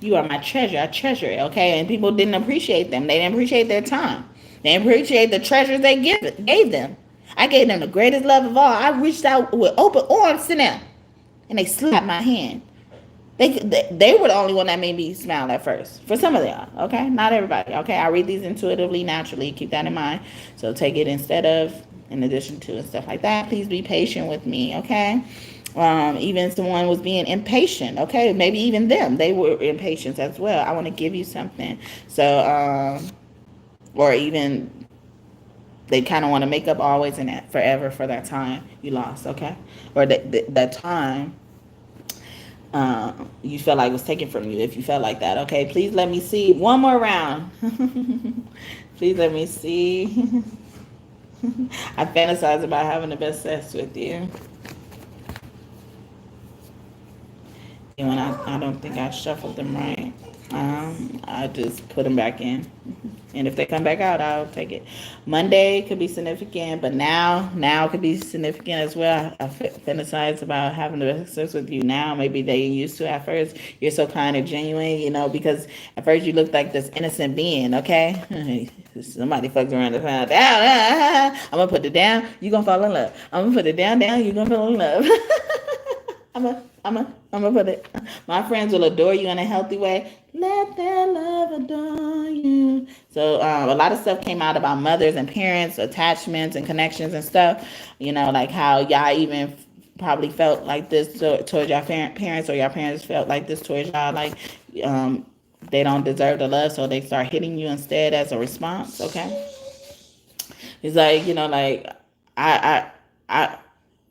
You are my treasure. I treasure it. Okay. And people didn't appreciate them. They didn't appreciate their time. They didn't appreciate the treasures they gave them. I gave them the greatest love of all. I reached out with open arms to them, and they slapped my hand. They were the only one that made me smile at first. For some of y'all, okay? Not everybody, okay? I read these intuitively, naturally. Keep that in mind. So take it instead of, in addition to, and stuff like that. Please be patient with me, okay? Even someone was being impatient, okay? Maybe even them. They were impatient as well. I want to give you something. So, or even they kind of want to make up always and forever for that time you lost, okay? Or that time you felt like was taken from you, if you felt like that, okay? Please let me see one more round. Please let me see. I fantasize about having the best sex with you. And when I don't think I shuffled them right, I just put them back in. And if they come back out, I'll take it. Monday could be significant, but now could be significant as well. I fantasize about having the best sex with you now. Maybe they used to at first. You're so kind and genuine, because at first you looked like this innocent being, okay? Somebody fucks around and found out. I'm going to put it down. You're going to fall in love. I'm going to put it down. You're going to fall in love. I'm gonna put it. My friends will adore you in a healthy way. Let their love adore you. So a lot of stuff came out about mothers and parents, attachments and connections and stuff. Like how y'all even probably felt like this towards your parents, or your parents felt like this towards y'all. Like they don't deserve the love, so they start hitting you instead as a response. Okay. It's like like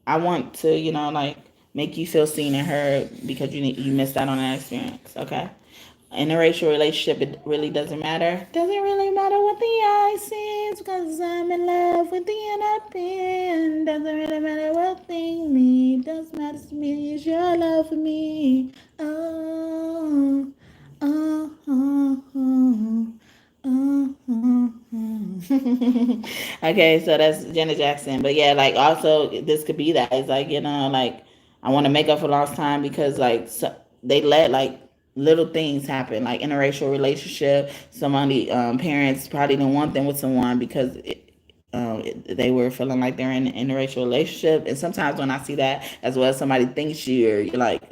I want to like make you feel seen and heard, because you missed out on that experience, okay? Interracial relationship, it really doesn't matter. Doesn't really matter what the eye sees, because I'm in love with the inner pin. Doesn't really matter what things mean. Doesn't matter to me is your love for me. Oh, oh, oh, oh. Okay, so that's Janet Jackson. But yeah, like also this could be that. It's like, like I want to make up for lost time, because like they let like little things happen, like interracial relationship. Somebody parents probably didn't want them with someone because they were feeling like they're in an interracial relationship. And sometimes when I see that as well, somebody thinks you're like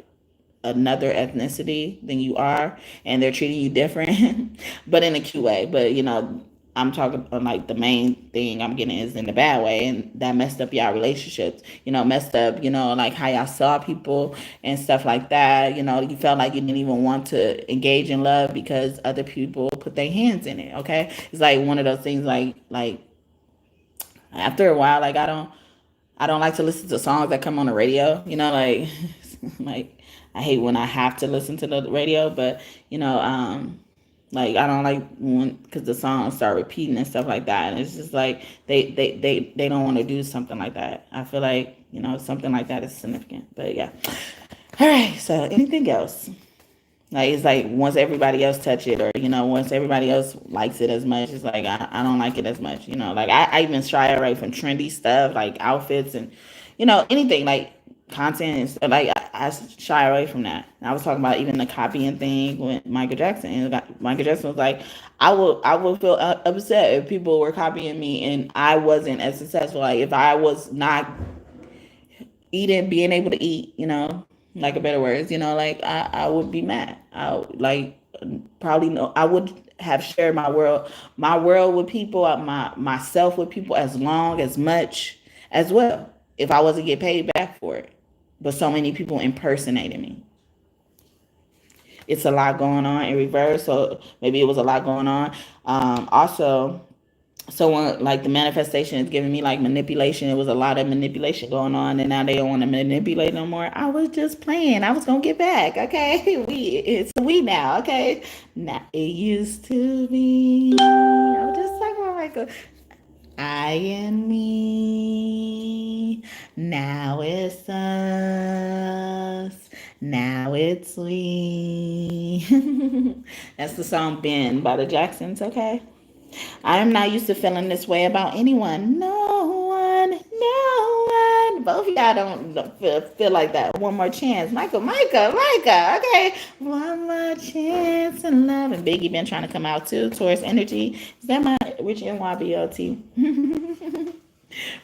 another ethnicity than you are, and they're treating you different, but in a cute way. But I'm talking on like the main thing I'm getting is in the bad way, and that messed up y'all relationships. Messed up. Like how y'all saw people and stuff like that. You felt like you didn't even want to engage in love because other people put their hands in it. Okay, it's like one of those things. Like after a while, like I don't like to listen to songs that come on the radio. Like like I hate when I have to listen to the radio, but like I don't like when because the songs start repeating and stuff like that, and it's just like they don't want to do something like that. I feel like something like that is significant. But yeah, all right. So anything else? Like it's like once everybody else touch it, or once everybody else likes it as much, it's like I don't like it as much. Like I even shy away from trendy stuff like outfits and anything like content and stuff. Like I shy away from that. And I was talking about even the copying thing with Michael Jackson. And Michael Jackson was like, I would feel upset if people were copying me and I wasn't as successful. Like if I was not being able to eat, like a better words, like I would be mad. I like probably no, I would have shared my world with people, myself with people as much as well if I wasn't get paid back for it. But so many people impersonating me. It's a lot going on in reverse, so maybe it was a lot going on. Also, so when like the manifestation is giving me like manipulation, it was a lot of manipulation going on, and now they don't want to manipulate no more. I was just playing. I was gonna get back. Okay, it's we now. Okay, now it used to be. I was just talking about Michael. I and me. Now it's us. Now it's we. That's the song "Ben" by the Jacksons. Okay. I am not used to feeling this way about anyone. No one, no one. Both of y'all don't feel like that. One more chance. Micah. Okay. One more chance in love. And Biggie been trying to come out too. Taurus energy. Is that my Rich NYBLT?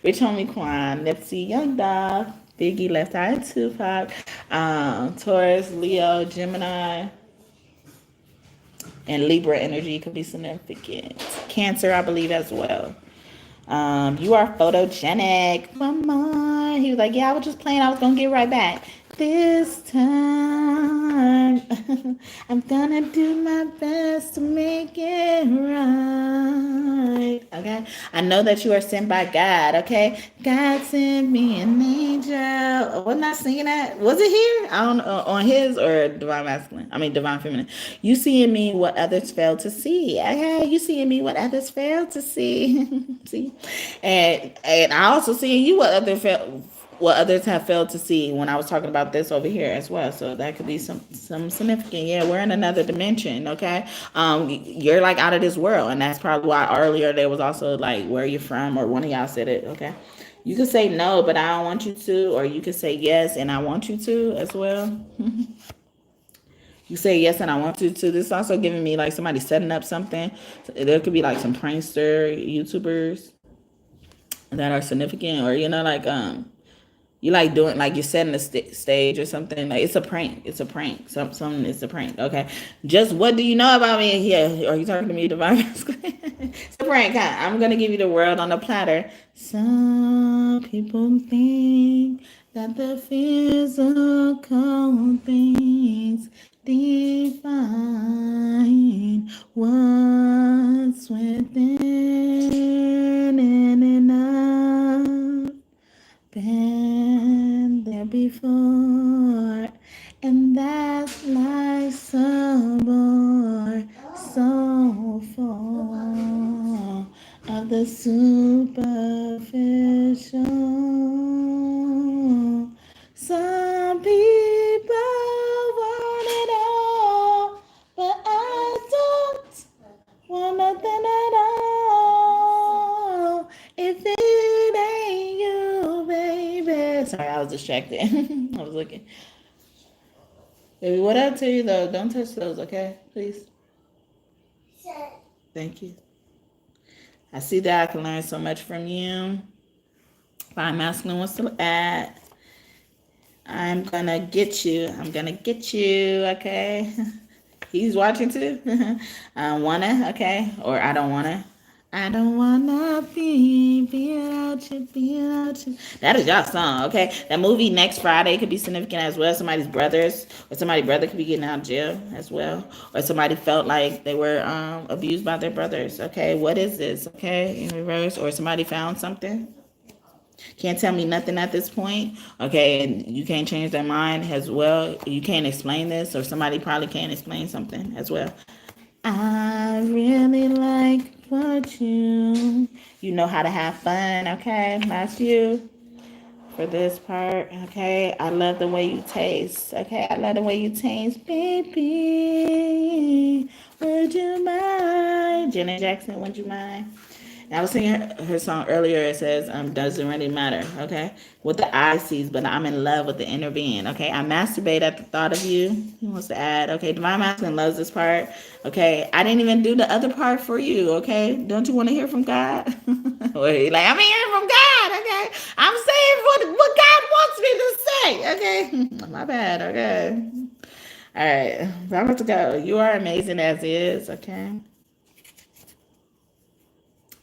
Rich Homie Quan. Nipsey Young Dog. Biggie Left Eye Tupac. Taurus, Leo, Gemini. And Libra energy could be significant. Cancer, I believe, as well. You are photogenic. Come on. He was like, yeah, I was just playing. I was going to get right back. This time, I'm going to do my best to make it right. Okay? I know that you are sent by God. Okay? God sent me an angel. Wasn't I singing that? Was it here? I don't know. On his or divine masculine? I mean, divine feminine. You see in me what others fail to see. Okay? You see in me what others fail to see. See? And I also see in you what others have failed to see when I was talking about this over here as well. So that could be some significant. Yeah, we're in another dimension. Okay. You're like out of this world. And that's probably why earlier there was also like, where are you from? Or one of y'all said it. Okay. You could say no, but I don't want you to, or you could say yes and I want you to as well. You say yes and I want you to. This is also giving me like somebody setting up something. There could be like some prankster YouTubers that are significant, or like you like doing like you're setting the stage or something. Like it's a prank. It's a prank. Something is a prank. Okay. Just what do you know about me? Yeah. Are you talking to me, divine? It's a prank. Huh? I'm gonna give you the world on a platter. Some people think that the physical things define what's within and enough. Been there before, and that's like so full of the superficial. Some people want it all, but I don't want nothing at all. If it ain't you, baby. Sorry, I was distracted. I was looking. Baby, what I tell you though, don't touch those, okay? Please. Sure. Thank you. I see that I can learn so much from you. Fine masculine wants to add. I'm gonna get you. Okay? He's watching too. I wanna, okay? Or I don't wanna. I don't wanna be without you. That is y'all song, okay? That movie next Friday could be significant as well. Somebody's brothers or somebody's brother could be getting out of jail as well. Or somebody felt like they were abused by their brothers, okay? What is this, okay? In reverse. Or somebody found something. Can't tell me nothing at this point, okay? And you can't change their mind as well. You can't explain this, or somebody probably can't explain something as well. I really like what you know how to have fun, okay? That's you for this part, okay? I love the way you taste, okay? I love the way you taste, baby. Would you mind? Janet Jackson, would you mind? I was singing her song earlier. It says, doesn't really matter, okay? What the eye sees, but I'm in love with the inner being, okay? I masturbate at the thought of you. He wants to add, okay? Divine Masculine loves this part, okay? I didn't even do the other part for you, okay? Don't you want to hear from God? Wait, like, I'm hearing from God, okay? I'm saying what God wants me to say, okay? My bad, okay? All right, so I'm about to go. You are amazing as is, okay?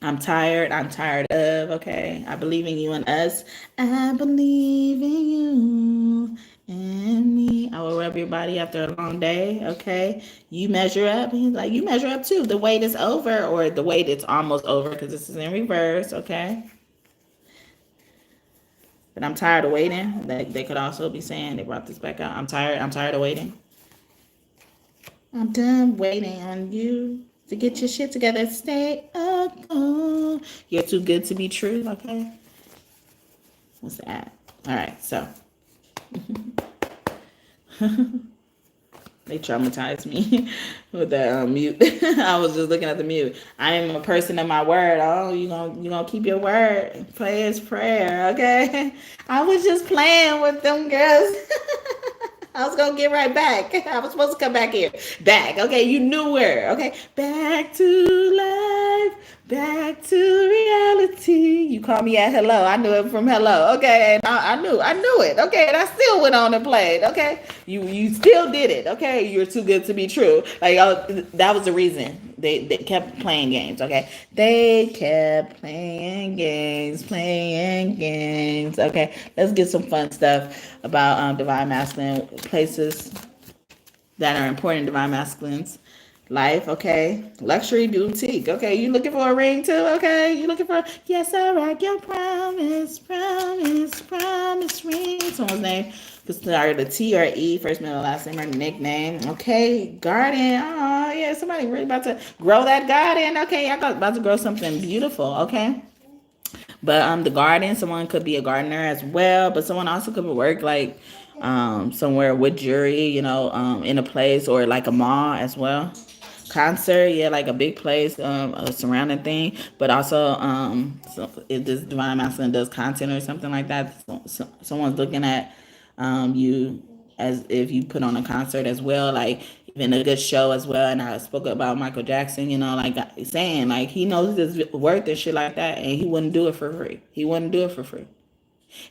I'm tired. I'm tired of, okay? I believe in you and us. I believe in you and me. I will rub your body after a long day, okay? You measure up. He's like, you measure up too. The wait is over, or the wait is almost over because this is in reverse, okay? But I'm tired of waiting. They could also be saying, they brought this back out. I'm tired. I'm tired of waiting. I'm done waiting on you to get your shit together. Stay up. Oh, you're too good to be true. Okay. What's that? All right. So they traumatized me with that mute. I was just looking at the mute. I am a person of my word. Oh, you gonna keep your word. Play is prayer. Okay. I was just playing with them girls. I was gonna get right back. I was supposed to come back here. Back. Okay, you knew where. Okay. Back to life. Back to reality. You called me at hello. I knew it from hello. Okay. And I knew it. Okay. And I still went on and played. Okay. You still did it. Okay. You're too good to be true. Like, that was the reason. They kept playing games, okay? They kept playing games, okay? Let's get some fun stuff about Divine Masculine places that are important in Divine Masculine's life, okay? Luxury boutique, okay? You looking for a ring too, okay? You looking for, yes, I rock your promise ring. Someone's name could start with a T or E, first, middle, last name, or nickname, okay? Garden, oh, yeah, somebody really about to grow that garden, okay? Y'all about to grow something beautiful, okay? But the garden, someone could be a gardener as well, but someone also could work like somewhere with jewelry, in a place or like a mall as well. Concert, yeah, like a big place, a surrounding thing, but also so if this Divine Masculine does content or something like that, someone's looking at you as if you put on a concert as well, like even a good show as well. And I spoke about Michael Jackson, like saying like he knows his worth and shit like that, and he wouldn't do it for free. He wouldn't do it for free,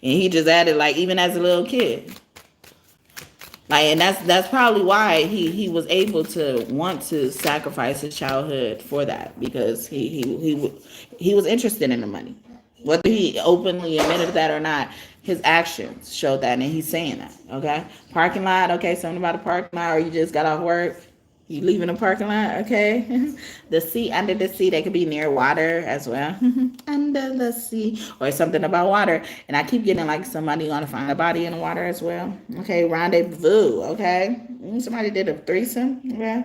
and he just added like even as a little kid. Like, and that's probably why he was able to want to sacrifice his childhood for that, because he was interested in the money, whether he openly admitted that or not. His actions showed that, and he's saying that. Okay, parking lot. Okay, something about a parking lot, or you just got off work. You leaving the parking lot, okay? The sea, under the sea, they could be near water as well. Under the sea, or something about water. And I keep getting like somebody gonna find a body in the water as well. Okay, rendezvous, okay? Somebody did a threesome, okay?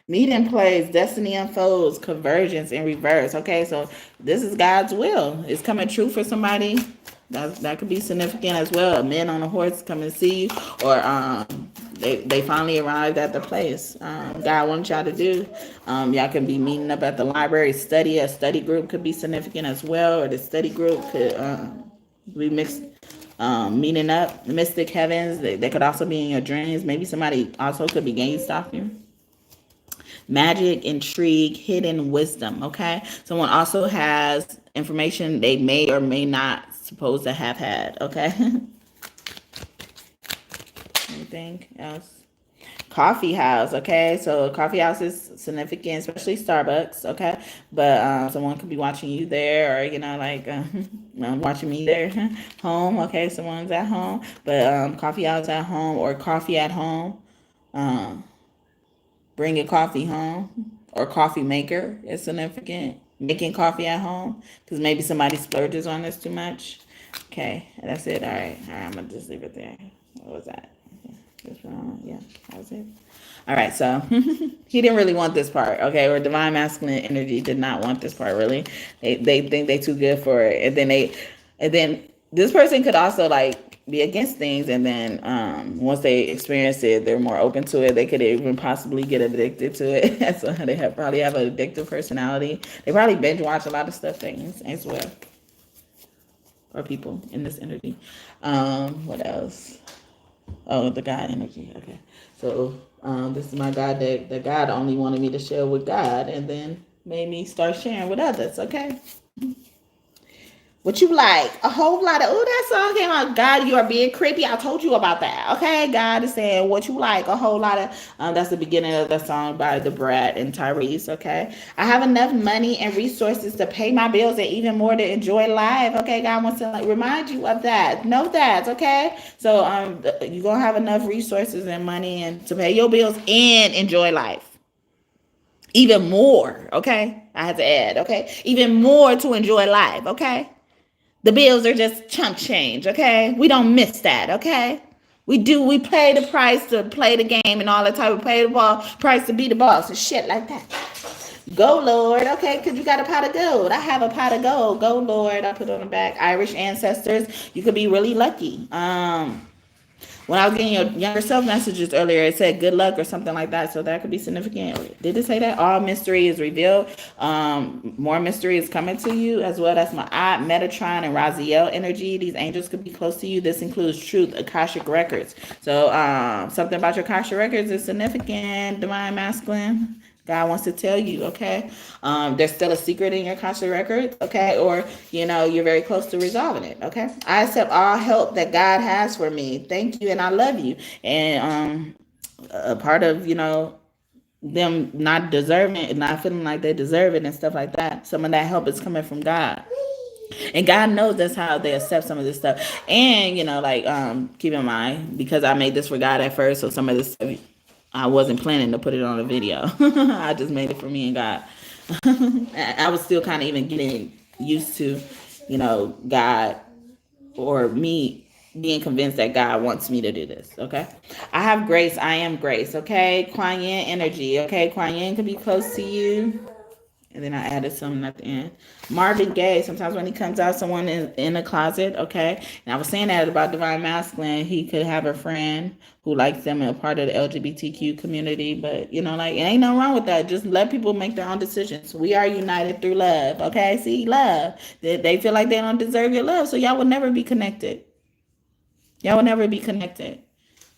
Meeting place, destiny unfolds, convergence in reverse. Okay, so this is God's will. It's coming true for somebody. That could be significant as well. A man on a horse come and see you, or they finally arrived at the place God wants y'all to do. Y'all can be meeting up at the library, study. A study group could be significant as well, or the study group could be mixed. Meeting up, mystic heavens. They could also be in your dreams. Maybe somebody also could be game stalking. Magic, intrigue, hidden wisdom. Okay, someone also has information they may or may not supposed to have had. Okay. Anything else? Coffee house. Okay, so coffee house is significant, especially Starbucks. Okay, but someone could be watching you there, or like watching me there. Home. Okay, someone's at home, but coffee house at home, or coffee at home. Bring your coffee home, or coffee maker is significant. Making coffee at home, because maybe somebody splurges on this too much. Okay, that's it. All right, I'm gonna just leave it there. What was that? Yeah, that was it. All right, so he didn't really want this part, okay? Or divine masculine energy did not want this part, really. They think they too good for it, and then this person could also like be against things, and then once they experience it, they're more open to it. They could even possibly get addicted to it. So they probably have an addictive personality. They probably binge watch a lot of stuff things as well, or people in this energy. What else? Oh, the God energy. Okay. So this is my God that God only wanted me to share with God, and then made me start sharing with others. Okay. What you like? A whole lot of, oh, that song came out. God, you are being creepy. I told you about that. Okay. God is saying what you like. A whole lot of, that's the beginning of the song by the Brat and Tyrese. Okay. I have enough money and resources to pay my bills and even more to enjoy life. Okay. God wants to like remind you of that. Know that. Okay. So you're going to have enough resources and money and to pay your bills and enjoy life. Even more. Okay. I had to add. Okay. Even more to enjoy life. Okay. The bills are just chump change, okay? We don't miss that, okay? We pay the price to play the game and all that type. We pay the price to be the boss and shit like that. Go, Lord, okay? Because you got a pot of gold. I have a pot of gold. Go, Lord. I put on the back. Irish ancestors. You could be really lucky. When I was getting your younger self messages earlier, it said good luck or something like that. So that could be significant. Did it say that? All mystery is revealed. More mystery is coming to you as well. That's my Metatron and Raziel energy. These angels could be close to you. This includes truth, Akashic records. So something about your Akashic records is significant, divine masculine. God wants to tell you, okay? There's still a secret in your Akashic records, okay? Or, you're very close to resolving it, okay? I accept all help that God has for me. Thank you, and I love you. And a part of, them not deserving, not feeling like they deserve it and stuff like that, some of that help is coming from God. And God knows that's how they accept some of this stuff. And, keep in mind, because I made this for God at first, so some of this stuff, I wasn't planning to put it on a video. I just made it for me and God. I was still kind of even getting used to, God or me being convinced that God wants me to do this. Okay. I have grace. I am grace. Okay. Kuan Yin energy. Okay. Kuan Yin could be close to you. And then I added something at the end. Marvin Gaye, sometimes when he comes out, someone is in a closet, okay? And I was saying that about divine masculine. He could have a friend who likes them and a part of the LGBTQ community. But, it ain't nothing wrong with that. Just let people make their own decisions. We are united through love, okay? See, love. They feel like they don't deserve your love, so y'all will never be connected. Y'all will never be connected.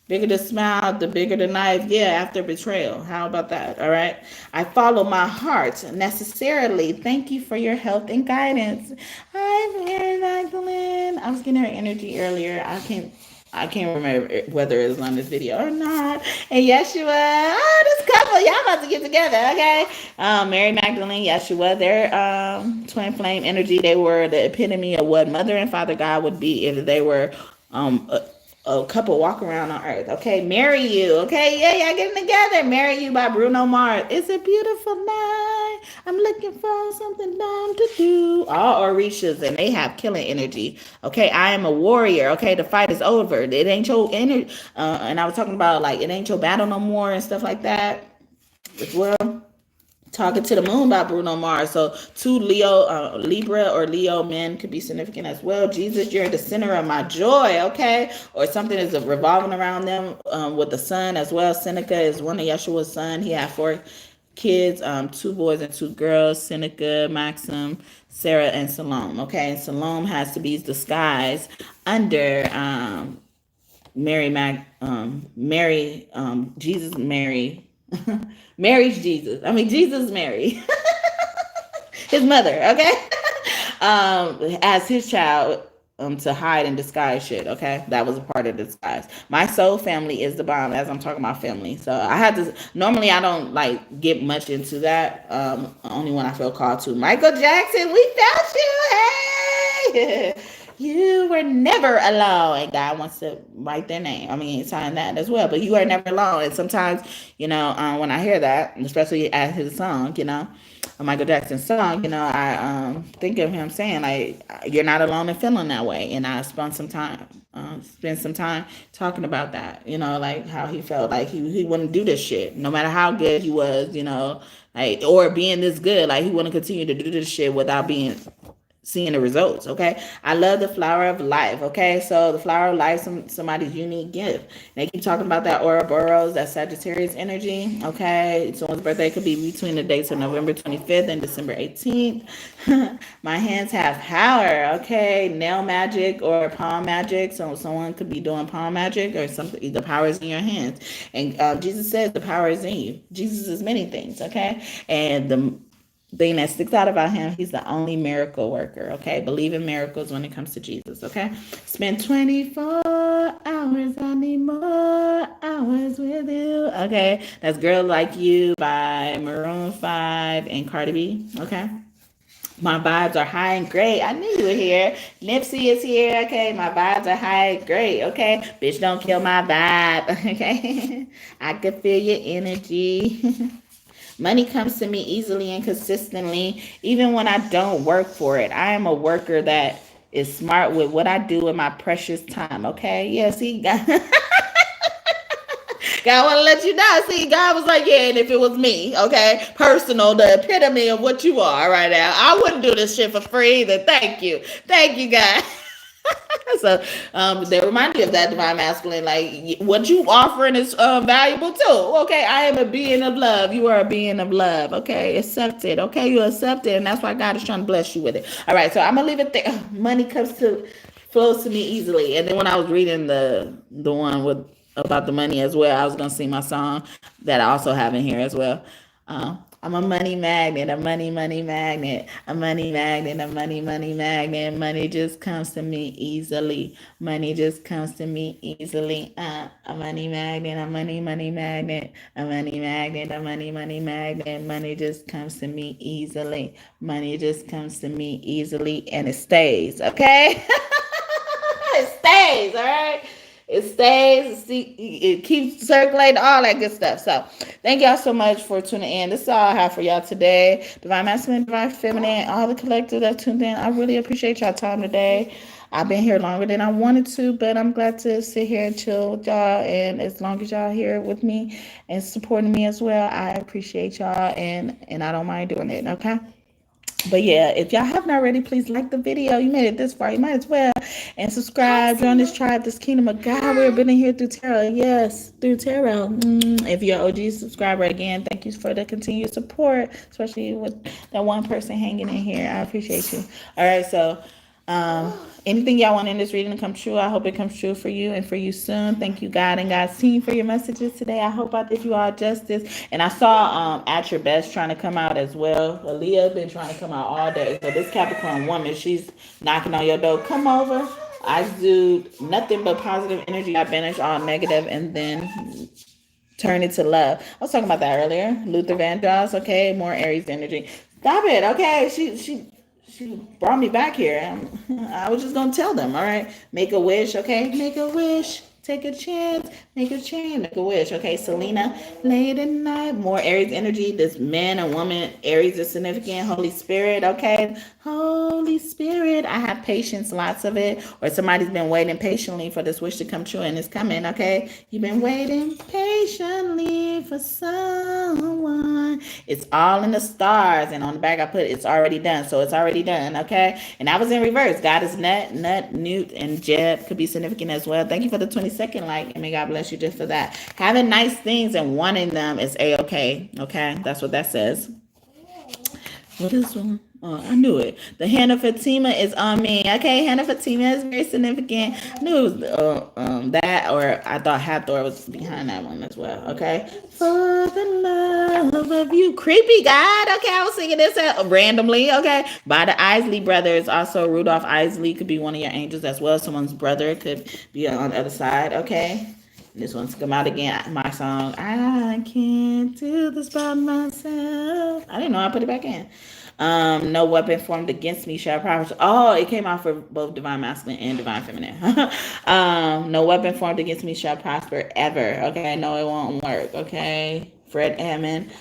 Bigger the smile, the bigger the knife. Yeah, after betrayal. How about that? All right. I follow my heart necessarily. Thank you for your help and guidance. Hi, Mary Magdalene. I was getting her energy earlier. I can't remember whether it was on this video or not. And Yeshua, this couple, y'all about to get together, okay? Mary Magdalene, Yeshua, their twin flame energy. They were the epitome of what Mother and Father God would be if they were a couple walk around on earth. Okay, Marry You. Okay, yeah, y'all getting together. Marry You by Bruno Mars. It's a beautiful night. I'm looking for something dumb to do. All Orishas, and they have killing energy. Okay, I am a warrior. Okay, the fight is over. It ain't your energy. And I was talking about like it ain't your battle no more and stuff like that as well. Talking to the Moon by Bruno Mars. So two Libra or Leo men could be significant as well. Jesus, you're the center of my joy, okay? Or something is revolving around them with the sun as well. Seneca is one of Yeshua's son. He had 4 kids, 2 boys and 2 girls. Seneca, Maxim, Sarah, and Salome, okay? And Salome has to be disguised under Jesus, Mary. Mary's Jesus. I mean, Jesus, Mary. His mother, okay? As his child, to hide and disguise shit, okay? That was a part of the disguise. My soul family is the bomb, as I'm talking about family. So I had to, normally I don't like get much into that. Only when I feel called to. Michael Jackson, we found you, hey! You were never alone. And God wants to write their name. I mean, sign that as well. But you are never alone. And sometimes, when I hear that, especially as his song, a Michael Jackson song, I think of him saying like, "You're not alone in feeling that way," and I spent some time talking about that, like how he felt like he wouldn't do this shit, no matter how good he was, like, or being this good, like he wouldn't continue to do this shit without being seeing the results. Okay, I love the flower of life. Okay, so the flower of life, somebody's unique gift. And they keep talking about that Ouroboros, that Sagittarius energy. Okay, someone's birthday could be between the dates of November 25th and December 18th. My hands have power. Okay, nail magic or palm magic. So someone could be doing palm magic or something. The power is in your hands, and Jesus says the power is in you. Jesus is many things. Okay, and the thing that sticks out about him, he's the only miracle worker. Okay, believe in miracles when it comes to Jesus. Okay, spend 24 hours, I need more hours with you. Okay, that's Girl Like You by Maroon 5 and Cardi B. Okay, my vibes are high and great. I knew you were here. Nipsey is here. Okay, my vibes are high and great. Okay, bitch, don't kill my vibe. Okay, I can feel your energy. Money comes to me easily and consistently, even when I don't work for it. I am a worker that is smart with what I do in my precious time. Okay, yeah. See, God, God want to let you know. See, God was like, yeah, and if it was me, okay, personal, the epitome of what you are right now, I wouldn't do this shit for free either. Thank you, God. So they remind me of that divine masculine. Like what you offering is valuable too. Okay, I am a being of love. You are a being of love. Okay, accept it. Okay, you accept it, and that's why God is trying to bless you with it. All right, so I'm gonna leave it there. Money flows to me easily. And then when I was reading the one with about the money as well, I was gonna sing my song that I also have in here as well. I'm a money magnet, a money magnet, a money magnet, a money magnet. Money just comes to me easily. Money just comes to me easily. A money magnet, a money magnet, a money magnet, a money magnet. Money just comes to me easily. Money just comes to me easily, and it stays. Okay, it stays. All right. It stays, it keeps circulating, all that good stuff. So thank y'all so much for tuning in. This is all I have for y'all today. Divine Masculine, Divine Feminine, all the collective that tuned in. I really appreciate y'all time today. I've been here longer than I wanted to, but I'm glad to sit here and chill with y'all. And as long as y'all here with me and supporting me as well, I appreciate y'all, and I don't mind doing it. Okay. But yeah, if y'all haven't already, please like the video. You made it this far, you might as well. And subscribe, join this tribe, this kingdom of God. We've been in here through tarot. Yes, through tarot. If you're an OG subscriber, again, thank you for the continued support, especially with that one person hanging in here. I appreciate you. All right, so anything y'all want in this reading to come true, I hope it comes true for you and for you soon. Thank you, God and God's team, for your messages today. I hope I did you all justice. And I saw At Your Best trying to come out as well. Aaliyah been trying to come out all day. So this Capricorn woman, she's knocking on your door. Come over. I exude nothing but positive energy. I banish all negative and then turn it to love. I was talking about that earlier. Luther Vandross, okay, more Aries energy. Stop it, okay? She brought me back here. I was just gonna tell them, all right, make a wish, okay? Make a wish. Take a chance, make a change, make a wish. Okay, Selena, late at night, more Aries energy. This man and woman, Aries is significant. Holy Spirit, okay? Holy Spirit, I have patience, lots of it. Or somebody's been waiting patiently for this wish to come true, and it's coming, okay? You've been waiting patiently for someone. It's all in the stars, and on the back I put it's already done, so it's already done, okay? And I was in reverse. God is nut, newt, and Jeb could be significant as well. Thank you for the 22nd like, and may God bless you just for that. Having nice things and wanting them is a-okay, okay? That's what that says. What is one? Oh, I knew it. The hand of Fatima is on me. Okay, hand of Fatima is very significant. I knew it was that, or I thought Hathor was behind that one as well. Okay. For the love of you. Creepy God. Okay, I was singing this randomly. Okay. By the Isley Brothers. Also, Rudolph Isley could be one of your angels as well. Someone's brother could be on the other side. Okay. This one's come out again. My song, I can't do this by myself. I didn't know I put it back in. No weapon formed against me shall prosper. Oh, it came out for both divine masculine and divine feminine. No weapon formed against me shall prosper ever. Okay, no, it won't work. Okay. Fred Hammond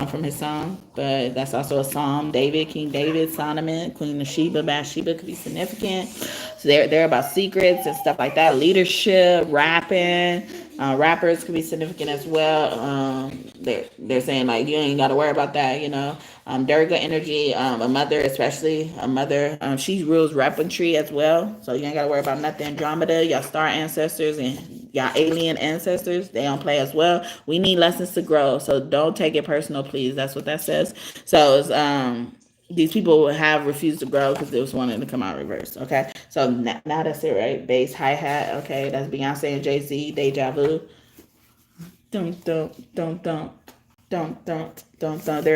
from his song, but that's also a psalm. David, King David, Solomon, Queen of Sheba, Bathsheba could be significant. So they're about secrets and stuff like that. Leadership, rapping. Rappers could be significant as well. They're saying like you ain't got to worry about that, you know. Durga energy, a mother, especially a mother. She rules weaponry as well, so you ain't got to worry about nothing. Andromeda, y'all star ancestors and y'all alien ancestors, they don't play as well. We need lessons to grow, so don't take it personal, please. That's what that says. So it's these people have refused to grow because they was wanting to come out reverse. Okay, so now that's it, right? Bass, hi hat. Okay, that's Beyonce and Jay-Z. Deja vu. Don't. There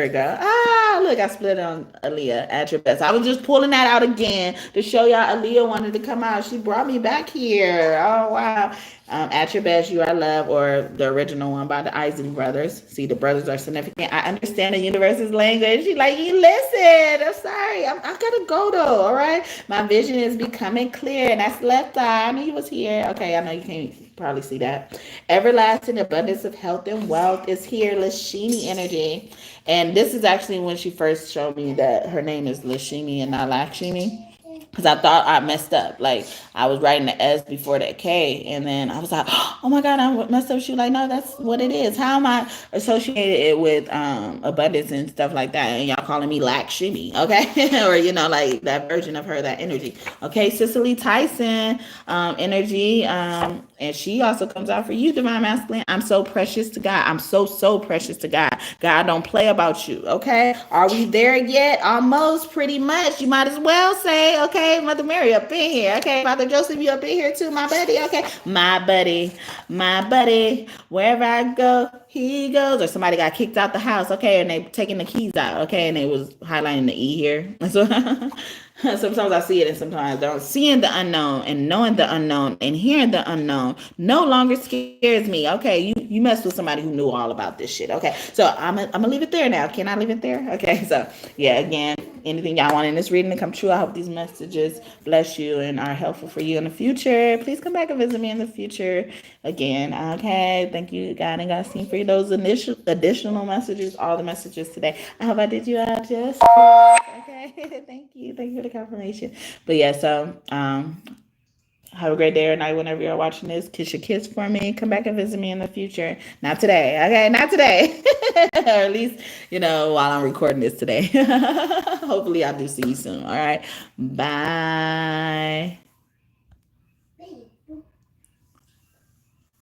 we go. Ah, look, I split on Aaliyah at your best. I was just pulling that out again to show y'all Aaliyah wanted to come out. She brought me back here. Oh, wow. At your best, you are love, or the original one by the Eisen brothers. See, the brothers are significant. I understand the universe's language. She like, you listen. I'm sorry. I gotta go though. All right. My vision is becoming clear, and that's left eye. I knew you was here. Okay, I know you can't probably see that. Everlasting abundance of health and wealth is here. Lashini energy. And this is actually when she first showed me that her name is Lashini and not Lakshmi. Because I thought I messed up. Like, I was writing the S before the K. And then I was like, oh my God, I messed up. She was like, no, that's what it is. How am I associated it with abundance and stuff like that? And y'all calling me Lakshmi, okay? Or, you know, like that version of her, that energy. Okay, Cicely Tyson energy. And she also comes out for you, Divine Masculine. I'm so precious to God. I'm so precious to God. God don't play about you, okay? Are we there yet? Almost, pretty much. You might as well say, okay, Mother Mary up in here. Okay, Father Joseph, you up in here too, my buddy. Okay, my buddy. Wherever I go, he goes. Or somebody got kicked out the house, okay, and they taking the keys out, okay, and they was highlighting the E here. So sometimes I see it and sometimes I don't. Seeing the unknown and knowing the unknown and hearing the unknown no longer scares me. Okay, you messed with somebody who knew all about this shit. Okay, so I'm gonna leave it there now. Can I leave it there? Okay, so yeah, again, anything y'all want in this reading to come true, I hope these messages bless you and are helpful for you in the future. Please come back and visit me in the future again. Okay, thank you, God and God's for those additional messages, all the messages today. I hope I did you out justice. Okay, thank you for the confirmation. But yeah, so have a great day or night whenever you're watching this. Kiss your kids for me. Come back and visit me in the future. Not today, okay? Not today. Or at least, you know, while I'm recording this today. Hopefully I'll do see you soon. All right. Bye.